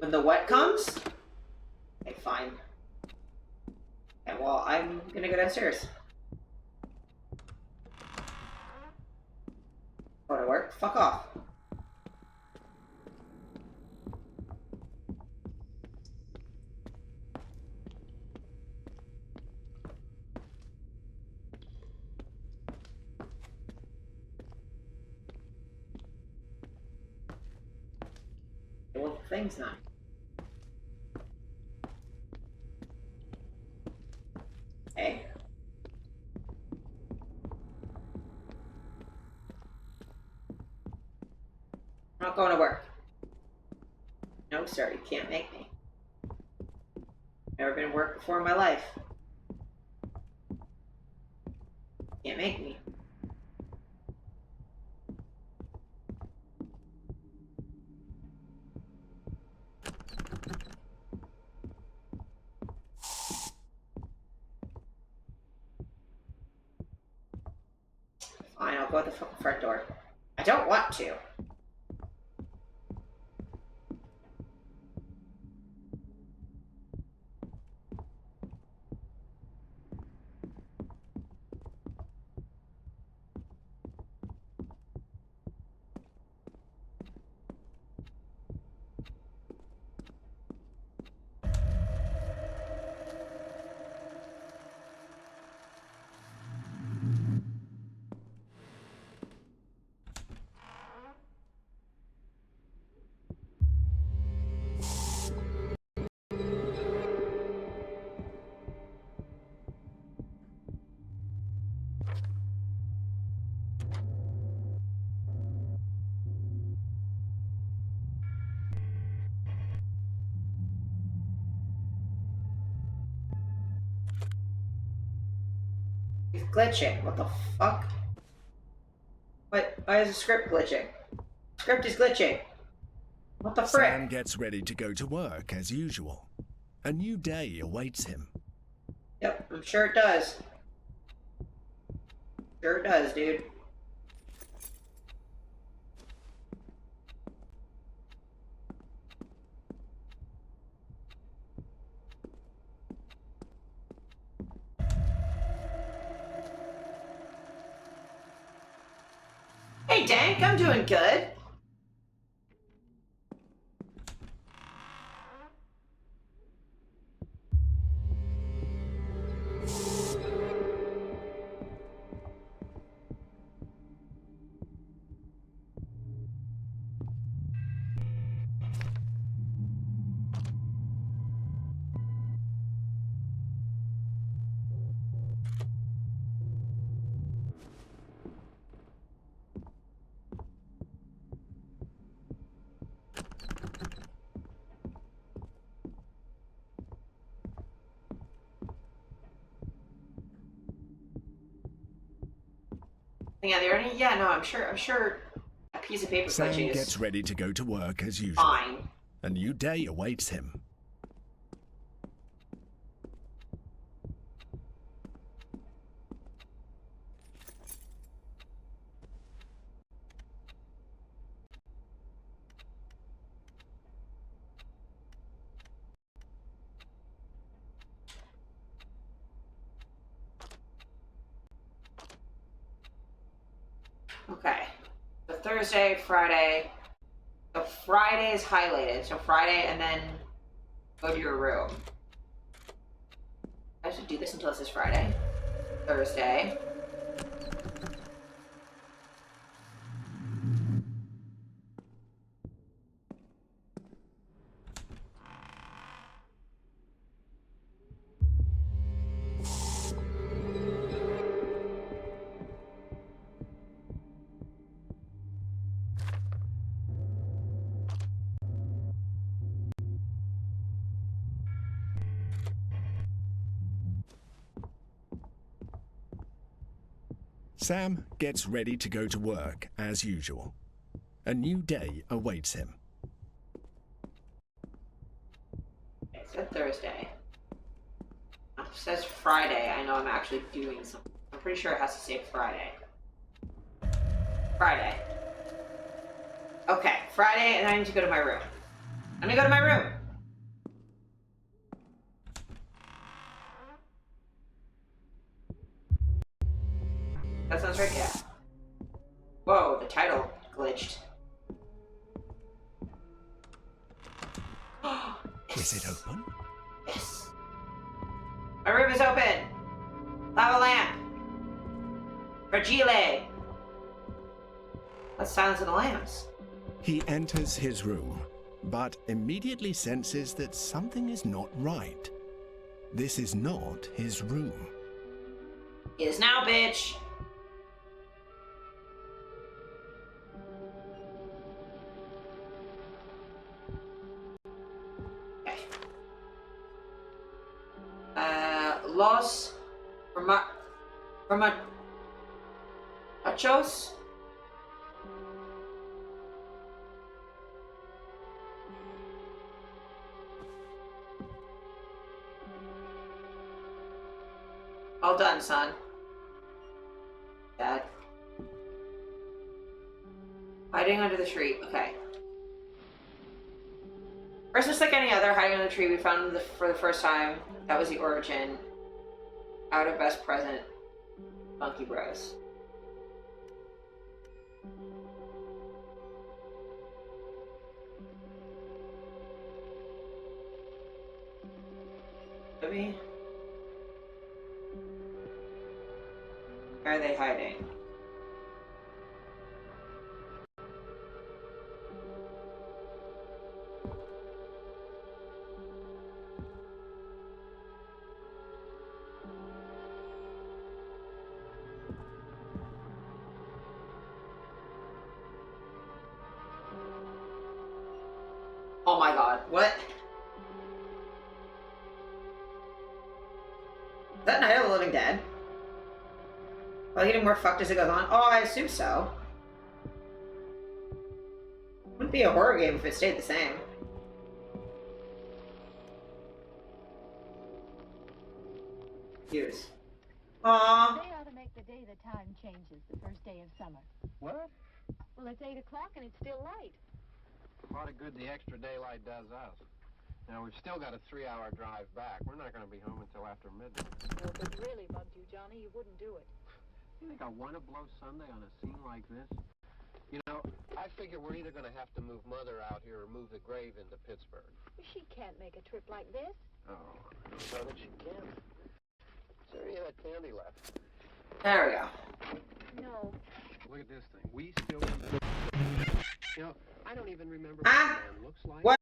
When the what comes? Okay, fine. Okay, well, I'm gonna go downstairs. Go to work? Fuck off. Well, the thing's not. Hey. I'm not going to work. No, sir, you can't make me. Never been to work before in my life. Can't make me. Fine, I'll go out the fucking front door. I don't want to. It's glitching. What the fuck? Why is the script glitching? Script is glitching. What the frick? Sam gets ready to go to work as usual. A new day awaits him. Yep, I'm sure it does. Sure it does, dude. Hey, Dank, I'm doing good. Yeah, there any? Yeah, no, I'm sure a piece of paper Sam glitching is gets ready to go to work as usual. fine. A new day awaits him. Okay. So Thursday, Friday. So Friday is highlighted. So Friday and then go to your room. I should do this until it says Friday. Thursday. Sam gets ready to go to work as usual. A new day awaits him. Okay, so Thursday. It says Friday. I know I'm actually doing something. I'm pretty sure it has to say Friday. Friday. Okay, Friday, and I need to go to my room. Let me go to my room. That sounds right, yeah. Whoa, the title glitched. Is it open? Yes. My room is open. Lava lamp. Fragile. Let's silence the lamps. He enters his room, but immediately senses that something is not right. This is not his room. Is now, bitch. Okay. Los Machos. All done, son. Dad. Hiding under the tree. Okay. First, just like any other, hiding under the tree, we found for the first time. That was the origin. Out of best present. Monkey Bros. Maybe. Where are they hiding? Oh my god, what? Is that Night of the Living Dead? Are they getting more fucked as it goes on? Oh, I assume so. Wouldn't be a horror game if it stayed the same. Use. Aww. They ought to make the day the time changes, the first day of summer. What? Well, it's 8 o'clock and it's still light. A lot of good the extra daylight does us. Now, we've still got a 3-hour drive back. We're not going to be home until after midnight. Well, if it really bugged you, Johnny, you wouldn't do it. You think I want to blow Sunday on a scene like this? You know, I figure we're either going to have to move Mother out here or move the grave into Pittsburgh. She can't make a trip like this. Oh, I don't know that she can. Is there any of that candy left? There we go. No. Look at this thing. We still... You know, I don't even remember Ah, what the man looks like. what?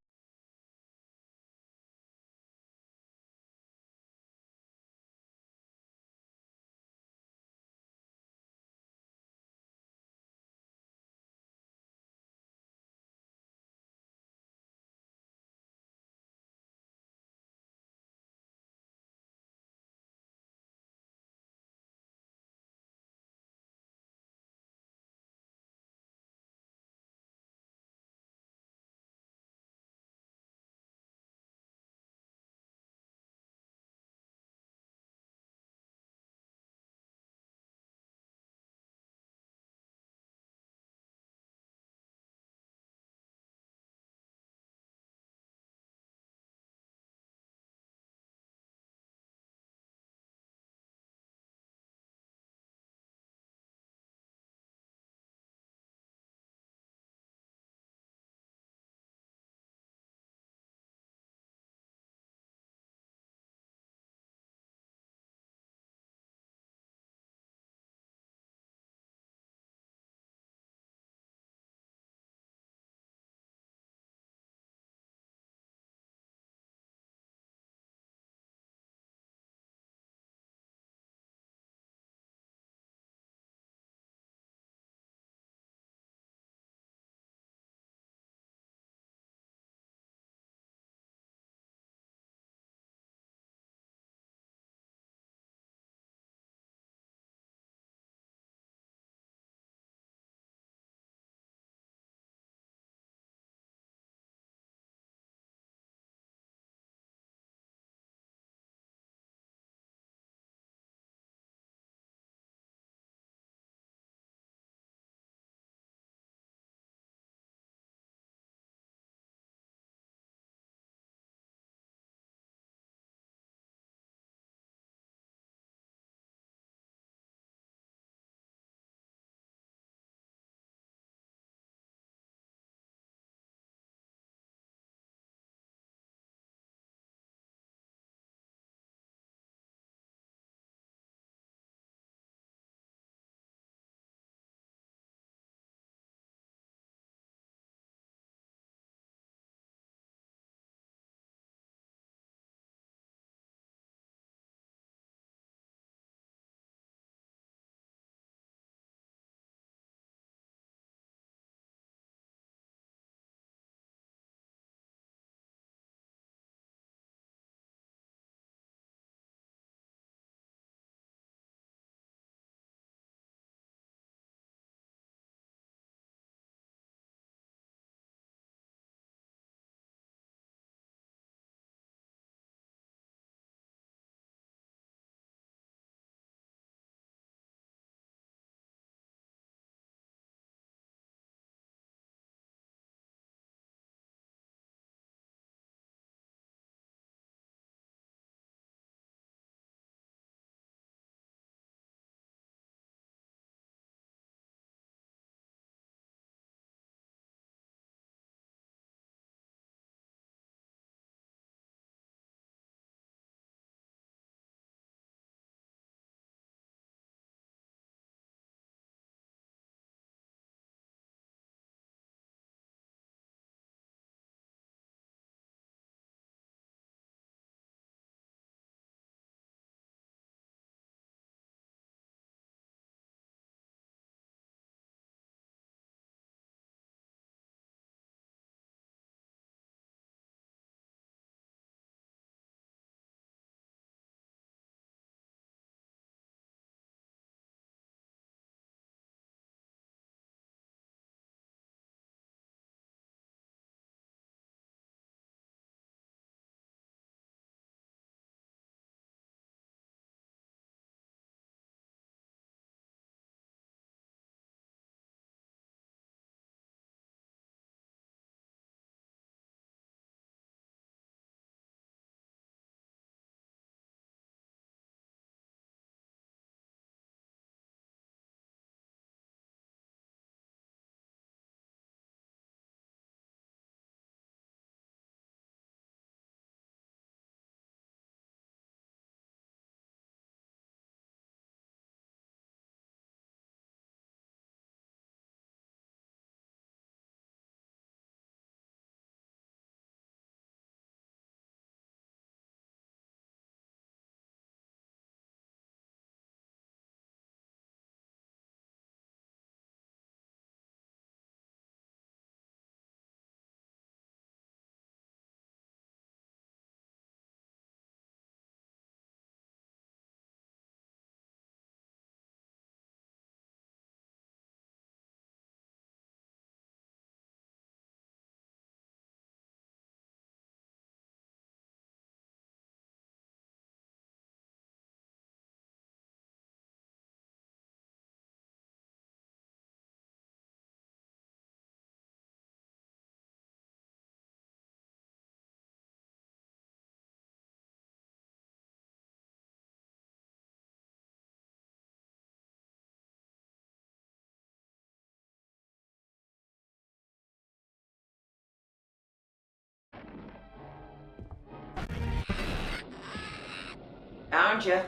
Found you.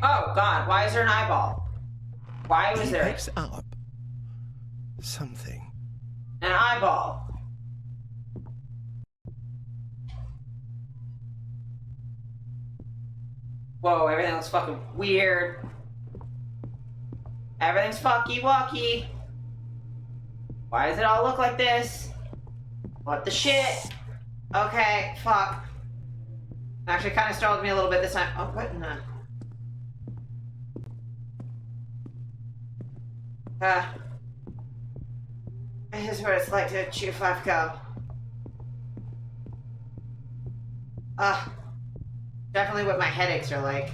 Oh God, why is there an eyeball? Why was He there picks up something. an eyeball? Whoa, everything looks fucking weird. Everything's fucky wucky. Why does it all look like this? What the shit? Okay, fuck. Actually, kind of startled me a little bit this time. Oh, what? No. This is what it's like to chew 5 gum. Definitely what my headaches are like.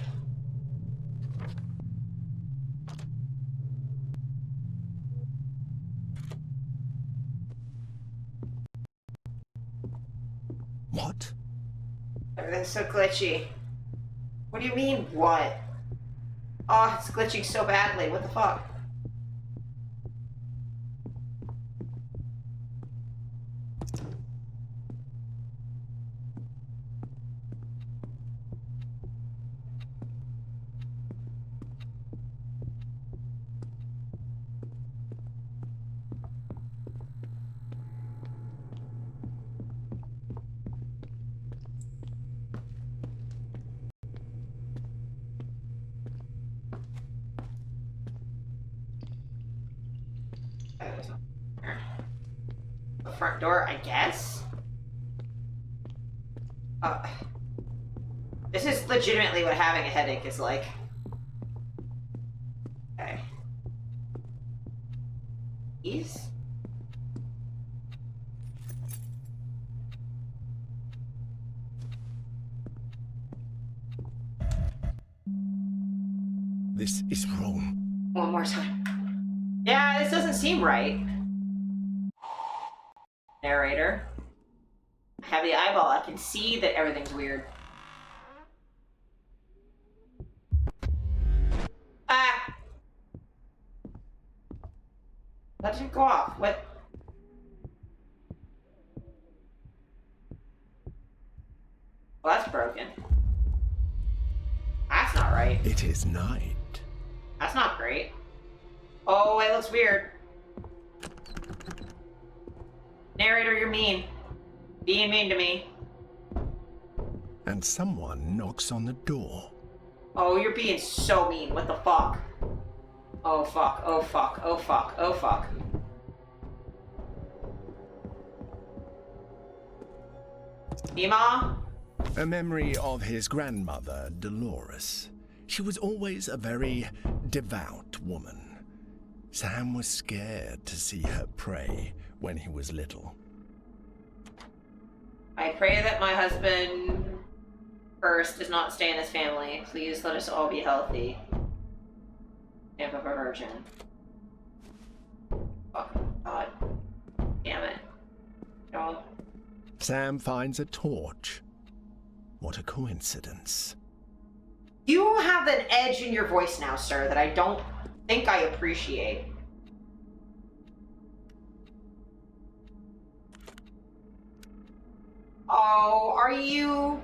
What? Everything's so glitchy. What do you mean, what? Oh, it's glitching so badly. What the fuck? The front door, I guess? This is legitimately what having a headache is like. Okay. Keys? This is wrong. One more time. Yeah, this doesn't seem right. Narrator. I have the eyeball. I can see that everything's weird. Ah! That didn't go off. What? Well, that's broken. That's not right. It is night. That's not great. Oh, it looks weird. Narrator, you're mean. Being mean to me. And someone knocks on the door. Oh, you're being so mean. What the fuck? Oh fuck, oh fuck, oh fuck, oh fuck. Mima? A memory of his grandmother, Dolores. She was always a very devout woman. Sam was scared to see her pray when he was little. I pray that my husband first does not stay in this family. Please let us all be healthy. Stamp of a virgin. Fuck. God. Damn it. No. Sam finds a torch. What a coincidence. You have an edge in your voice now, sir, that I don't think I appreciate. Oh, are you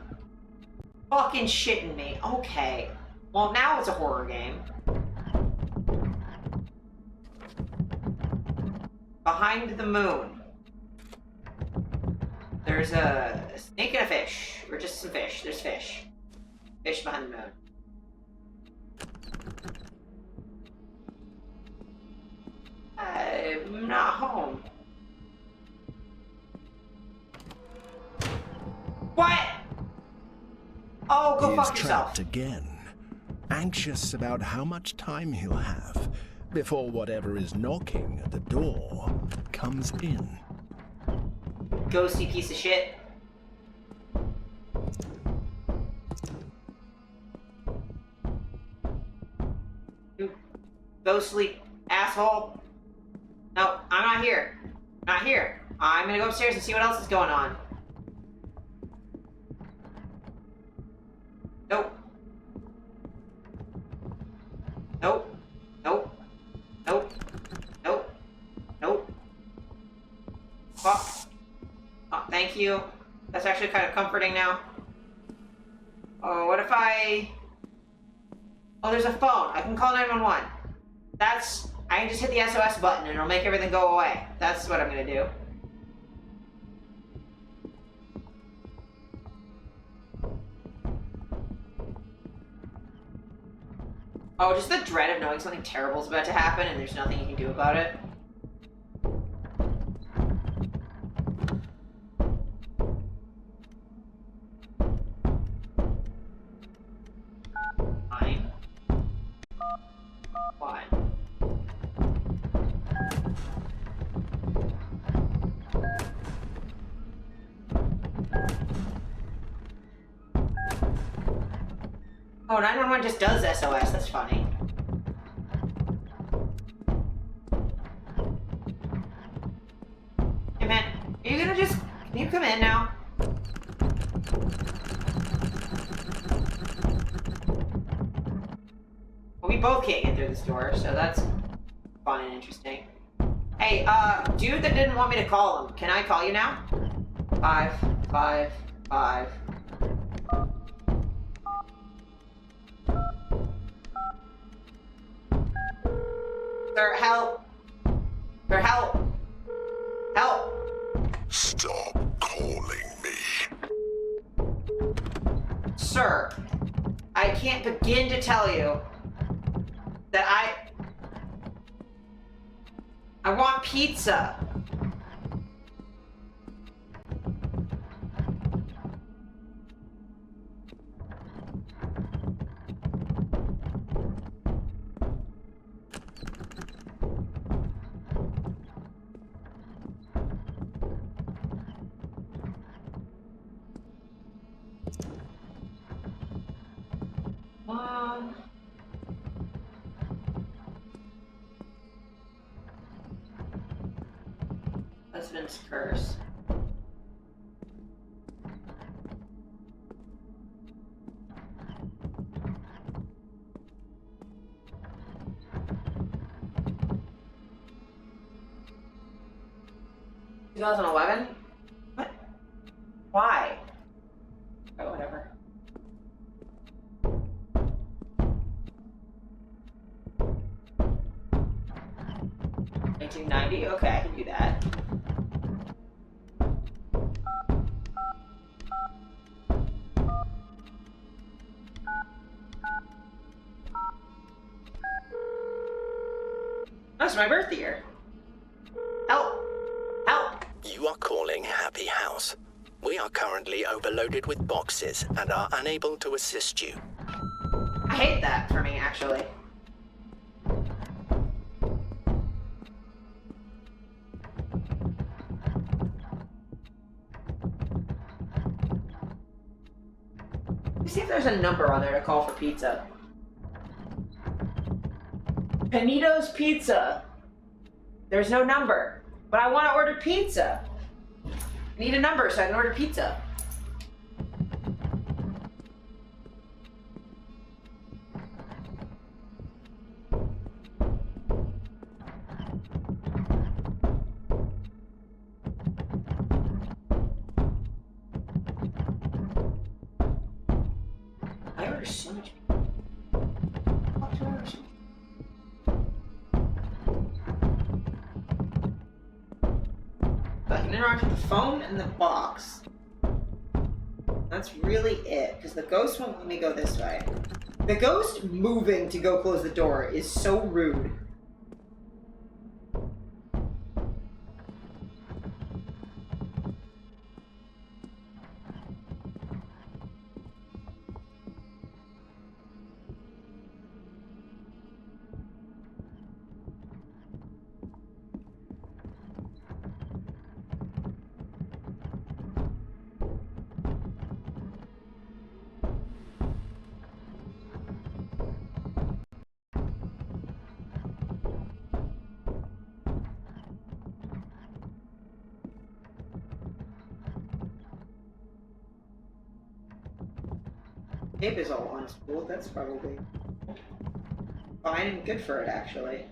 fucking shitting me? Okay. Well, now it's a horror game. Behind the moon. There's a snake and a fish. Or just some fish. There's fish. Fish behind the moon. I'm not home. What? Oh, go He fuck is yourself. trapped again, anxious about how much time he'll have before whatever is knocking at the door comes in. Ghosty piece of shit. You ghostly asshole. No, I'm not here. Not here. I'm gonna go upstairs and see what else is going on. Nope. Nope. Nope. Nope. Nope. Nope. Fuck. Oh, thank thank you. That's actually kind of comforting now. Oh, what if I... Oh, there's a phone. I can call 911. I can just hit the SOS button and it'll make everything go away. That's what I'm gonna do. Oh, just the dread of knowing something terrible is about to happen and there's nothing you can do about it. Fine. Fine. Oh, 911 just does SOS. That's funny. Hey, man, are you gonna just... Can you come in now? Well, we both can't get through this door, so that's fun and interesting. Hey, dude that didn't want me to call him, can I call you now? 555. Sir, help! Sir, help! Help! Stop calling me. Sir, I can't begin to tell you that I want pizza. Husband's curse. $2011? What? Why? Oh, whatever. $1990? Okay, I can do that. That's my birth year. Help! Help! You are calling Happy House. We are currently overloaded with boxes and are unable to assist you. I hate that for me, actually. Let's see if there's a number on there to call for pizza. Panito's Pizza. There's no number, but I want to order pizza. I need a number so I can order pizza. I order so much. What do I order so much? I can interact with the phone and the box. That's really it, because the ghost won't let me go this way. The ghost moving to go close the door is so rude. Tape is all unspooled, that's probably fine and good for it, actually.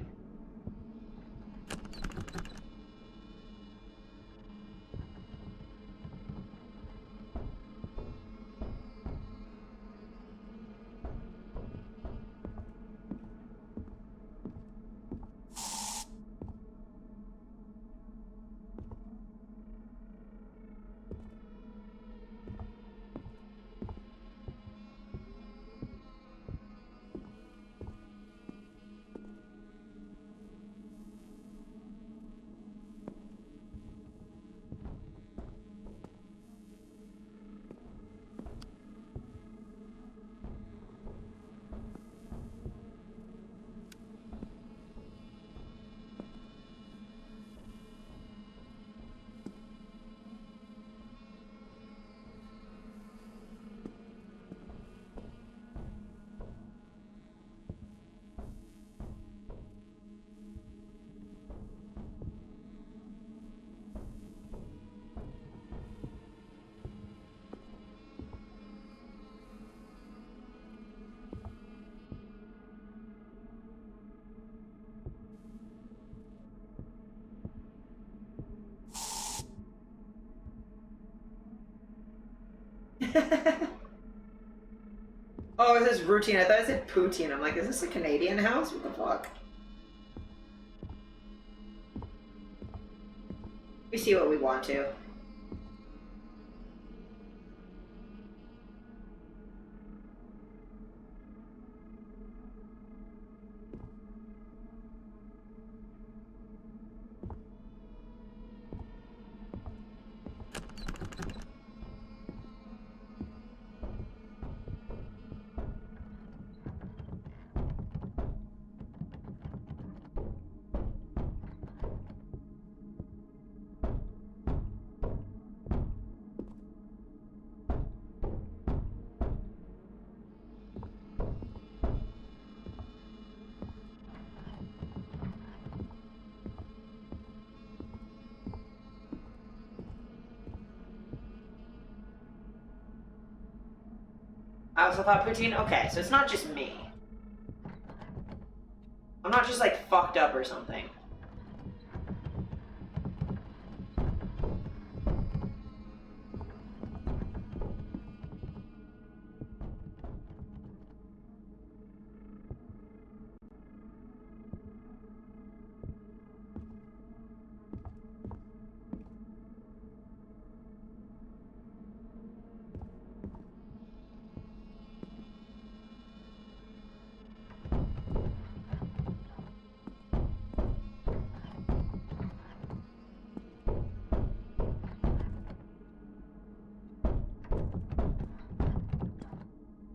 Oh, it says routine. I thought it said poutine. I'm like, is this a Canadian house? What the fuck? We see what we want to. I also thought poutine. Okay, so it's not just me. I'm not just like fucked up or something.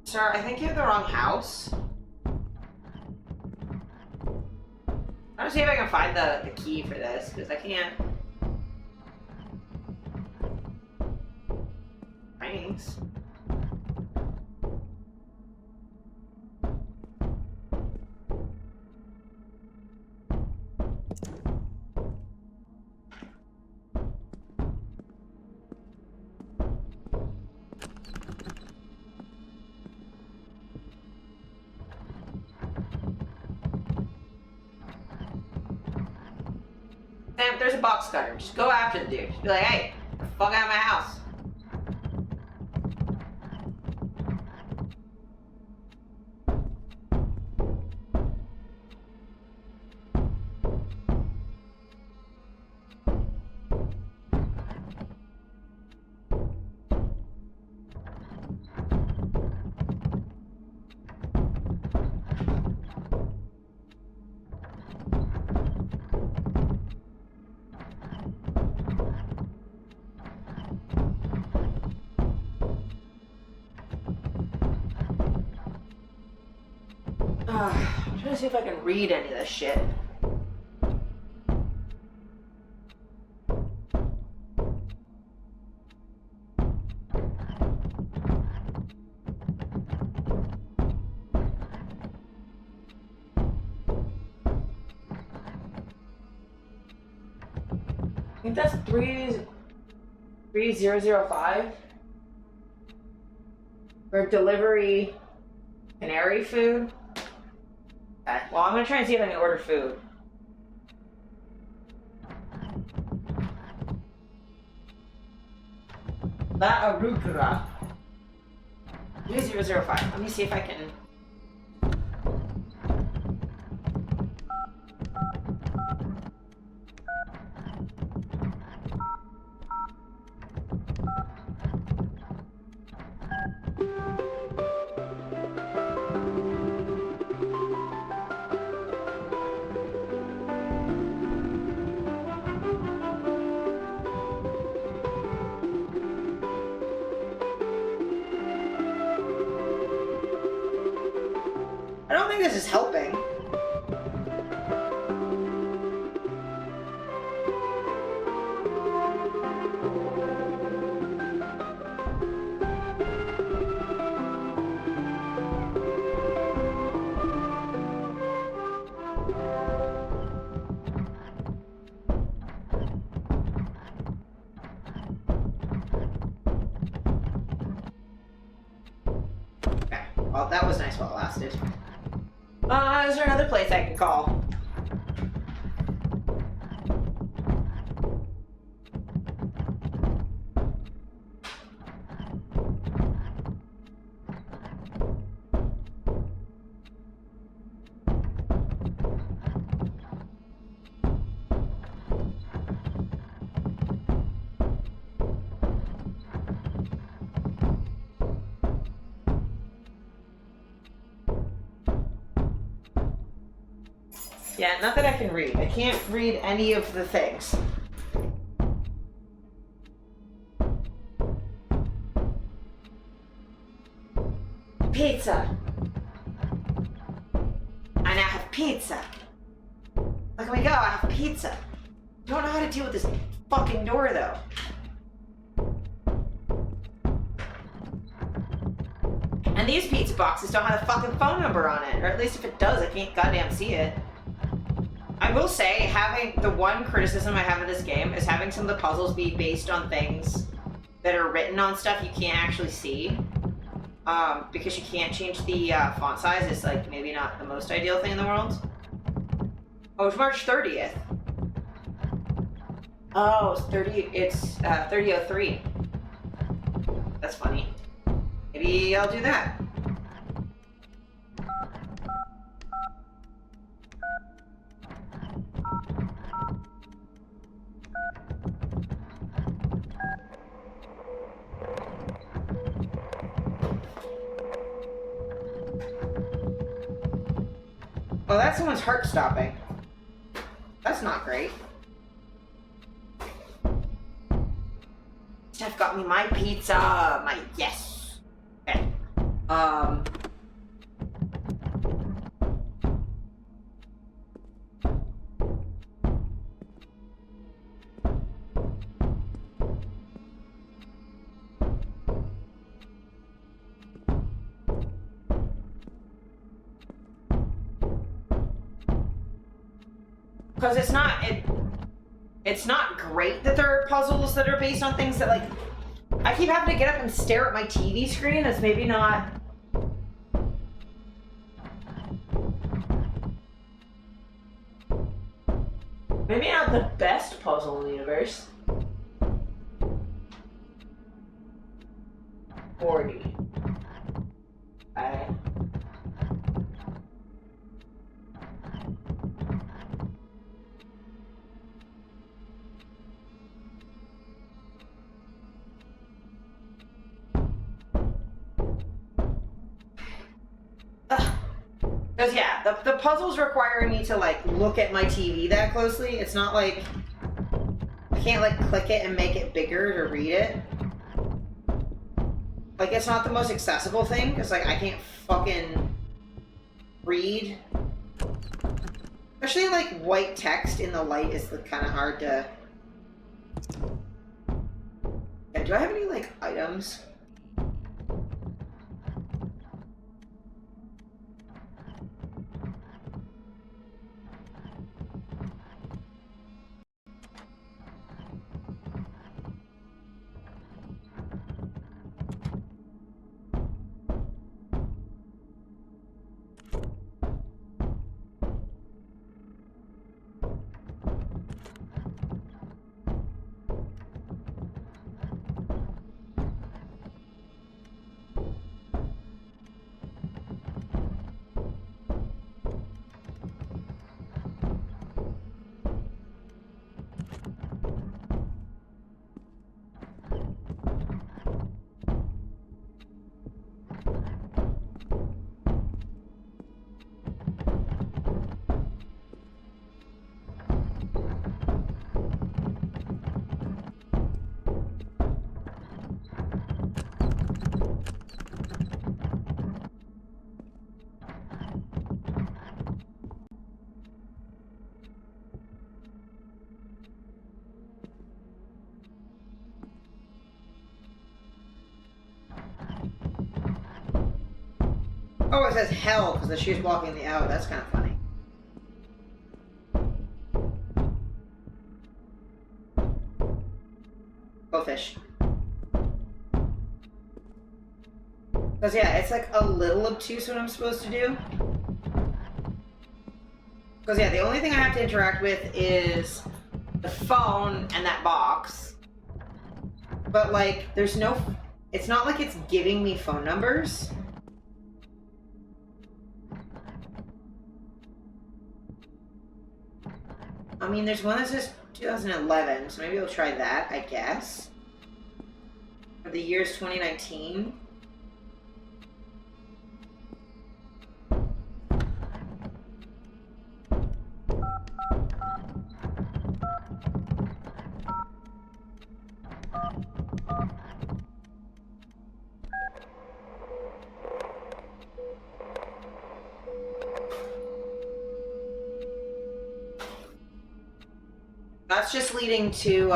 Sir, I think you have the wrong house. I'm gonna see if I can find the key for this, because I can't. Thanks. Sam, if there's a box cutter, just go after the dude. Just be like, hey, get the fuck out of my house. I'm trying to see if I can read any of this shit. I think that's 3005 for delivery canary food. Okay, well, I'm gonna try and see if I can order food. La arugula. 3005. Let me see if I can. I don't think this is helping. Okay, well, that was nice while it lasted. Is there another place I can call? Yeah, not that I can read. I can't read any of the things. Pizza. I now have pizza. Look at me go, I have pizza. Don't know how to deal with this fucking door though. And these pizza boxes don't have a fucking phone number on it. Or at least if it does, I can't goddamn see it. I will say, having the one criticism I have of this game is having some of the puzzles be based on things that are written on stuff you can't actually see. Because you can't change the font size is like maybe not the most ideal thing in the world. Oh, it's March 30th. Oh, it's 3003. That's funny. Maybe I'll do that. Oh, that's someone's heart stopping. That's not great. Steph got me my pizza. My yes. Okay. Because it's not great that there are puzzles that are based on things that, like, I keep having to get up and stare at my TV screen. That's maybe not the best puzzle in the universe. 40. Okay. Because yeah, the puzzles require me to like look at my TV that closely. It's not like I can't like click it and make it bigger to read it. Like it's not the most accessible thing because like I can't fucking read. Especially like white text in the light is kind of hard to. Yeah, do I have any like items? Oh, it says hell because she's walking the out. That's kind of funny. Goldfish. Because yeah, it's like a little obtuse what I'm supposed to do. Because yeah, the only thing I have to interact with is the phone and that box. But like, there's no... It's not like it's giving me phone numbers. I mean, there's one that says 2011, so maybe I'll try that, I guess. For the year's 2019. that's just leading to,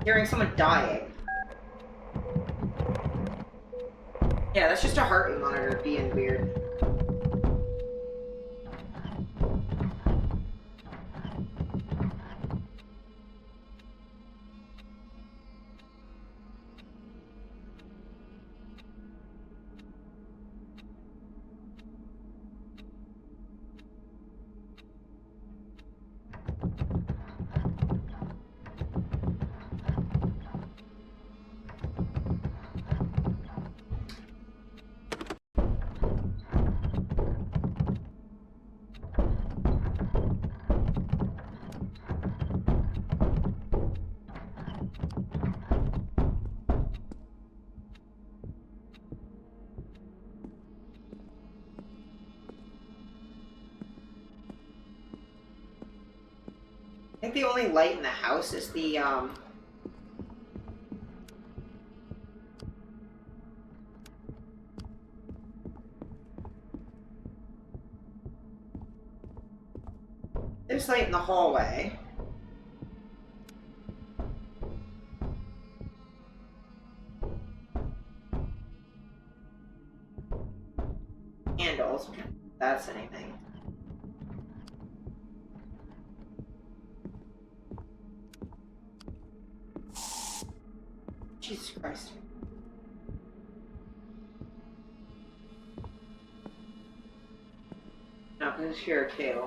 hearing someone dying. Yeah, that's just a heart rate monitor being weird. I think the only light in the house is the, there's light in the hallway. Candles, if that's anything. Jesus Christ. No, this is here too.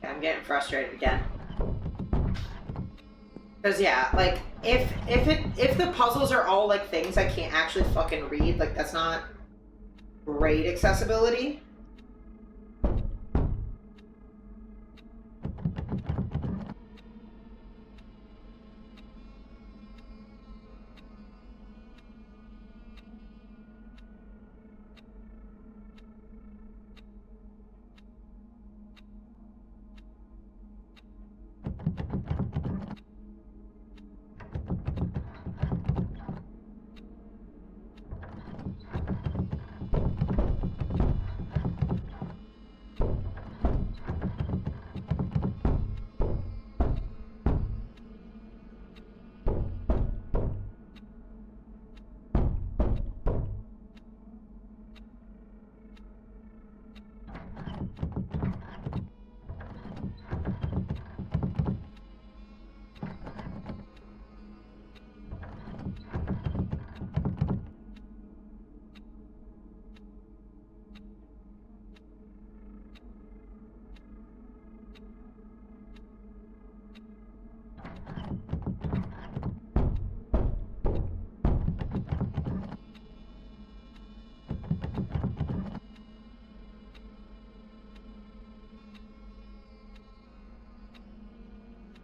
I'm getting frustrated again. Cause yeah, like if the puzzles are all like things I can't actually fucking read, like that's not great accessibility.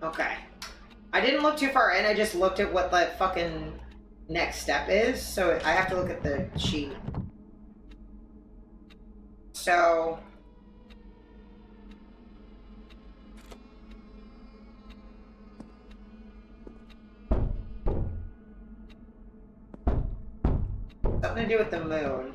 Okay. I didn't look too far in, I just looked at what the fucking next step is, so I have to look at the sheet. So... something to do with the moon.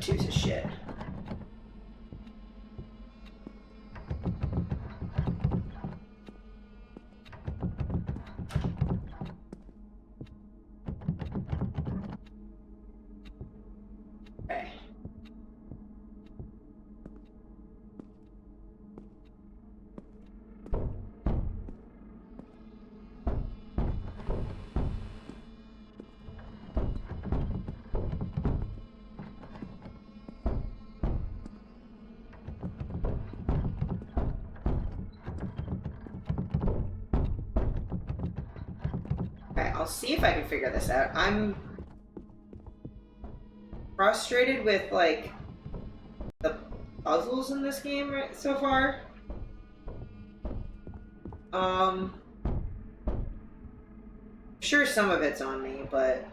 Piece of shit. see if I can figure this out. I'm frustrated with, like, the puzzles in this game so far. I'm sure some of it's on me, but...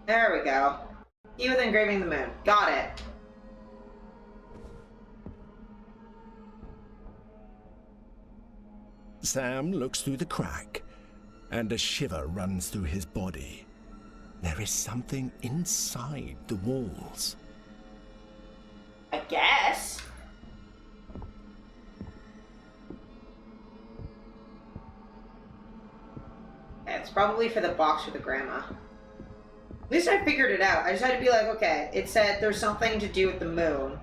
There we go. Key with engraving the moon. Got it. Sam looks through the crack, and a shiver runs through his body. There is something inside the walls. I guess. Yeah, it's probably for the box for the grandma. At least I figured it out. I just had to be like, okay, it said there's something to do with the moon.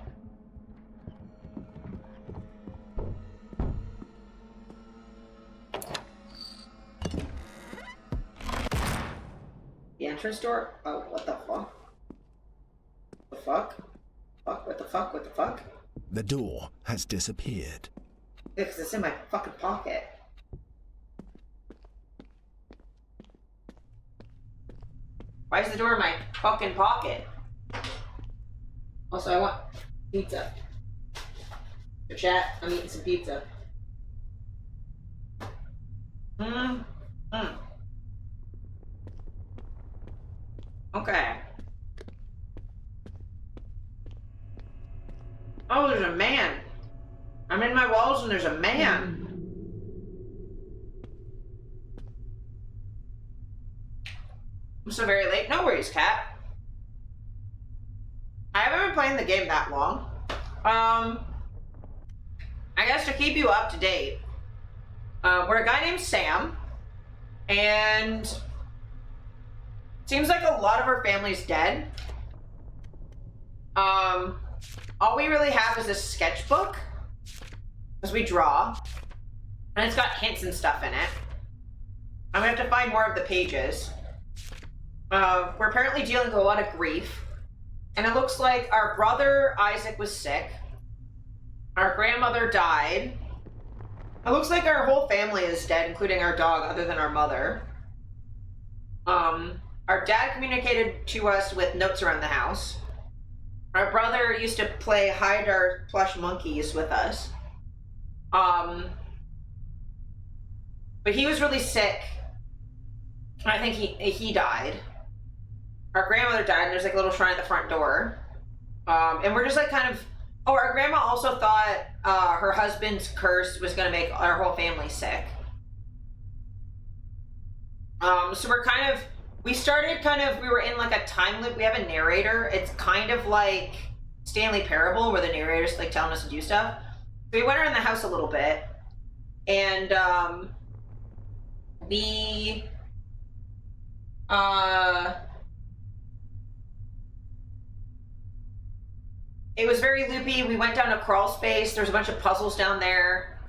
The entrance door? Oh, what the fuck? The fuck? Fuck, what the fuck, what the fuck? The door has disappeared. Because it's in my fucking pocket. Why is the door in my fucking pocket? Also, I want pizza. For chat, I'm eating some pizza. Okay. Oh, there's a man. I'm in my walls and there's a man. I'm so very late. No worries, Cat. I haven't been playing the game that long. I guess to keep you up to date, we're a guy named Sam, and seems like a lot of our family's dead. All we really have is this sketchbook, because we draw, and it's got hints and stuff in it. I'm gonna have to find more of the pages. We're apparently dealing with a lot of grief, and it looks like our brother Isaac was sick. Our grandmother died. It looks like our whole family is dead, including our dog, other than our mother. Our dad communicated to us with notes around the house. Our brother used to play hide our plush monkeys with us. But he was really sick. I think he died. Our grandmother died, and there's like a little shrine at the front door. And we're just like kind of... Oh, our grandma also thought her husband's curse was going to make our whole family sick. So we're kind of... We were in like a time loop. We have a narrator. It's kind of like Stanley Parable, where the narrator's like telling us to do stuff. So we went around the house a little bit, and it was very loopy. We went down a crawl space. There's a bunch of puzzles down there.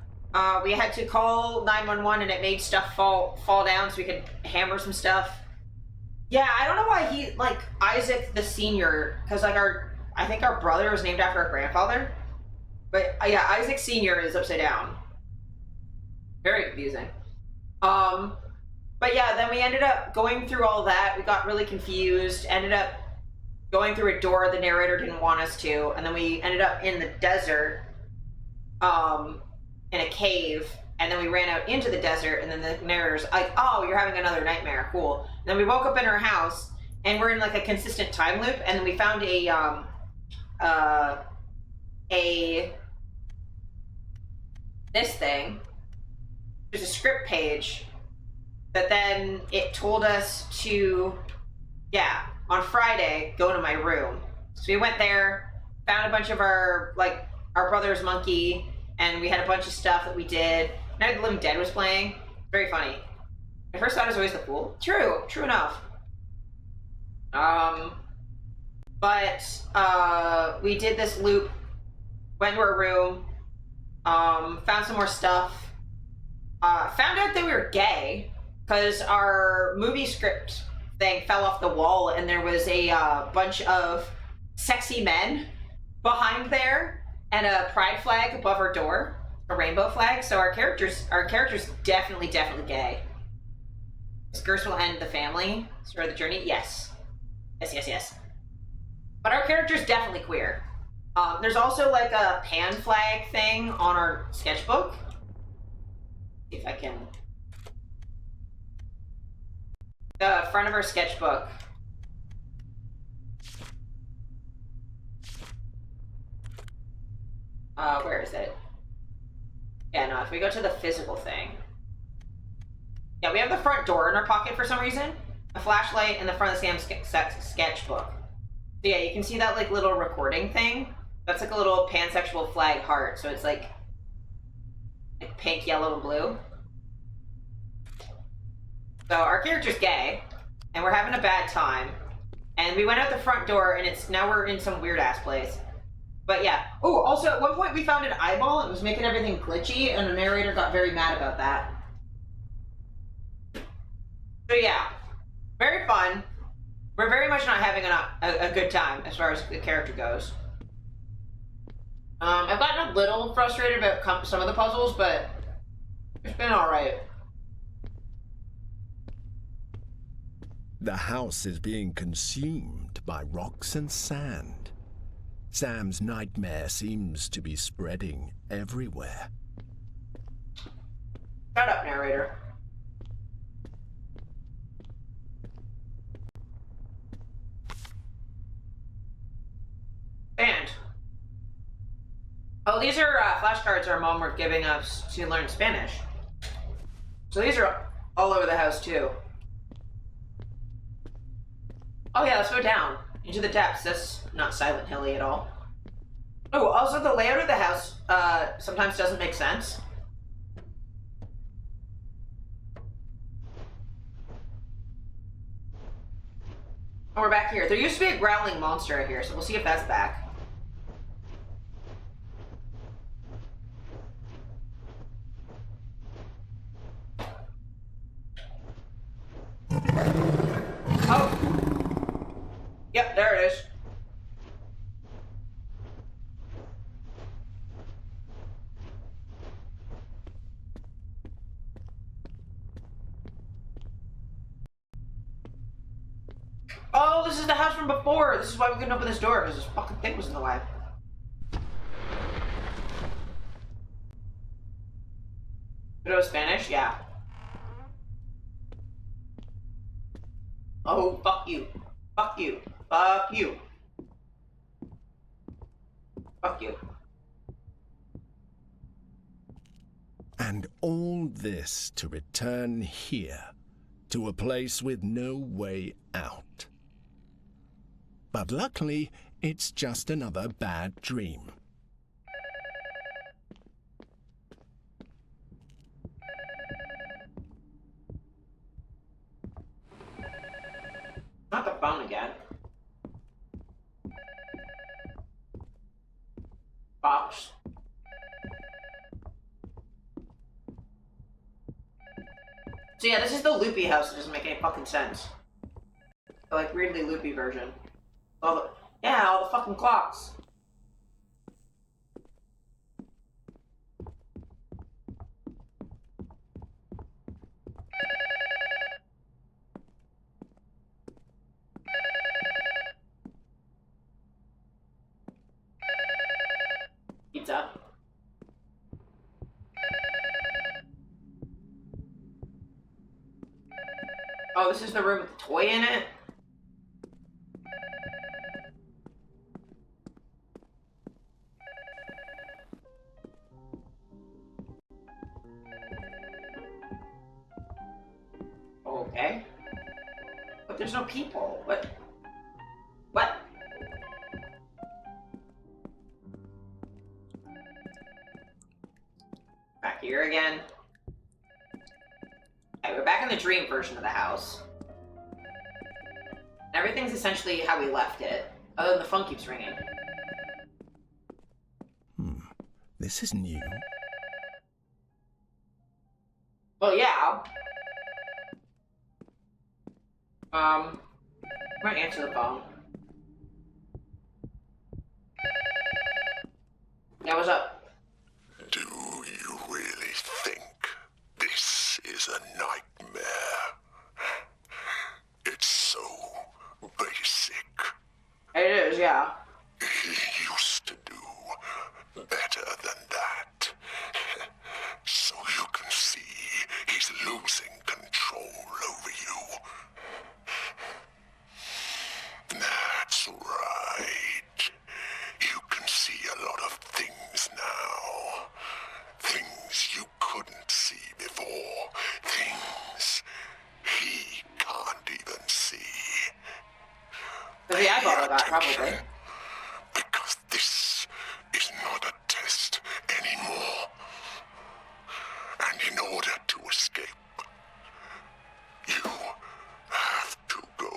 We had to call 911, and it made stuff fall down so we could hammer some stuff. Yeah, I don't know why he, like, Isaac the Senior, because, like, I think our brother was named after our grandfather. But, yeah, Isaac Senior is upside down. Very confusing. But, yeah, then we ended up going through all that. We got really confused, ended up going through a door the narrator didn't want us to, and then we ended up in the desert, in a cave, and then we ran out into the desert, and then the narrator's like, oh, you're having another nightmare, cool. And then we woke up in our house, and we're in like a consistent time loop, and then we found this thing. There's a script page that then it told us to, yeah, on Friday, go to my room. So we went there, found a bunch of our brother's monkey, and we had a bunch of stuff that we did. Night of the Living Dead was playing. Very funny. My first thought was always the pool. True enough. But we did this loop, went to our room, found some more stuff, found out that we were gay, because our movie script thing fell off the wall, and there was a bunch of sexy men behind there, and a pride flag above our door, a rainbow flag. So our character's definitely gay. This curse will end the family. Start the journey. Yes. But our character's definitely queer. There's also like a pan flag thing on our sketchbook. See if I can. The front of our sketchbook. Where is it? Yeah, no, if we go to the physical thing. Yeah, we have the front door in our pocket for some reason. A flashlight in the front of the sketchbook. So yeah, you can see that like little recording thing. That's like a little pansexual flag heart. So it's like pink, yellow, and blue. So our character's gay, and we're having a bad time. And we went out the front door, and now we're in some weird ass place. But yeah. Oh, also at one point we found an eyeball. And it was making everything glitchy, and the narrator got very mad about that. So yeah, very fun. We're very much not having a good time as far as the character goes. I've gotten a little frustrated about some of the puzzles, but it's been alright. The house is being consumed by rocks and sand. Sam's nightmare seems to be spreading everywhere. Shut up, narrator. And oh, these are flashcards our mom were giving us to learn Spanish. So these are all over the house too. Oh yeah, let's go down into the depths. That's not Silent Hilly at all. Oh, also the layout of the house sometimes doesn't make sense. Oh, we're back here. There used to be a growling monster out here, so we'll see if that's back. Oh! Yep, there it is. Oh, this is the house from before! This is why we couldn't open this door, because this fucking thing was in the way. You know Spanish? Yeah. Oh, fuck you. Fuck you. Fuck you. Fuck you. And all this to return here, to a place with no way out. But luckily, it's just another bad dream. Not the phone again. Box. So yeah, this is the loopy house that doesn't make any fucking sense. The like weirdly loopy version. All the fucking clocks. Pizza. Oh, this is the room with the toy in it? Okay. But there's no people. What? What? here again. Okay, we're back in the dream version of the house. Everything's essentially how we left it, other than the phone keeps ringing. This is new. Well, yeah. I'm gonna answer the phone. Yeah, what's up? Do you really think this is a nightmare? It's so basic. It is, yeah. He used to do better than that. So you can see he's losing control over you. That's right. You can see a lot of things now. Things you couldn't see before. Things he can't even see. The eyeball I got, probably. Because this is not a test anymore. And in order to escape, you have to go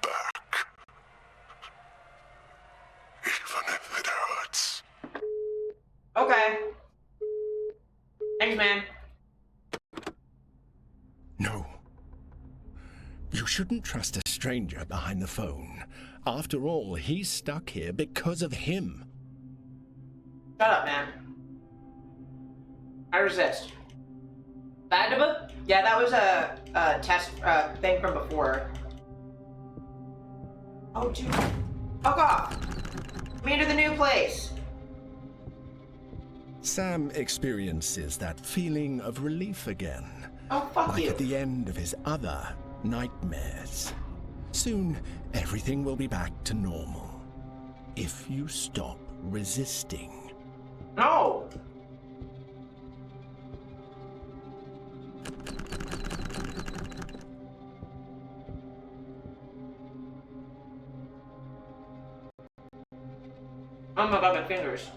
back. Even if it hurts. Okay. Thanks, man. No. You shouldn't trust a stranger behind the phone. After all, he's stuck here because of him. Shut up, man. I resist. Badaba? Yeah, that was a test thing from before. Oh, dude. Fuck off. Come into the new place. Sam experiences that feeling of relief again. Oh, fuck like you. at the end of his other nightmares. Soon, everything will be back to normal. If you stop resisting. No. Oh my god, my fingers.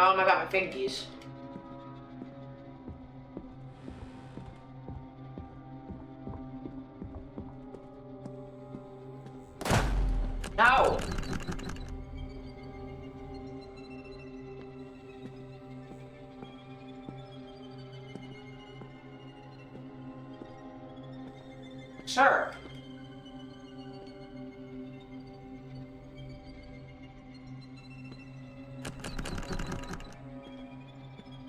Oh my god, my fingies. No! Sure.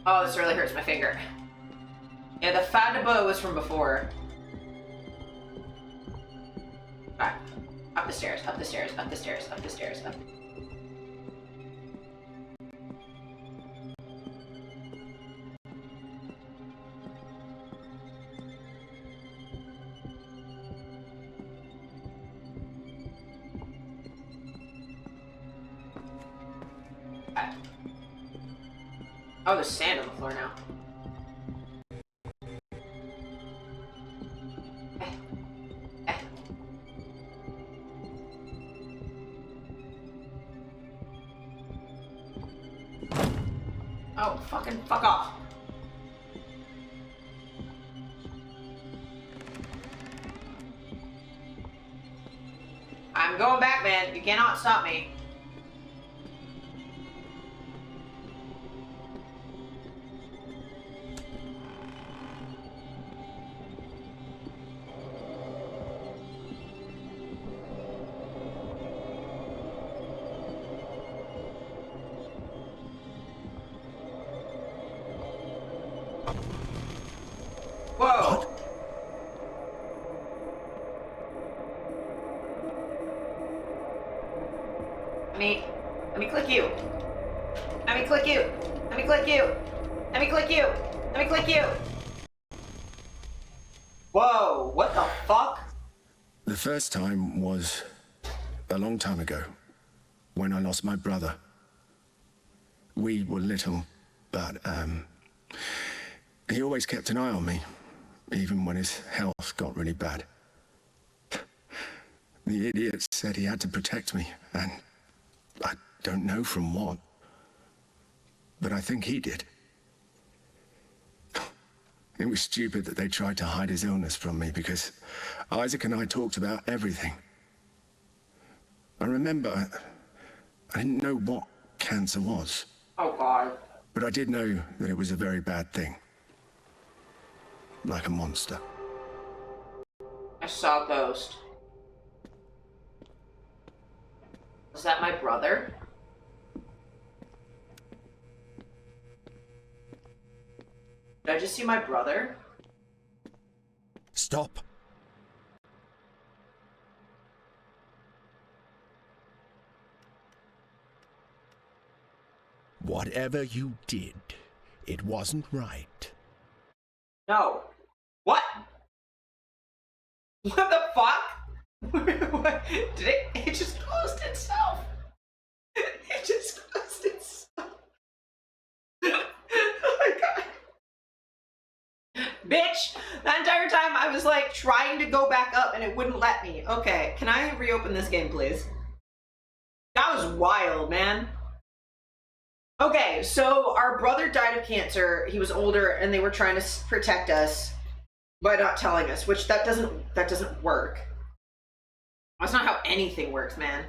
Oh, this really hurts my finger. Yeah, the Fadabo was from before. Alright. Up the stairs, up the stairs, up the stairs, up the stairs, up. Alright. Oh, there's sand on the floor now. Oh, fucking fuck off. I'm going back, man. You cannot stop me. Whoa! Let me click you. Let me click you. Let me click you. Let me click you. Let me click you. Whoa, what the fuck? The first time was a long time ago, when I lost my brother. We were little, but he always kept an eye on me, even when his health got really bad. The idiot said he had to protect me, and I don't know from what. but I think he did. It was stupid that they tried to hide his illness from me because Isaac and I talked about everything. I remember I didn't know what cancer was. Oh, God. But I did know that it was a very bad thing. Like a monster. I saw a ghost. Was that my brother? Did I just see my brother? Stop. Whatever you did, it wasn't right. No. What? What the fuck? What? Did it? It just closed itself. It just closed itself. Oh my god. Bitch! That entire time I was like trying to go back up and it wouldn't let me. Okay, can I reopen this game, please? That was wild, man. Okay, so our brother died of cancer. He was older and they were trying to protect us by not telling us, which that doesn't work. That's not how anything works, man.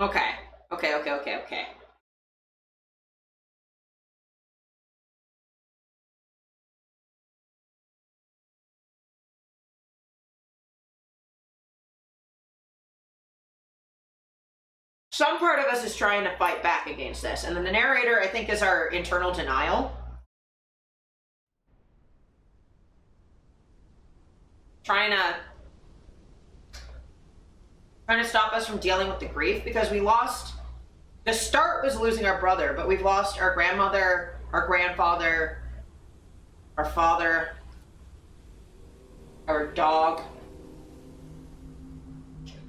Okay. Okay. Some part of us is trying to fight back against this, and then the narrator, I think, is our internal denial. Trying to stop us from dealing with the grief, because we lost... The start was losing our brother, but we've lost our grandmother, our grandfather, our father, our dog.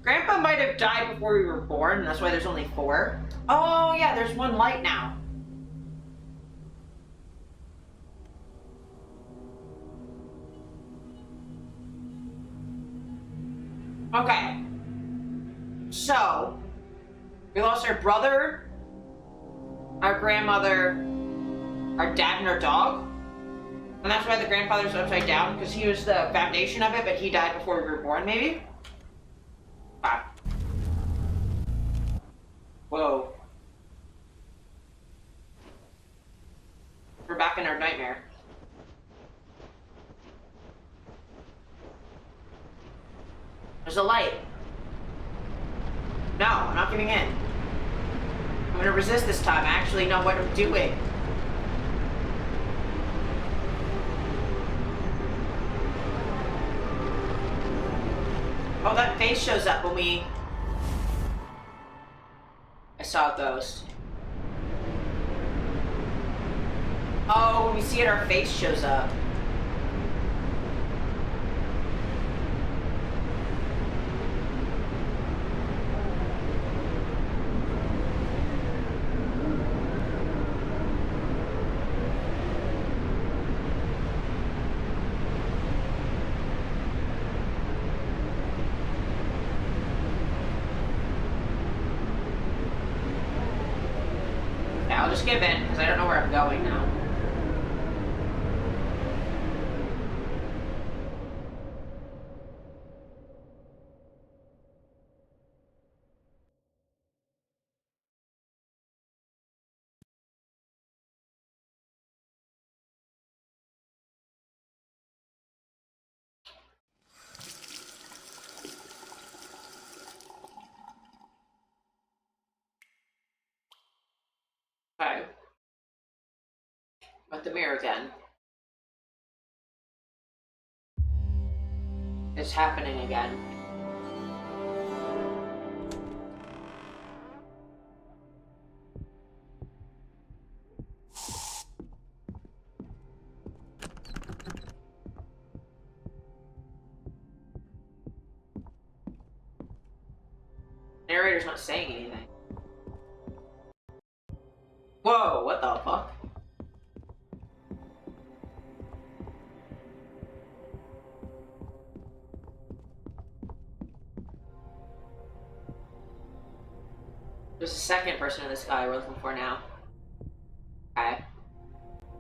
Grandpa might have died before we were born, and that's why there's only 4. Oh, yeah, there's 1 light now. Okay. So, we lost our brother, our grandmother, our dad, and our dog. And that's why the grandfather's upside down, because he was the foundation of it, but he died before we were born, maybe? Wow. Whoa. We're back in our nightmare. There's a light. No, I'm not giving in. I'm gonna resist this time. I actually know what I'm doing. Oh, that face shows up when we... I saw a ghost. Oh, when we see it, our face shows up. I'll just give in, because I don't know where I'm going now. Okay. With the mirror again. It's happening again. Narrator's not saying anything. Whoa, what the fuck? There's a second person in the sky we're looking for now. Okay.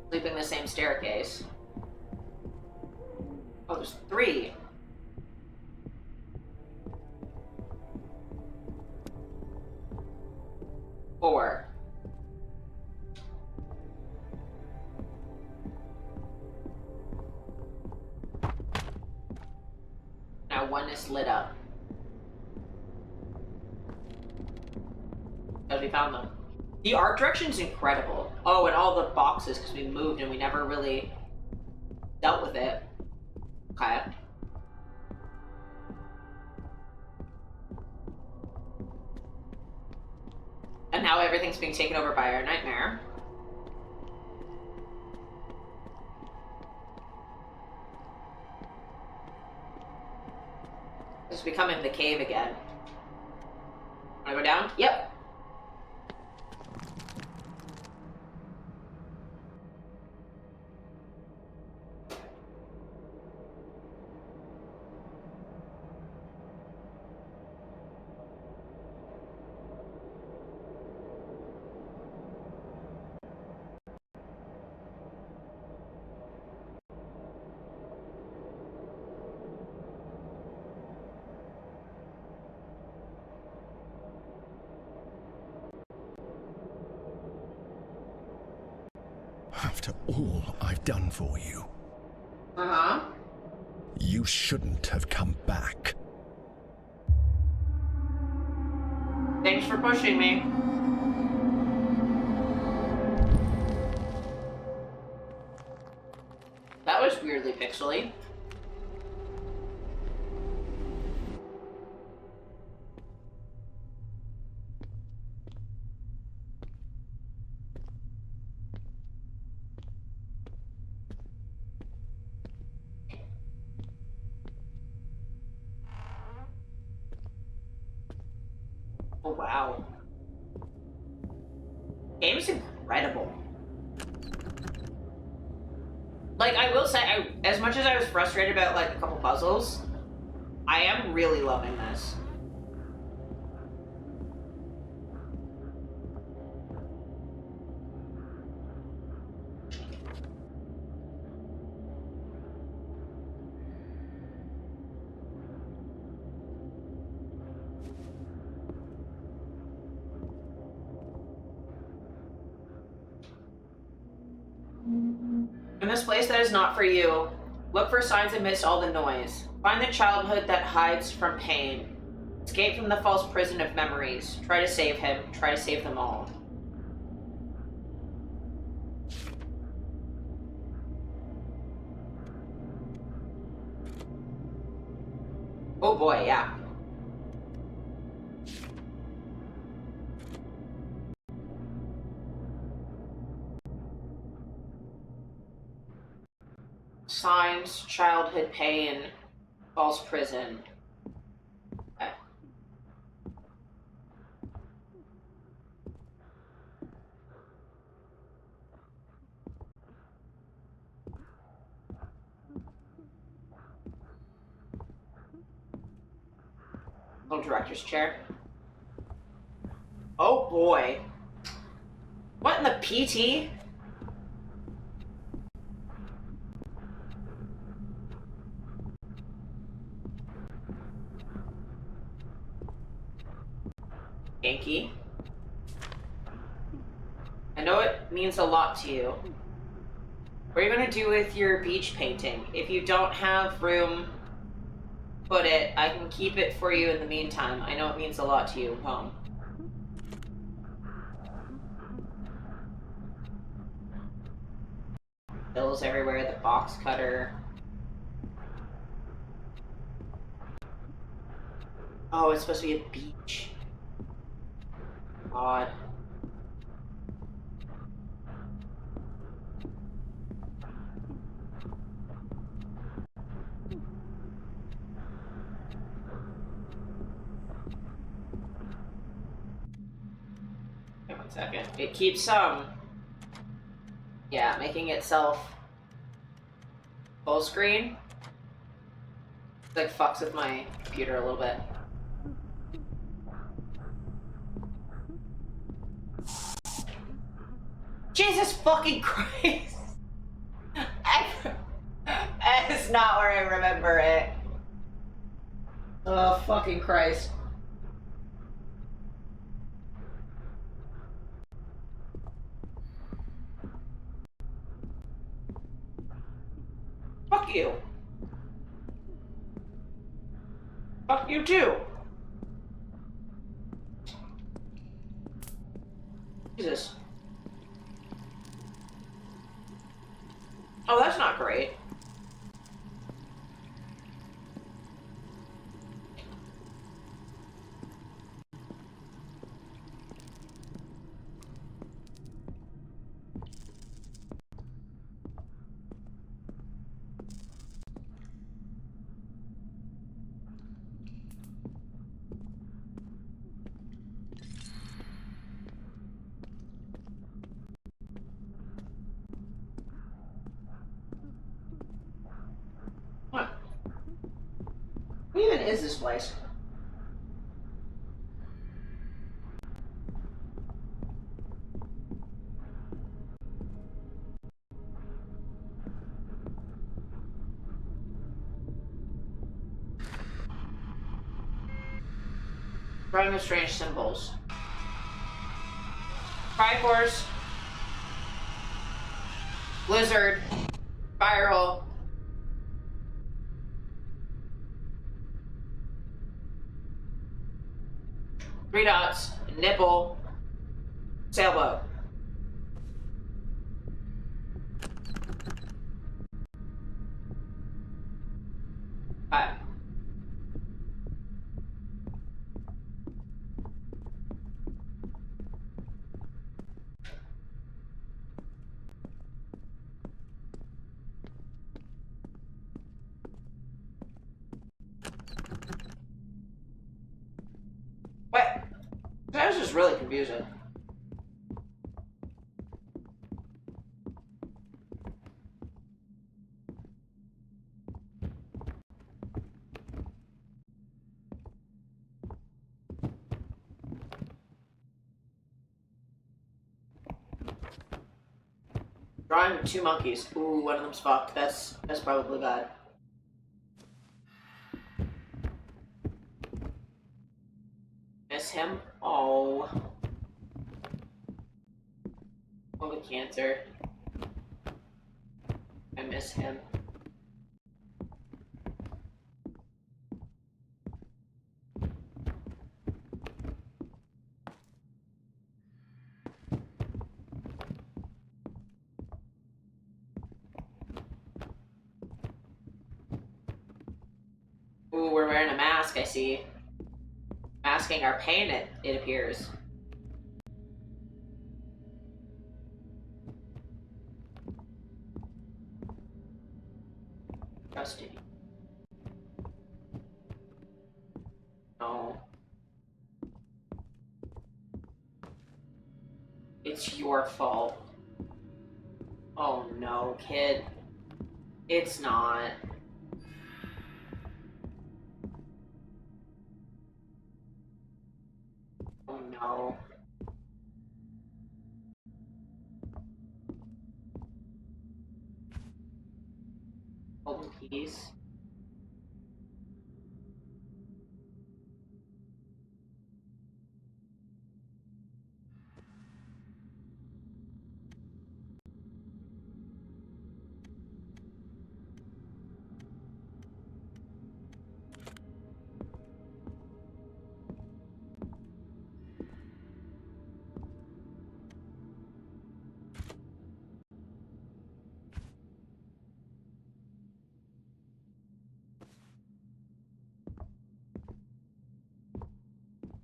Sleeping the same staircase. Oh, there's 3. Four. Now 1 is lit up. Because we found them. The art direction's incredible. Oh, and all the boxes, because we moved and we never really dealt with it. Okay. And now everything's being taken over by our nightmare. It's becoming the cave again. Wanna go down? Yep. After all I've done for you, Uh-huh. you shouldn't have come back. Thanks for pushing me. That was weirdly pixely. Oh, wow. Game is incredible. Like, I will say, as much as I was frustrated about, like, a couple puzzles, I am really loving this. In this place that is not for you, look for signs amidst all the noise. Find the childhood that hides from pain. Escape from the false prison of memories. Try to save him. Try to save them all. Oh boy, yeah. Signs, childhood pain, false prison. Okay. Little director's chair. Oh boy. What in the PT? Yankee. I know it means a lot to you. What are you gonna do with your beach painting? If you don't have room, put it. I can keep it for you in the meantime. I know it means a lot to you. Home. Bills everywhere, the box cutter. Oh, it's supposed to be a beach. God. Wait 1 second. It keeps yeah, making itself full screen. It, like, fucks with my computer a little bit. Jesus fucking Christ. That is not where I remember it. Oh, fucking Christ. Fuck you. Fuck you too. Jesus. Oh, that's not great. What? What even is this place? Drawing of strange symbols. Triforce. Blizzard. Spiral. Three dots. Nipple. Sailboat. Alright. What? That was just really confusing. Drawing of two monkeys. Ooh, one of them's fucked. That's probably bad. Miss him? Oh. Oh, with cancer. I miss him. Ooh, we're wearing a mask, I see. Masking our pain, it appears. Trusted you. No. It's your fault. Oh no, kid. It's not. Oh no. Hold in peace.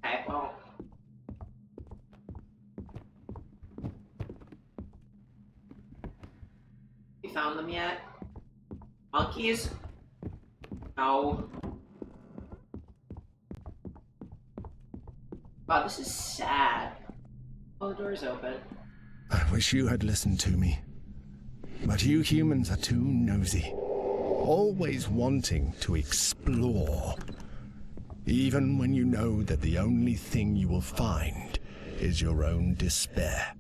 Okay, well. You found them yet? Monkeys? No. Wow, this is sad. Oh, the door's open. I wish you had listened to me. But you humans are too nosy. Always wanting to explore. Even when you know that the only thing you will find is your own despair.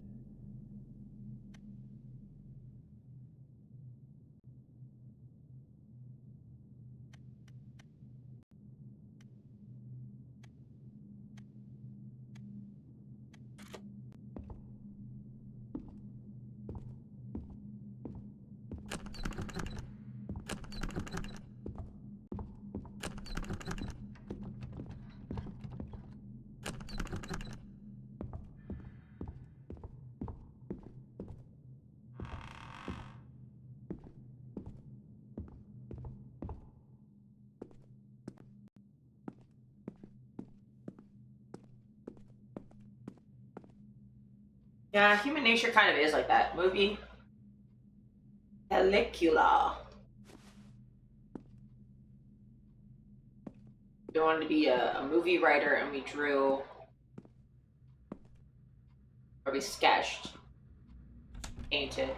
Yeah, human nature kind of is like that. Movie. Caligula. We wanted to be a movie writer, and we drew, or we sketched, painted.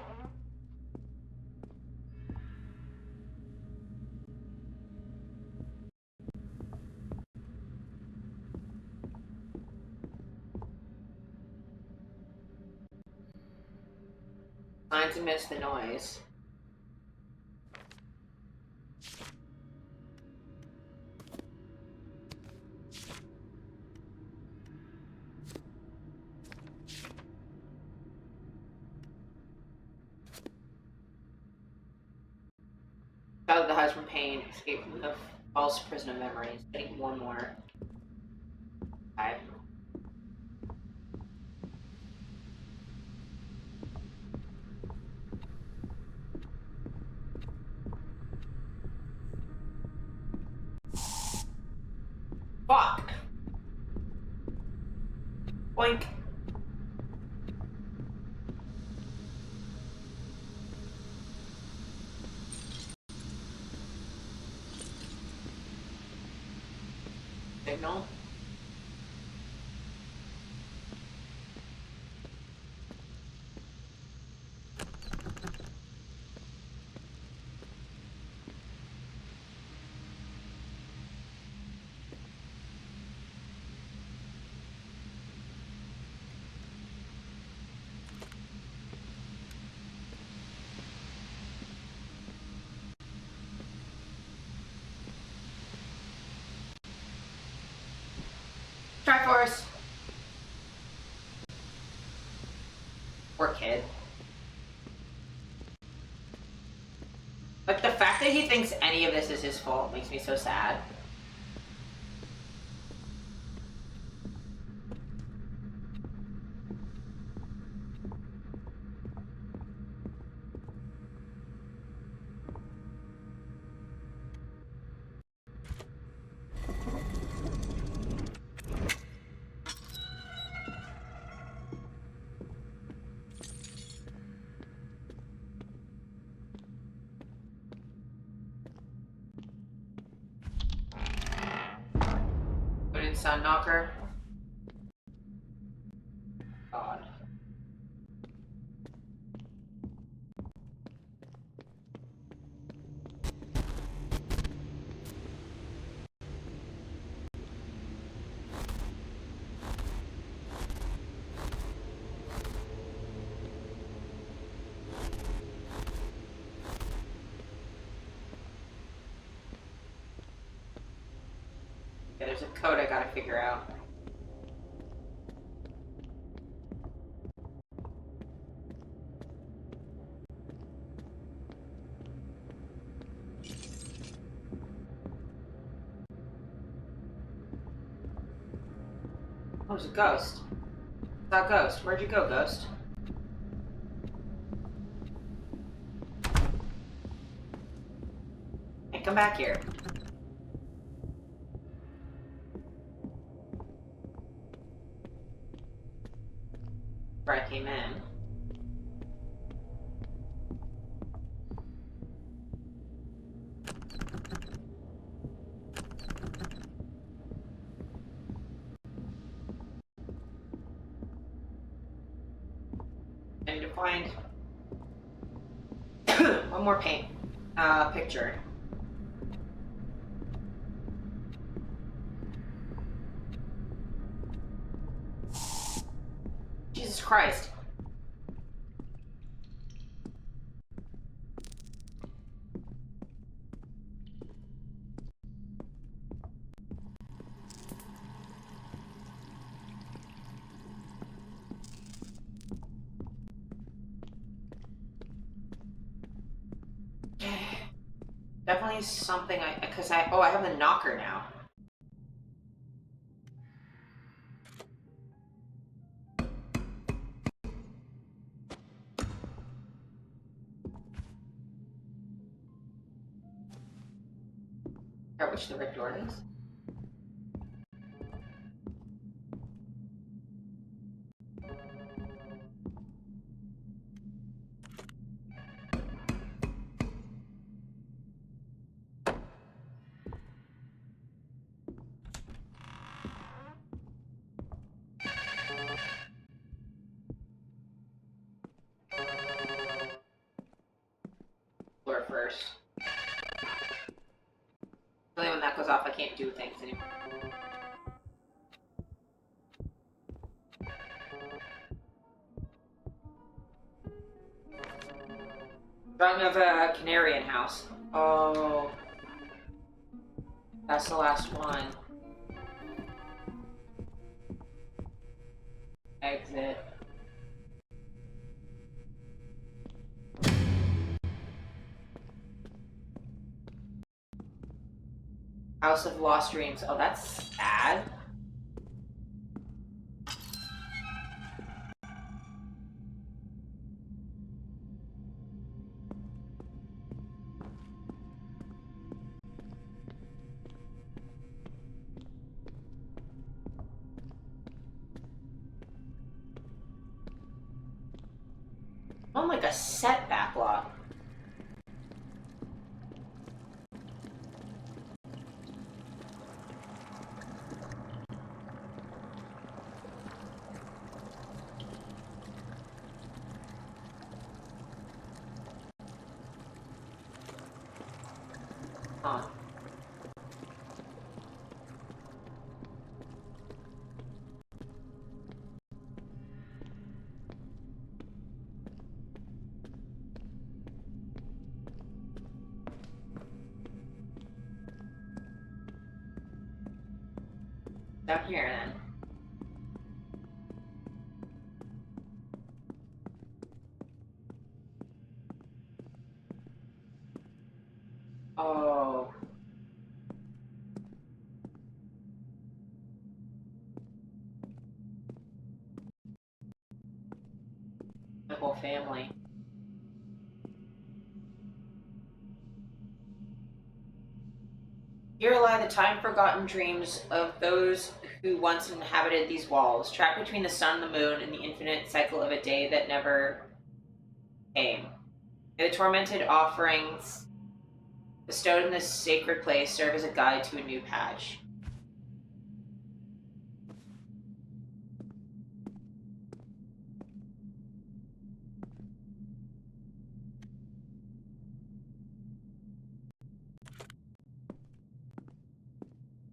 Science amidst the noise. Out of the house from pain, escape from the false prison of memories. Getting one more. Five. Fuck. Boink. Signal. Triforce. Poor kid. Like, the fact that he thinks any of this is his fault makes me so sad. Put in Sun Knocker. God. Yeah, there's a code I gotta figure out. Oh, there's a ghost. It's not Ghost. Where'd you go, Ghost? Hey, come back here. Where I came in. I need to find one more paint picture. Jesus Christ. Definitely something I have the knocker now. Which the red door is. Only when that goes off, I can't do things anymore. Drawing of a Canarian house. Oh. That's the last one. Exit. House of Lost Dreams. Oh, that's sad. Oh, like a set backlog. Huh. Down here then. Oh. My whole family. Here lie the time-forgotten dreams of those who once inhabited these walls, trapped between the sun and the moon and the infinite cycle of a day that never came. May the tormented offerings bestowed in this sacred place serve as a guide to a new patch.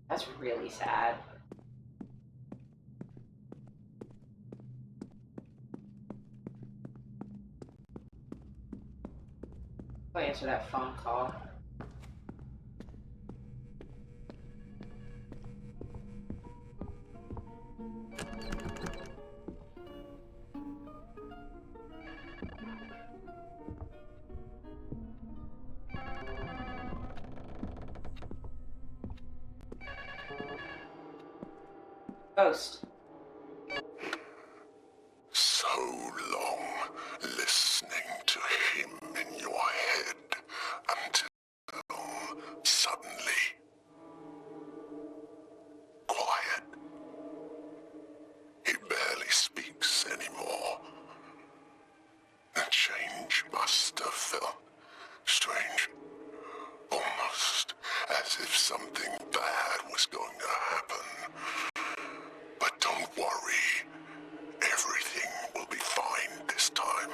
That's really sad. I'll answer that phone call. Ghost. So long listening to him in your head until suddenly quiet. He barely speaks anymore. The change must have felt strange. Almost as if something bad was going to happen. But don't worry. Everything will be fine this time.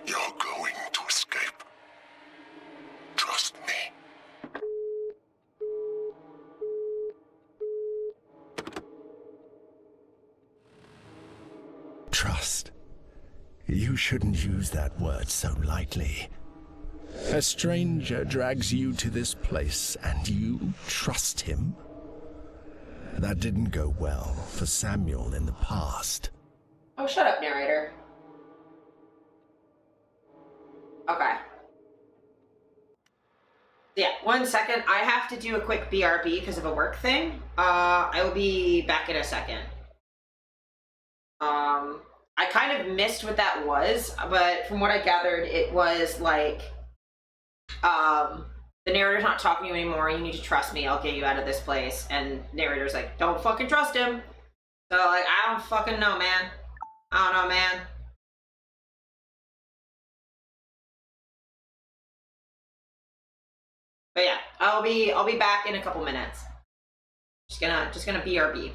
You're going to escape. Trust me. Trust. You shouldn't use that word so lightly. A stranger drags you to this place and you trust him? That didn't go well for Samuel in the past. Oh, shut up, narrator. Okay. Yeah, 1 second. I have to do a quick BRB because of a work thing. I will be back in a second. I kind of missed what that was, but from what I gathered, it was like, the narrator's not talking to you anymore. You need to trust me. I'll get you out of this place. And narrator's like, don't fucking trust him. So, like, I don't fucking know, man. I don't know, man. But yeah, I'll be back in a couple minutes. Just gonna BRB.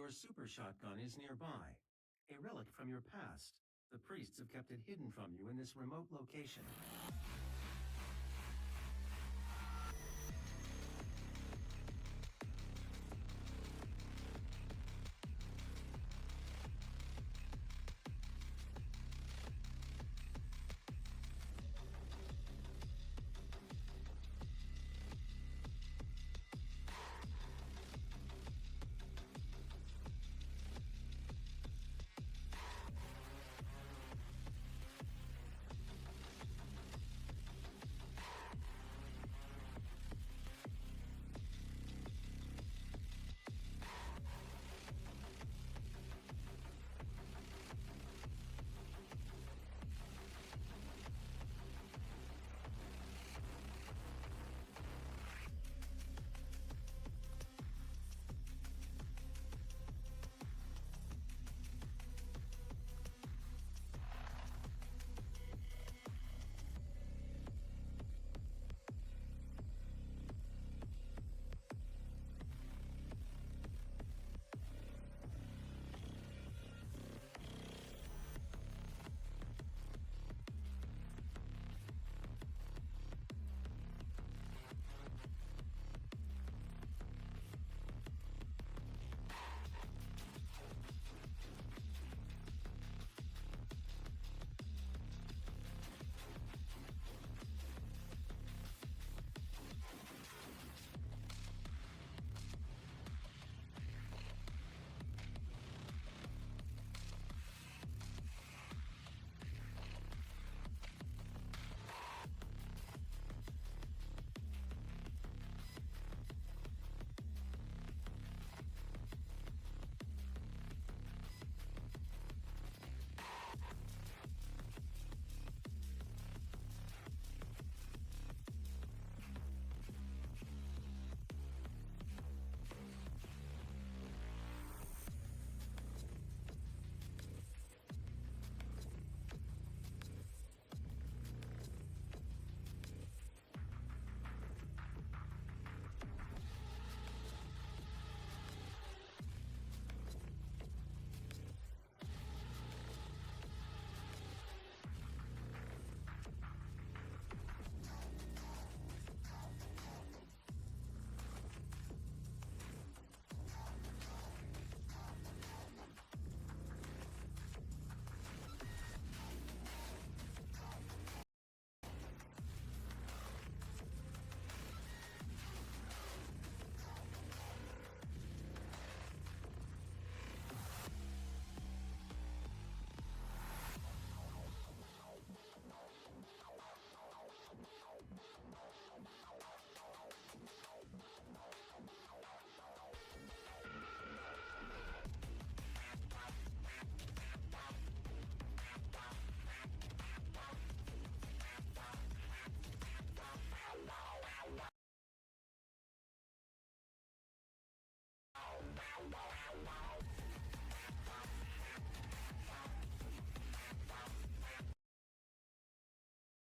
Your super shotgun is nearby. A relic from your past. The priests have kept it hidden from you in this remote location.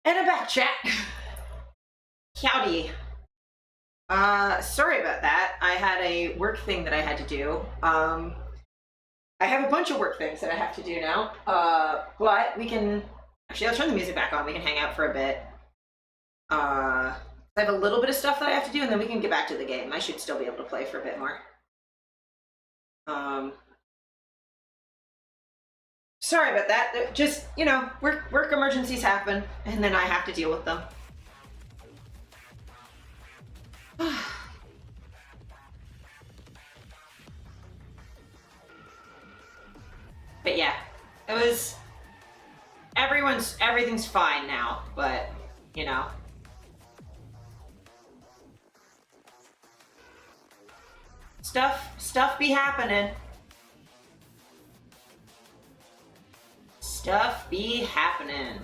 And I'm back, chat. Howdy. Sorry about that. I had a work thing that I had to do. I have a bunch of work things that I have to do now. But we can, actually I'll turn the music back on. We can hang out for a bit. I have a little bit of stuff that I have to do, and then we can get back to the game. I should still be able to play for a bit more. Sorry about that. Just, you know, work emergencies happen, and then I have to deal with them. But yeah, it was, everything's fine now, but, you know. Stuff be happening. Stuff be happening.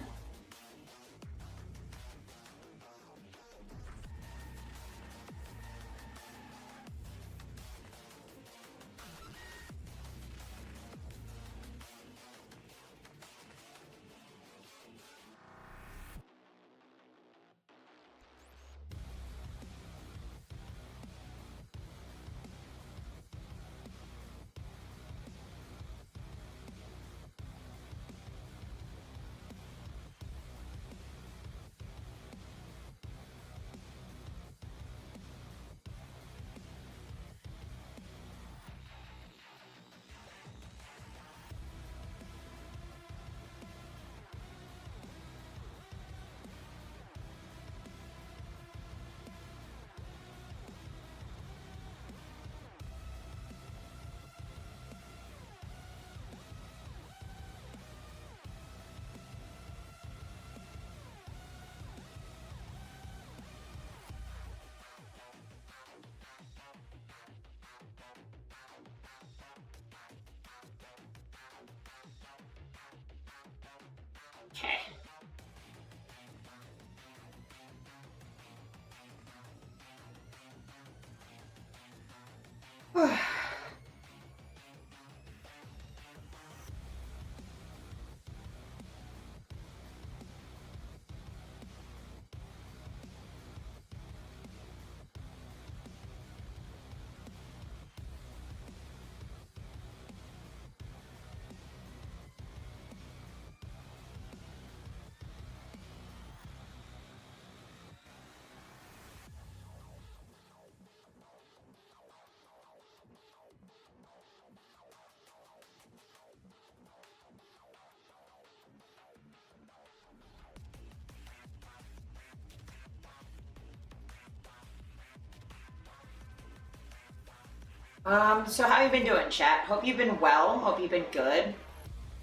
So how you been doing, chat? Hope you've been well. Hope you've been good.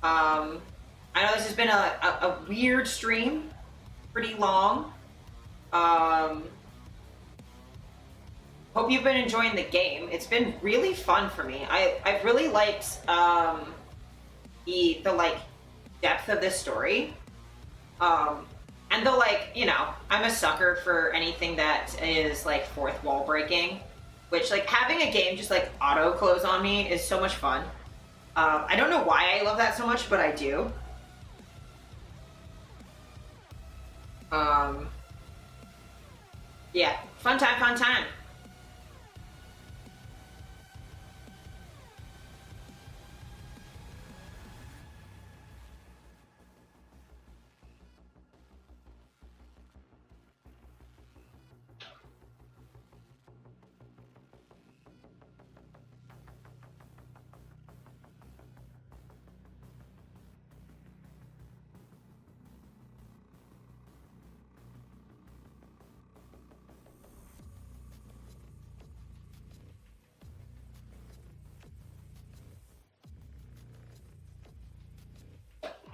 I know this has been a weird stream, pretty long. Hope you've been enjoying the game. It's been really fun for me. I've really liked the like depth of this story. And the like, you know, I'm a sucker for anything that is like fourth wall breaking, which like having a game just like auto close on me is so much fun. I don't know why I love that so much, but I do. Yeah, fun time, fun time.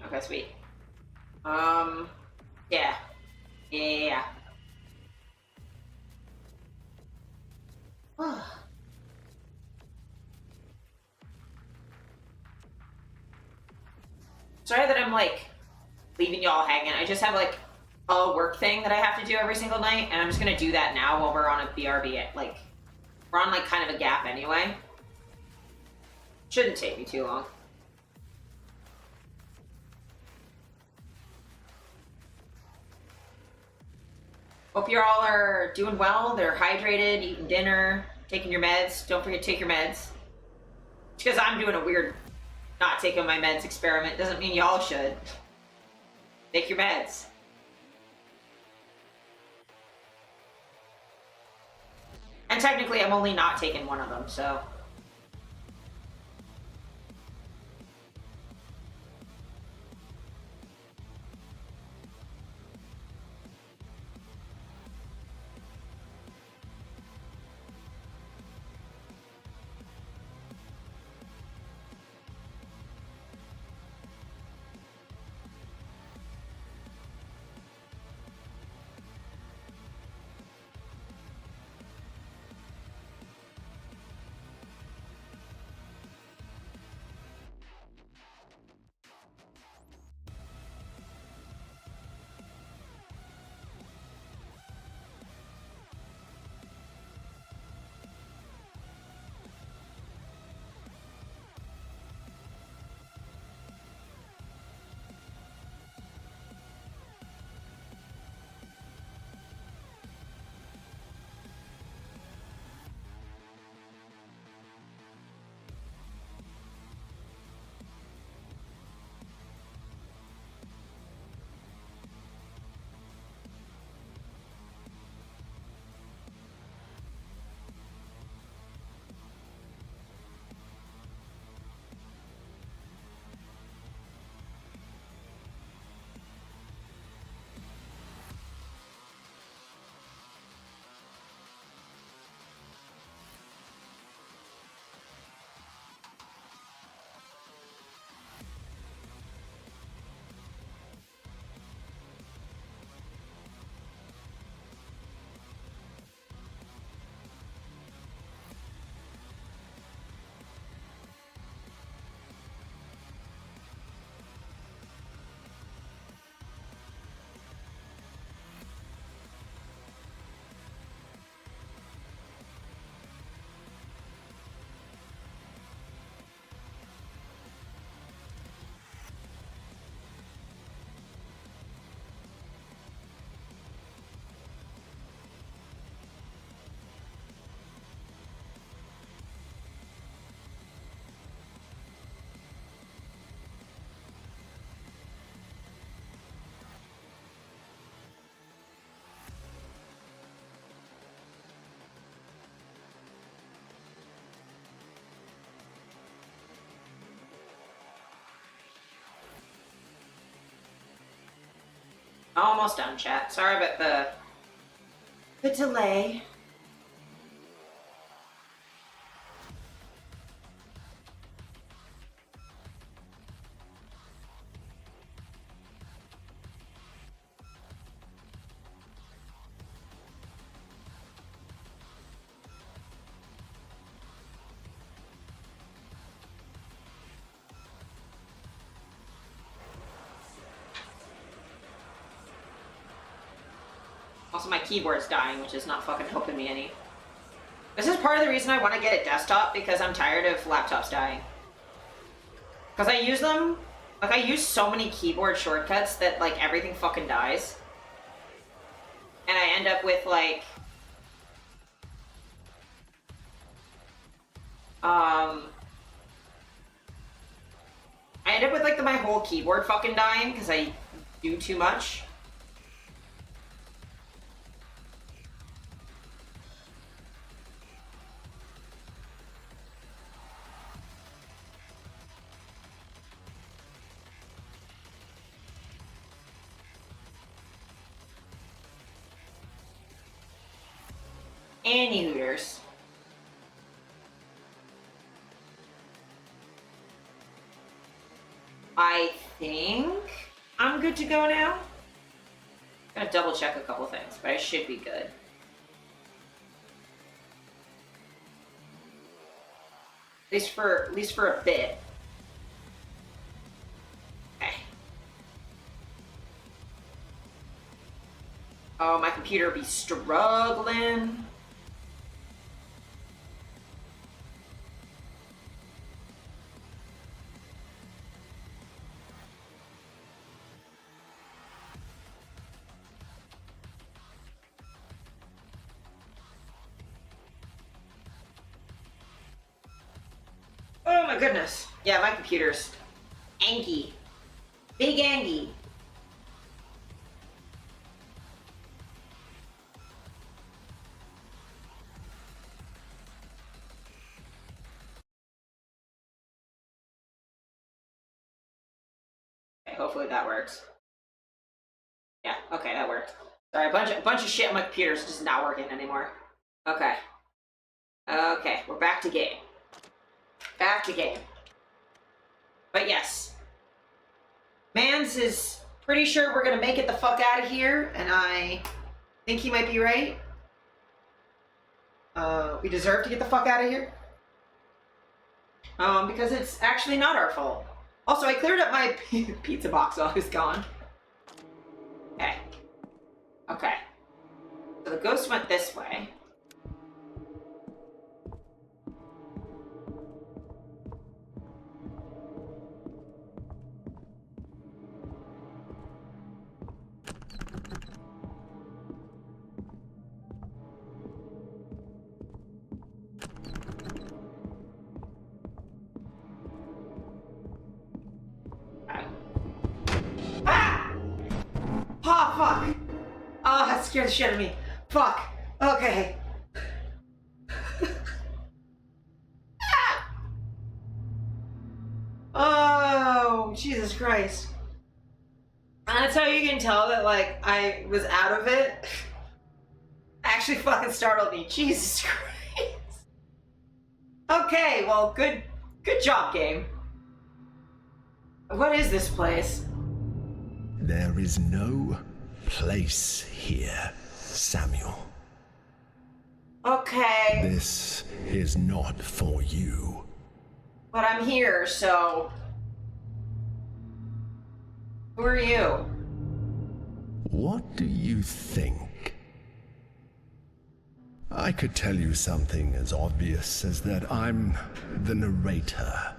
Okay, sweet. Yeah. Yeah. Sorry that I'm like leaving y'all hanging. I just have like a work thing that I have to do every single night, and I'm just gonna do that now while we're on a BRB. Like, we're on like kind of a gap anyway. Shouldn't take me too long. Hope you all are doing well. They're hydrated, eating dinner, taking your meds. Don't forget to take your meds. Because I'm doing a weird not taking my meds experiment doesn't mean y'all should. Take your meds. And technically, I'm only not taking one of them, so. Almost done, chat. Sorry about the delay. Also, my keyboard's dying, which is not fucking helping me any. This is part of the reason I want to get a desktop, because I'm tired of laptops dying. Because I use them, like, I use so many keyboard shortcuts that, like, everything fucking dies. And I end up with, like... I end up with, like, my whole keyboard fucking dying, because I do too much. Any hooters. I think I'm good to go now. Gotta double check a couple things, but I should be good. At least for a bit. Okay. Oh, my computer be struggling. Oh my goodness. Yeah, my computer's angy. Big angy. Okay, hopefully that works. Yeah, okay, that worked. Sorry, a bunch of shit on my computer is just not working anymore. Okay. Okay, we're back to game. Back to game. But yes. Mans is pretty sure we're gonna make it the fuck out of here, and I think he might be right. We deserve to get the fuck out of here. Because it's actually not our fault. Also, I cleared up my pizza box while I was gone. Okay. Okay. So the ghost went this way. Oh, fuck! Oh, that scared the shit out of me. Fuck. Okay. Oh, Jesus Christ. That's how you can tell that, like, I was out of it. Actually fucking startled me. Jesus Christ. Okay, well, good job, game. What is this place? There is no place here, Samuel. Okay. This is not for you. But I'm here, so... Who are you? What do you think? I could tell you something as obvious as that I'm the narrator.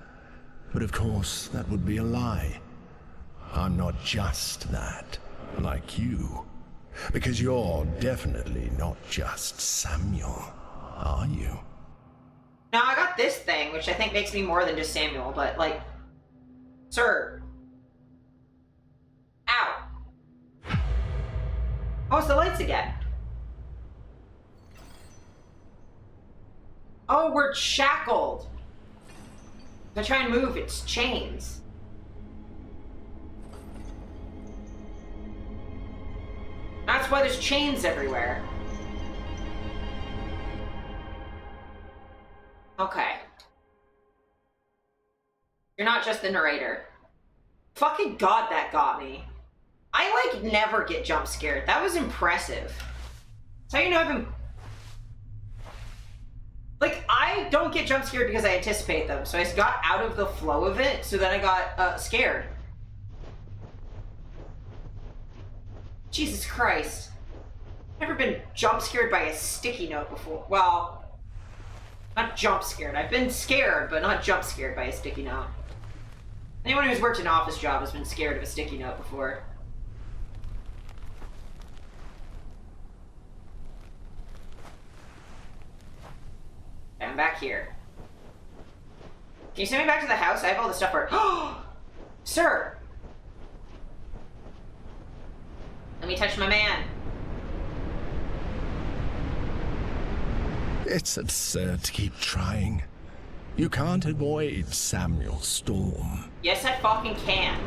But of course, that would be a lie. I'm not just that, like you. Because you're definitely not just Samuel, are you? No, I got this thing, which I think makes me more than just Samuel, but, like... Sir. Ow. Oh, it's the lights again. Oh, we're shackled. If I try and move, it's chains. That's why there's chains everywhere. Okay. You're not just the narrator. Fucking God, that got me. I, like, never get jump scared. That was impressive. So you know I've been... Like, I don't get jump scared because I anticipate them. So I just got out of the flow of it, so then I got scared. Jesus Christ. Never been jump scared by a sticky note before. Well, not jump scared. I've been scared, but not jump scared by a sticky note. Anyone who's worked an office job has been scared of a sticky note before. I'm back here. Can you send me back to the house? I have all the stuff for... Sir! Let me touch my man. It's absurd to keep trying. You can't avoid Samuel Storm. Yes, I fucking can.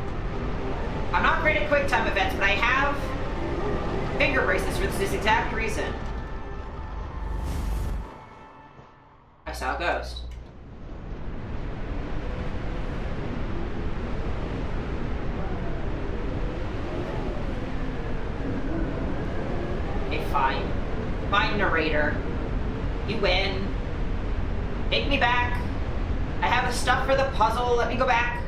I'm not great at quick time events, but I have finger bracelets for this exact reason. I saw a ghost. Okay, fine. Fine, narrator. You win. Take me back. I have the stuff for the puzzle. Let me go back.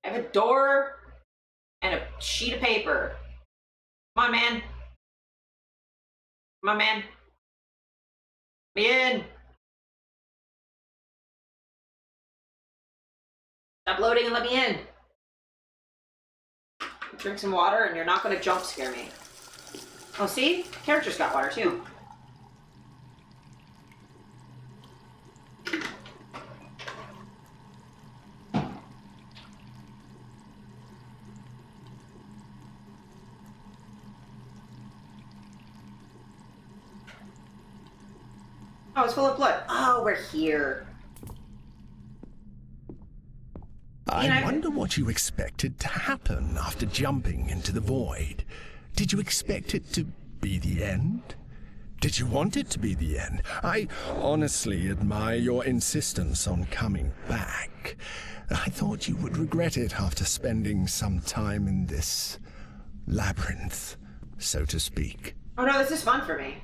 I have a door and a sheet of paper. Come on, man. Come on, man. Let me in. Stop loading and let me in. Drink some water and you're not going to jump scare me. Oh, see? Characters got water, too. Oh, it's full of blood. Oh, we're here. I wonder what you expected to happen after jumping into the void. Did you expect it to be the end? Did you want it to be the end? I honestly admire your insistence on coming back. I thought you would regret it after spending some time in this labyrinth, so to speak. Oh no, this is fun for me.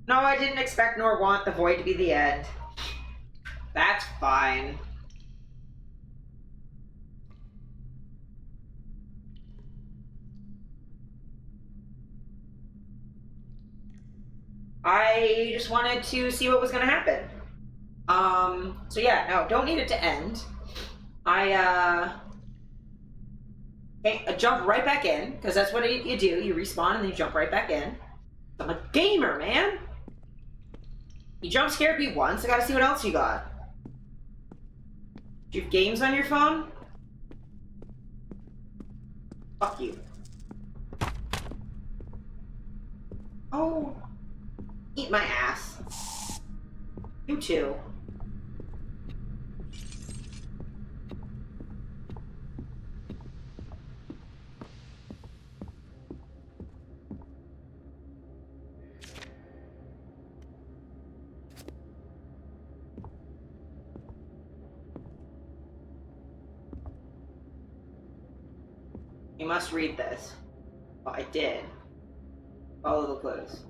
No, I didn't expect nor want the void to be the end. That's fine. I just wanted to see what was going to happen. So yeah, no, don't need it to end. I jump right back in, because that's what you do. You respawn and then you jump right back in. I'm a gamer, man! You jump scared me once, I gotta see what else you got. Do you have games on your phone? Fuck you. Oh. Eat my ass. You too. You must read this. Well, I did. Follow the clues.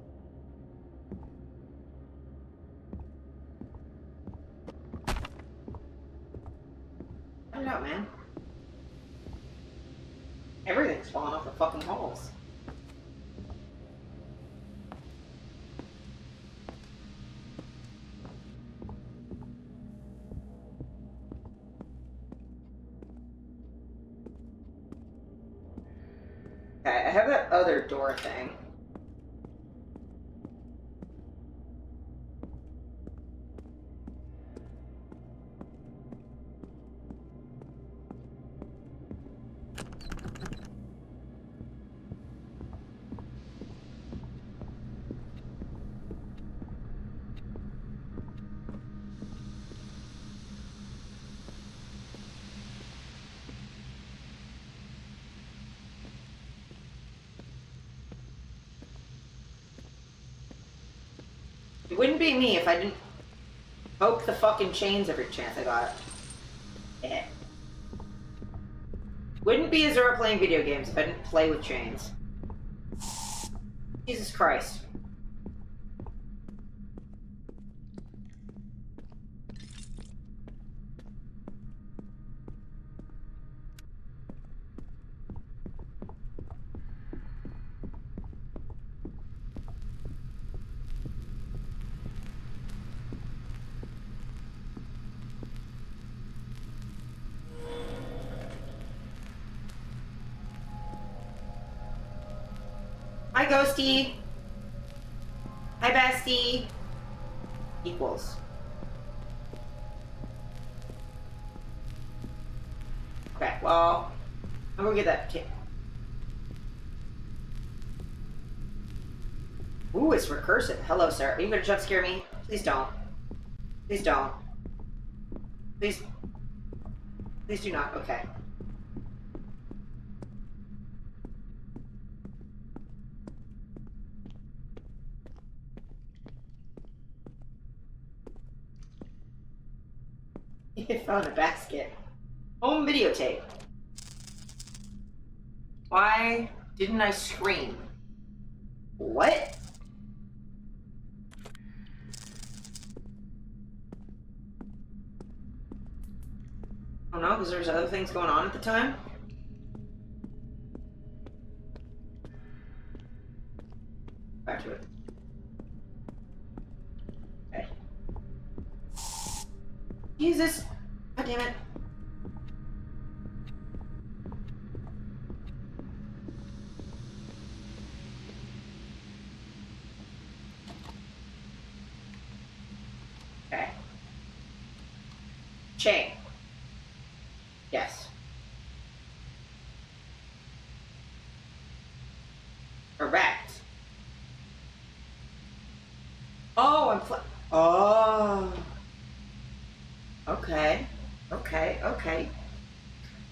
I don't know, man. Everything's falling off the fucking walls. Okay, I have that other door thing. It wouldn't be me if I didn't poke the fucking chains every chance I got. Yeah. Wouldn't be Azura playing video games if I didn't play with chains. Jesus Christ. Hi, Ghosty. Hi, Bestie. Equals. Okay, well, I'm gonna get that. Ooh, it's recursive. Hello, sir. Are you gonna jump scare me? Please don't. Please don't. Please. Please do not. Okay. You found a basket. Home videotape. Why didn't I scream? What? I don't know, because there's other things going on at the time. Back to it. Okay. Jesus! God damn it. Okay. Chain. Yes. Correct. Oh, oh. Okay. Okay, okay.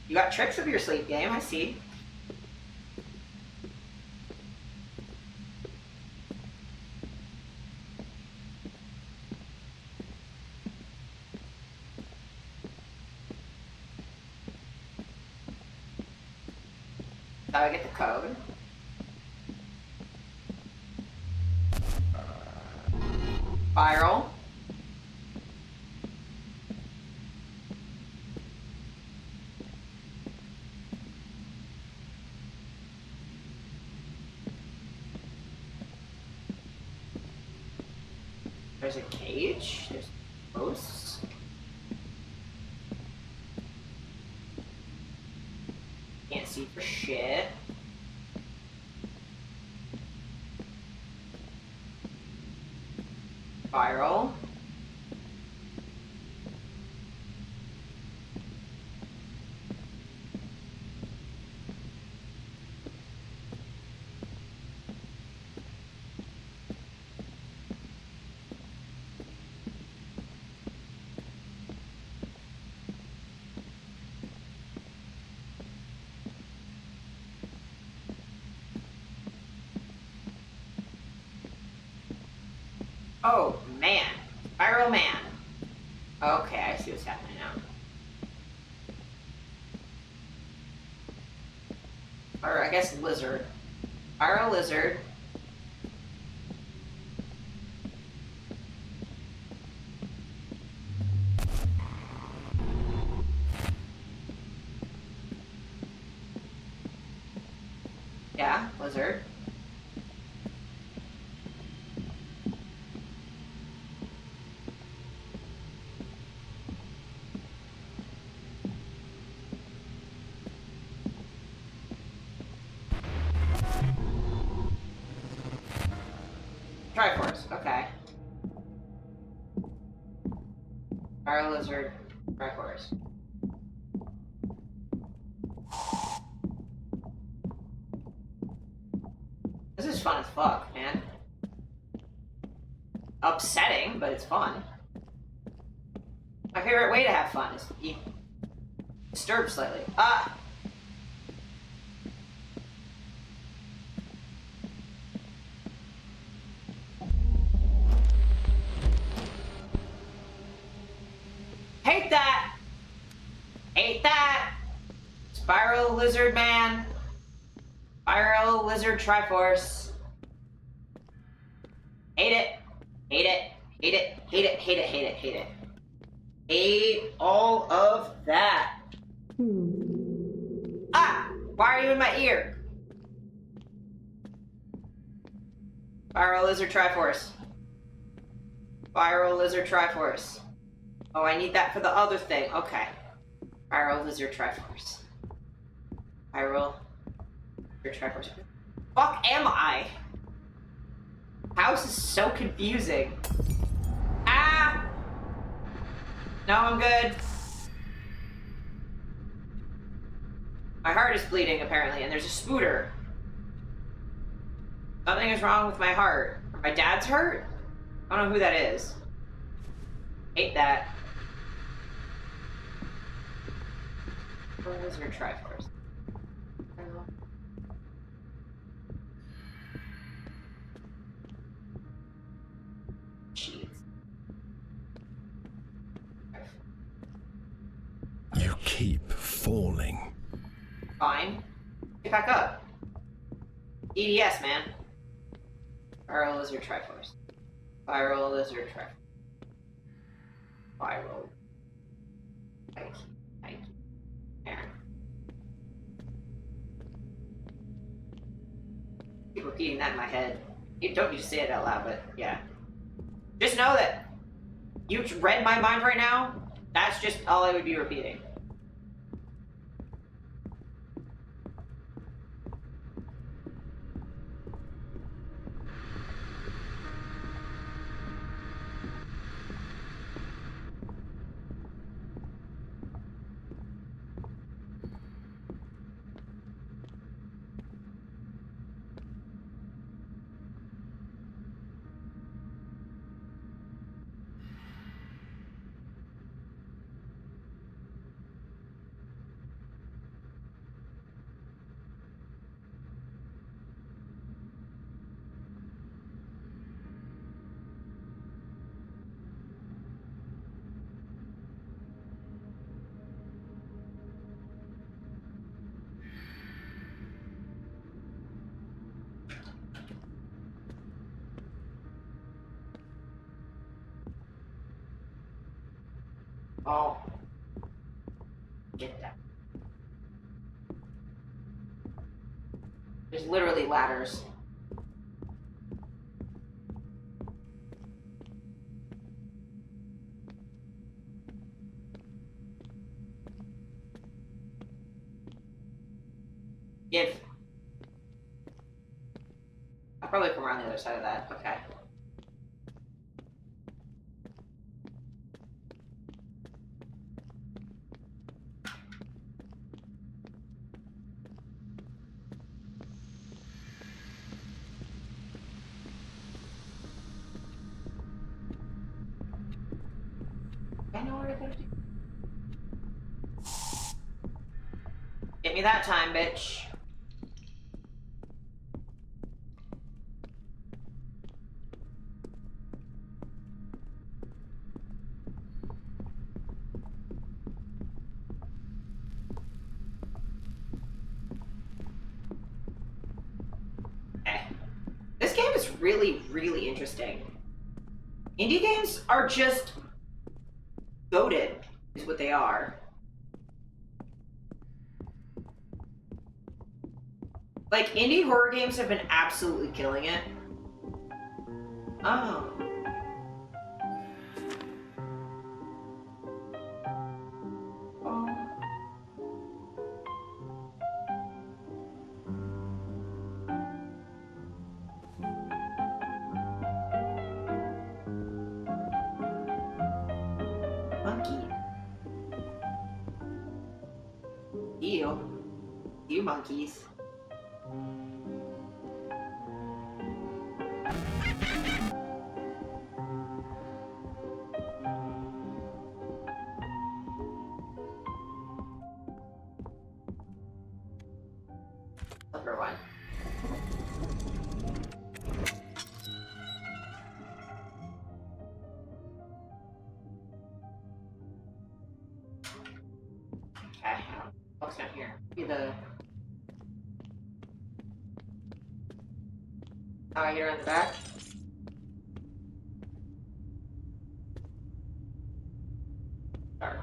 You got tricks up your sleeve, game, I see. How do I get the code? Viral. There's a cage. There's posts. Can't see for shit. Viral. Oh, man. Viral man. Okay, I see what's happening now. Or I guess lizard. Viral lizard. Yeah, lizard. Triforce, okay. Fire lizard, Triforce. This is fun as fuck, man. Upsetting, but it's fun. My favorite way to have fun is to be disturbed slightly. Ah! Spiral Lizard Man. Spiral Lizard Triforce. Hate it. Hate it. Hate it. Hate it. Hate it. Hate it. Hate it. Hate all of that. Ah! Why are you in my ear? Spiral Lizard Triforce. Spiral Lizard Triforce. Oh, I need that for the other thing. Okay. Spiral Lizard Triforce. Spiral Lizard Triforce. Fuck am I? House is so confusing. Ah! No, I'm good. My heart is bleeding, apparently, and there's a spooter. Something is wrong with my heart. My dad's hurt? I don't know who that is. Hate that. What was your Triforce? Jeez. You keep falling. Fine. Get back up. EDS, man. Spiral Lizard Triforce. Spiral Lizard Triforce. Spiral. Thank you. There. Keep repeating that in my head. You don't need to say it out loud, but yeah. Just know that you read my mind right now. That's just all I would be repeating. Oh. Get that. There's literally ladders. Give. I'll probably come around the other side of that. Okay. I know what I gotta do. Get me that time, bitch. Okay. This game is really, really interesting. Indie games are just goated, is what they are. Like, indie horror games have been absolutely killing it. Oh. Oh. Monkey. You monkeys. Number one. Okay. Box down here. Be the. Alligator on the back. Sorry.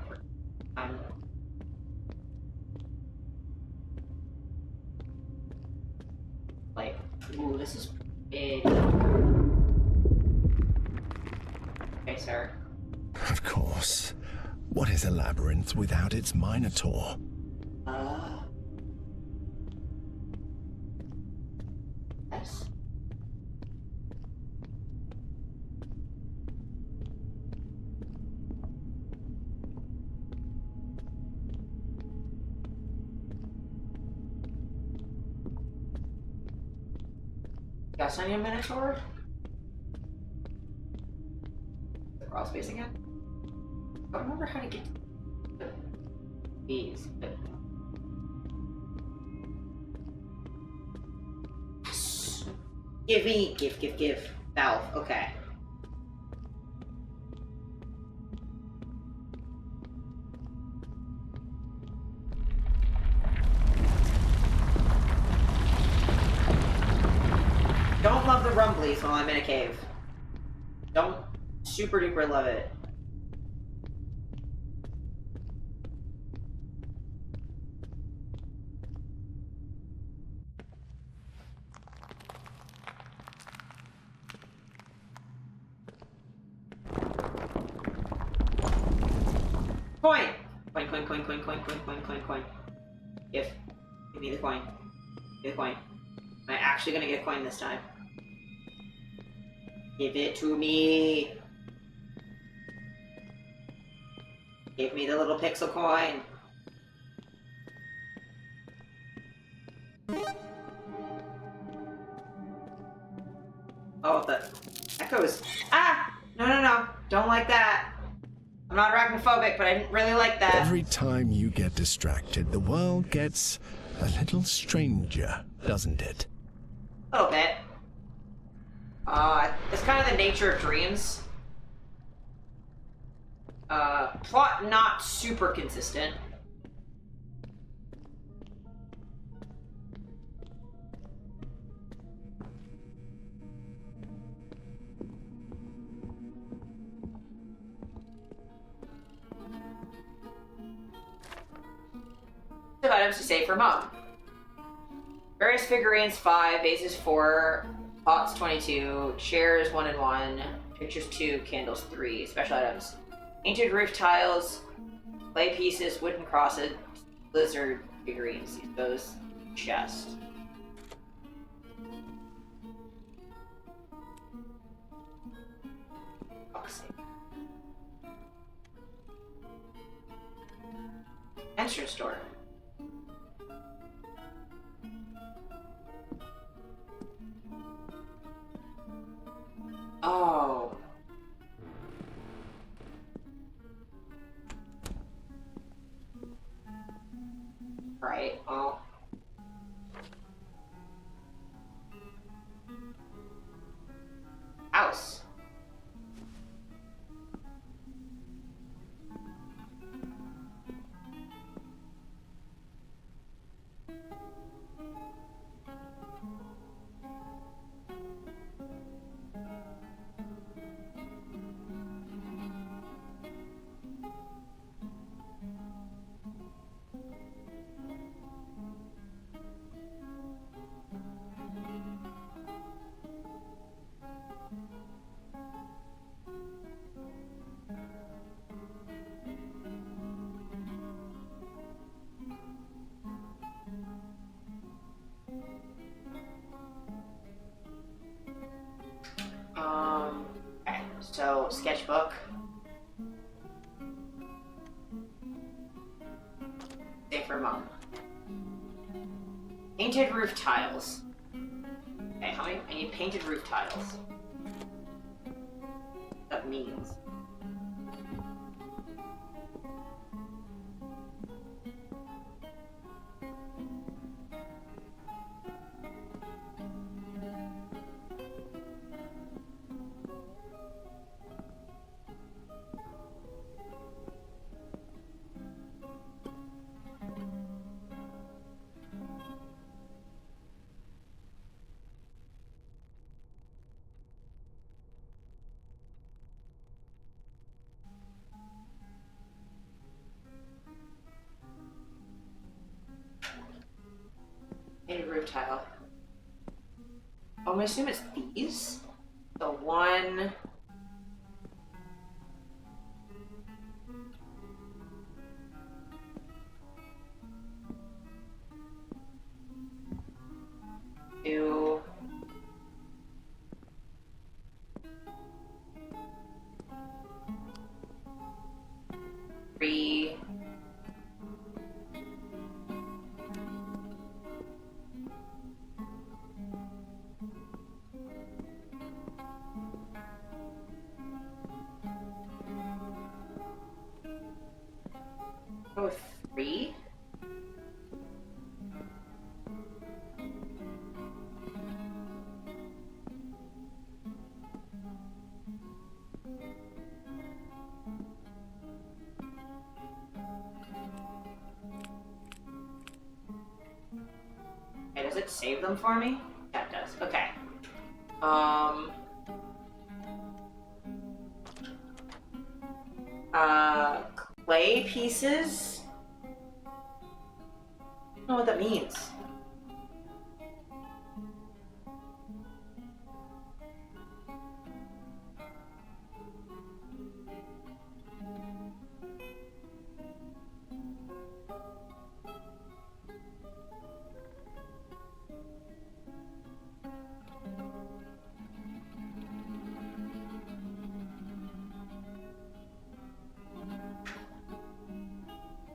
Like, ooh, this is big. Okay, sir. Of course. What is a labyrinth without its minotaur? Yes. Got any minotaur? The crawl space again? I don't remember how to get to these, but... Yes. Give me, give. Valve, okay. Don't love the rumblies while I'm in a cave. Don't super duper love it. Coin! Coin. Give me the coin. Give me the coin. Am I actually gonna get a coin this time? Give it to me! Give me the little pixel coin! Oh, the echoes. Ah! No. Don't like that. I'm not arachnophobic, but I didn't really like that. Every time you get distracted, the world gets a little stranger, doesn't it? A little bit. It's kind of the nature of dreams. Plot not super consistent. Items to save from home. Various figurines 5, vases 4, pots 22, chairs 1 and 1, pictures 2, candles 3, special items. Painted roof tiles, clay pieces, wooden crosses, lizard figurines. Use those chest. Entrance store. Oh. Right, well. House. Okay, so sketchbook. Save for a moment. Painted roof tiles. Okay, how many? I need painted roof tiles. That means. roof tile. Oh, I'm gonna assume it's these. So 1. Two. 3. Go with 3. Okay, does it save them for me? Yeah, it does. Okay. Clay pieces? I don't know what that means.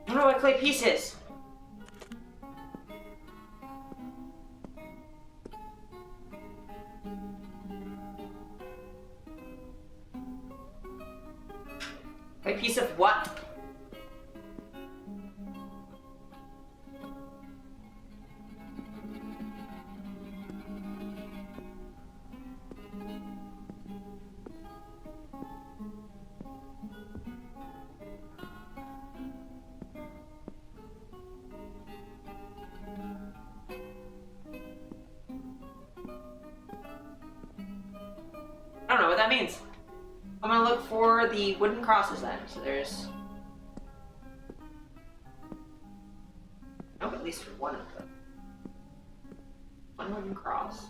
I don't know what clay piece is. Clay piece of what? I don't know what that means. I'm gonna look for the wooden crosses then. So there's... Oh, at least one of them. One wooden cross.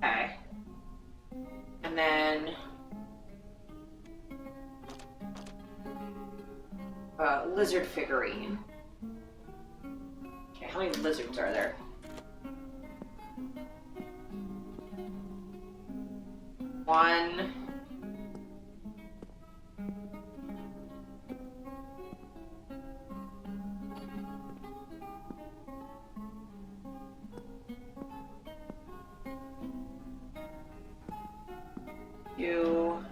Okay. And then... lizard figurine. Okay, how many lizards are there? One. Two.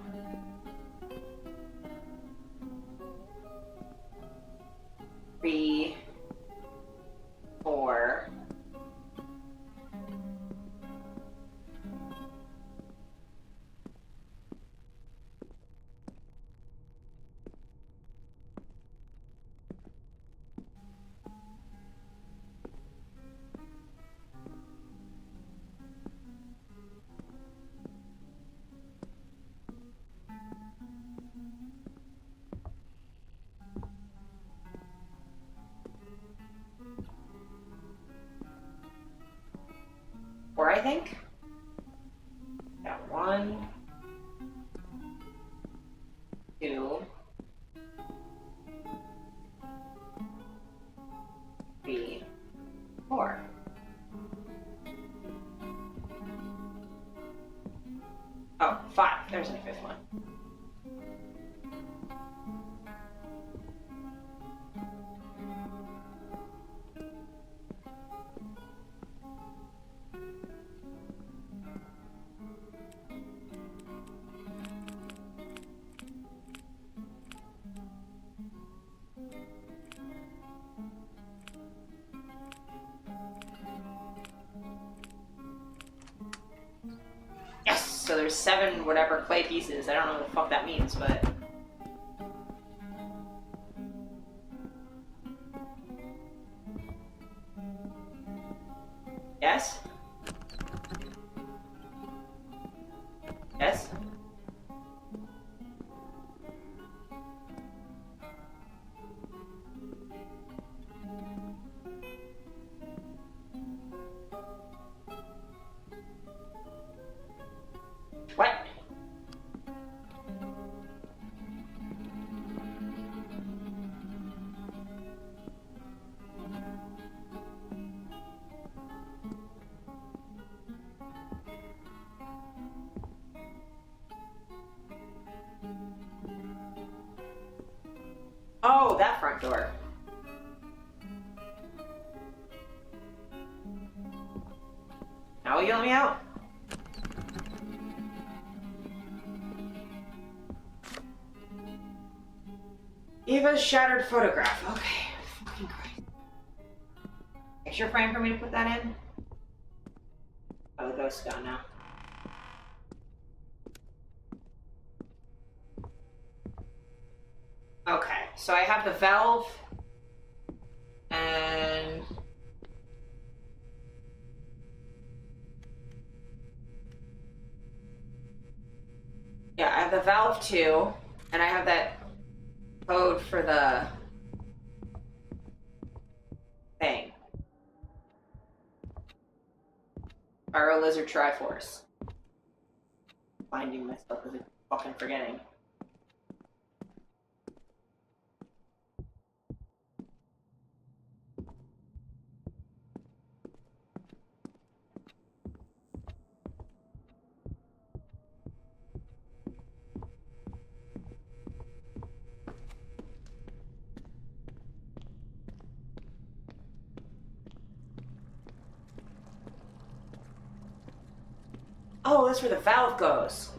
3. 4. 4, I think. Got 1, 2, 3, 4. Oh, 5. There's my 5th one. was 7 whatever clay pieces. I don't know what the fuck that means, but... Yes? Yes? What? Oh, that front door. Now will you let me out? Eva's shattered photograph. Okay. Fucking Christ. Picture frame for me to put that in? Oh, the ghost's gone now. Okay, so I have the valve, and yeah, I have the valve too, and I have that code for the thing. Pyro Lizard Triforce. Finding myself because I'm fucking forgetting. Oh, that's where the valve goes.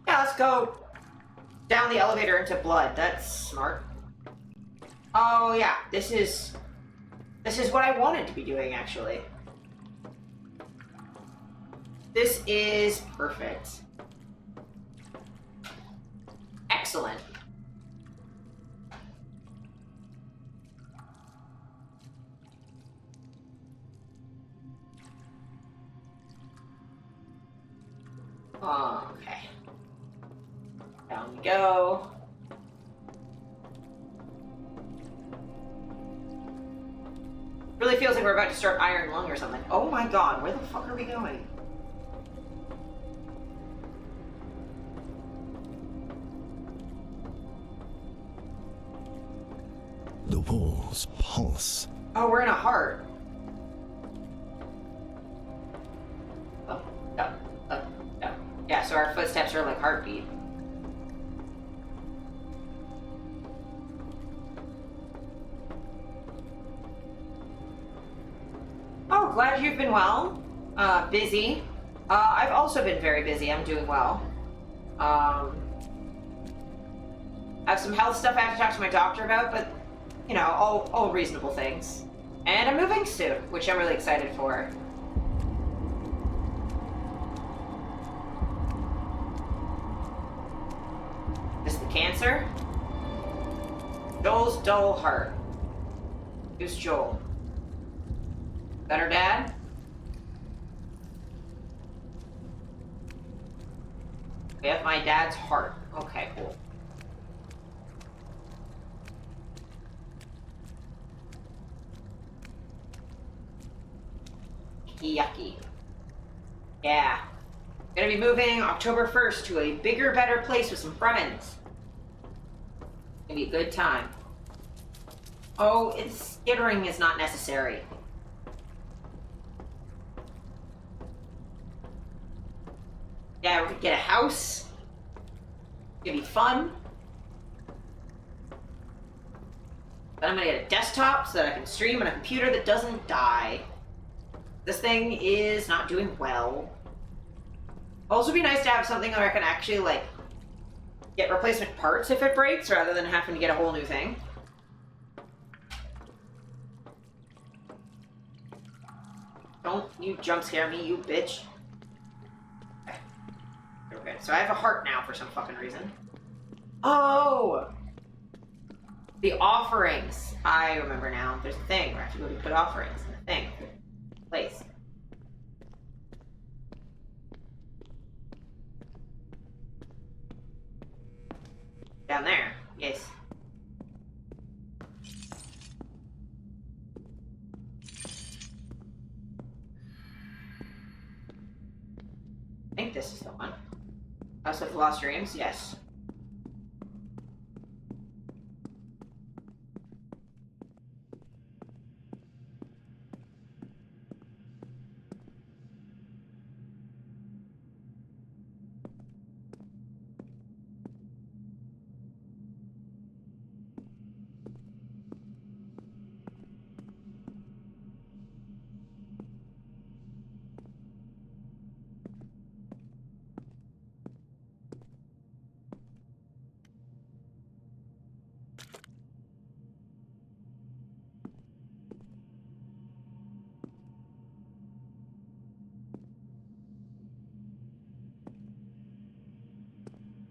Yeah, let's go down the elevator into blood. That's smart. Oh yeah, this is what I wanted to be doing, actually. This is perfect. Excellent. Okay. Down we go. Really feels like we're about to start Iron Lung or something. Oh my god, where the fuck are we going? The walls pulse. Oh, we're in a heart. Oh, no, no. Yeah, so our footsteps are like heartbeat. Oh, glad you've been well. Busy. I've also been very busy. I'm doing well. I have some health stuff I have to talk to my doctor about, but, you know, all reasonable things. And I'm moving soon, which I'm really excited for. Is this the cancer? Joel's dull heart. Who's Joel? Is that her dad? We have my dad's heart. Okay, cool. Yucky. Yeah. Gonna be moving October 1st to a bigger, better place with some friends. Gonna be a good time. Oh, skittering is not necessary. Yeah, we're gonna get a house. It's gonna be fun. Then I'm gonna get a desktop so that I can stream on a computer that doesn't die. This thing is not doing well. Also, be nice to have something where I can actually, like, get replacement parts if it breaks, rather than having to get a whole new thing. Don't you jump scare me, you bitch. Okay, so I have a heart now for some fucking reason. Oh! The offerings. I remember now. There's a thing where I have to go to put offerings in the thing. Place. Down there. Yes. I think this is the one. House of Lost Dreams? Yes.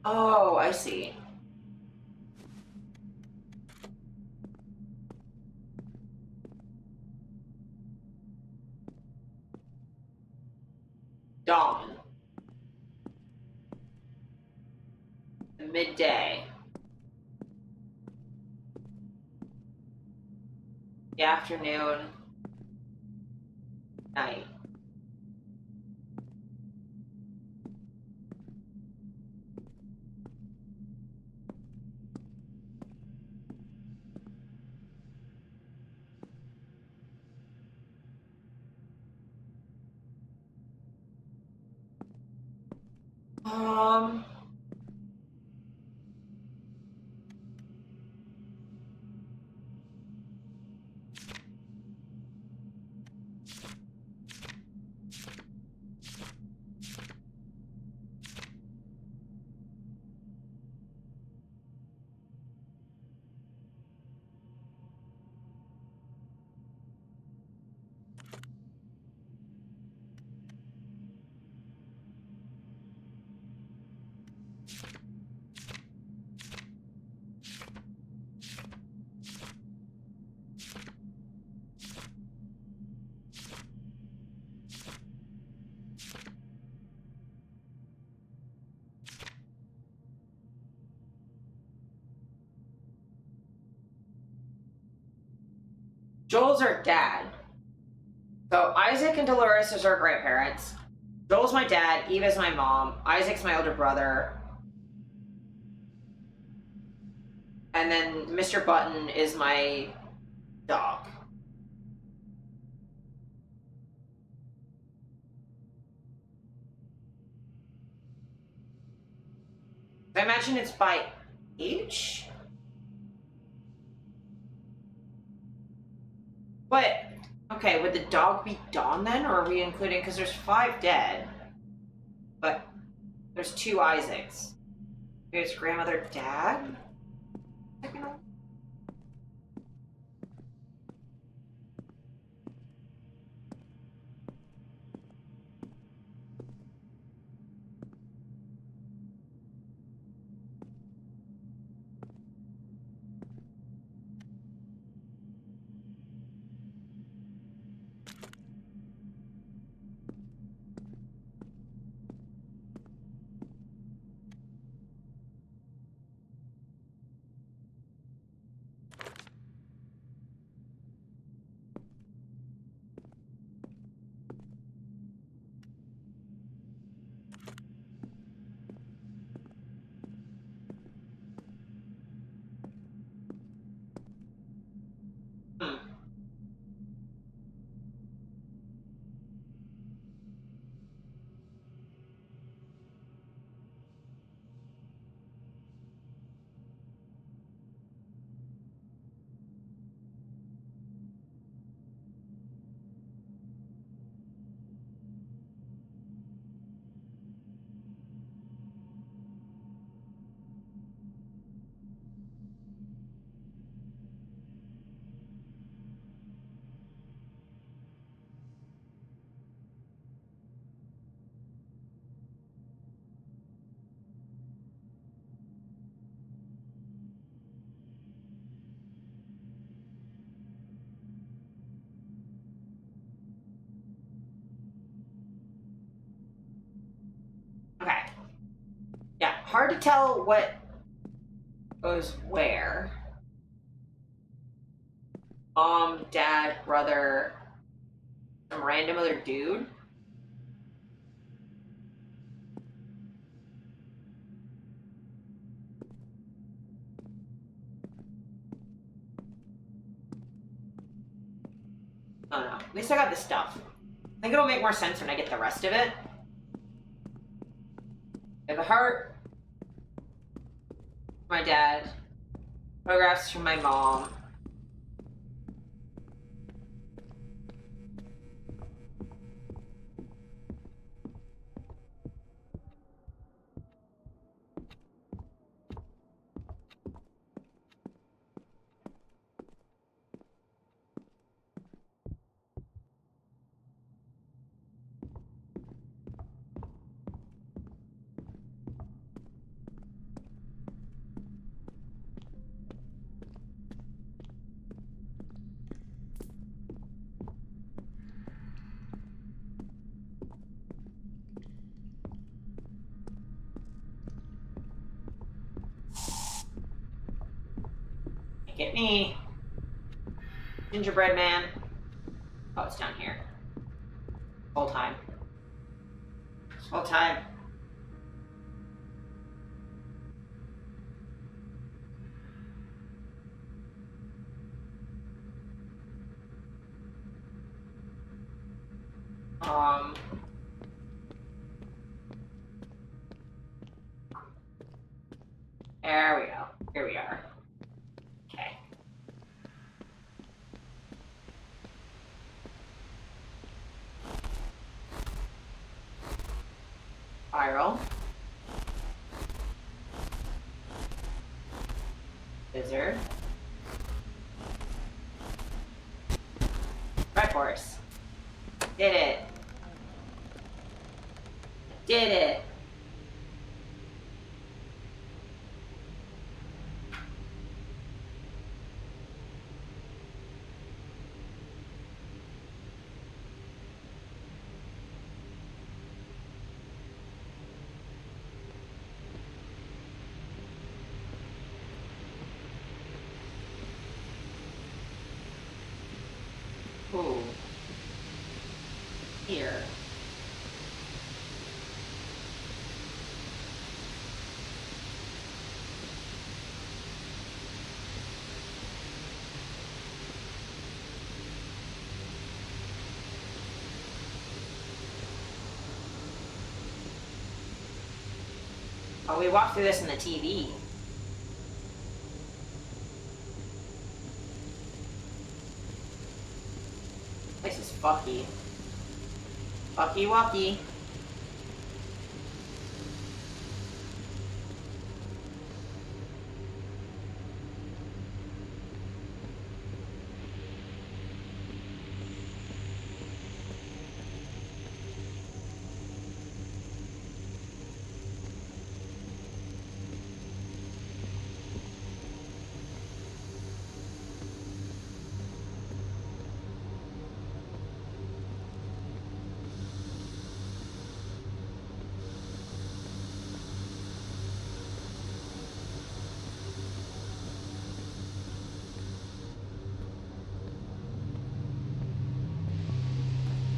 Oh, I see. Dawn. Midday. The afternoon. Night. Um... Joel's our dad. So Isaac and Dolores is our grandparents. Joel's my dad, Eva's my mom, Isaac's my older brother. And then Mr. Button is my dog. I imagine it's by age? But, okay, would the dog be Dawn then, or are we including, because there's 5 dead, but there's 2 Isaacs. Maybe it's grandmother, dad? hard to tell what goes where. Mom, dad, brother, some random other dude. I don't know. At least I got this stuff. I think it'll make more sense when I get the rest of it. I have a heart. My dad. Photographs from my mom. Get me. Gingerbread man. Oh, it's down here. Whole time. Whole time. There we go. Here we are. Okay. Spiral. Scissor. Red horse. Did it. Did it. Ooh. Here. Oh, we walked through this in the TV. This is fucky. Fucky wucky.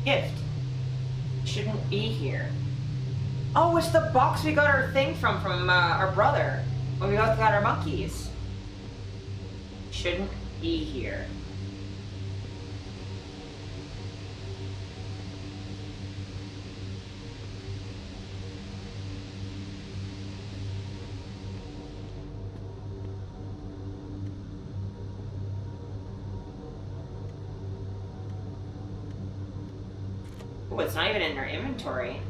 Gift. Shouldn't be here. Oh, it's the box we got our thing from our brother when we got our monkeys. Shouldn't be here. Oh, it's not even in our inventory.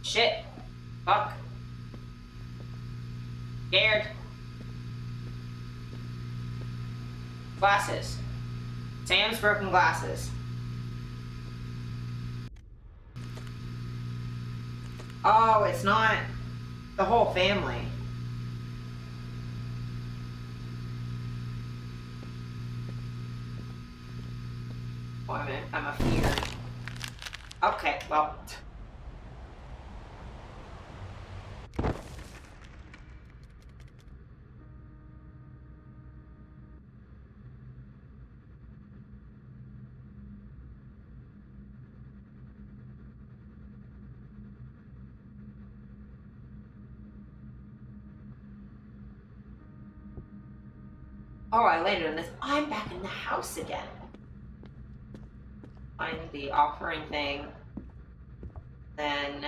Shit. Fuck. Scared. Glasses. Sam's broken glasses. Oh, it's not the whole family. Oh, I'm afeared. Okay, well. Oh, I landed on this. I'm back in the house again. Find the offering thing. Then...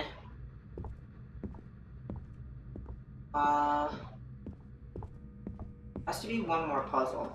has to be one more puzzle.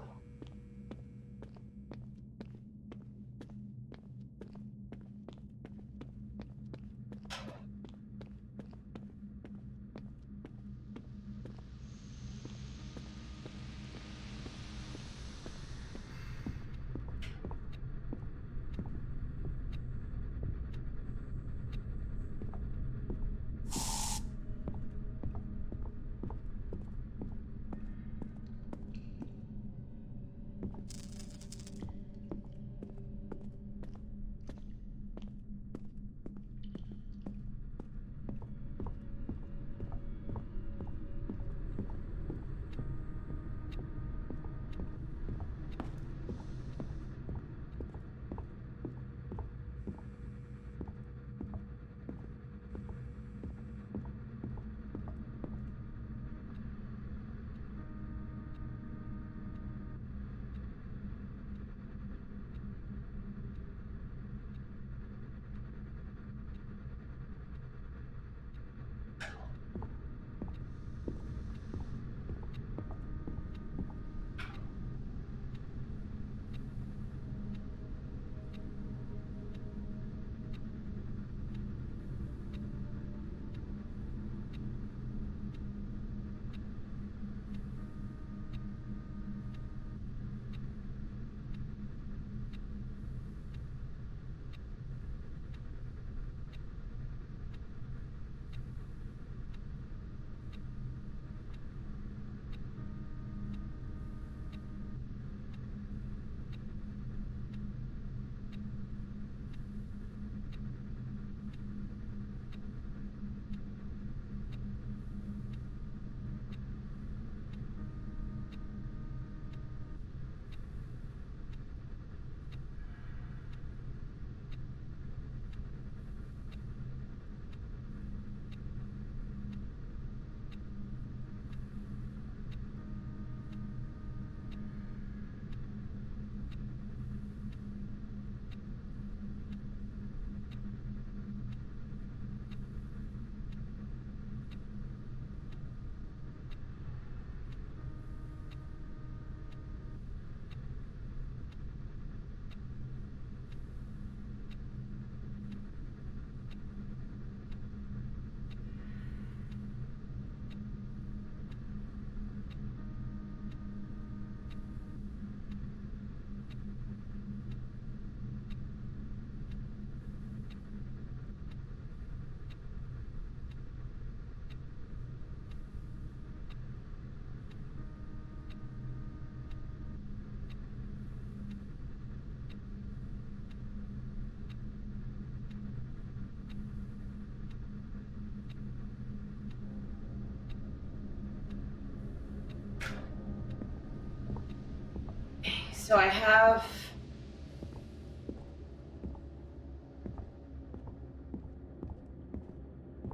So I have...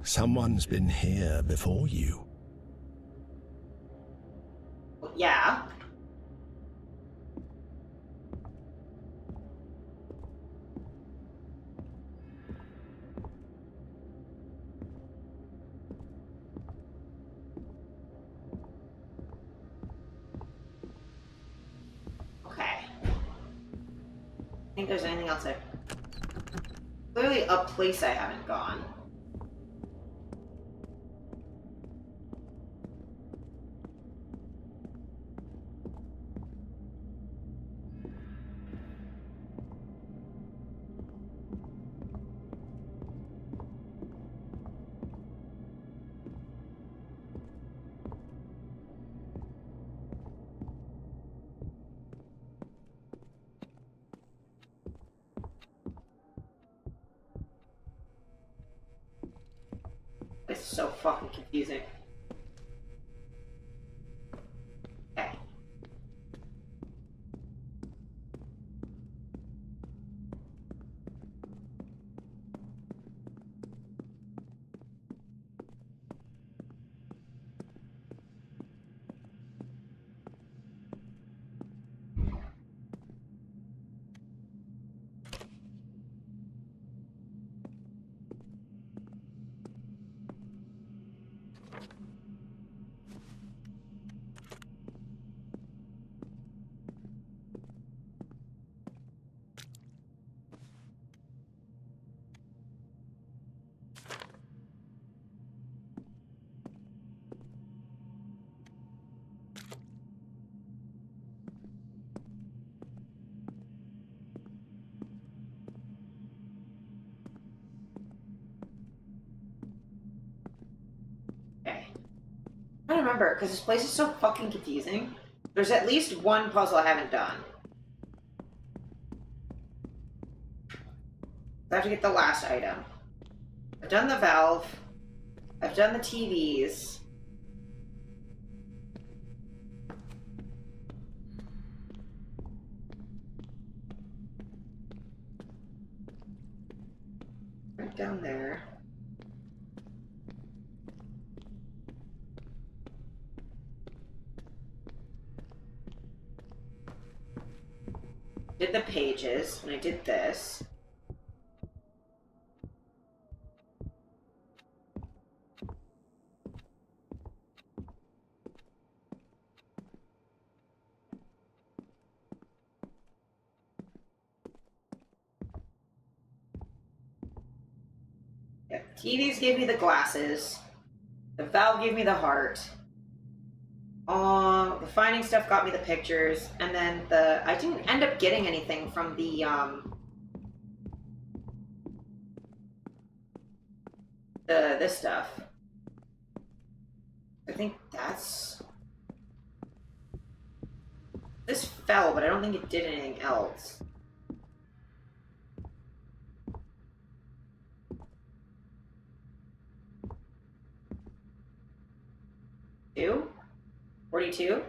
Someone's been here before you. Yeah. Okay. I think there's anything else I... Clearly a place I haven't gone. place is so fucking confusing. Okay. Okay. I don't remember, because this place is so fucking confusing. There's at least one puzzle I haven't done. I have to get the last item. I've done the valve. I've done the TVs. Right down there. Did the pages, and I did this. Yeah, TVs gave me the glasses. The valve gave me the heart. The finding stuff got me the pictures, and then I didn't end up getting anything from the this stuff. I think this fell, but I don't think it did anything else. Two? 42?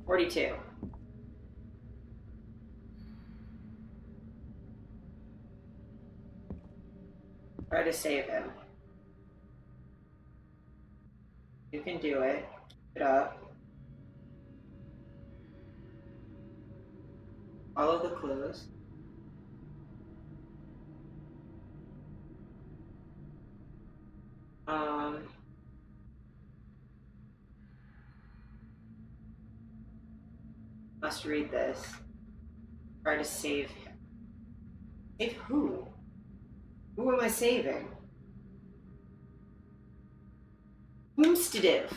$42. Try to save him. You can do it. Keep it up. Follow the clues. Must read this. Try to save him. Save who? Who am I saving? Whomstidiv.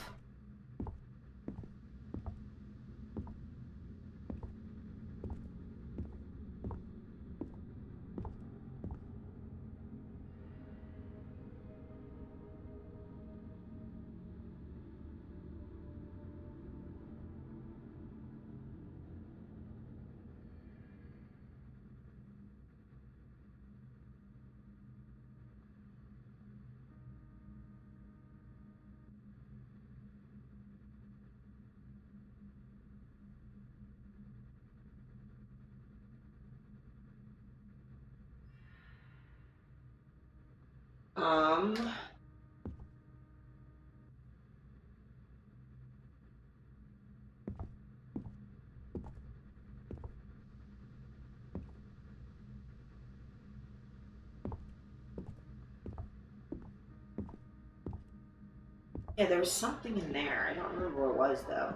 Yeah, there was something in there. I don't remember what it was, though.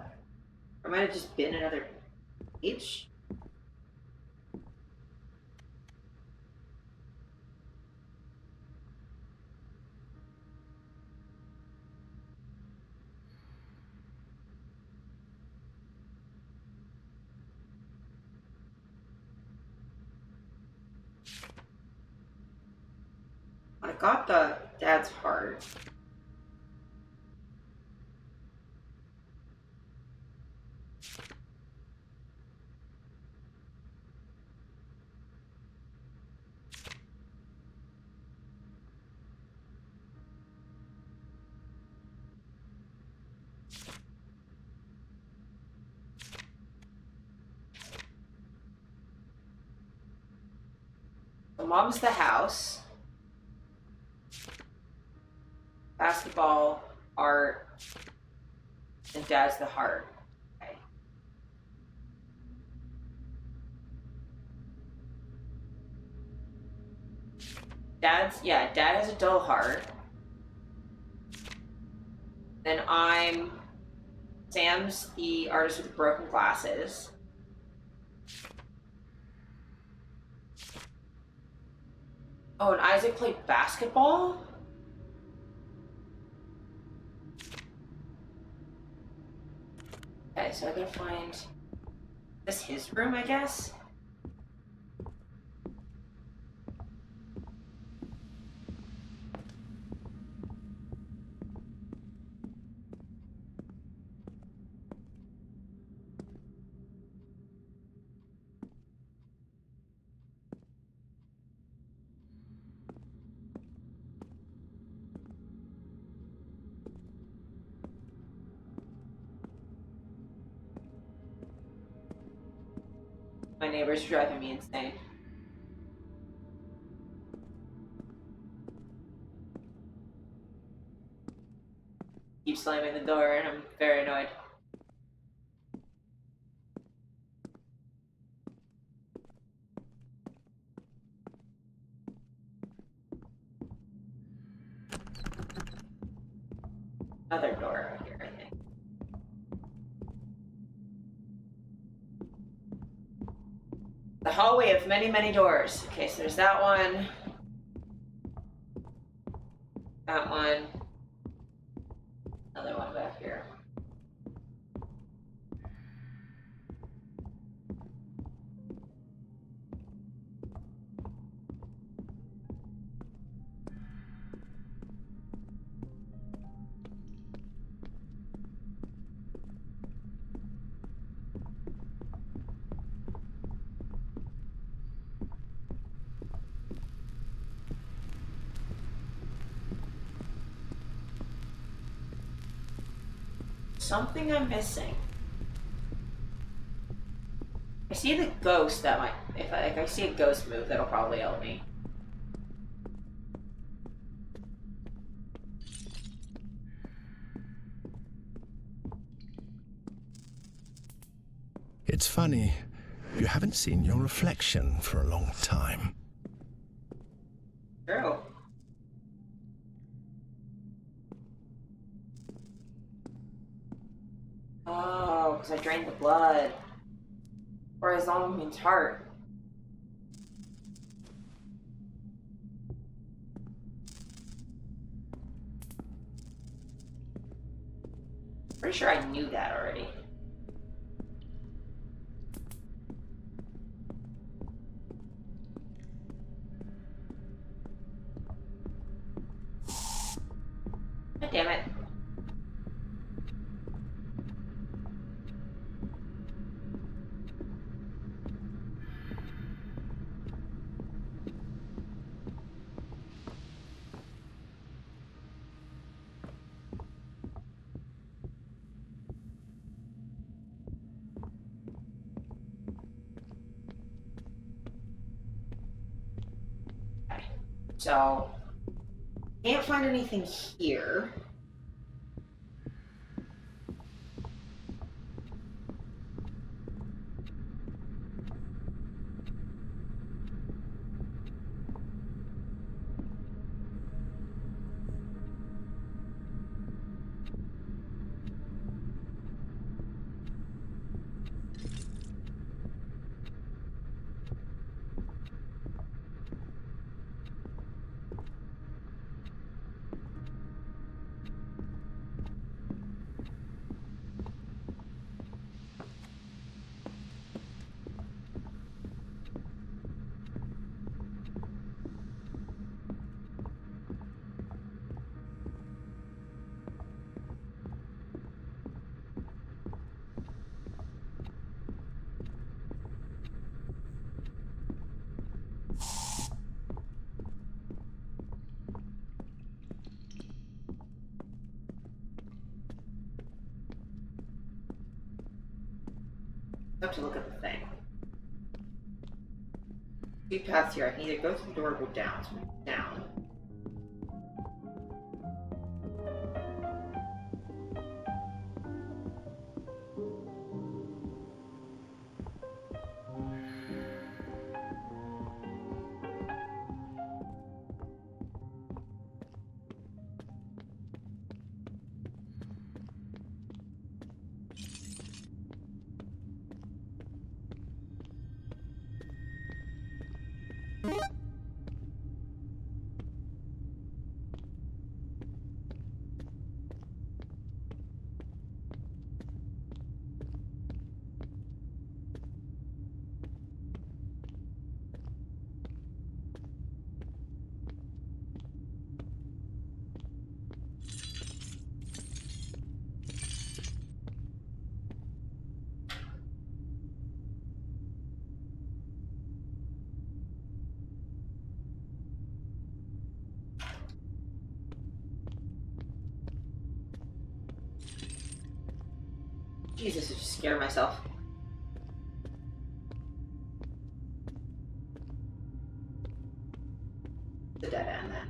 Or it might have just been another page. I got the dad's heart. mom's the house. Basketball, art, and dad's the heart. Okay. Dad has a dull heart. Then Sam's the artist with the broken glasses. Oh, and Isaac played basketball? Okay, so I gotta find this his room, I guess? My neighbor's driving me insane. Keep slamming the door and I'm very annoyed. Other door over here, I think. The hallway of many, many doors. Okay, so there's that one. That one. Another one back here. Something I'm missing. I see the ghost that might, if I see a ghost move, that'll probably help me. It's funny, you haven't seen your reflection for a long time. True. Oh, because I drained the blood. Or his own heart. Pretty sure I knew that already. God damn it. So, can't find anything here. I have to look at the thing. Two paths here. I can either go through the door or go down. So down. Jesus, I just scared myself. The dead end then.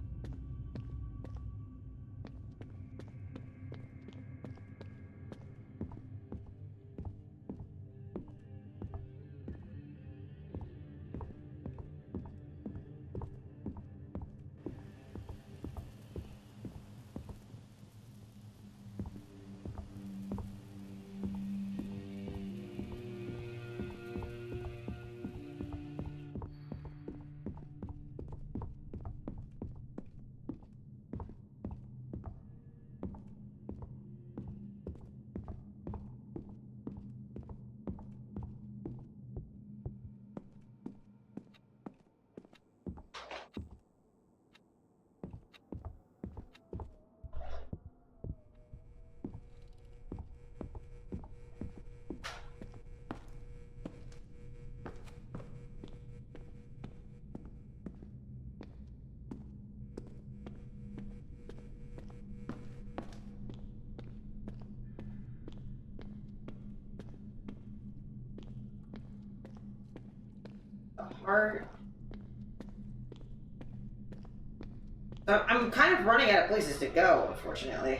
Heart. So I'm kind of running out of places to go, unfortunately.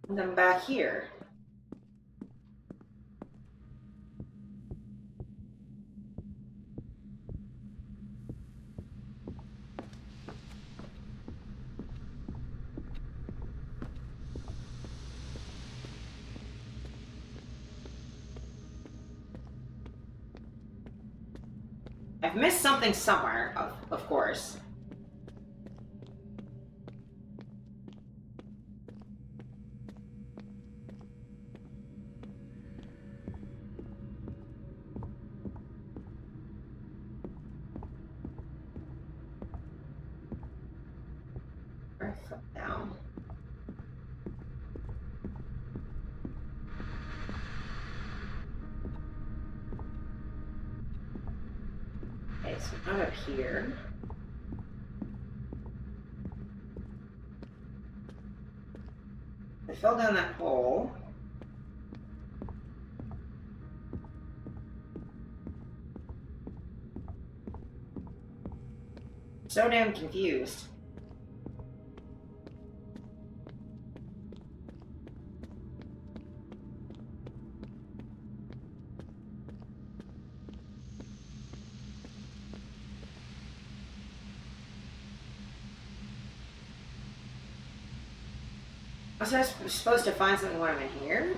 And then back here. I've missed something somewhere, of course. Down. Okay, so not up here. I fell down that hole. So damn confused. Was I supposed to find something when I'm in here?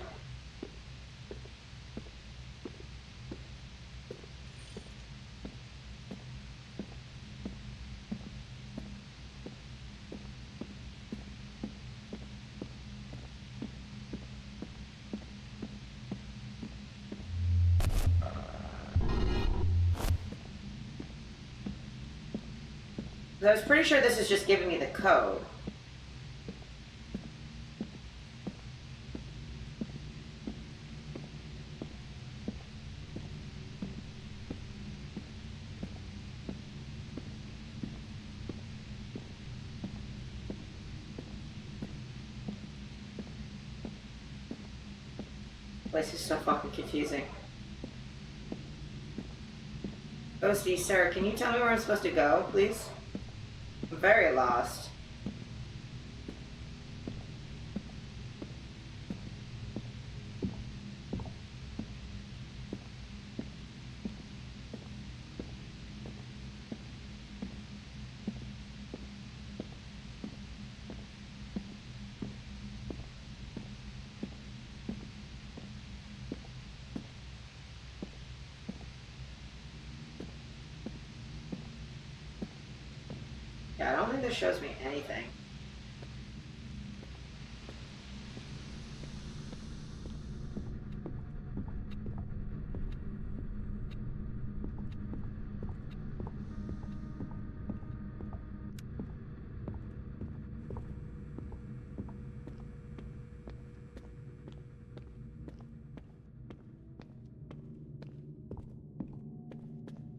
I was pretty sure this is just giving me the code. place is so fucking confusing. Ghosty, sir, can you tell me where I'm supposed to go, please? I'm very lost. Yeah, I don't think this shows me anything.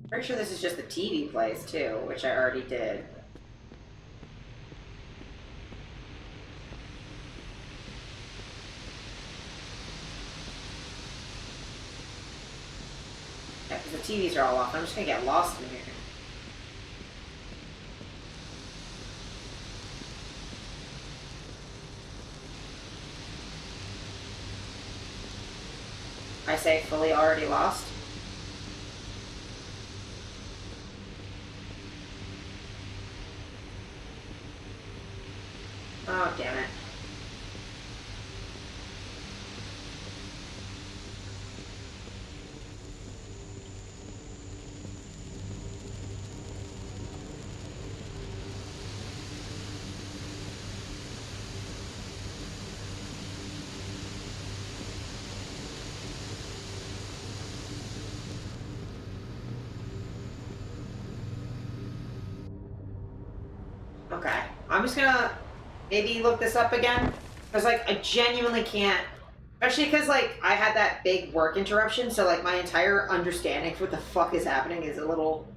Pretty sure this is just the TV place too, which I already did. Yeah, because the TVs are all off. I'm just gonna get lost in here. I say fully already lost. Oh, damn it. Okay, I'm just gonna maybe look this up again. Because, like, I genuinely can't. Especially because, like, I had that big work interruption, so, like, my entire understanding for what the fuck is happening is a little...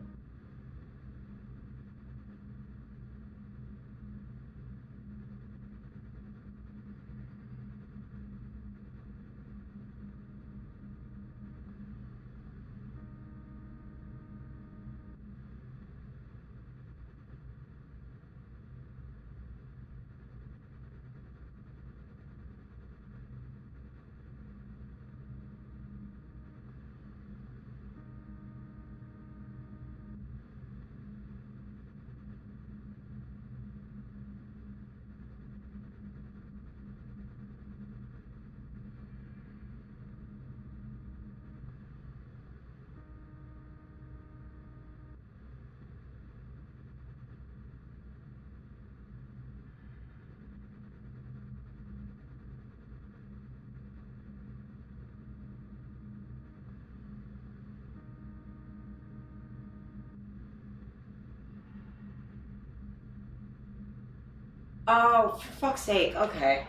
Oh, for fuck's sake, okay.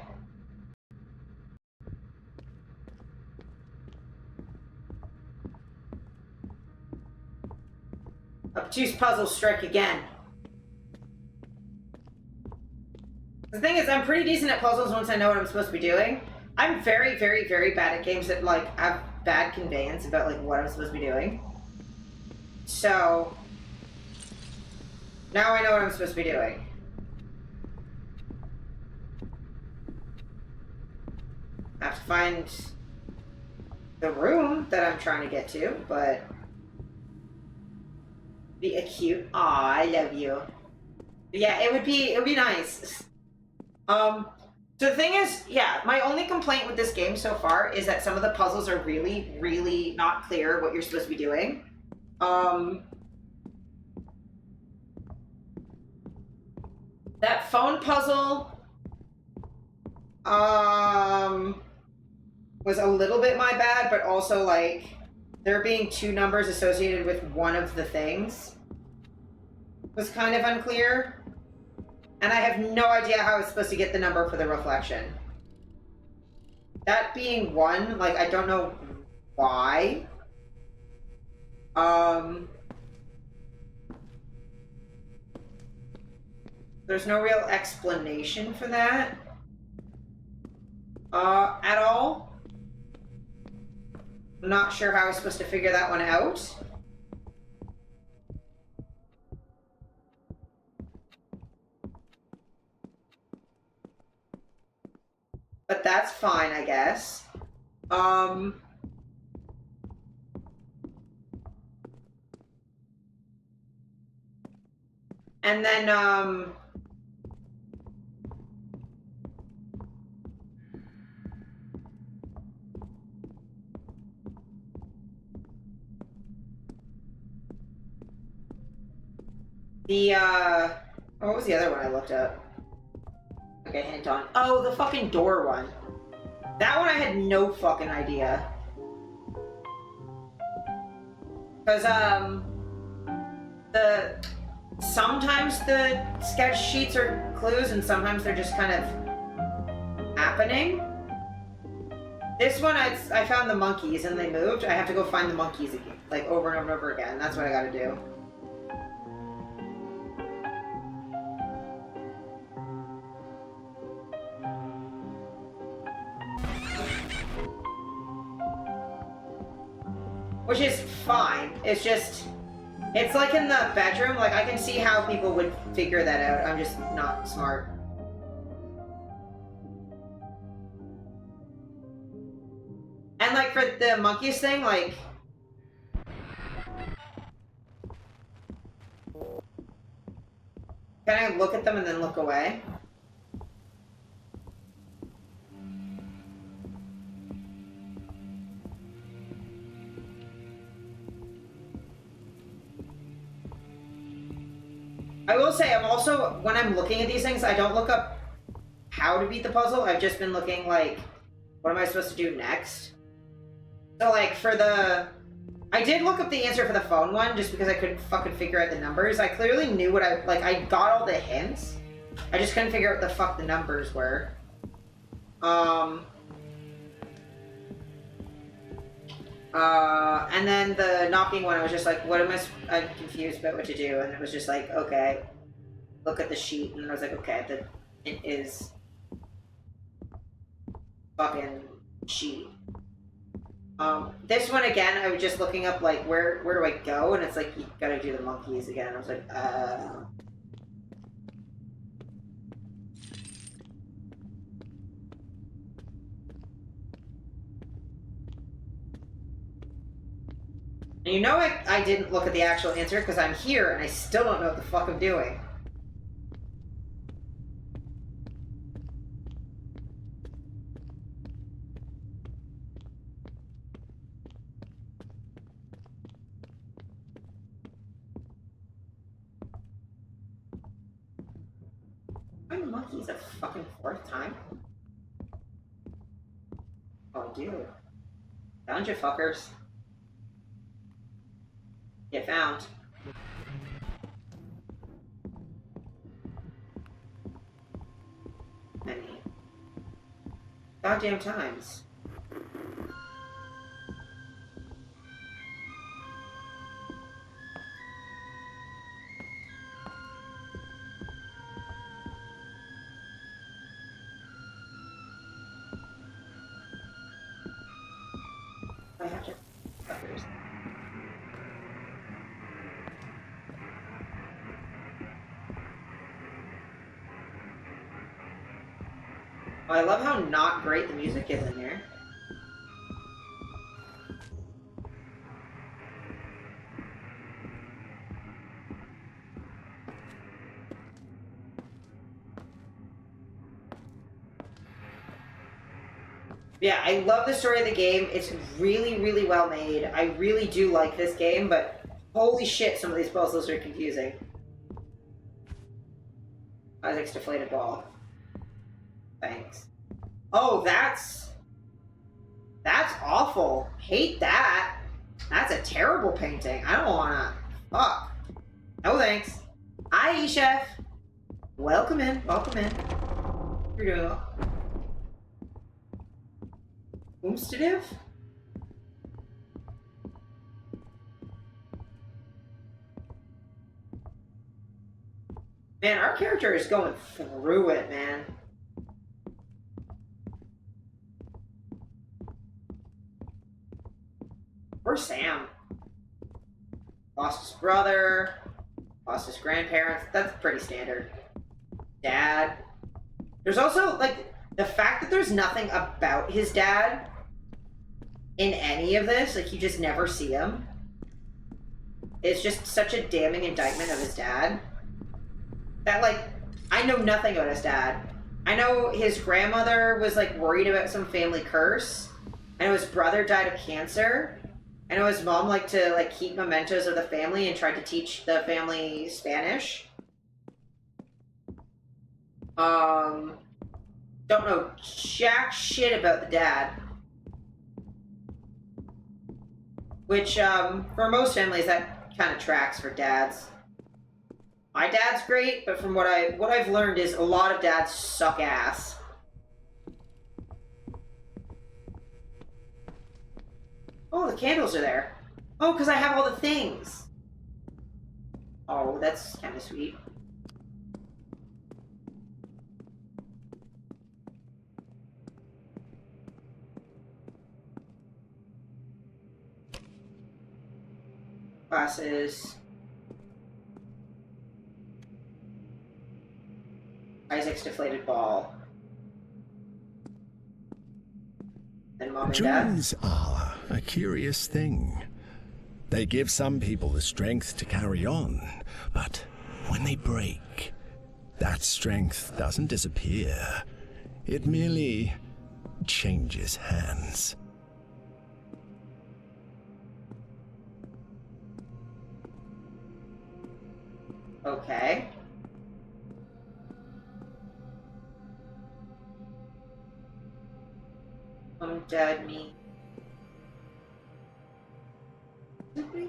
Obtuse puzzles strike again. The thing is, I'm pretty decent at puzzles once I know what I'm supposed to be doing. I'm very, very, very bad at games that, like, have bad conveyance about, like, what I'm supposed to be doing. So... now I know what I'm supposed to be doing. I have to find the room that I'm trying to get to, but... be acute. Aw, I love you. But yeah, it would be nice. So the thing is, yeah, my only complaint with this game so far is that some of the puzzles are really, really not clear what you're supposed to be doing. That phone puzzle, was a little bit my bad, but also, like, there being two numbers associated with one of the things was kind of unclear. And I have no idea how I was supposed to get the number for the reflection. That being one, like, I don't know why. There's no real explanation for that. At all. I'm not sure how I was supposed to figure that one out. But that's fine, I guess. And then, what was the other one I looked up? Okay, hint on. Oh, the fucking door one. That one I had no fucking idea. Because, sometimes the sketch sheets are clues and sometimes they're just kind of happening. This one, I found the monkeys and they moved. I have to go find the monkeys again, like over and over and over again. That's what I gotta do. Which is fine. It's just, it's like in the bedroom. Like, I can see how people would figure that out. I'm just not smart. And like for the monkeys thing, like, can I look at them and then look away? I will say, I'm also, when I'm looking at these things, I don't look up how to beat the puzzle. I've just been looking, like, what am I supposed to do next? So, like, for the... I did look up the answer for the phone one, just because I couldn't fucking figure out the numbers. I clearly knew what I... Like, I got all the hints. I just couldn't figure out what the fuck the numbers were. And then the knocking one, I was just like, what am I... I'm confused about what to do. And it was just like, okay, look at the sheet. And I was like, okay, it is fucking sheet. This one again, I was just looking up, like, where do I go? And it's like, you gotta do the monkeys again. I was like, And you know I didn't look at the actual answer because I'm here and I still don't know what the fuck I'm doing. Find monkeys a fucking fourth time? Oh, dude. Found you fuckers. Get found. Many goddamn times. I have to fuckers. Oh, I love how not great the music is in here. Yeah, I love the story of the game. It's really, really well made. I really do like this game, but holy shit, some of these puzzles are confusing. Isaac's deflated ball. Thanks. Oh, that's awful. Hate that. That's a terrible painting. I don't wanna. Fuck. No thanks. Hi, chef. Welcome in. Welcome in. Here you go. Umstative? Man, our character is going through it, man. Poor Sam. Lost his brother. Lost his grandparents. That's pretty standard. Dad. There's also, like, the fact that there's nothing about his dad in any of this, like, you just never see him. It's just such a damning indictment of his dad. That, like, I know nothing about his dad. I know his grandmother was, like, worried about some family curse. I know his brother died of cancer. I know his mom liked to, like, keep mementos of the family and tried to teach the family Spanish. Don't know jack shit about the dad. Which, for most families, that kind of tracks for dads. My dad's great, but from what I've learned is a lot of dads suck ass. Oh, the candles are there. Oh, because I have all the things. Oh, that's kind of sweet. Glasses. Isaac's deflated ball. And mom and dad. Dreams are a curious thing. They give some people the strength to carry on, but when they break, that strength doesn't disappear. It merely changes hands. Okay. Dad, me. Maybe?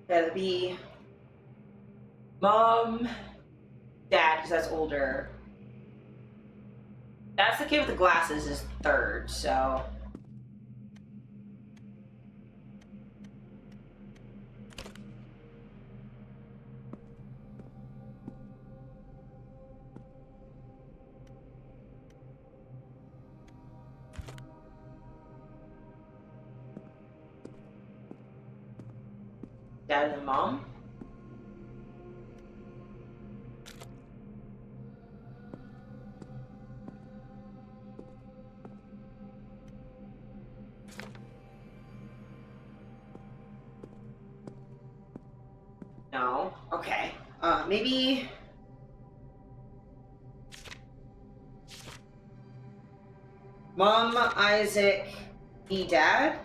That'd be mom, dad, because that's older. That's the kid with the glasses is third, so. Dad and mom. No. Okay. Maybe. Mom, Isaac, me, dad.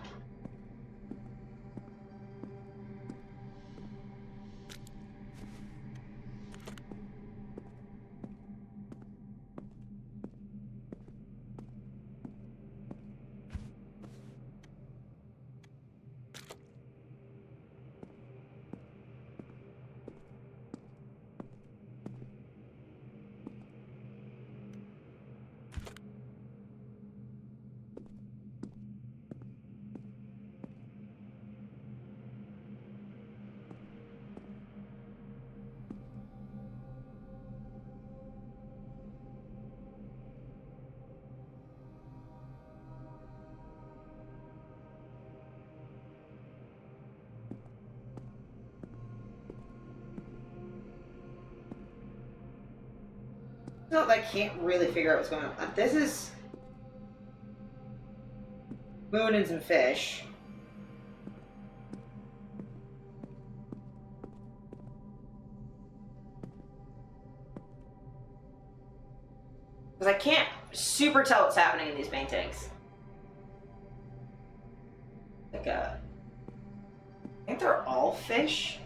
No, I can't really figure out what's going on. This is moon and some fish. Because I can't super tell what's happening in these paintings. Like I think they're all fish.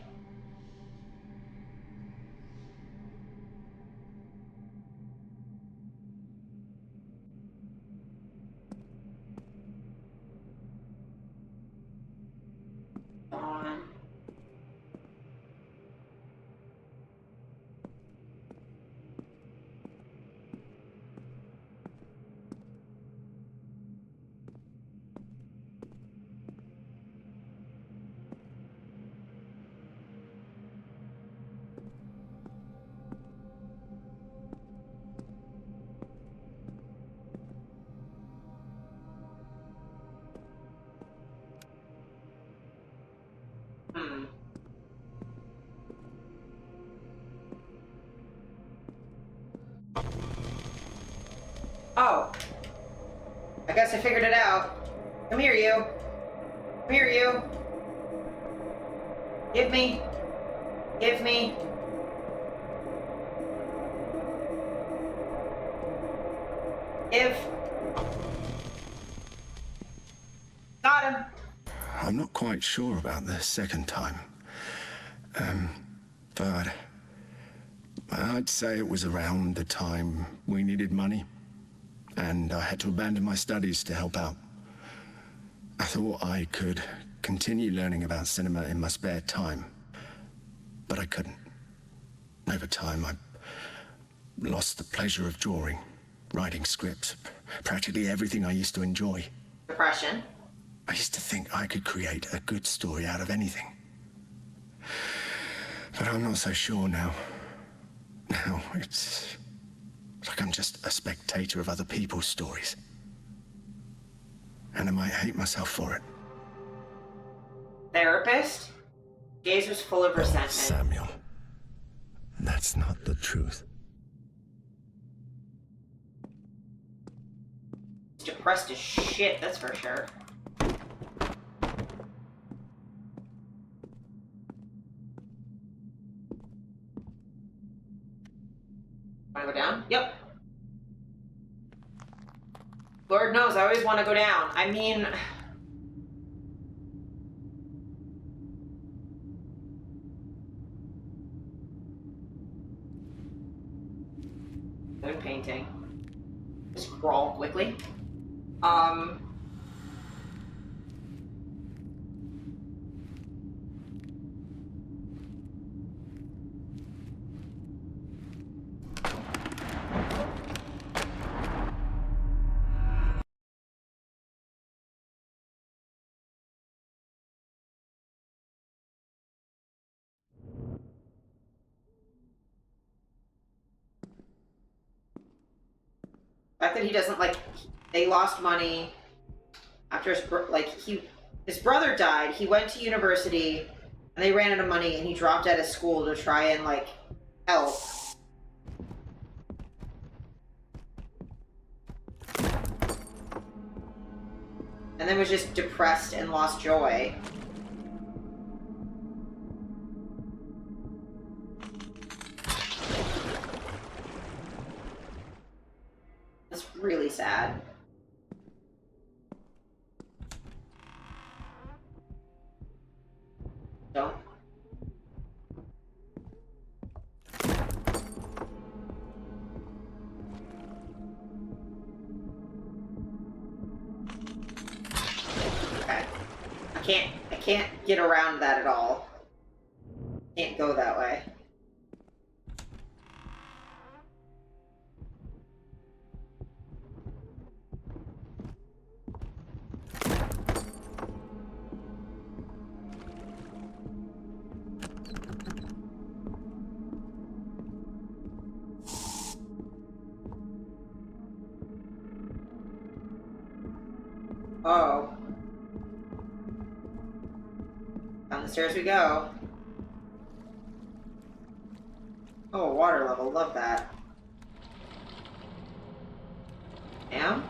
Oh. I guess I figured it out. Come here, you. Come here, you. Give me. Give me. Give. Got him. I'm not quite sure about the second time. But I'd say it was around the time we needed money, and I had to abandon my studies to help out. I thought I could continue learning about cinema in my spare time, but I couldn't. Over time, I lost the pleasure of drawing, writing scripts, practically everything I used to enjoy. Depression. I used to think I could create a good story out of anything. But I'm not so sure now. Now, it's like I'm just a spectator of other people's stories. And I might hate myself for it. Therapist? Gaze was full of resentment. Samuel, that's not the truth. He's depressed as shit, that's for sure. Wanna go down? Yep. Lord knows, I always want to go down. I mean... Good painting. Just crawl quickly. The fact that he doesn't, like, they lost money after his brother died. He went to university and they ran out of money and he dropped out of school to try and, like, help. And then was just depressed and lost joy. That's really sad. Don't. Okay. I can't get around that at all. Can't go that way. Oh. Down the stairs we go. Oh, water level. Love that. Damn.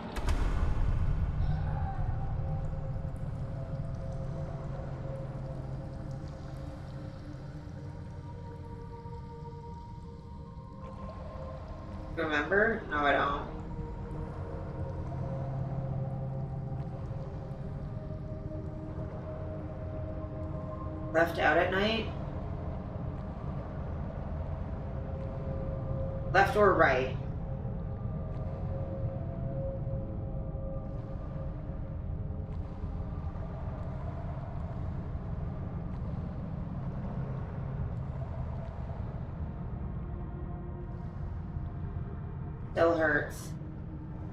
Remember? No, I don't. Left out at night? Left or right? Still hurts.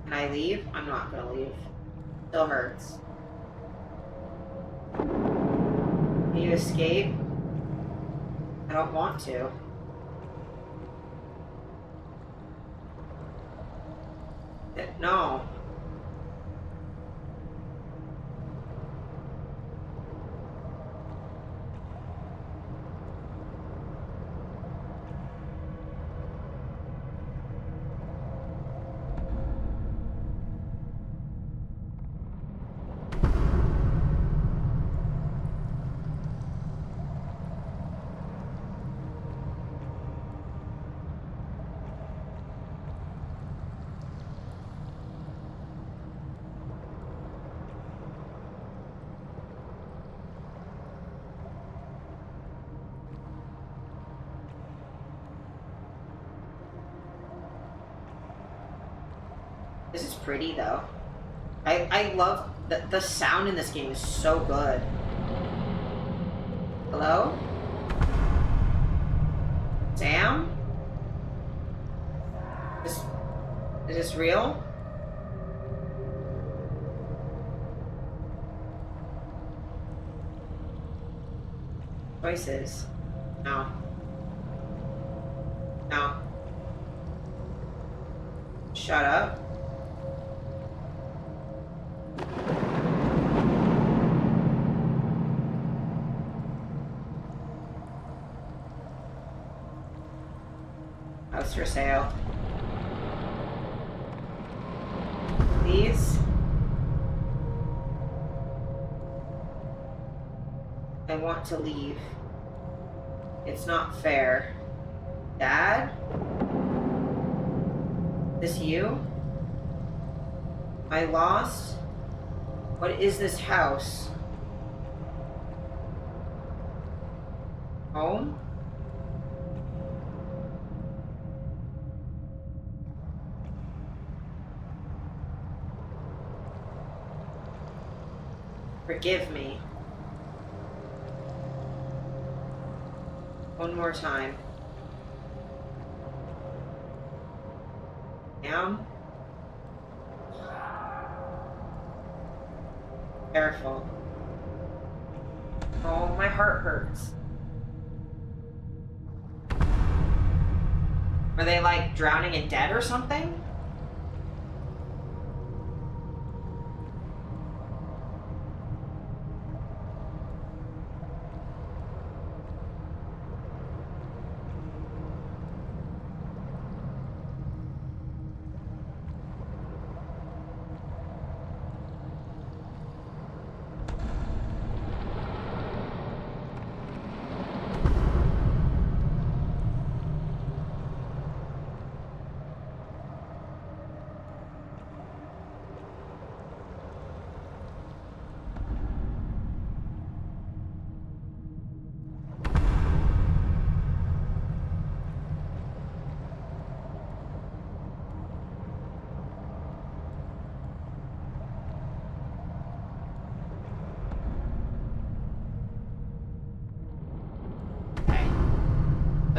Can I leave? I'm not gonna leave. Still hurts. Can you escape? I don't want to. No. This is pretty though. I love the sound in this game is so good. Hello? Sam? Is this real? Choices. No. No. Shut up. House for sale. Please. I want to leave. It's not fair. Dad? This you? I lost? What is this house? Home? Forgive me. One more time. Down. Careful. Oh, my heart hurts. Are they like drowning and dead or something?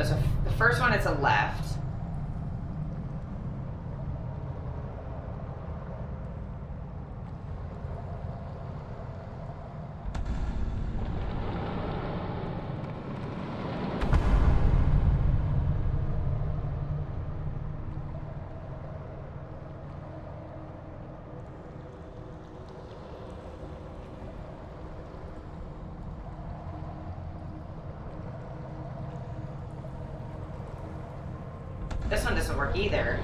So the first one is a left. This one doesn't work either.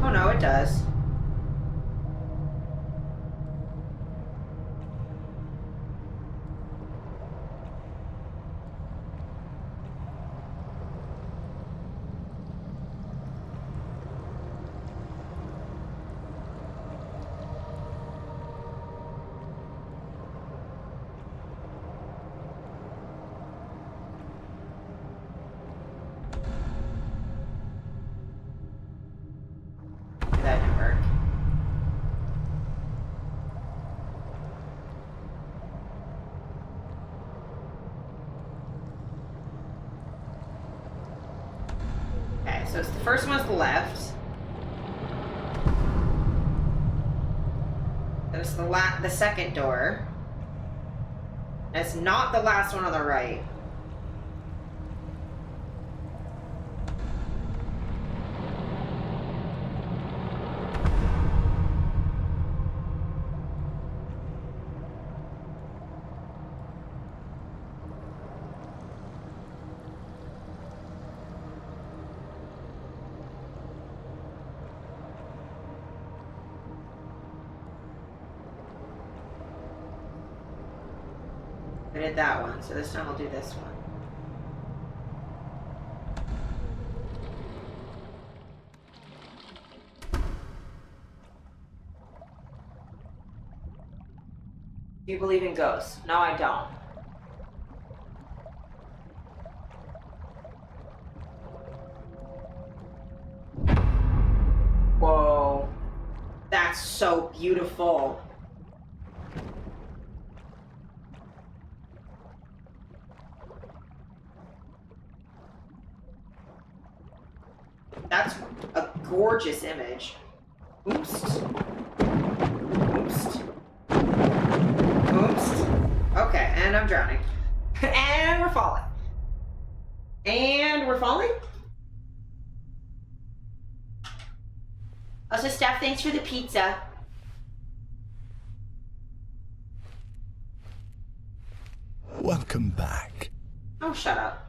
Oh no, it does. That didn't work. Okay, so it's the first one's the left. Then it's the second door. And it's not the last one on the right. I did that one, so this time I'll do this one. Do you believe in ghosts? No, I don't. That's so beautiful. That's a gorgeous image. Oops. Oops. Oops. Okay, and I'm drowning. And we're falling. And we're falling? Also, Steph, thanks for the pizza. Welcome back. Oh, shut up.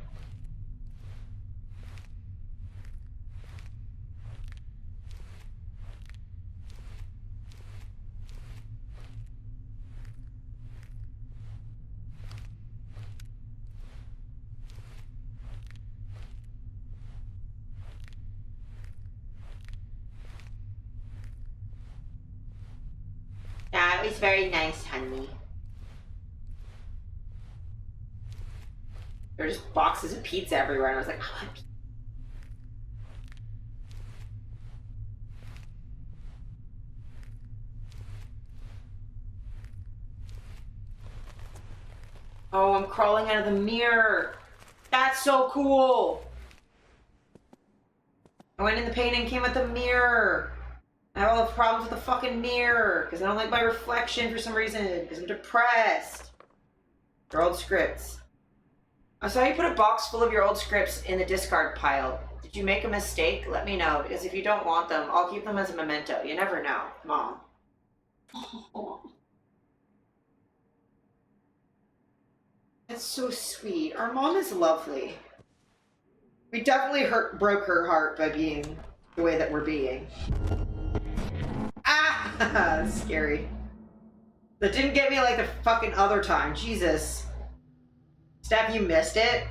That was very nice, honey. There were just boxes of pizza everywhere, and I was like, I want pizza. Oh, I'm crawling out of the mirror. That's so cool. I went in the paint and came with the mirror. I have all the problems with the fucking mirror because I don't like my reflection for some reason because I'm depressed. Your old scripts. I saw you put a box full of your old scripts in the discard pile. Did you make a mistake? Let me know, because if you don't want them, I'll keep them as a memento. You never know, Mom. That's so sweet. Our mom is lovely. We definitely broke her heart by being the way that we're being. Ah! That's scary. That didn't get me like the fucking other time. Jesus. Steph, you missed it?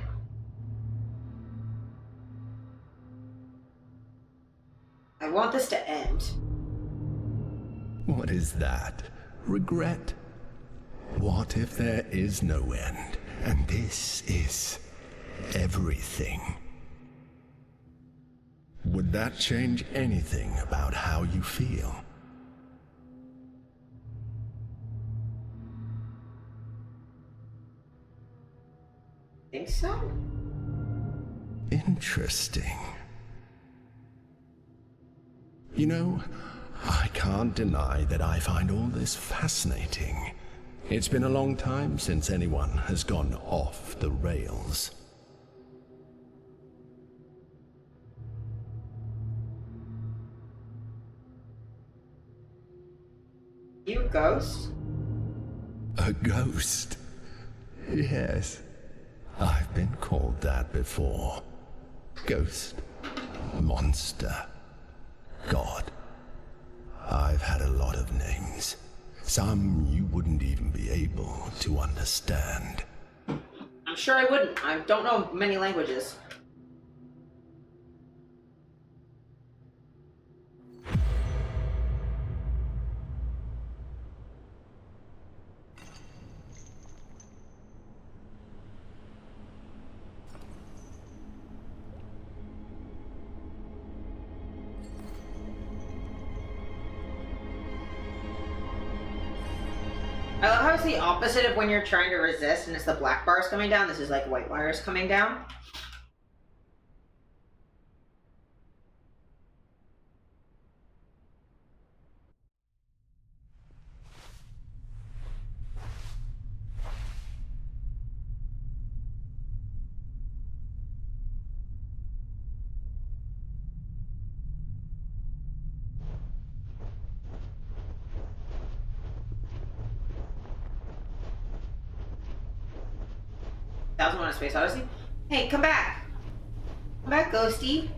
I want this to end. What is that? Regret? What if there is no end, and this is everything? Would that change anything about how you feel? Think so? Interesting. You know, I can't deny that I find all this fascinating. It's been a long time since anyone has gone off the rails. You ghost? A ghost? Yes. I've been called that before. Ghost. Monster. God. I've had a lot of names. Some you wouldn't even be able to understand. I'm sure I wouldn't. I don't know many languages. I love how it's the opposite of when you're trying to resist and it's the black bars coming down. This is like white wires coming down. Thousand One: A Space Odyssey. Hey, come back. Come back, Ghosty.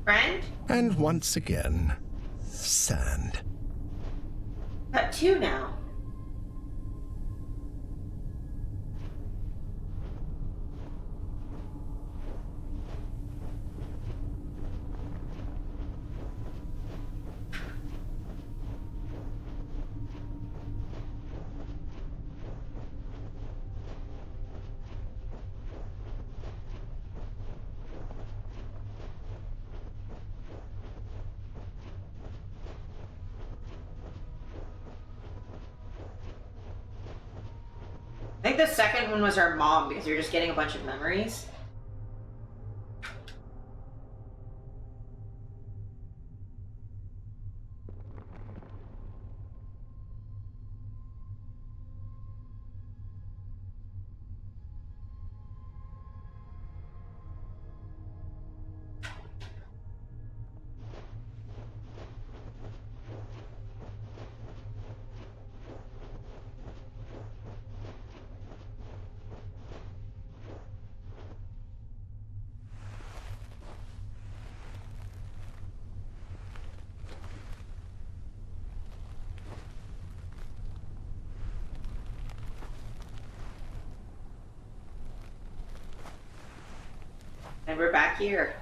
Friend? And once again, sand. Got two now. I think the second one was our mom because you're just getting a bunch of memories. And we're back here.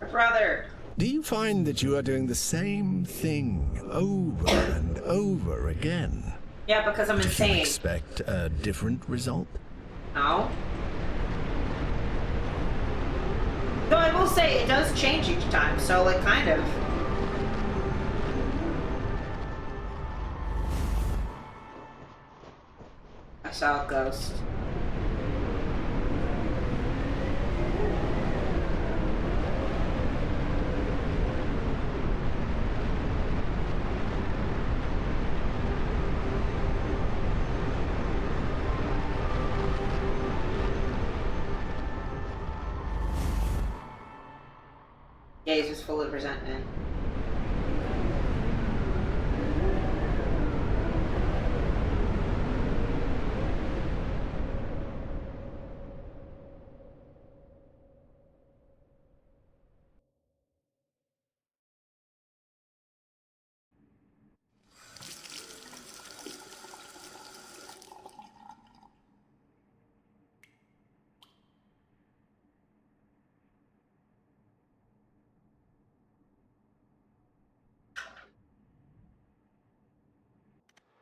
Our brother. Do you find that you are doing the same thing over and over again? Yeah, because I'm Did you insane. expect a different result? No. Though I will say it does change each time, so like kind of. I saw a ghost. Gaze was full of resentment.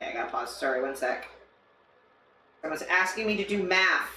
Okay, I gotta pause. Sorry, one sec. Someone's asking me to do math.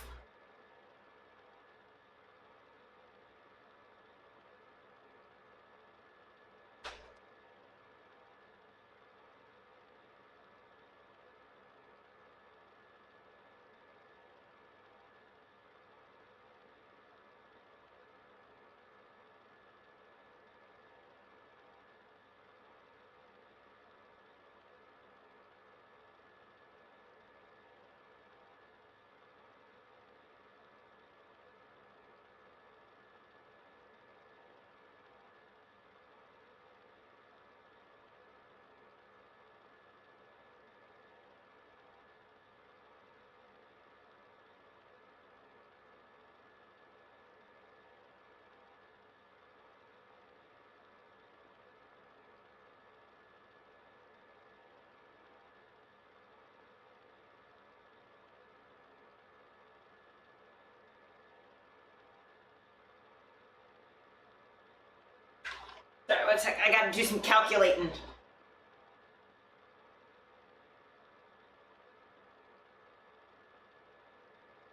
Sorry, one sec. I gotta do some calculating.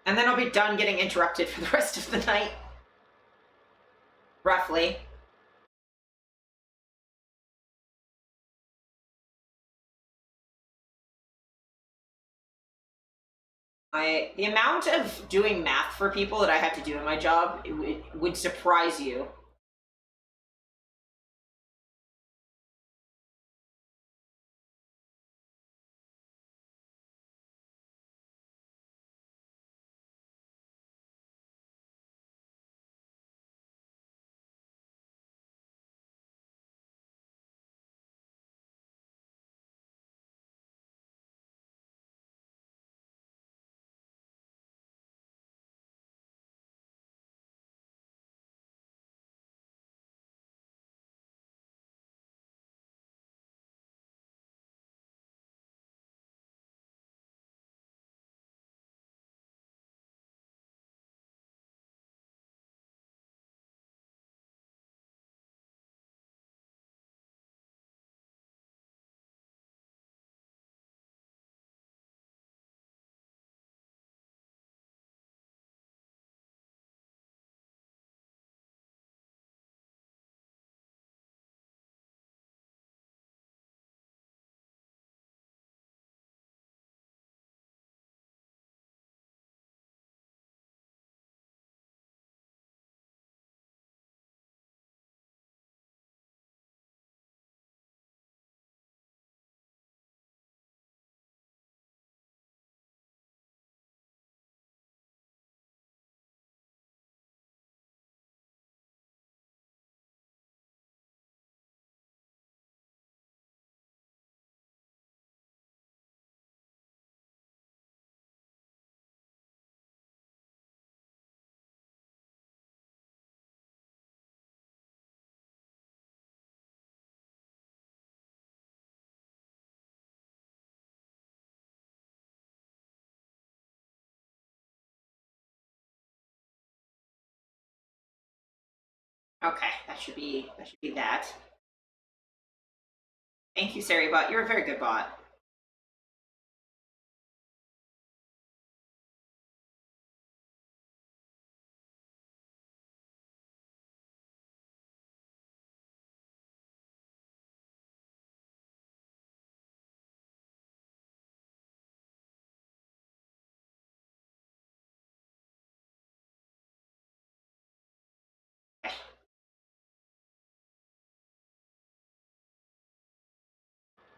And then I'll be done getting interrupted for the rest of the night. Roughly. The amount of doing math for people that I have to do in my job, it would surprise you. Okay, that should be that. Thank you, Sarybot. You're a very good bot.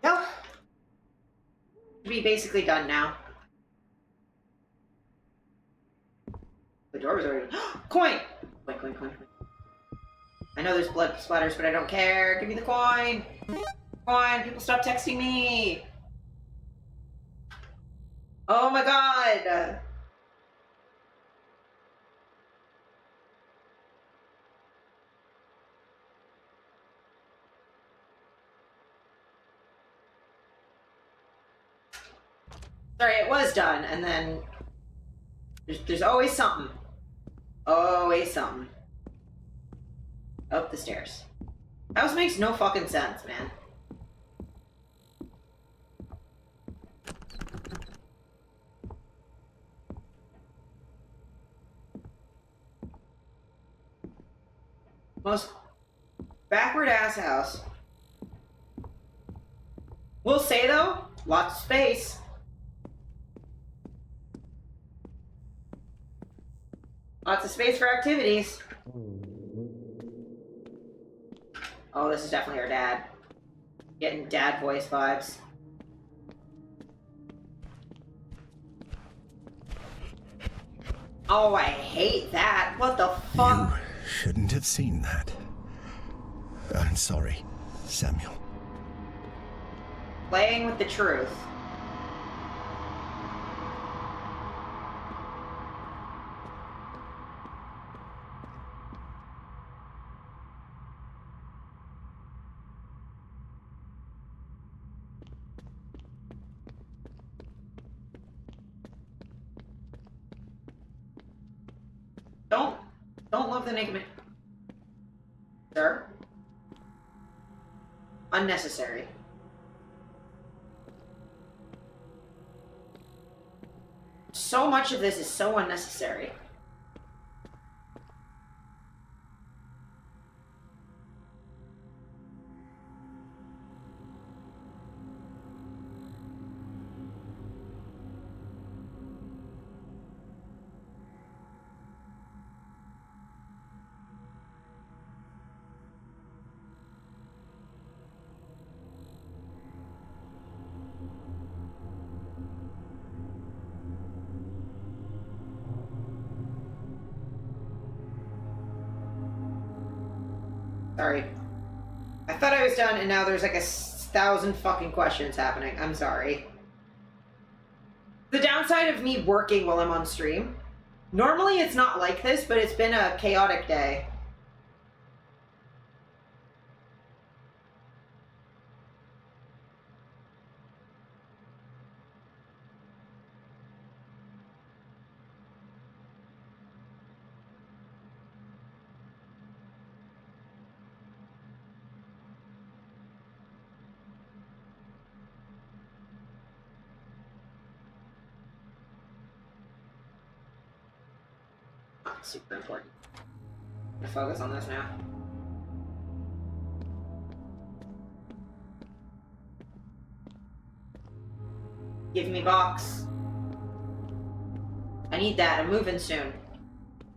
Well, be basically done now. The door was already. Coin! Coin. I know there's blood splatters, but I don't care. Give me the coin! Coin! People stop texting me! Oh my god! Sorry, it was done, and then there's always something. Always something. Up the stairs. House makes no fucking sense, man. Most backward ass house. We'll say though, lots of space. Lots of space for activities. Oh, this is definitely our dad. Getting dad voice vibes. Oh, I hate that. What the fuck? You shouldn't have seen that. I'm sorry, Samuel. Playing with the truth. Don't love the naked man. Sir? Unnecessary. So much of this is so unnecessary. Sorry. I thought I was done, and now there's like 1,000 fucking questions happening. I'm sorry. The downside of me working while I'm on stream, normally it's not like this, but it's been a chaotic day. Super important. I'm gonna focus on this now. Give me box. I need that. I'm moving soon.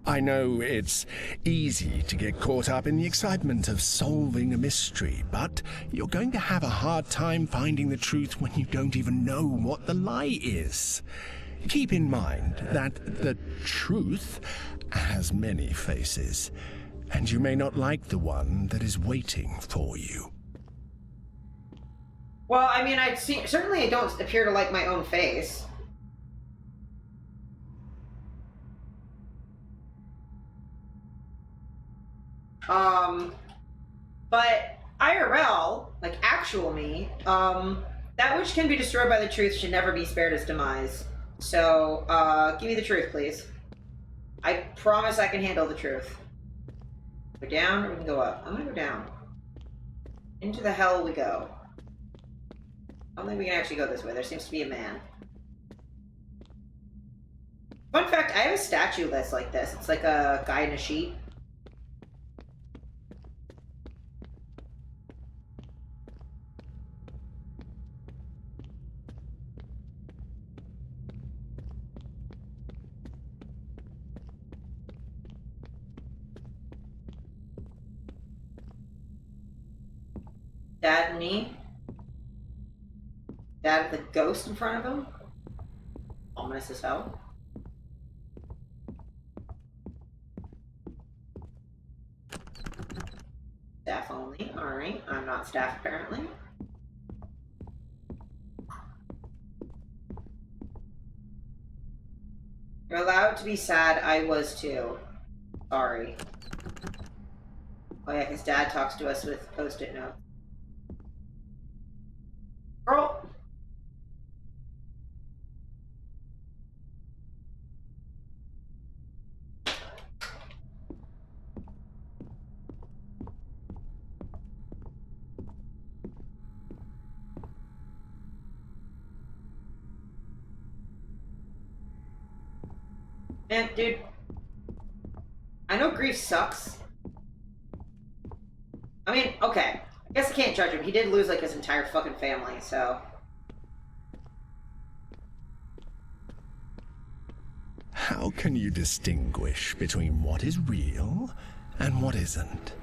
I know it's easy to get caught up in the excitement of solving a mystery, but you're going to have a hard time finding the truth when you don't even know what the lie is. Keep in mind that the truth has many faces, and you may not like the one that is waiting for you. Well, I mean, certainly I don't appear to like my own face. But IRL, like actual me, that which can be destroyed by the truth should never be spared its demise. So, give me the truth, please. I promise I can handle the truth. Go down or we can go up? I'm gonna go down. Into the hell we go. I don't think we can actually go this way. There seems to be a man. Fun fact, I have a statue that's like this. It's like a guy in a sheet. Dad and me. Dad with a ghost in front of him. Ominous as hell. Staff only. Alright. I'm not staff apparently. You're allowed to be sad. I was too. Sorry. Oh yeah, because Dad talks to us with post-it notes. Girl! Man, dude. I know grief sucks. I mean, okay. I guess I can't judge him. He did lose, like, his entire fucking family, so... How can you distinguish between what is real and what isn't?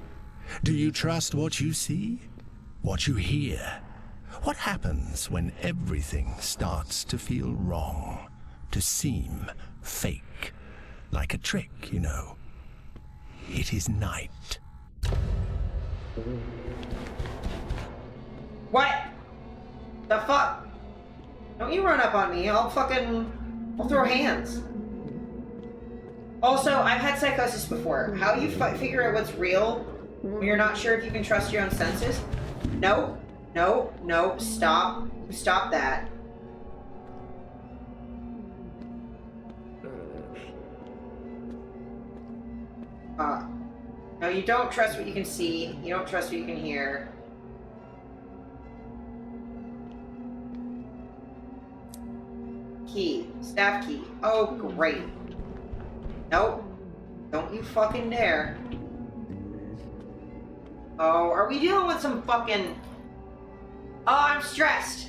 Do you trust what you see? What you hear? What happens when everything starts to feel wrong? To seem fake? Like a trick, you know? It is night. What? The fuck? Don't you run up on me. I'll throw hands. Also, I've had psychosis before. How do you figure out what's real when you're not sure if you can trust your own senses? No. No. No. Stop. Stop that. No, you don't trust what you can see. You don't trust what you can hear. Key. Staff key. Oh, great. Nope. Don't you fucking dare. Oh, are we dealing with some fucking... Oh, I'm stressed.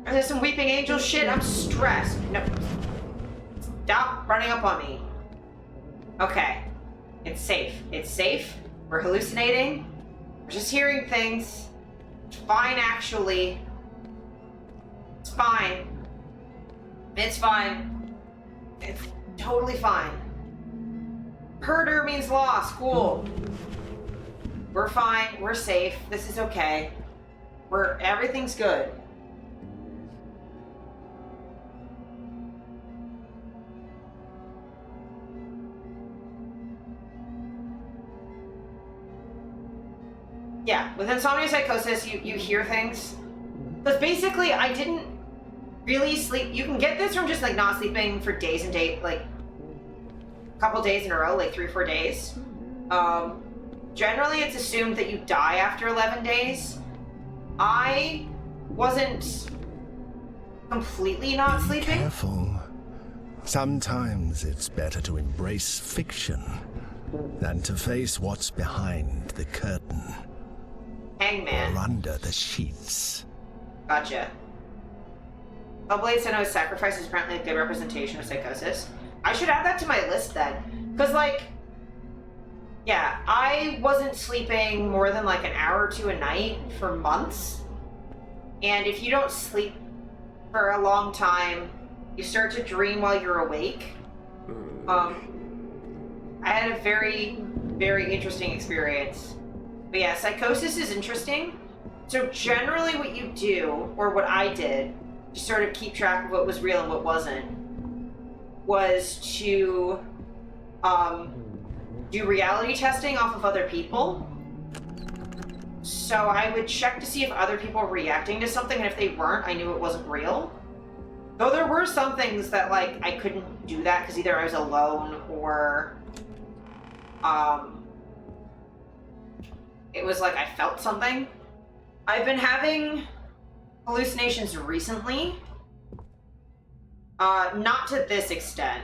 Is there some weeping angel shit? I'm stressed. No. Stop running up on me. Okay. It's safe. It's safe. We're hallucinating. We're just hearing things. It's fine, actually. It's fine. It's fine. It's totally fine. Herder means lost. Cool. We're fine. We're safe. This is okay. Everything's good. Yeah, with insomnia psychosis, you hear things. Because basically, I didn't really sleep. You can get this from just like not sleeping for days and days, like a couple days in a row, like 3 or 4 days. Generally, it's assumed that you die after 11 days. I wasn't completely not sleeping. Be careful. Sometimes it's better to embrace fiction than to face what's behind the curtain. Hangman. Or under the sheets. Gotcha. Hellblade Senno's sacrifice is apparently a good representation of psychosis. I should add that to my list then. Because, like, yeah, I wasn't sleeping more than like an hour or 2 a night for months. And if you don't sleep for a long time, you start to dream while you're awake. I had a very, very interesting experience. But yeah, psychosis is interesting. So generally what you do, or what I did, to sort of keep track of what was real and what wasn't, was to do reality testing off of other people. So I would check to see if other people were reacting to something, and if they weren't, I knew it wasn't real. Though there were some things that, like, I couldn't do that because either I was alone or it was like I felt something. I've been having hallucinations recently. Not to this extent.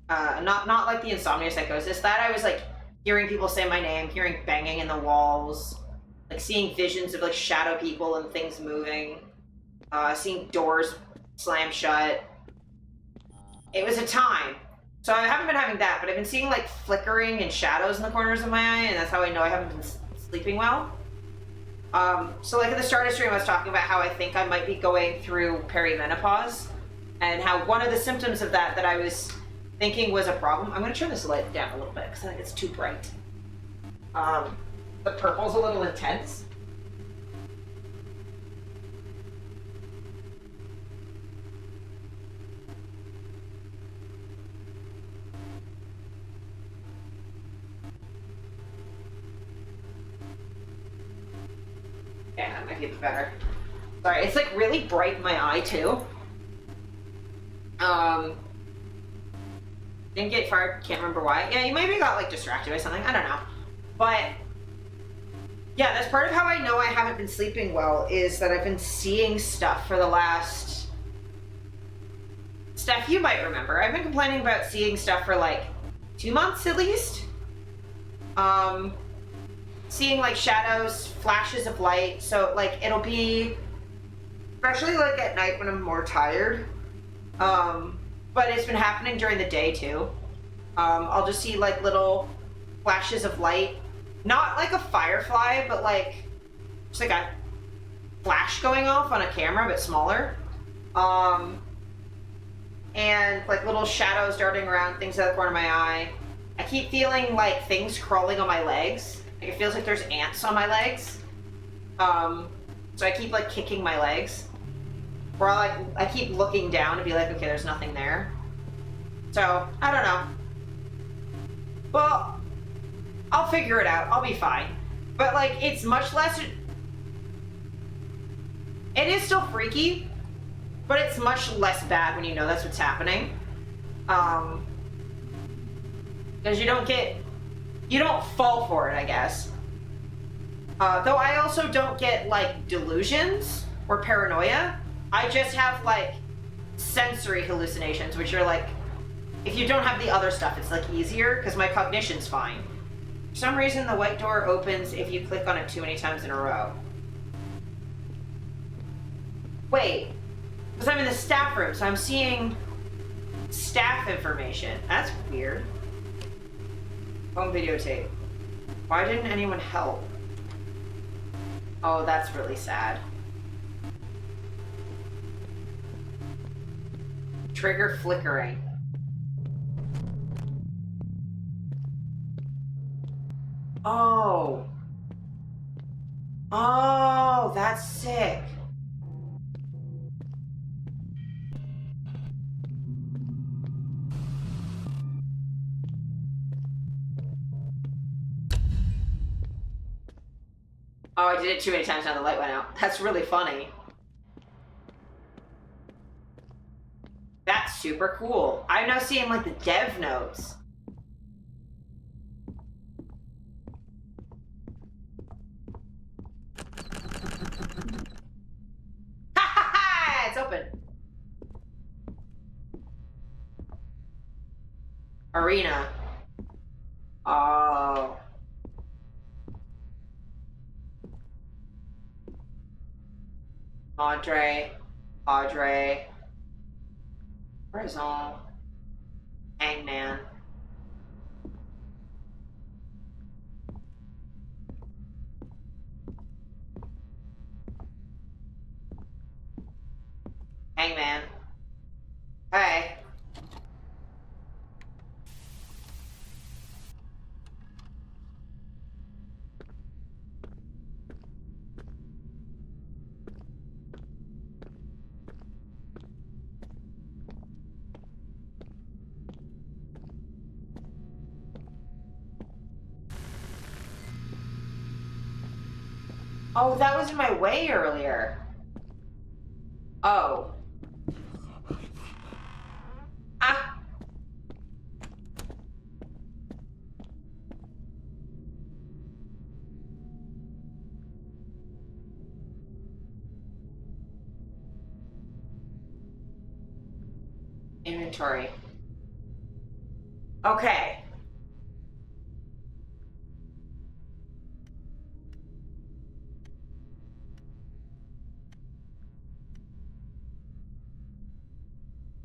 Not like the insomnia psychosis. That I was like hearing people say my name, hearing banging in the walls, like seeing visions of like shadow people and things moving, seeing doors slam shut. It was a time. So I haven't been having that, but I've been seeing like flickering and shadows in the corners of my eye, and that's how I know I haven't been sleeping well. So like at the start of stream, I was talking about how I think I might be going through perimenopause, and how one of the symptoms of that I was thinking was a problem. I'm going to turn this light down a little bit because I think it's too bright. The purple's a little intense. Yeah, that might be better. Sorry, it's like really bright in my eye too. Didn't get fired, can't remember why. Yeah, you maybe got like distracted by something, I don't know. But yeah, that's part of how I know I haven't been sleeping well, is that I've been seeing stuff for the last... Steph, you might remember. I've been complaining about seeing stuff for like 2 months at least. Seeing like shadows, flashes of light. So like it'll be, especially like at night when I'm more tired. But it's been happening during the day too. I'll just see like little flashes of light. Not like a firefly, but like just like a flash going off on a camera, but smaller. And like little shadows darting around, things out of the corner of my eye. I keep feeling like things crawling on my legs. Like it feels like there's ants on my legs. So I keep like kicking my legs. Or I keep looking down to be like, okay, there's nothing there. So, I don't know. Well, I'll figure it out. I'll be fine. But like, it's much less... It is still freaky, but it's much less bad when you know that's what's happening. Because you don't fall for it, I guess. Though I also don't get like delusions or paranoia. I just have like sensory hallucinations, which are like, if you don't have the other stuff, it's like easier because my cognition's fine. For some reason, the white door opens if you click on it too many times in a row. Wait, because I'm in the staff room, so I'm seeing staff information. That's weird. Home videotape. Why didn't anyone help? Oh, that's really sad. Trigger flickering. Oh. Oh, that's sick. Oh, I did it too many times now the light went out. That's really funny. That's super cool. I'm now seeing like the dev notes. Ha ha ha! It's open. Arena. Oh. Audrey. Horizon. Hangman. Hangman. Hey. Oh, that was in my way earlier. Oh. Ah. Inventory. Okay.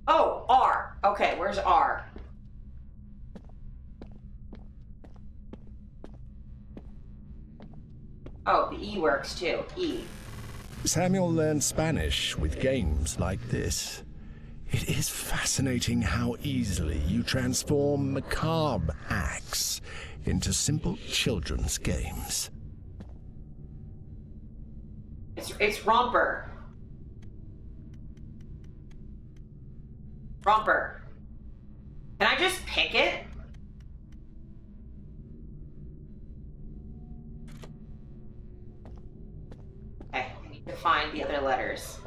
Oh, R. Okay, where's R? Oh, the E works too. E. Samuel learned Spanish with games like this. It is fascinating how easily you transform macabre acts into simple children's games. It's romper. Romper. Can I just pick it? Okay, I need to find the other letters.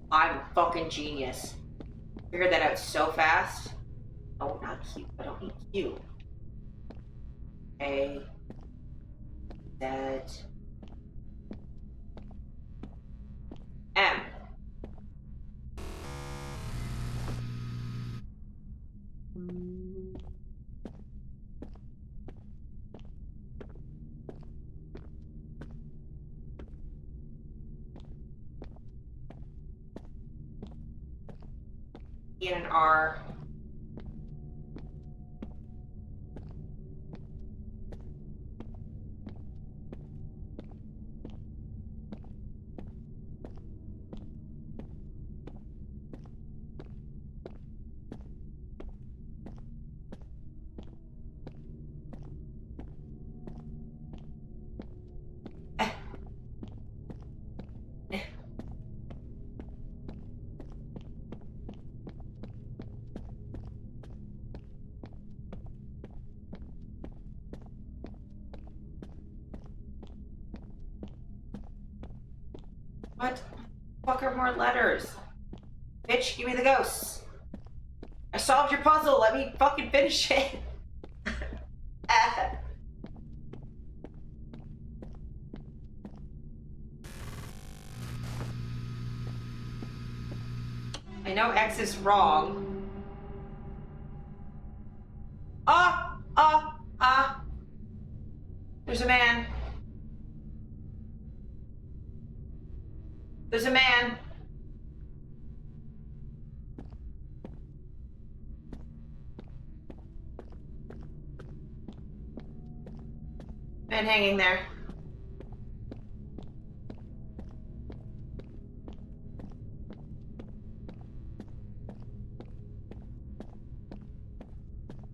I'm a fucking genius. Figured that out so fast. Oh, not Q. I don't need Q. A. Z. M. E and an R. What? Fuck are more letters? Bitch, give me the ghosts. I solved your puzzle. Let me fucking finish it. I know X is wrong. There's a man. There's a man. Man hanging there.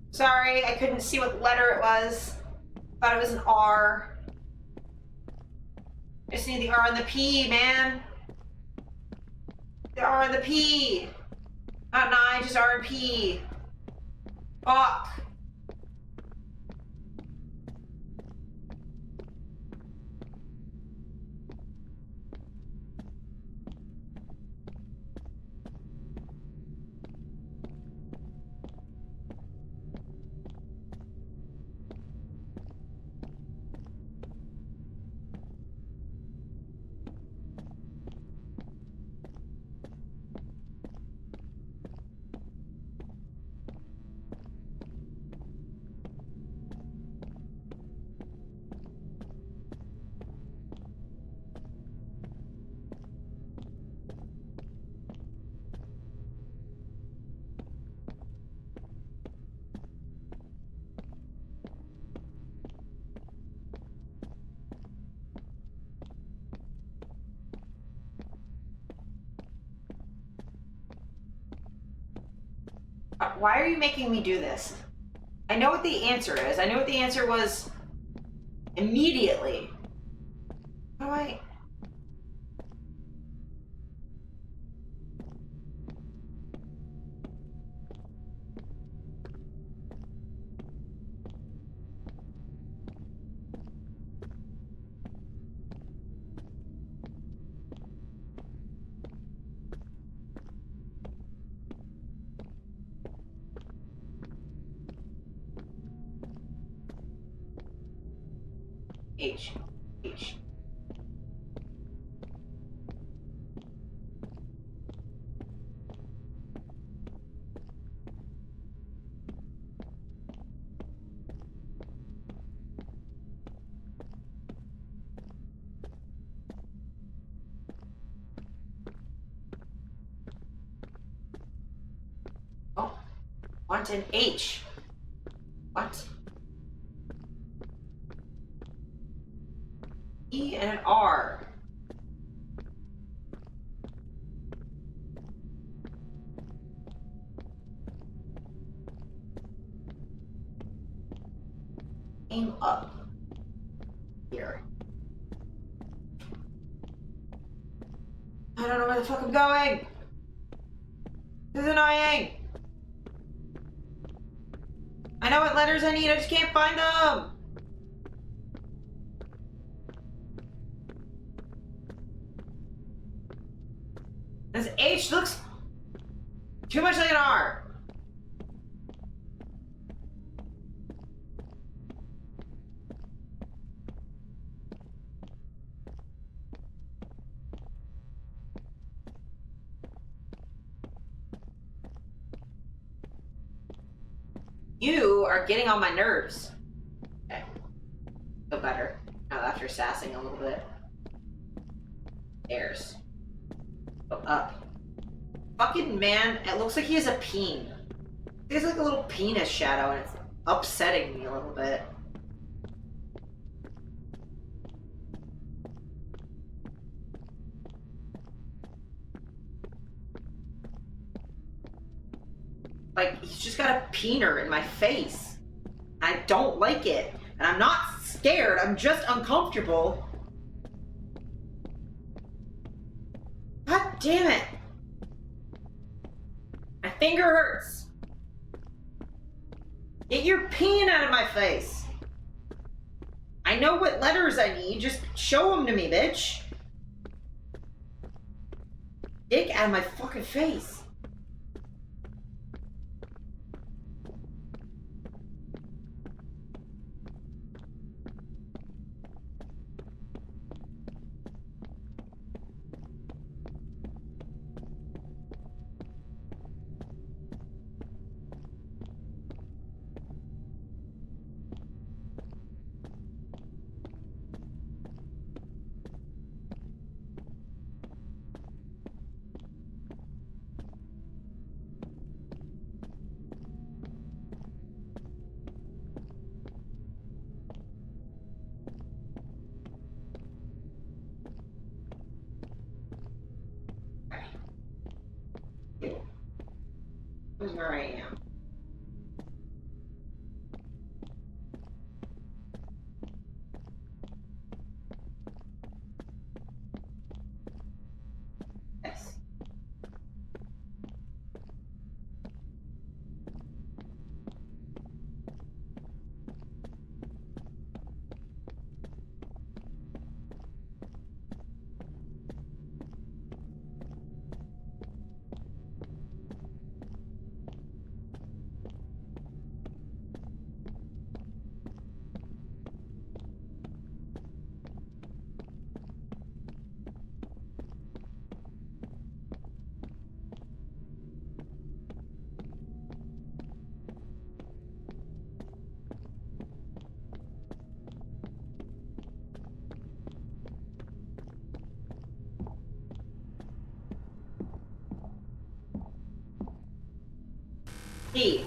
Sorry, I couldn't see what letter it was. Thought it was an R. I just need the R and the P, man. The R and the P. Not 9, just R and P. Fuck. Why are you making me do this? I know what the answer is. I know what the answer was immediately. How do I... H. H. Want an H. What? E and an R. Aim up. Here. I don't know where the fuck I'm going. This is annoying. I know what letters I need, I just can't find them. This H looks too much like an R. You are getting on my nerves. Okay. Feel better now after sassing a little bit. Stairs. Go up. Fucking man, it looks like he has a peen. He has like a little penis shadow and it's upsetting me a little bit. Like, he's just got a peener in my face. I don't like it. And I'm not scared, I'm just uncomfortable. God damn it. My finger hurts. Get your peen out of my face. I know what letters I need, just show them to me, bitch. Dick out of my fucking face. Here's where I am. Yes. P.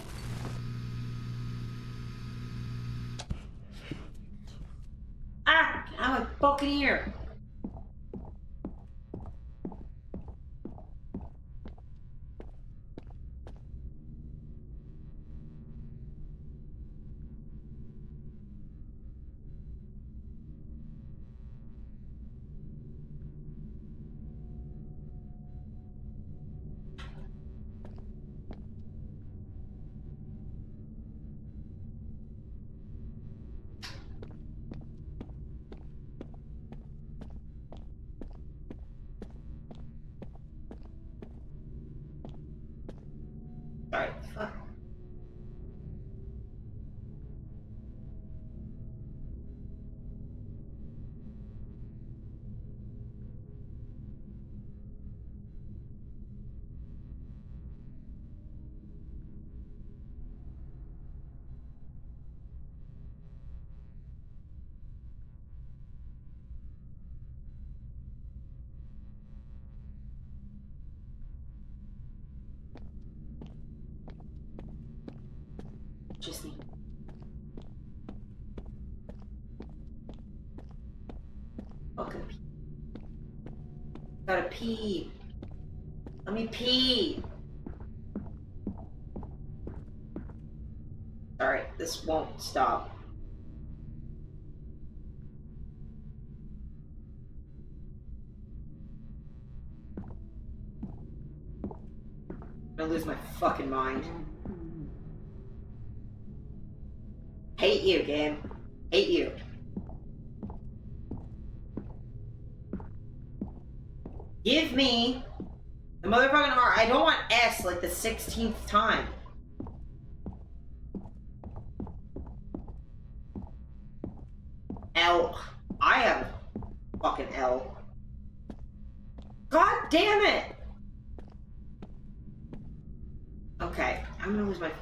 Ah! Get out of my fucking ear! Sorry, fuck. Just need. Fucking pee. Gotta pee. Let me pee. Sorry, this won't stop. I'm gonna lose my fucking mind. Hate you, game. Hate you. Give me the motherfucking R. I don't want S like the 16th time. L. I have fucking L. God damn it! Okay, I'm gonna lose my.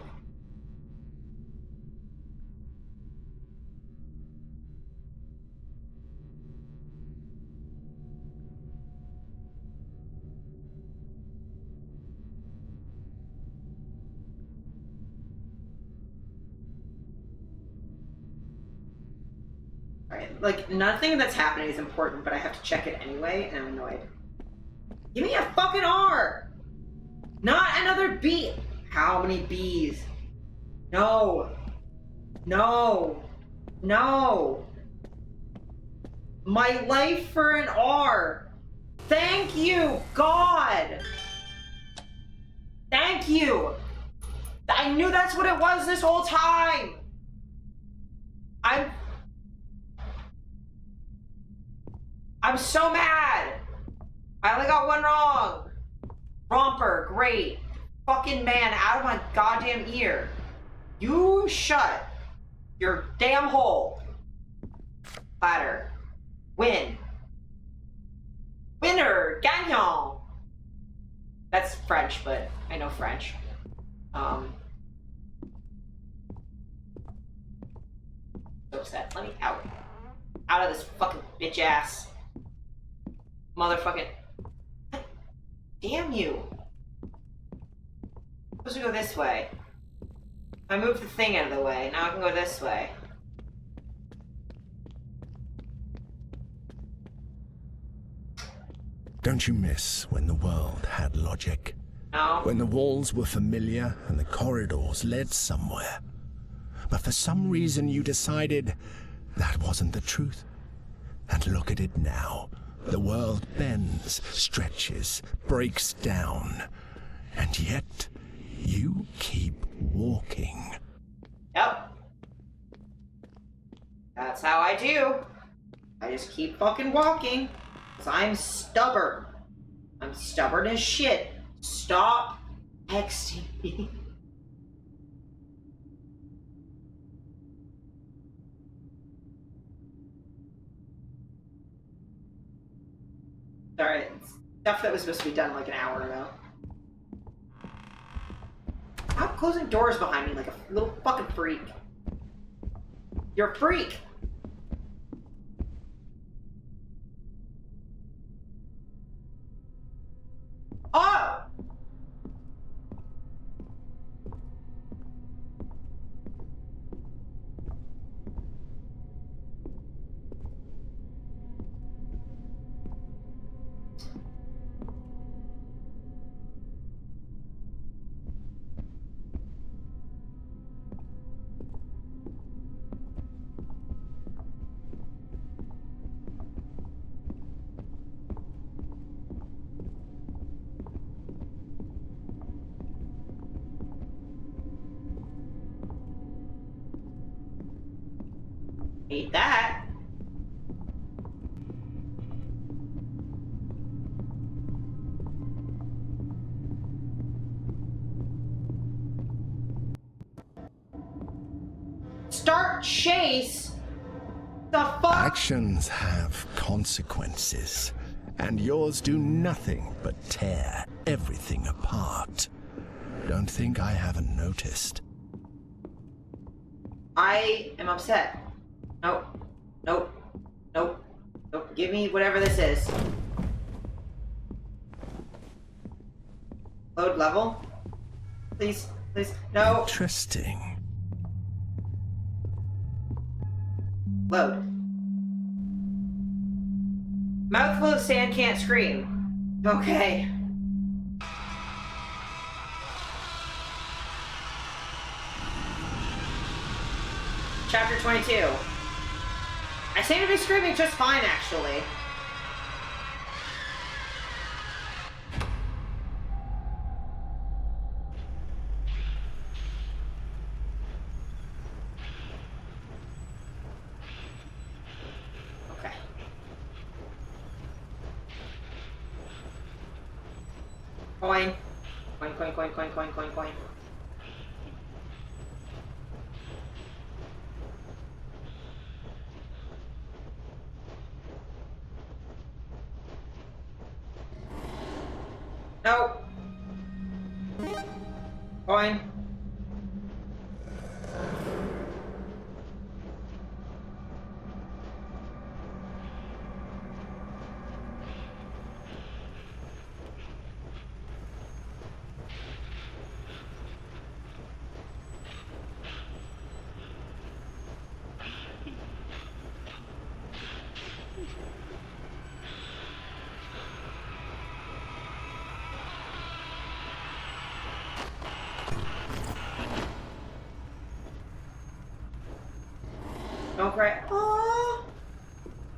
Alright, like, nothing that's happening is important, but I have to check it anyway, and I'm annoyed. Give me a fucking R! Not another B! How many B's? No! No! No! My life for an R! Thank you, God! Thank you! I knew that's what it was this whole time! I'm so mad! I only got one wrong! Romper, great. Fucking man, out of my goddamn ear. You shut your damn hole. Ladder. Win. Winner! Gagnon! That's French, but I know French. So upset. Let me out. Out of this fucking bitch ass. Motherfucking. Damn you. I'm supposed to go this way. I moved the thing out of the way. Now I can go this way. Don't you miss when the world had logic? No. When the walls were familiar and the corridors led somewhere? But for some reason you decided that wasn't the truth. And look at it now. The world bends, stretches, breaks down. And yet, you keep walking. Yep. That's how I do. I just keep fucking walking. Because I'm stubborn. I'm stubborn as shit. Stop texting me. Sorry, it's stuff that was supposed to be done like an hour ago. Stop closing doors behind me like a little fucking freak. You're a freak! Oh! Hate that. Start chase? The fuck? Actions have consequences, and yours do nothing but tear everything apart. Don't think I haven't noticed. I am upset. Nope. Nope. Nope. Nope. Give me whatever this is. Load level? Please. Please. No. Interesting. Load. Mouth full of sand can't scream. Okay. Chapter 22. I seem to be screaming just fine, actually. Okay. Coin. Coin, coin, coin, coin, coin, coin, coin. Nope. Coin. Don't cry. Aww,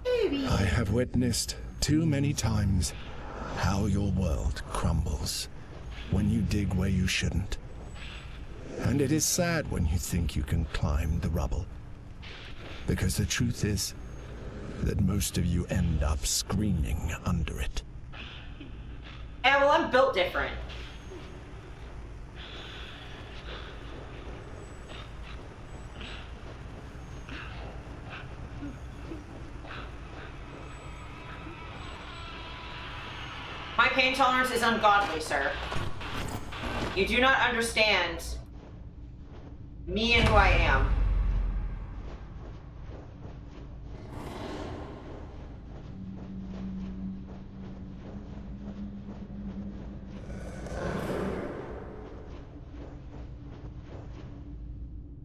baby. I have witnessed too many times how your world crumbles when you dig where you shouldn't. And it is sad when you think you can climb the rubble. Because the truth is that most of you end up screaming under it. Yeah, well, I'm built different. My pain tolerance is ungodly, sir. You do not understand me and who I am.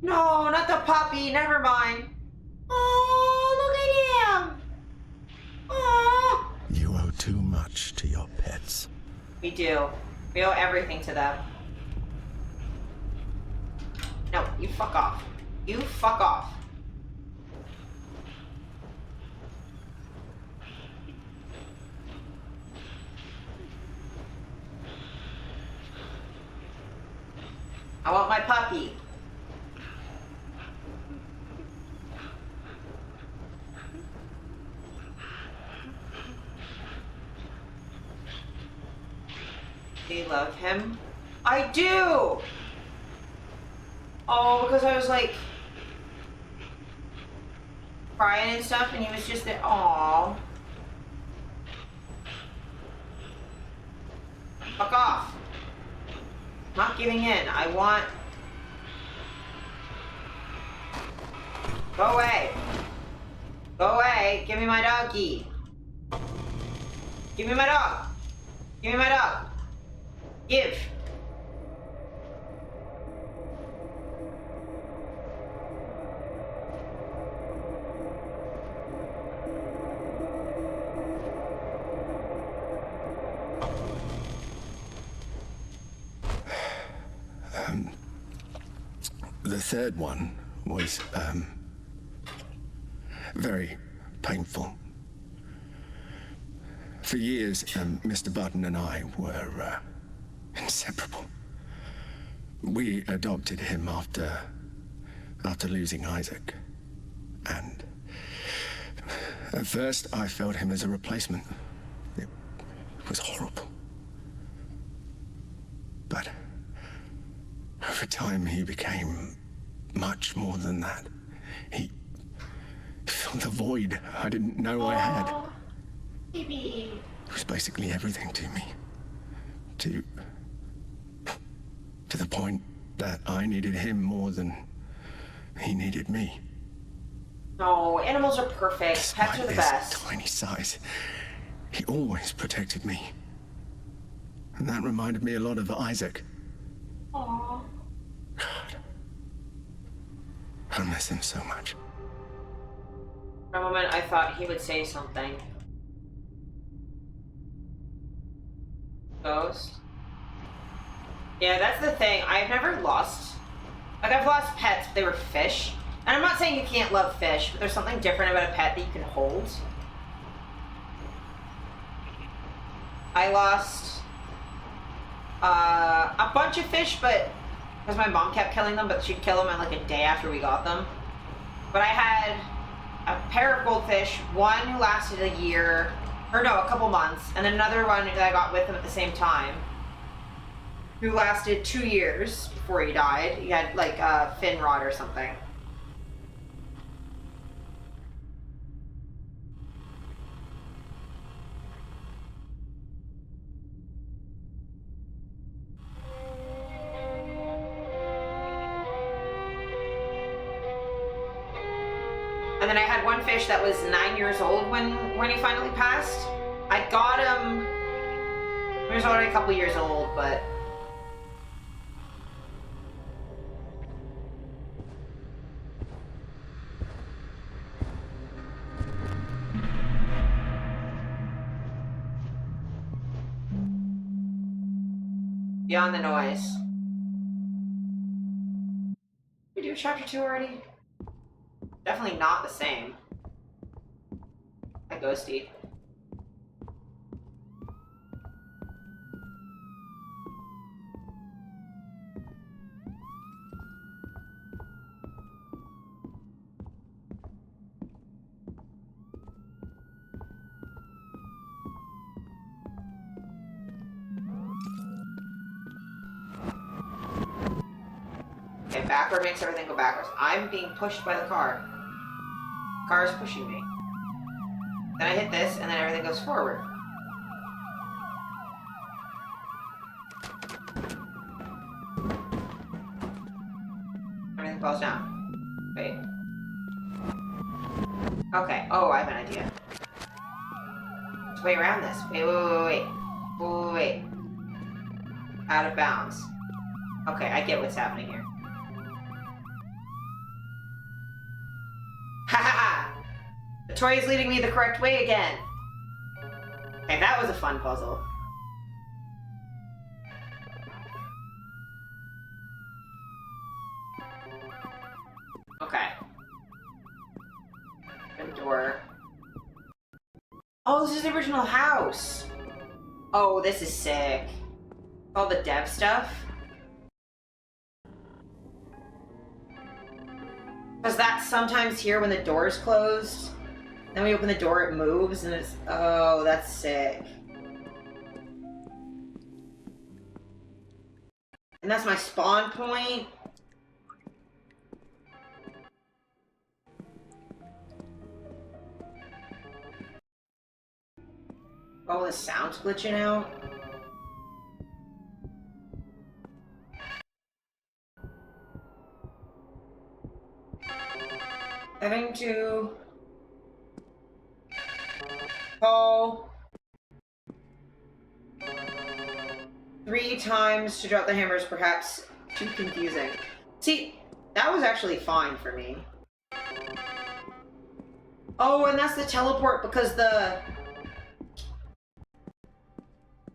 No, not the puppy. Never mind. Oh, look at him. Oh. You owe too much to your pets. We do. We owe everything to them. No, you fuck off. You fuck off. I want my puppy. Do you love him? I do! Oh, because I was like crying and stuff, and he was just there. Aww. Fuck off. Not giving in. I want. Go away. Go away. Give me my doggy. Give me my dog. Give me my dog. Give. The third one was, very painful. For years, Mr. Button and I were, inseparable. We adopted him after losing Isaac. And at first, I felt him as a replacement. It was horrible. But over time, he became much more than that. He filled the void I didn't know I had. Baby. He was basically everything to me. To the point that I needed him more than he needed me. No, animals are perfect. Despite Pets are the his best. tiny size, he always protected me. And that reminded me a lot of Isaac. Aww. God. I miss him so much. For a moment, I thought he would say something. Ghost. Yeah, that's the thing. I've never lost... Like, I've lost pets, but they were fish. And I'm not saying you can't love fish, but there's something different about a pet that you can hold. I lost... a bunch of fish, but... Because my mom kept killing them, but she'd kill them in like a day after we got them. But I had a pair of goldfish, one who lasted a year, or no, a couple months, and another one that I got with him at the same time, who lasted 2 years before he died. He had like a fin rot or something. And then I had one fish that was 9 years old when he finally passed. I got him, he was already a couple years old, but... Beyond the noise. Did we do chapter 2 already? Definitely not the same. Hi, Ghosty. Okay, backward makes everything go backwards. I'm being pushed by the car. The car is pushing me. Then I hit this, and then everything goes forward. Everything falls down. Wait. Okay. Oh, I have an idea. There's a way around this. Wait. Out of bounds. Okay, I get what's happening here. Ha ha ha! The toy is leading me the correct way again. Okay, that was a fun puzzle. Okay. Open door. Oh, this is the original house. Oh, this is sick. All the dev stuff. Because that's sometimes here when the door is closed. Then we open the door, it moves, and it's... Oh, that's sick. And that's my spawn point. Oh, the sound's glitching out. Having to call 3 times to drop the hammers, perhaps too confusing. See, that was actually fine for me. Oh, and that's the teleport because the...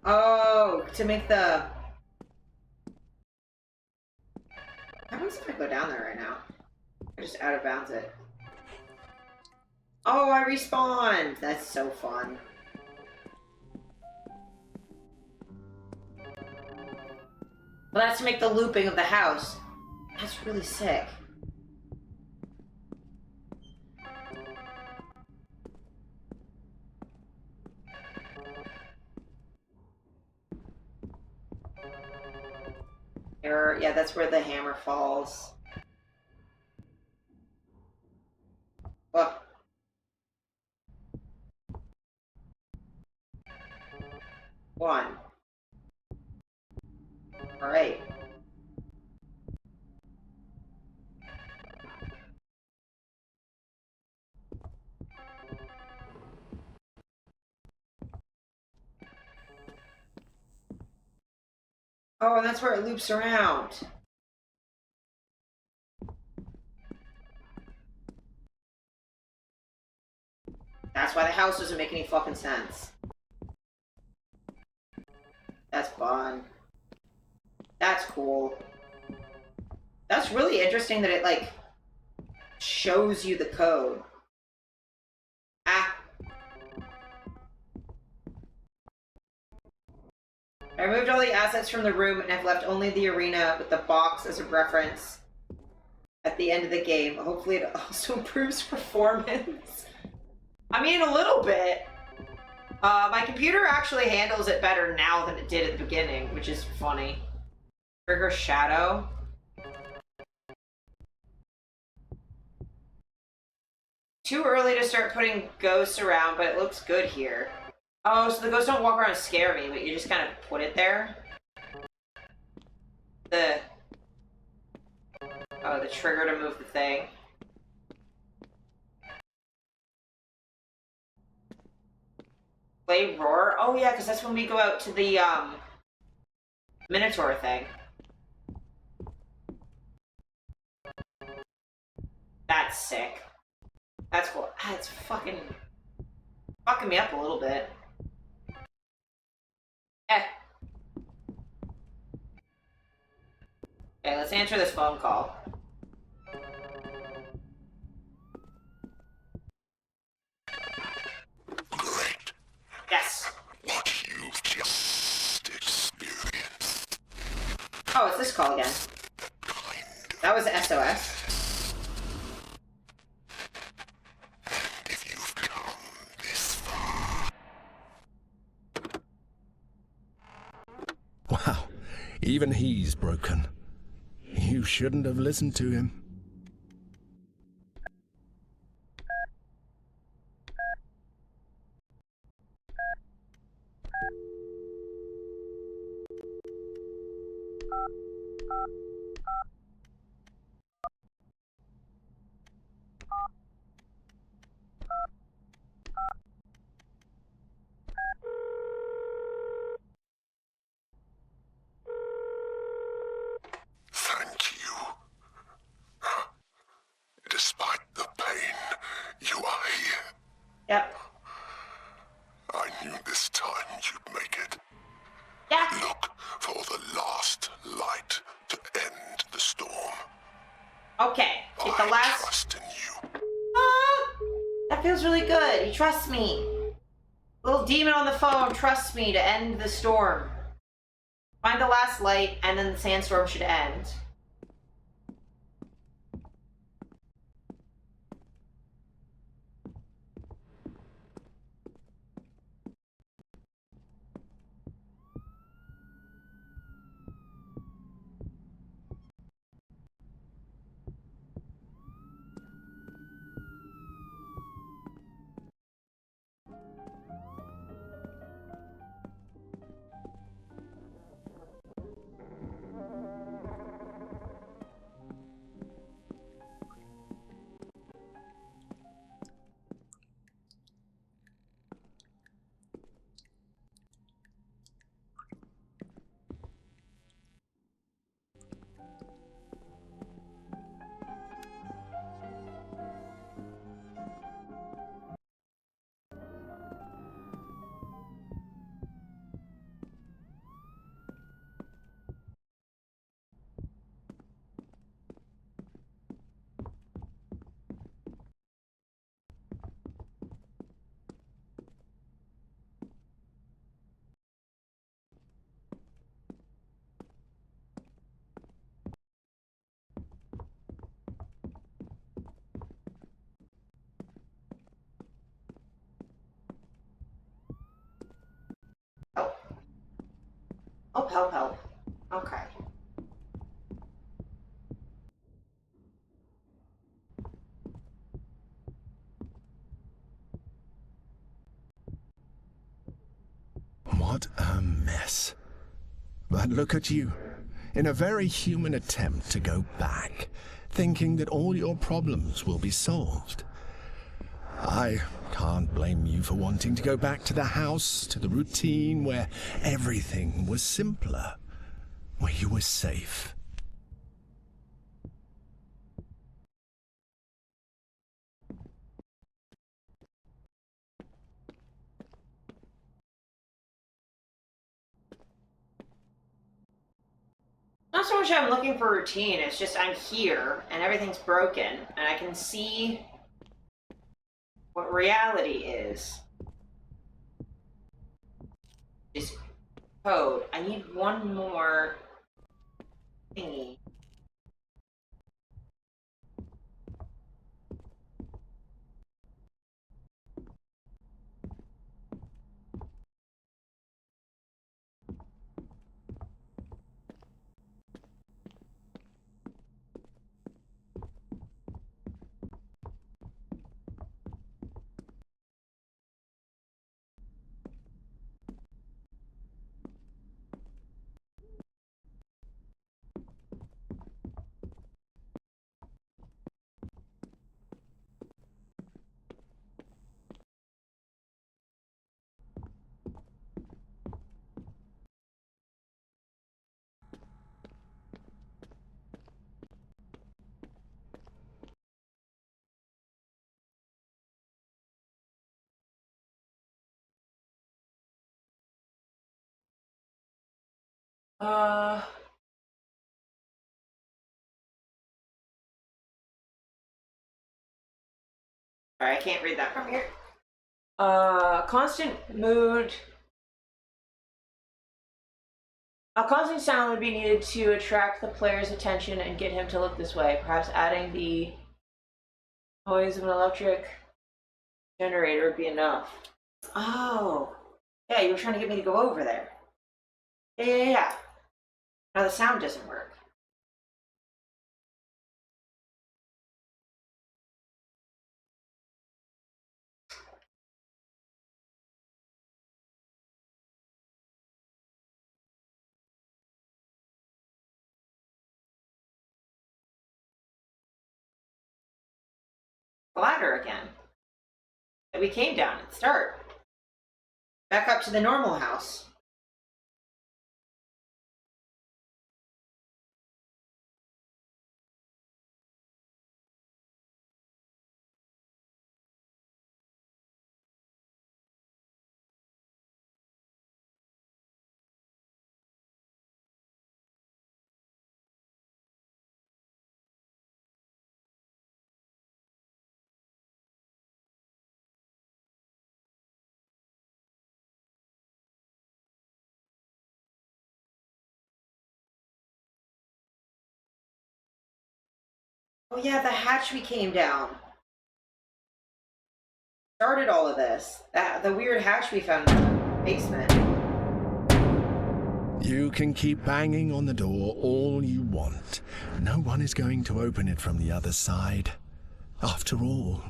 Oh, to make the... What happens if I go down there right now? I just out of bounds it. Oh, I respawned! That's so fun. Well, that's to make the looping of the house. That's really sick. Error. Yeah, that's where the hammer falls. Oh. One. Alright. Oh, and that's where it loops around. That's why the house doesn't make any fucking sense. That's fun. That's cool. That's really interesting that it, like, shows you the code. Ah. I removed all the assets from the room and have left only the arena with the box as a reference at the end of the game. Hopefully it also improves performance. I mean, a little bit. My computer actually handles it better now than it did at the beginning, which is funny. Trigger shadow. Too early to start putting ghosts around, but it looks good here. Oh, so the ghosts don't walk around and scare me, but you just kind of put it there? Oh, the trigger to move the thing. Play roar? Oh yeah, because that's when we go out to the, Minotaur thing. That's sick. That's cool. Ah, it's fucking me up a little bit. Eh. Okay, let's answer this phone call. Great. Yes. What you've just experienced. Oh, it's this call again. That was SOS. If you've come this far. Wow, even he's broken. You shouldn't have listened to him. Thank you. Despite the pain, you are here. Yep. I knew this time you'd make it. Yeah. Look for the last light to end the storm. Okay. Get the I last. trust in you. Ah, that feels really good. He trusts me. Little demon on the phone trusts me to end the storm. Find the last light, and then the sandstorm should end. Oh, help. Okay. What a mess. But look at you, in a very human attempt to go back, thinking that all your problems will be solved. I can't blame you for wanting to go back to the house, to the routine where everything was simpler, where you were safe. Not so much I'm looking for routine, it's just I'm here and everything's broken and I can see what reality is. Just code. I need one more thingy. Sorry, I can't read that from here. Constant mood. A constant sound would be needed to attract the player's attention and get him to look this way. Perhaps adding the noise of an electric generator would be enough. Oh. Yeah, you were trying to get me to go over there. Yeah. Now the sound doesn't work. Ladder again. And we came down at the start. Back up to the normal house. Oh yeah, the hatch we came down. Started all of this. The weird hatch we found in the basement. You can keep banging on the door all you want. No one is going to open it from the other side. After all,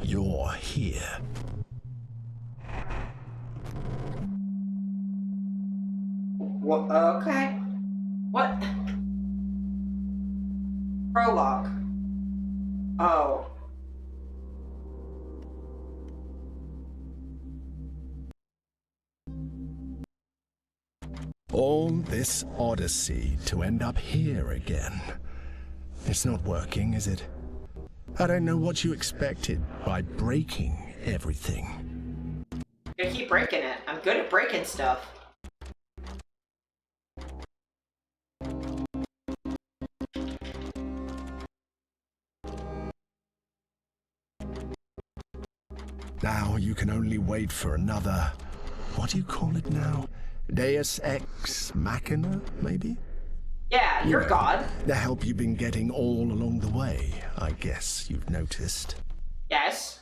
you're here. What? Okay. What? Prologue. Oh. All this odyssey to end up here again. It's not working, is it? I don't know what you expected by breaking everything. You're gonna keep breaking it. I'm good at breaking stuff. Now you can only wait for another... What do you call it now? Deus Ex Machina, maybe? Yeah, you're God. The help you've been getting all along the way, I guess you've noticed. Yes.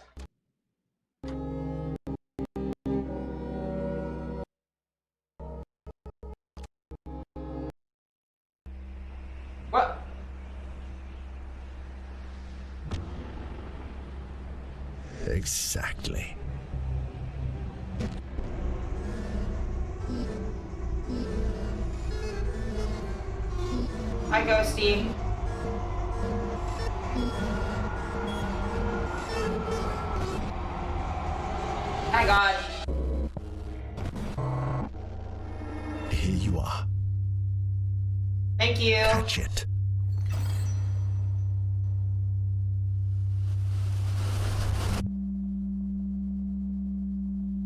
What? Exactly. Hi, Ghosty. Hi, God. Here you are. Thank you. Catch it.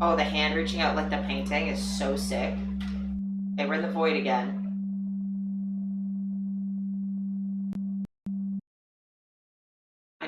Oh, the hand reaching out like the painting is so sick. Okay, we're in the void again.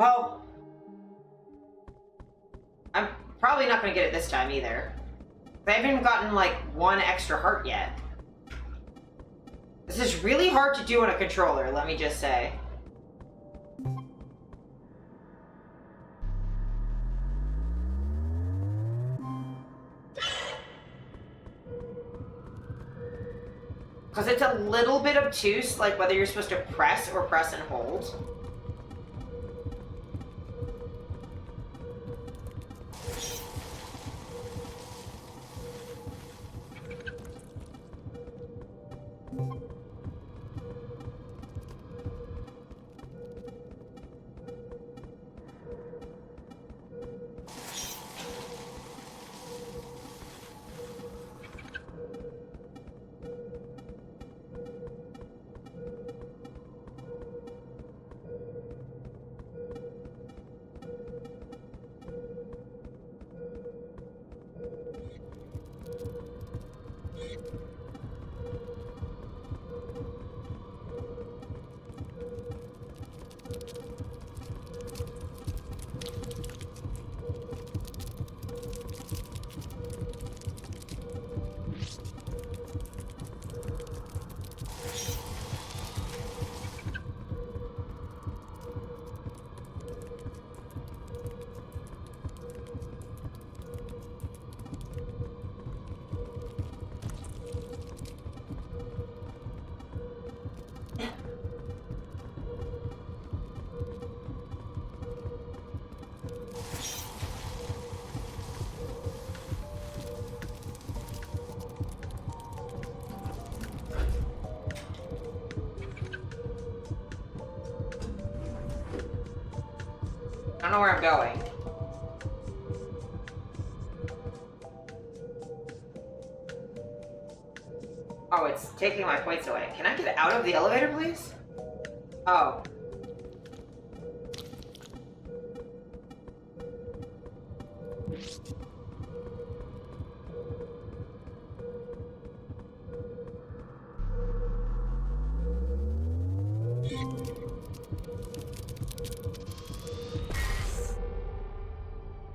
Well, I'm probably not going to get it this time either. I haven't even gotten, like, one extra heart yet. This is really hard to do on a controller, let me just say. Because it's a little bit obtuse, like whether you're supposed to press or press and hold. I don't know where I'm going. Oh, it's taking my points away. Can I get out of the elevator, please? Oh.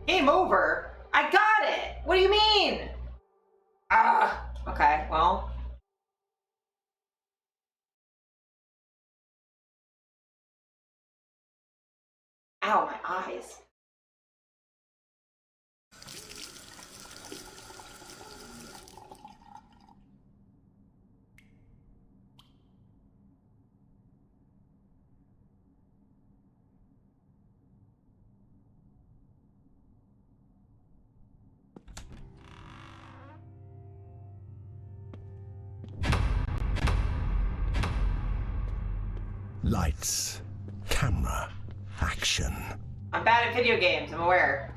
Game over? I got it! What do you mean? Ah, okay, well. Ow, my eyes. Lights, camera, action. I'm bad at video games, I'm aware.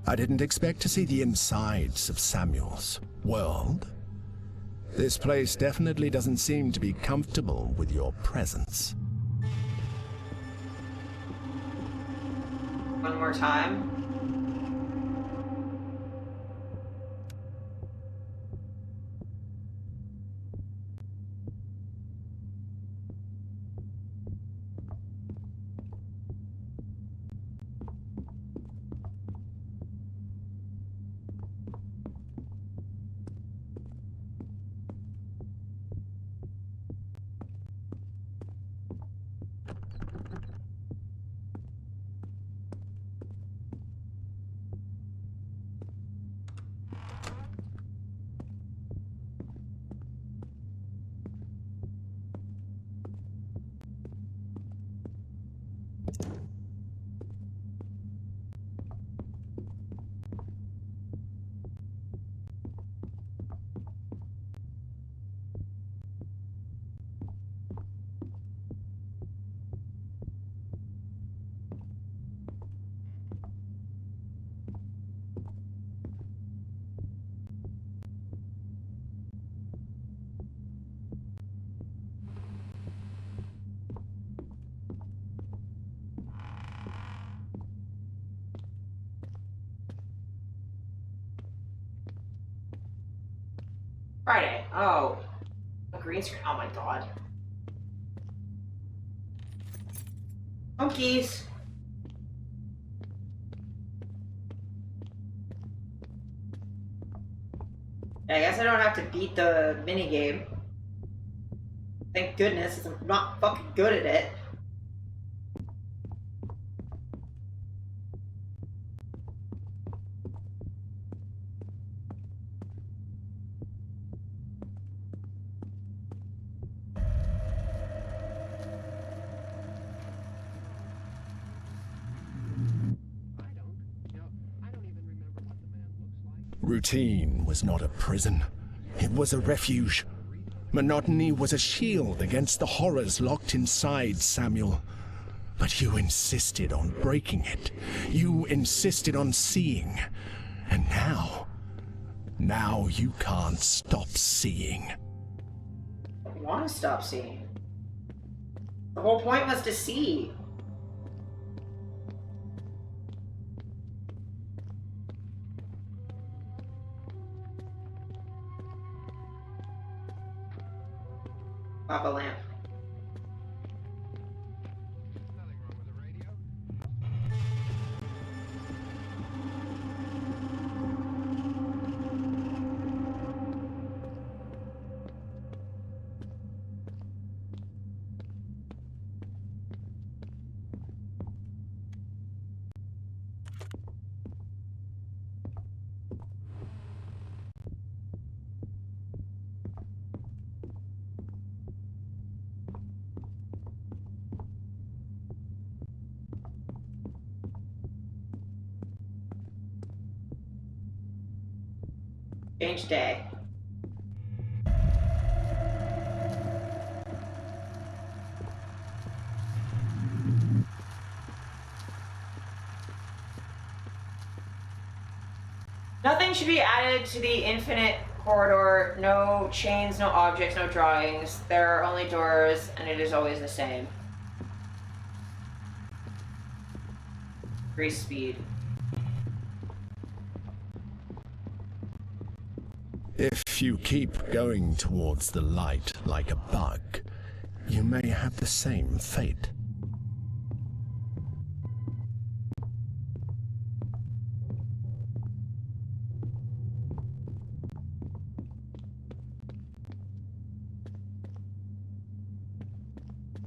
I didn't expect to see the insides of Samuel's world. This place definitely doesn't seem to be comfortable with your presence. One more time. Friday. Oh. A green screen. Oh my god. Monkeys. I guess I don't have to beat the minigame. Thank goodness, 'cause I'm not fucking good at it. Routine was not a prison. It was a refuge. Monotony was a shield against the horrors locked inside Samuel. But you insisted on breaking it. You insisted on seeing. And now you can't stop seeing. I don't want to stop seeing. The whole point was to see. Pop a lamp. Change day. Nothing should be added to the infinite corridor. No chains, no objects, no drawings. There are only doors, and it is always the same. Increase speed. If you keep going towards the light like a bug, you may have the same fate.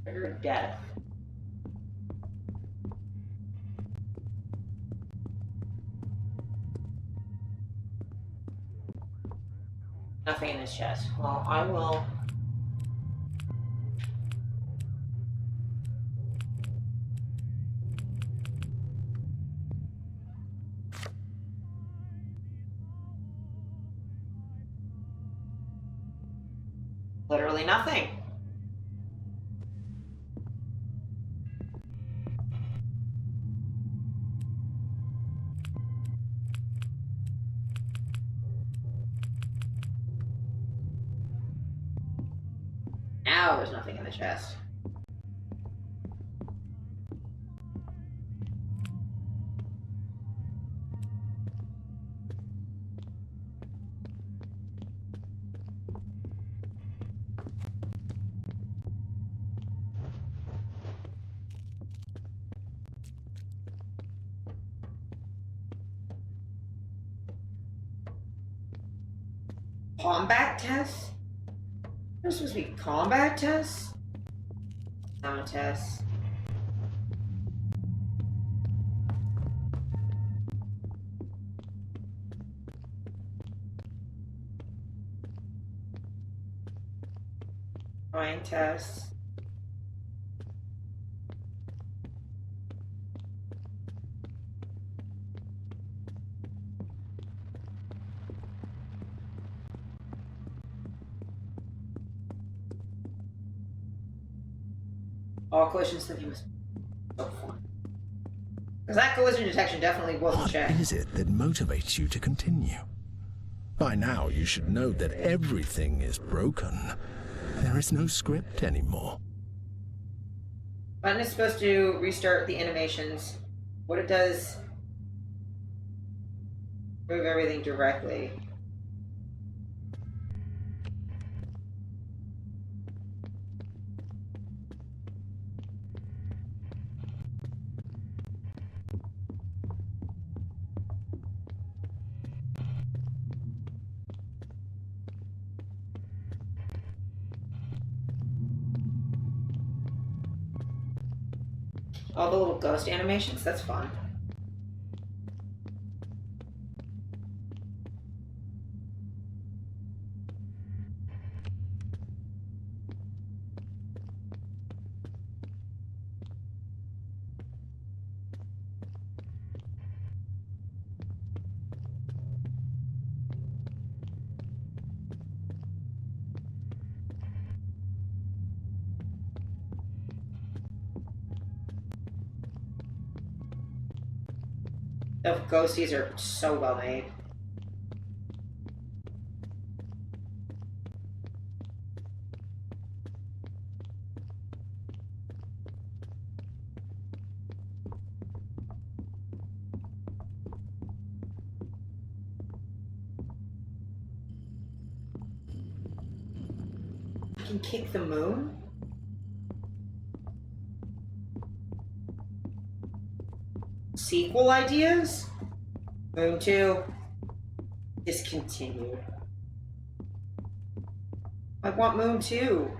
Trigger death. Nothing in this chest. Well, I will. Literally nothing. Now there's nothing in the chest. Combat test? There's supposed to be combat tests? Sound tests. Drawing tests. All collision sniffing was so fun. Because that collision detection definitely wasn't What checked. is it that motivates you to continue? By now you should know that everything is broken. There is no script anymore. Button is supposed to restart the animations. What it does, move everything directly. All the little ghost animations, that's fun. The ghosties are so well made. I can kick the moon? Sequel ideas? Moon 2. Discontinued. I want Moon 2.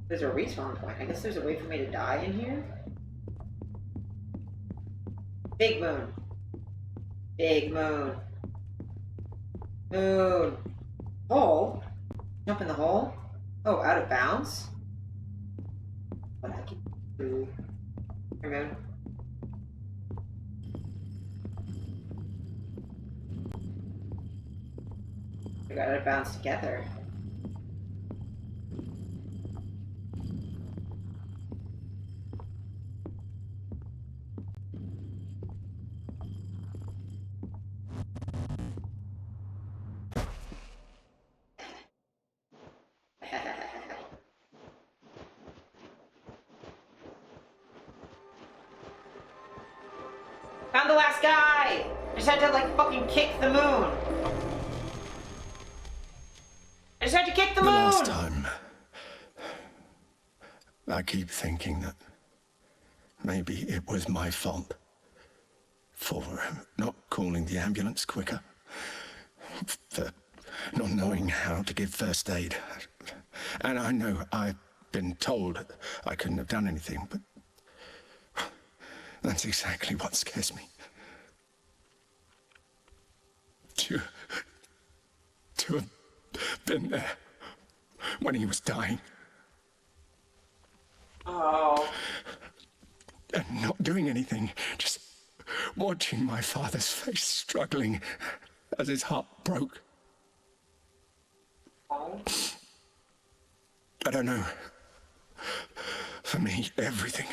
There's a respawn point. I guess there's a way for me to die in here? Big moon. Big moon. Moon. Hole? Jump in the hole? Oh, out of bounds? What I can do? Here, moon. We got out of bounds together. Found the last guy! I just had to, like, fucking kick the moon. I just had to kick the moon! last time, I keep thinking that maybe it was my fault for not calling the ambulance quicker, for not knowing how to give first aid. And I know I've been told I couldn't have done anything, but that's exactly what scares me. To have been there when he was dying. Oh. And not doing anything, just watching my father's face struggling as his heart broke. Oh. I don't know. For me, everything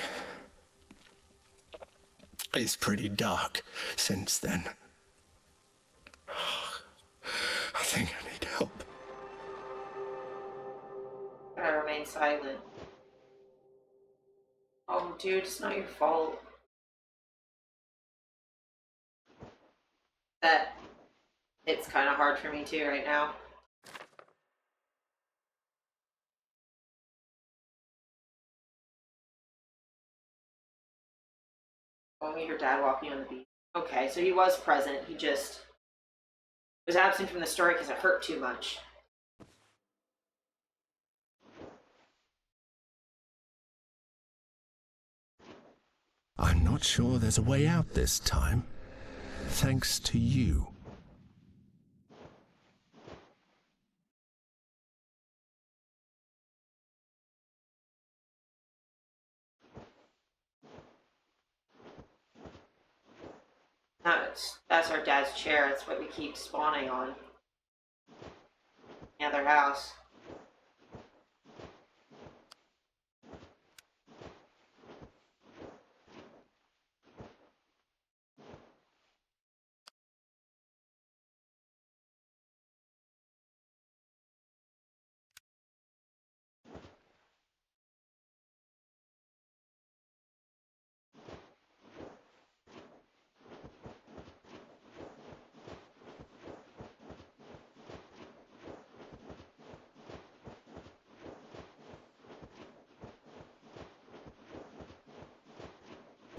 is pretty dark since then. I think I need help. I remain silent. Oh, dude, it's not your fault. That it's kind of hard for me too right now. Only your dad walking on the beach. Okay, so he was present. He just was absent from the story because it hurt too much. I'm not sure there's a way out this time, thanks to you. That's our dad's chair. That's what we keep spawning on. The other house.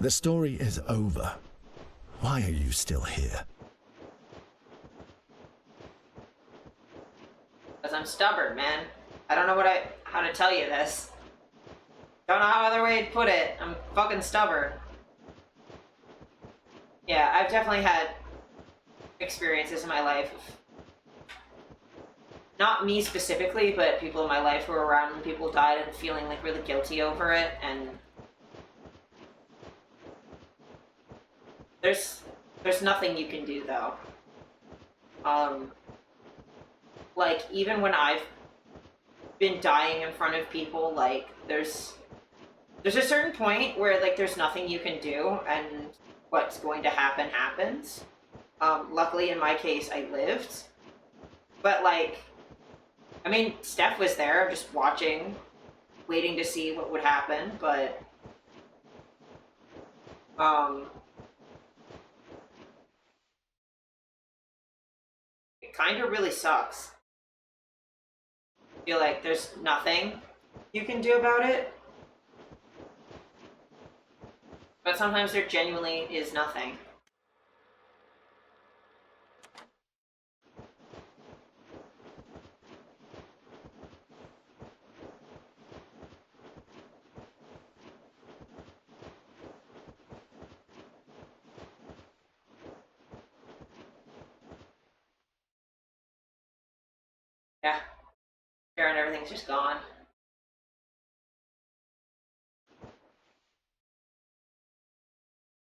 The story is over. Why are you still here? Because I'm stubborn, man. I don't know how to tell you this. Don't know how other way to put it. I'm fucking stubborn. Yeah, I've definitely had experiences in my life. Not me specifically, but people in my life who were around when people died and feeling like really guilty over it, and there's nothing you can do though. Like even when I've been dying in front of people, like there's a certain point where like there's nothing you can do, and what's going to happen happens. Luckily in my case I lived, but like, I mean, Steph was there just watching, waiting to see what would happen, but it kind of really sucks. I feel like there's nothing you can do about it, but sometimes there genuinely is nothing. Yeah, hair and everything's just gone.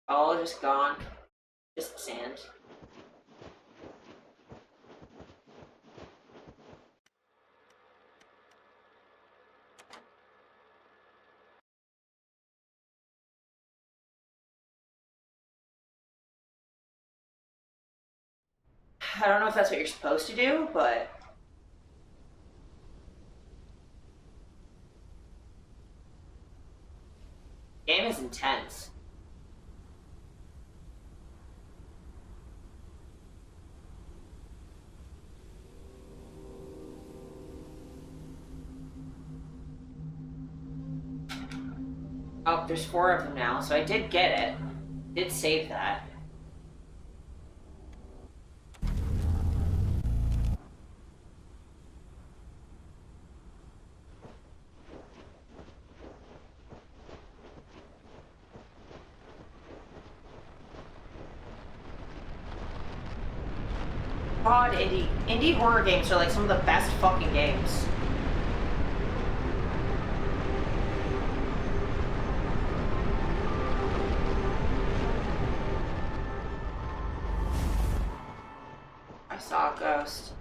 All just gone. Just sand. I don't know if that's what you're supposed to do, but the game is intense. Oh, there's 4 of them now, so I did get it. Did save that. God, indie horror games are like some of the best fucking games. I saw a ghost.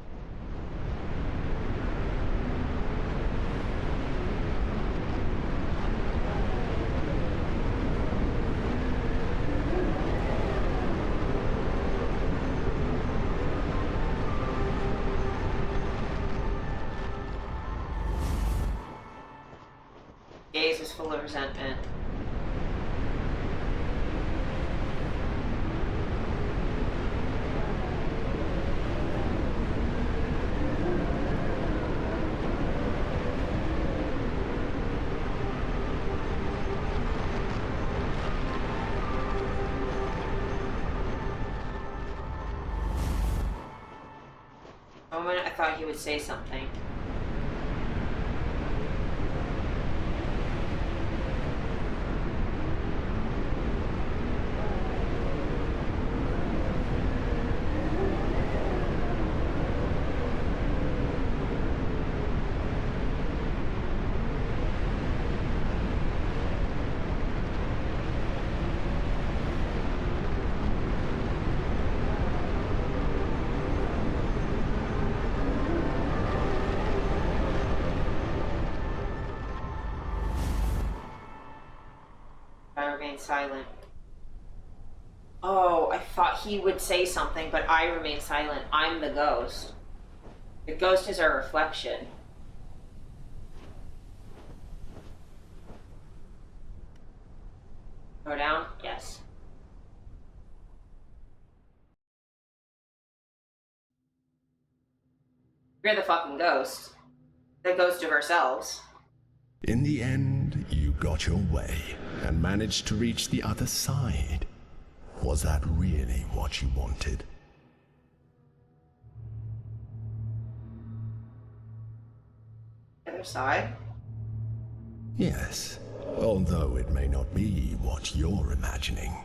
Gaze is full of resentment. For a moment I thought he would say something. I remain silent. Oh, I thought he would say something, but I remain silent. I'm the ghost. The ghost is our reflection. Go down? Yes. You're the fucking ghost. The ghost of ourselves. In the end, you got got your way and managed to reach the other side. Was that really what you wanted? Other side? Yes, although it may not be what you're imagining.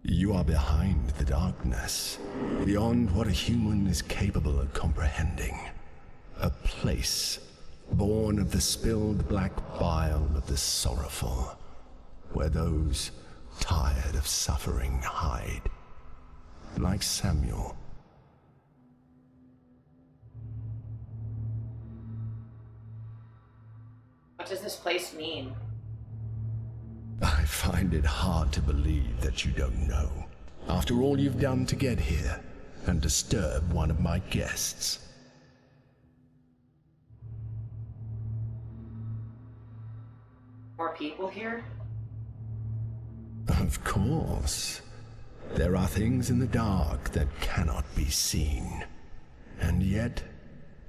You are behind the darkness, beyond what a human is capable of comprehending. A place born of the spilled black bile of the sorrowful, where those tired of suffering hide, like Samuel. What does this place mean? I find it hard to believe that you don't know, after all you've done to get here and disturb one of my guests. More people here? Of course. There are things in the dark that cannot be seen, and yet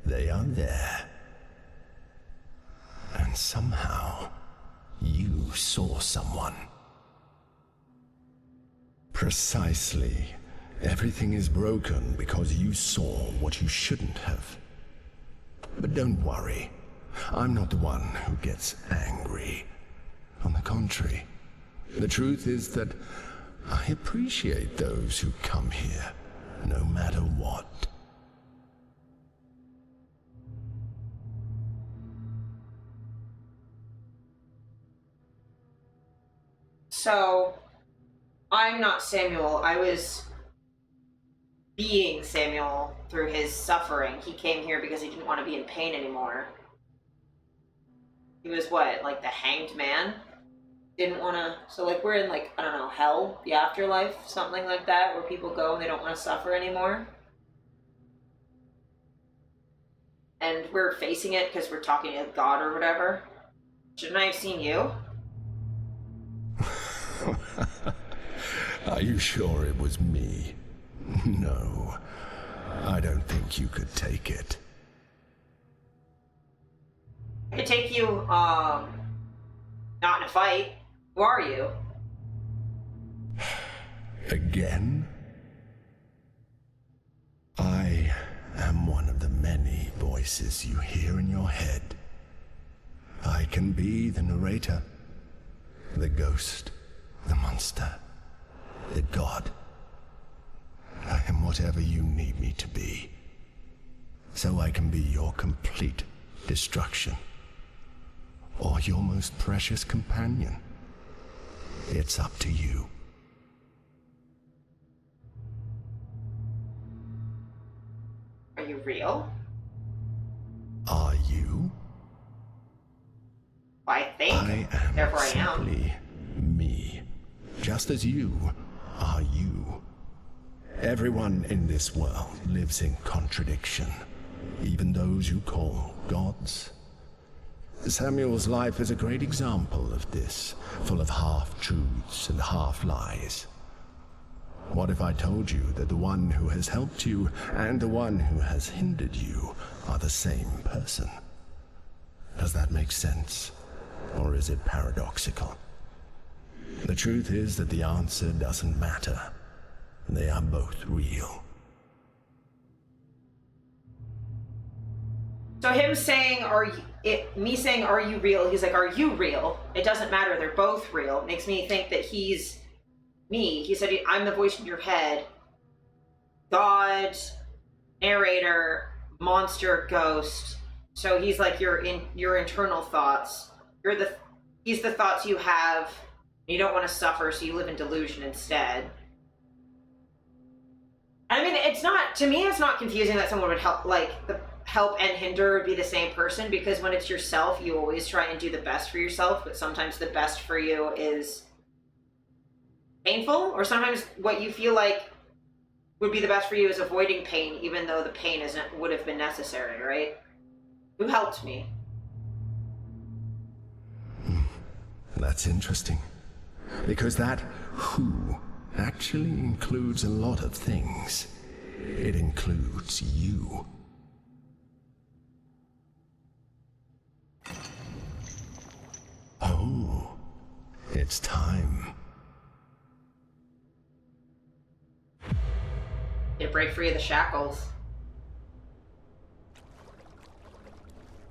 they are there. And somehow, you saw someone. Precisely. Everything is broken because you saw what you shouldn't have. But don't worry. I'm not the one who gets angry. On the contrary, the truth is that I appreciate those who come here, no matter what. So, I'm not Samuel. I was being Samuel through his suffering. He came here because he didn't want to be in pain anymore. He was what, like the hanged man? Didn't want to... So, like, we're in, like, I don't know, hell? The afterlife? Something like that, where people go and they don't want to suffer anymore? And we're facing it because we're talking to God or whatever? Shouldn't I have seen you? Are you sure it was me? No, I don't think you could take it. I could take you, not in a fight. Who are you? Again? I am one of the many voices you hear in your head. I can be the narrator, the ghost, the monster, the god. I am whatever you need me to be, so I can be your complete destruction, or your most precious companion. It's up to you. Are you real? Are you? I think. I am Therefore I am. simply me, just as you are you. Everyone in this world lives in contradiction, even those you call gods. Samuel's life is a great example of this, full of half-truths and half-lies. What if I told you that the one who has helped you and the one who has hindered you are the same person? Does that make sense? Or is it paradoxical? The truth is that the answer doesn't matter. They are both real. So him saying, me saying, are you real? He's like, are you real? It doesn't matter. They're both real. It makes me think that he's me. He said, I'm the voice in your head. God, narrator, monster, ghost. So he's like your internal thoughts. He's the thoughts you have. You don't want to suffer, so you live in delusion instead. I mean, to me, it's not confusing that someone would help and hinder would be the same person, because when it's yourself, you always try and do the best for yourself, but sometimes the best for you is painful, or sometimes what you feel like would be the best for you is avoiding pain, even though the pain would have been necessary, right? Who helped me? That's interesting, because that who actually includes a lot of things. It includes you. It's time. You break free of the shackles.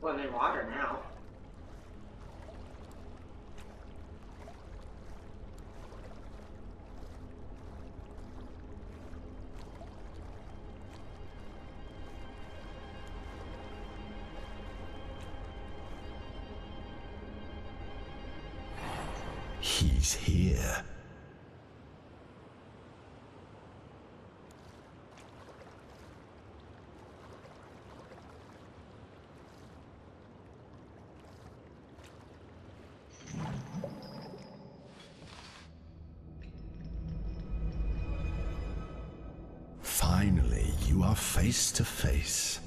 Well, I'm in water now. He's here. Finally, you are face to face.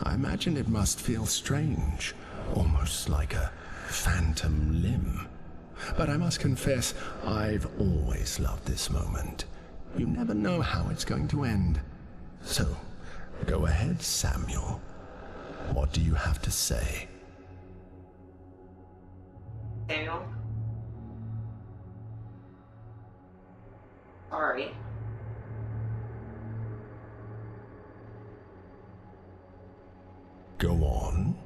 I imagine it must feel strange, almost like a phantom limb. But I must confess, I've always loved this moment. You never know how it's going to end. So, go ahead, Samuel. What do you have to say? Samuel? Sorry. Go on.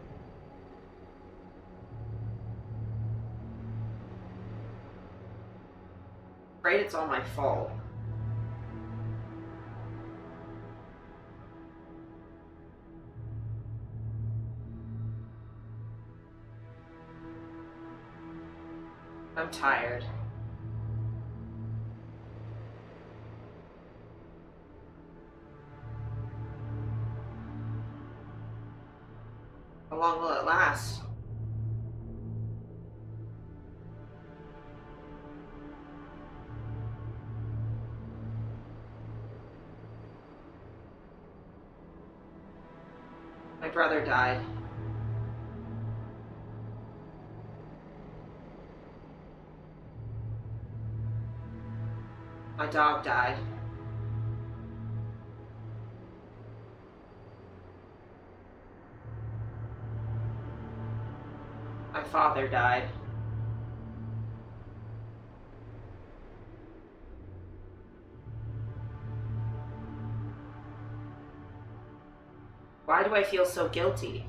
Afraid it's all my fault. I'm tired. How long will it last? My brother died. My dog died. My father died. Why do I feel so guilty?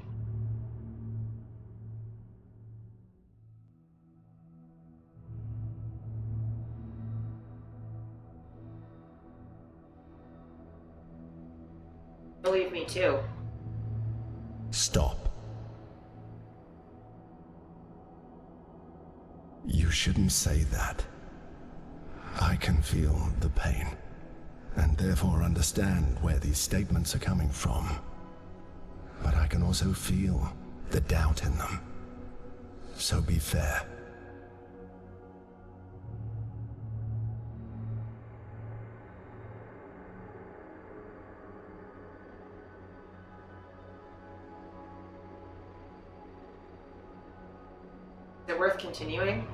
Believe me too. Stop. You shouldn't say that. I can feel the pain, and therefore understand where these statements are coming from. But I can also feel the doubt in them. So be fair. Is it worth continuing?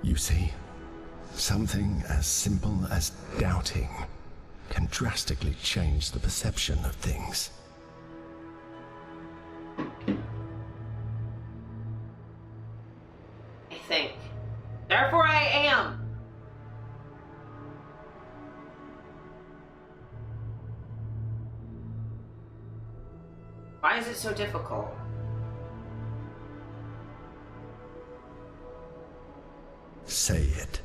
You see, something as simple as doubting can drastically change the perception of things. I think. Therefore I am! Why is it so difficult? Say it.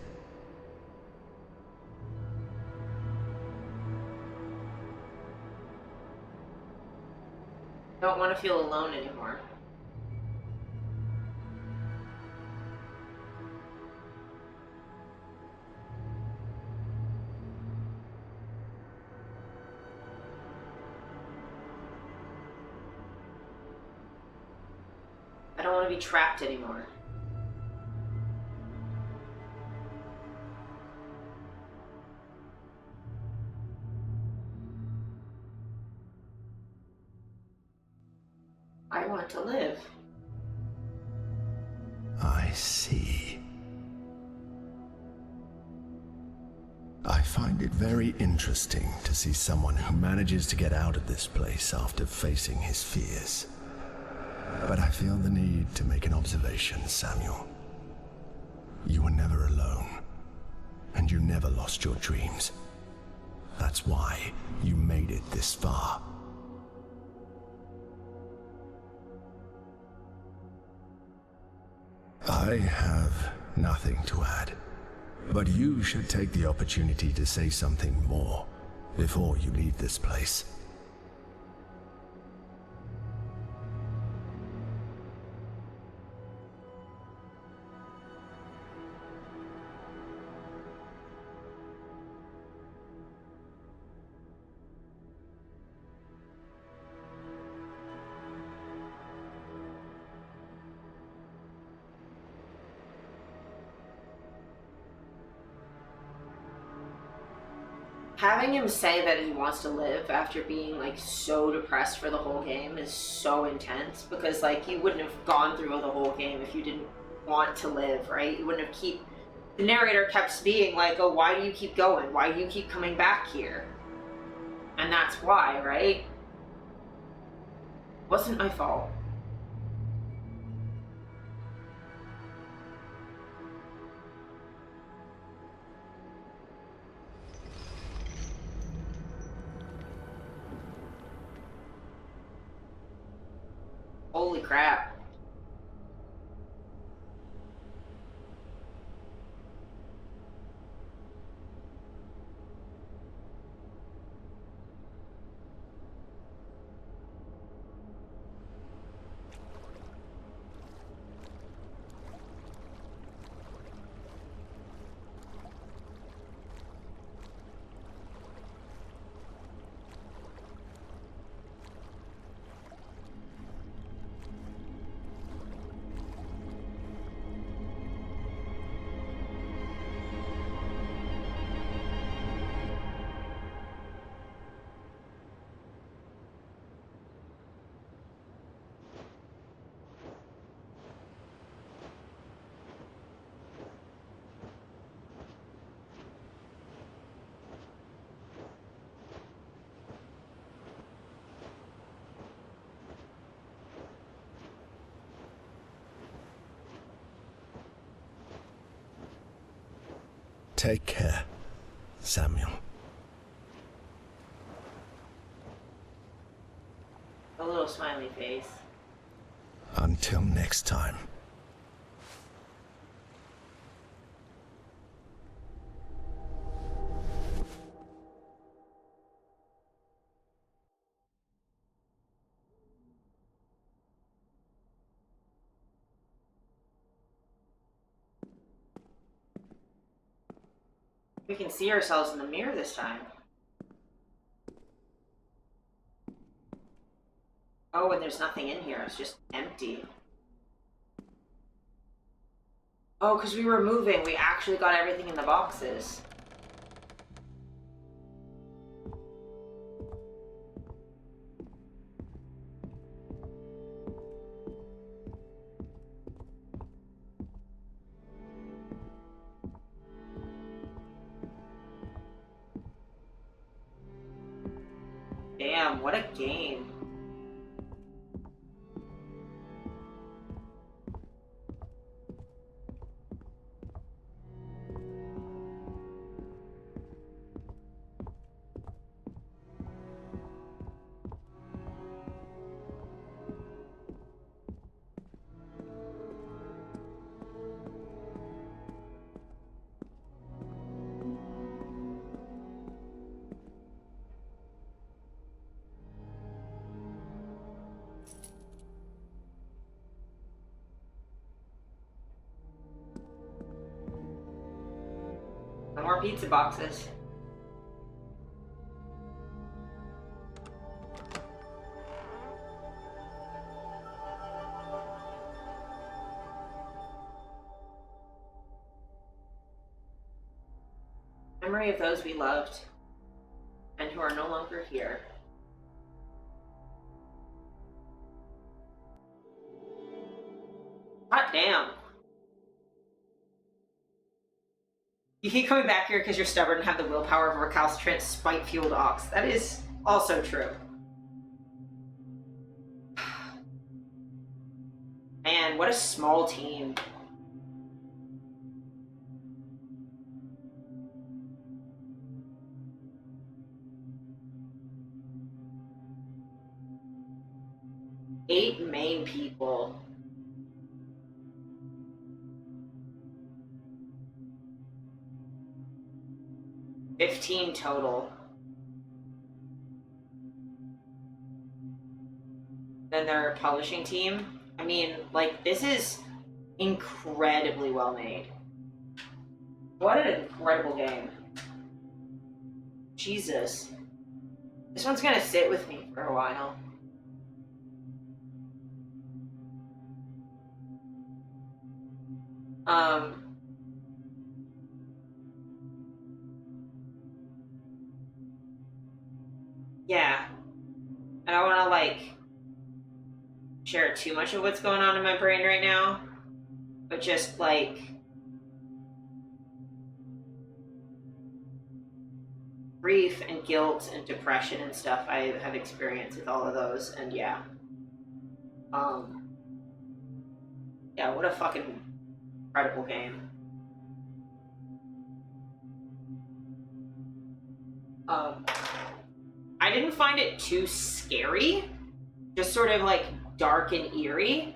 I don't want to feel alone anymore. I don't want to be trapped anymore. I want to live. I see. I find it very interesting to see someone who manages to get out of this place after facing his fears. But I feel the need to make an observation, Samuel. You were never alone, and you never lost your dreams. That's why you made it this far. I have nothing to add, but you should take the opportunity to say something more before you leave this place. Having him say that he wants to live after being like so depressed for the whole game is so intense, because like you wouldn't have gone through the whole game if you didn't want to live, right? You wouldn't have the narrator kept being like, oh, why do you keep going? Why do you keep coming back here? And that's why, right? Wasn't my fault. Holy crap. Take care, Samuel. A little smiley face. Until next time. We can see ourselves in the mirror this time. Oh, and there's nothing in here. It's just empty. Oh, because we were moving. We actually got everything in the boxes. Damn, what a game. No more pizza boxes. Memory of those we loved and who are no longer here. Hot damn. You keep coming back here because you're stubborn and have the willpower of a recalcitrant, spite-fueled ox. That is also true. what a small team. Eight main people. $15 total. Then their publishing team. I mean, like, this is incredibly well made. What an incredible game. Jesus. This one's gonna sit with me for a while. Yeah. I don't wanna, like, share too much of what's going on in my brain right now, but just, like, grief and guilt and depression and stuff I have experienced with all of those, and yeah. Yeah, what a fucking incredible game. I didn't find it too scary, just sort of like dark and eerie.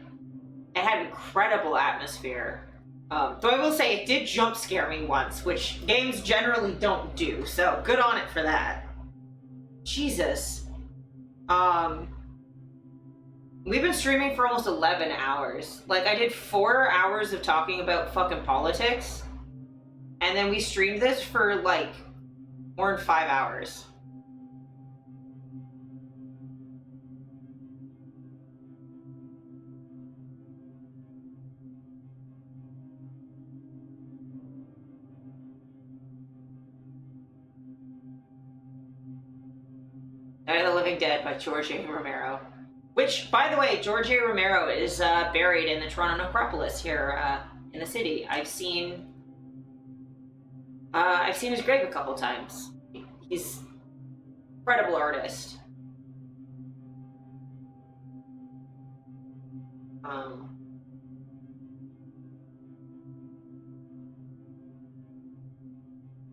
It had incredible atmosphere. Though I will say it did jump scare me once, which games generally don't do, so good on it for that. Jesus. We've been streaming for almost 11 hours. Like, I did 4 hours of talking about fucking politics, and then we streamed this for, like, more than 5 hours. Night of the Living Dead by George A. Romero. Which, by the way, George A. Romero is buried in the Toronto necropolis here in the city. I've seen his grave a couple times. He's an incredible artist.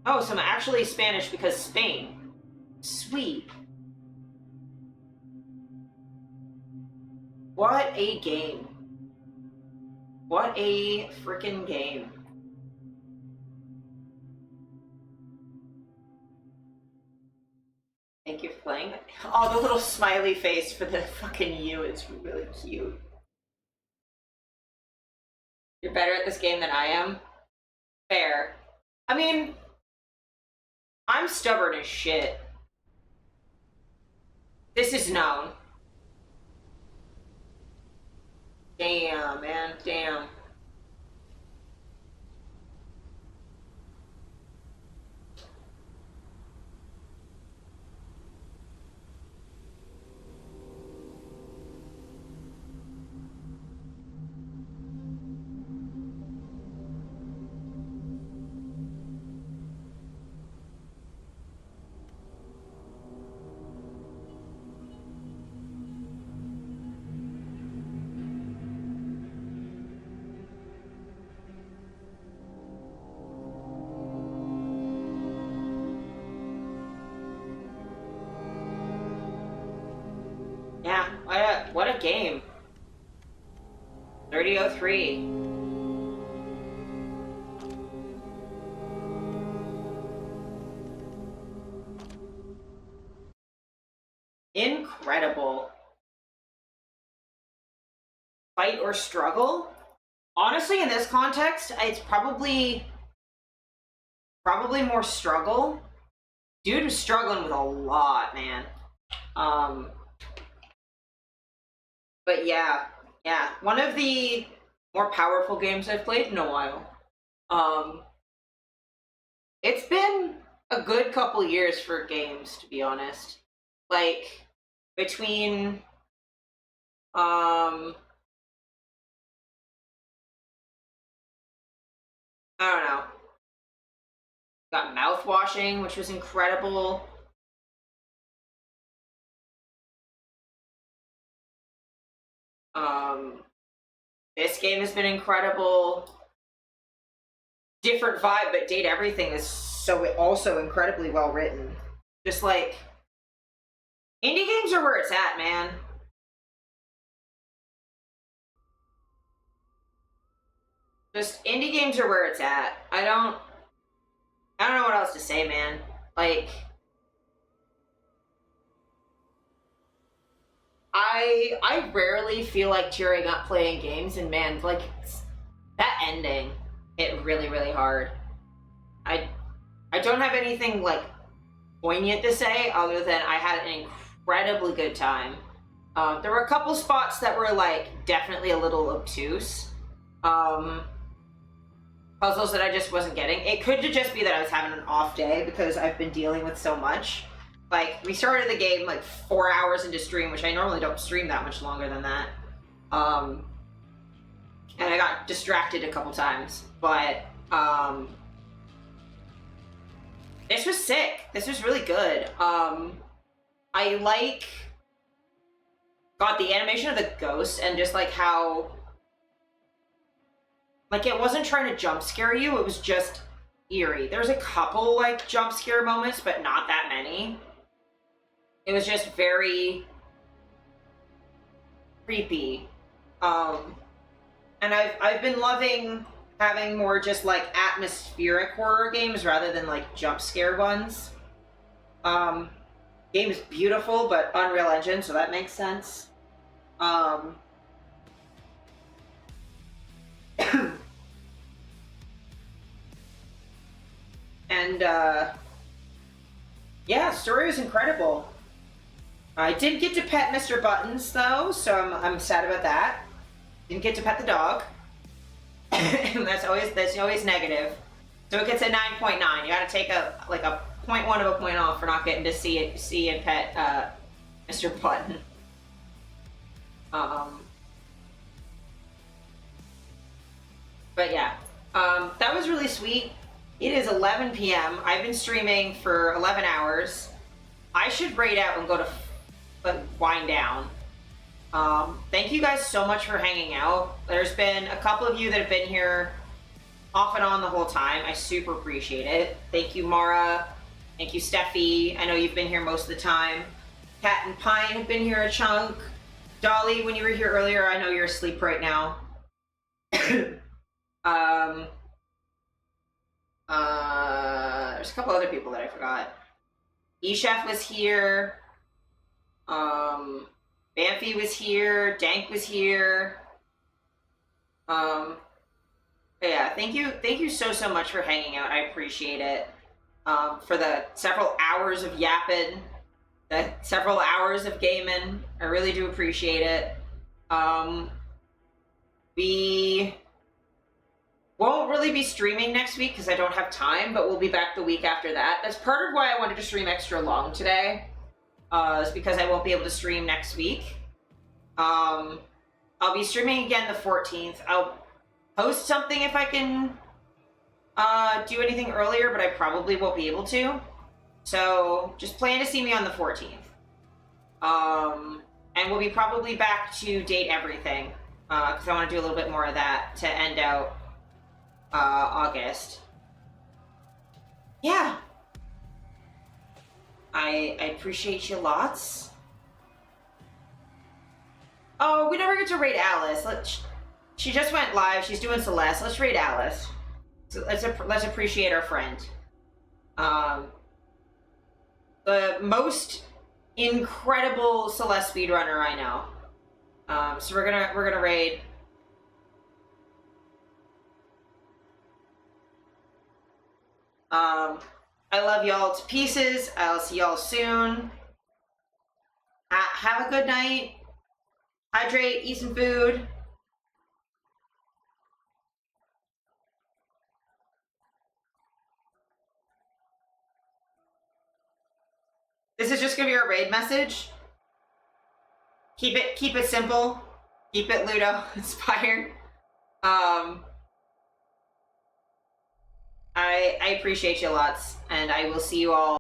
Oh, so I'm actually Spanish because Spain. Sweet. What a game. What a freaking game. Thank you for playing. Oh, the little smiley face for the fucking you is really cute. You're better at this game than I am? Fair. I mean, I'm stubborn as shit. This is known. Damn, man, damn. Yeah, what a game. 3003. Incredible. Fight or struggle? Honestly, in this context, it's probably more struggle. Dude was struggling with a lot, man. But yeah, one of the more powerful games I've played in a while. It's been a good couple years for games, to be honest. Like, between, I don't know. Got mouthwashing, which was incredible. This game has been incredible. Different vibe, but Date Everything is so also incredibly well written. Just like, indie games are where it's at, man. Just indie games are where it's at. I don't know what else to say, man. Like, I rarely feel like tearing up playing games, and man, like, that ending hit really, really hard. I don't have anything like poignant to say other than I had an incredibly good time. There were a couple spots that were like definitely a little obtuse. Puzzles that I just wasn't getting. It could just be that I was having an off day because I've been dealing with so much. Like, we started the game like 4 hours into stream, which I normally don't stream that much longer than that. And I got distracted a couple times, but this was sick. This was really good. I like, God, the animation of the ghost and just like how, like, it wasn't trying to jump scare you, it was just eerie. There's a couple like jump scare moments, but not that many. It was just very creepy. And I've been loving having more just like atmospheric horror games rather than like jump scare ones. Game is beautiful, but Unreal Engine, so that makes sense. And yeah, story was incredible. I did get to pet Mr. Buttons though, so I'm sad about that. Didn't get to pet the dog. that's always negative. So it gets a 9.9. You gotta take a 0.1 of a point off for not getting to see and pet Mr. Button. But yeah, that was really sweet. It is 11 p.m. I've been streaming for 11 hours. I should raid out and go to wind down. Thank you guys so much for hanging out. There's been a couple of you that have been here off and on the whole time. I super appreciate it. Thank you, Mara. Thank you, Steffi. I know you've been here most of the time. Kat and Pine have been here a chunk. Dolly, when you were here earlier, I know you're asleep right now. There's a couple other people that I forgot. E-Chef was here. Banffy was here. Dank was here. Yeah, thank you so much for hanging out. I appreciate it. For the several hours of yapping, the several hours of gaming, I really do appreciate it. We won't really be streaming next week because I don't have time, but we'll be back the week after that. That's part of why I wanted to stream extra long today. Is because I won't be able to stream next week. I'll be streaming again the 14th. I'll post something if I can do anything earlier, but I probably won't be able to. So just plan to see me on the 14th. And we'll be probably back to Date Everything, because I want to do a little bit more of that to end out August. Yeah. I appreciate you lots. Oh, we never get to raid Alice. She just went live. She's doing Celeste. Let's raid Alice. So let's appreciate our friend. The most incredible Celeste speedrunner I know. So we're gonna raid. I love y'all to pieces. I'll see y'all soon. Have a good night. Hydrate, eat some food. This is just gonna be our raid message. Keep it simple. Keep it Luto inspired. I appreciate you lots, and I will see you all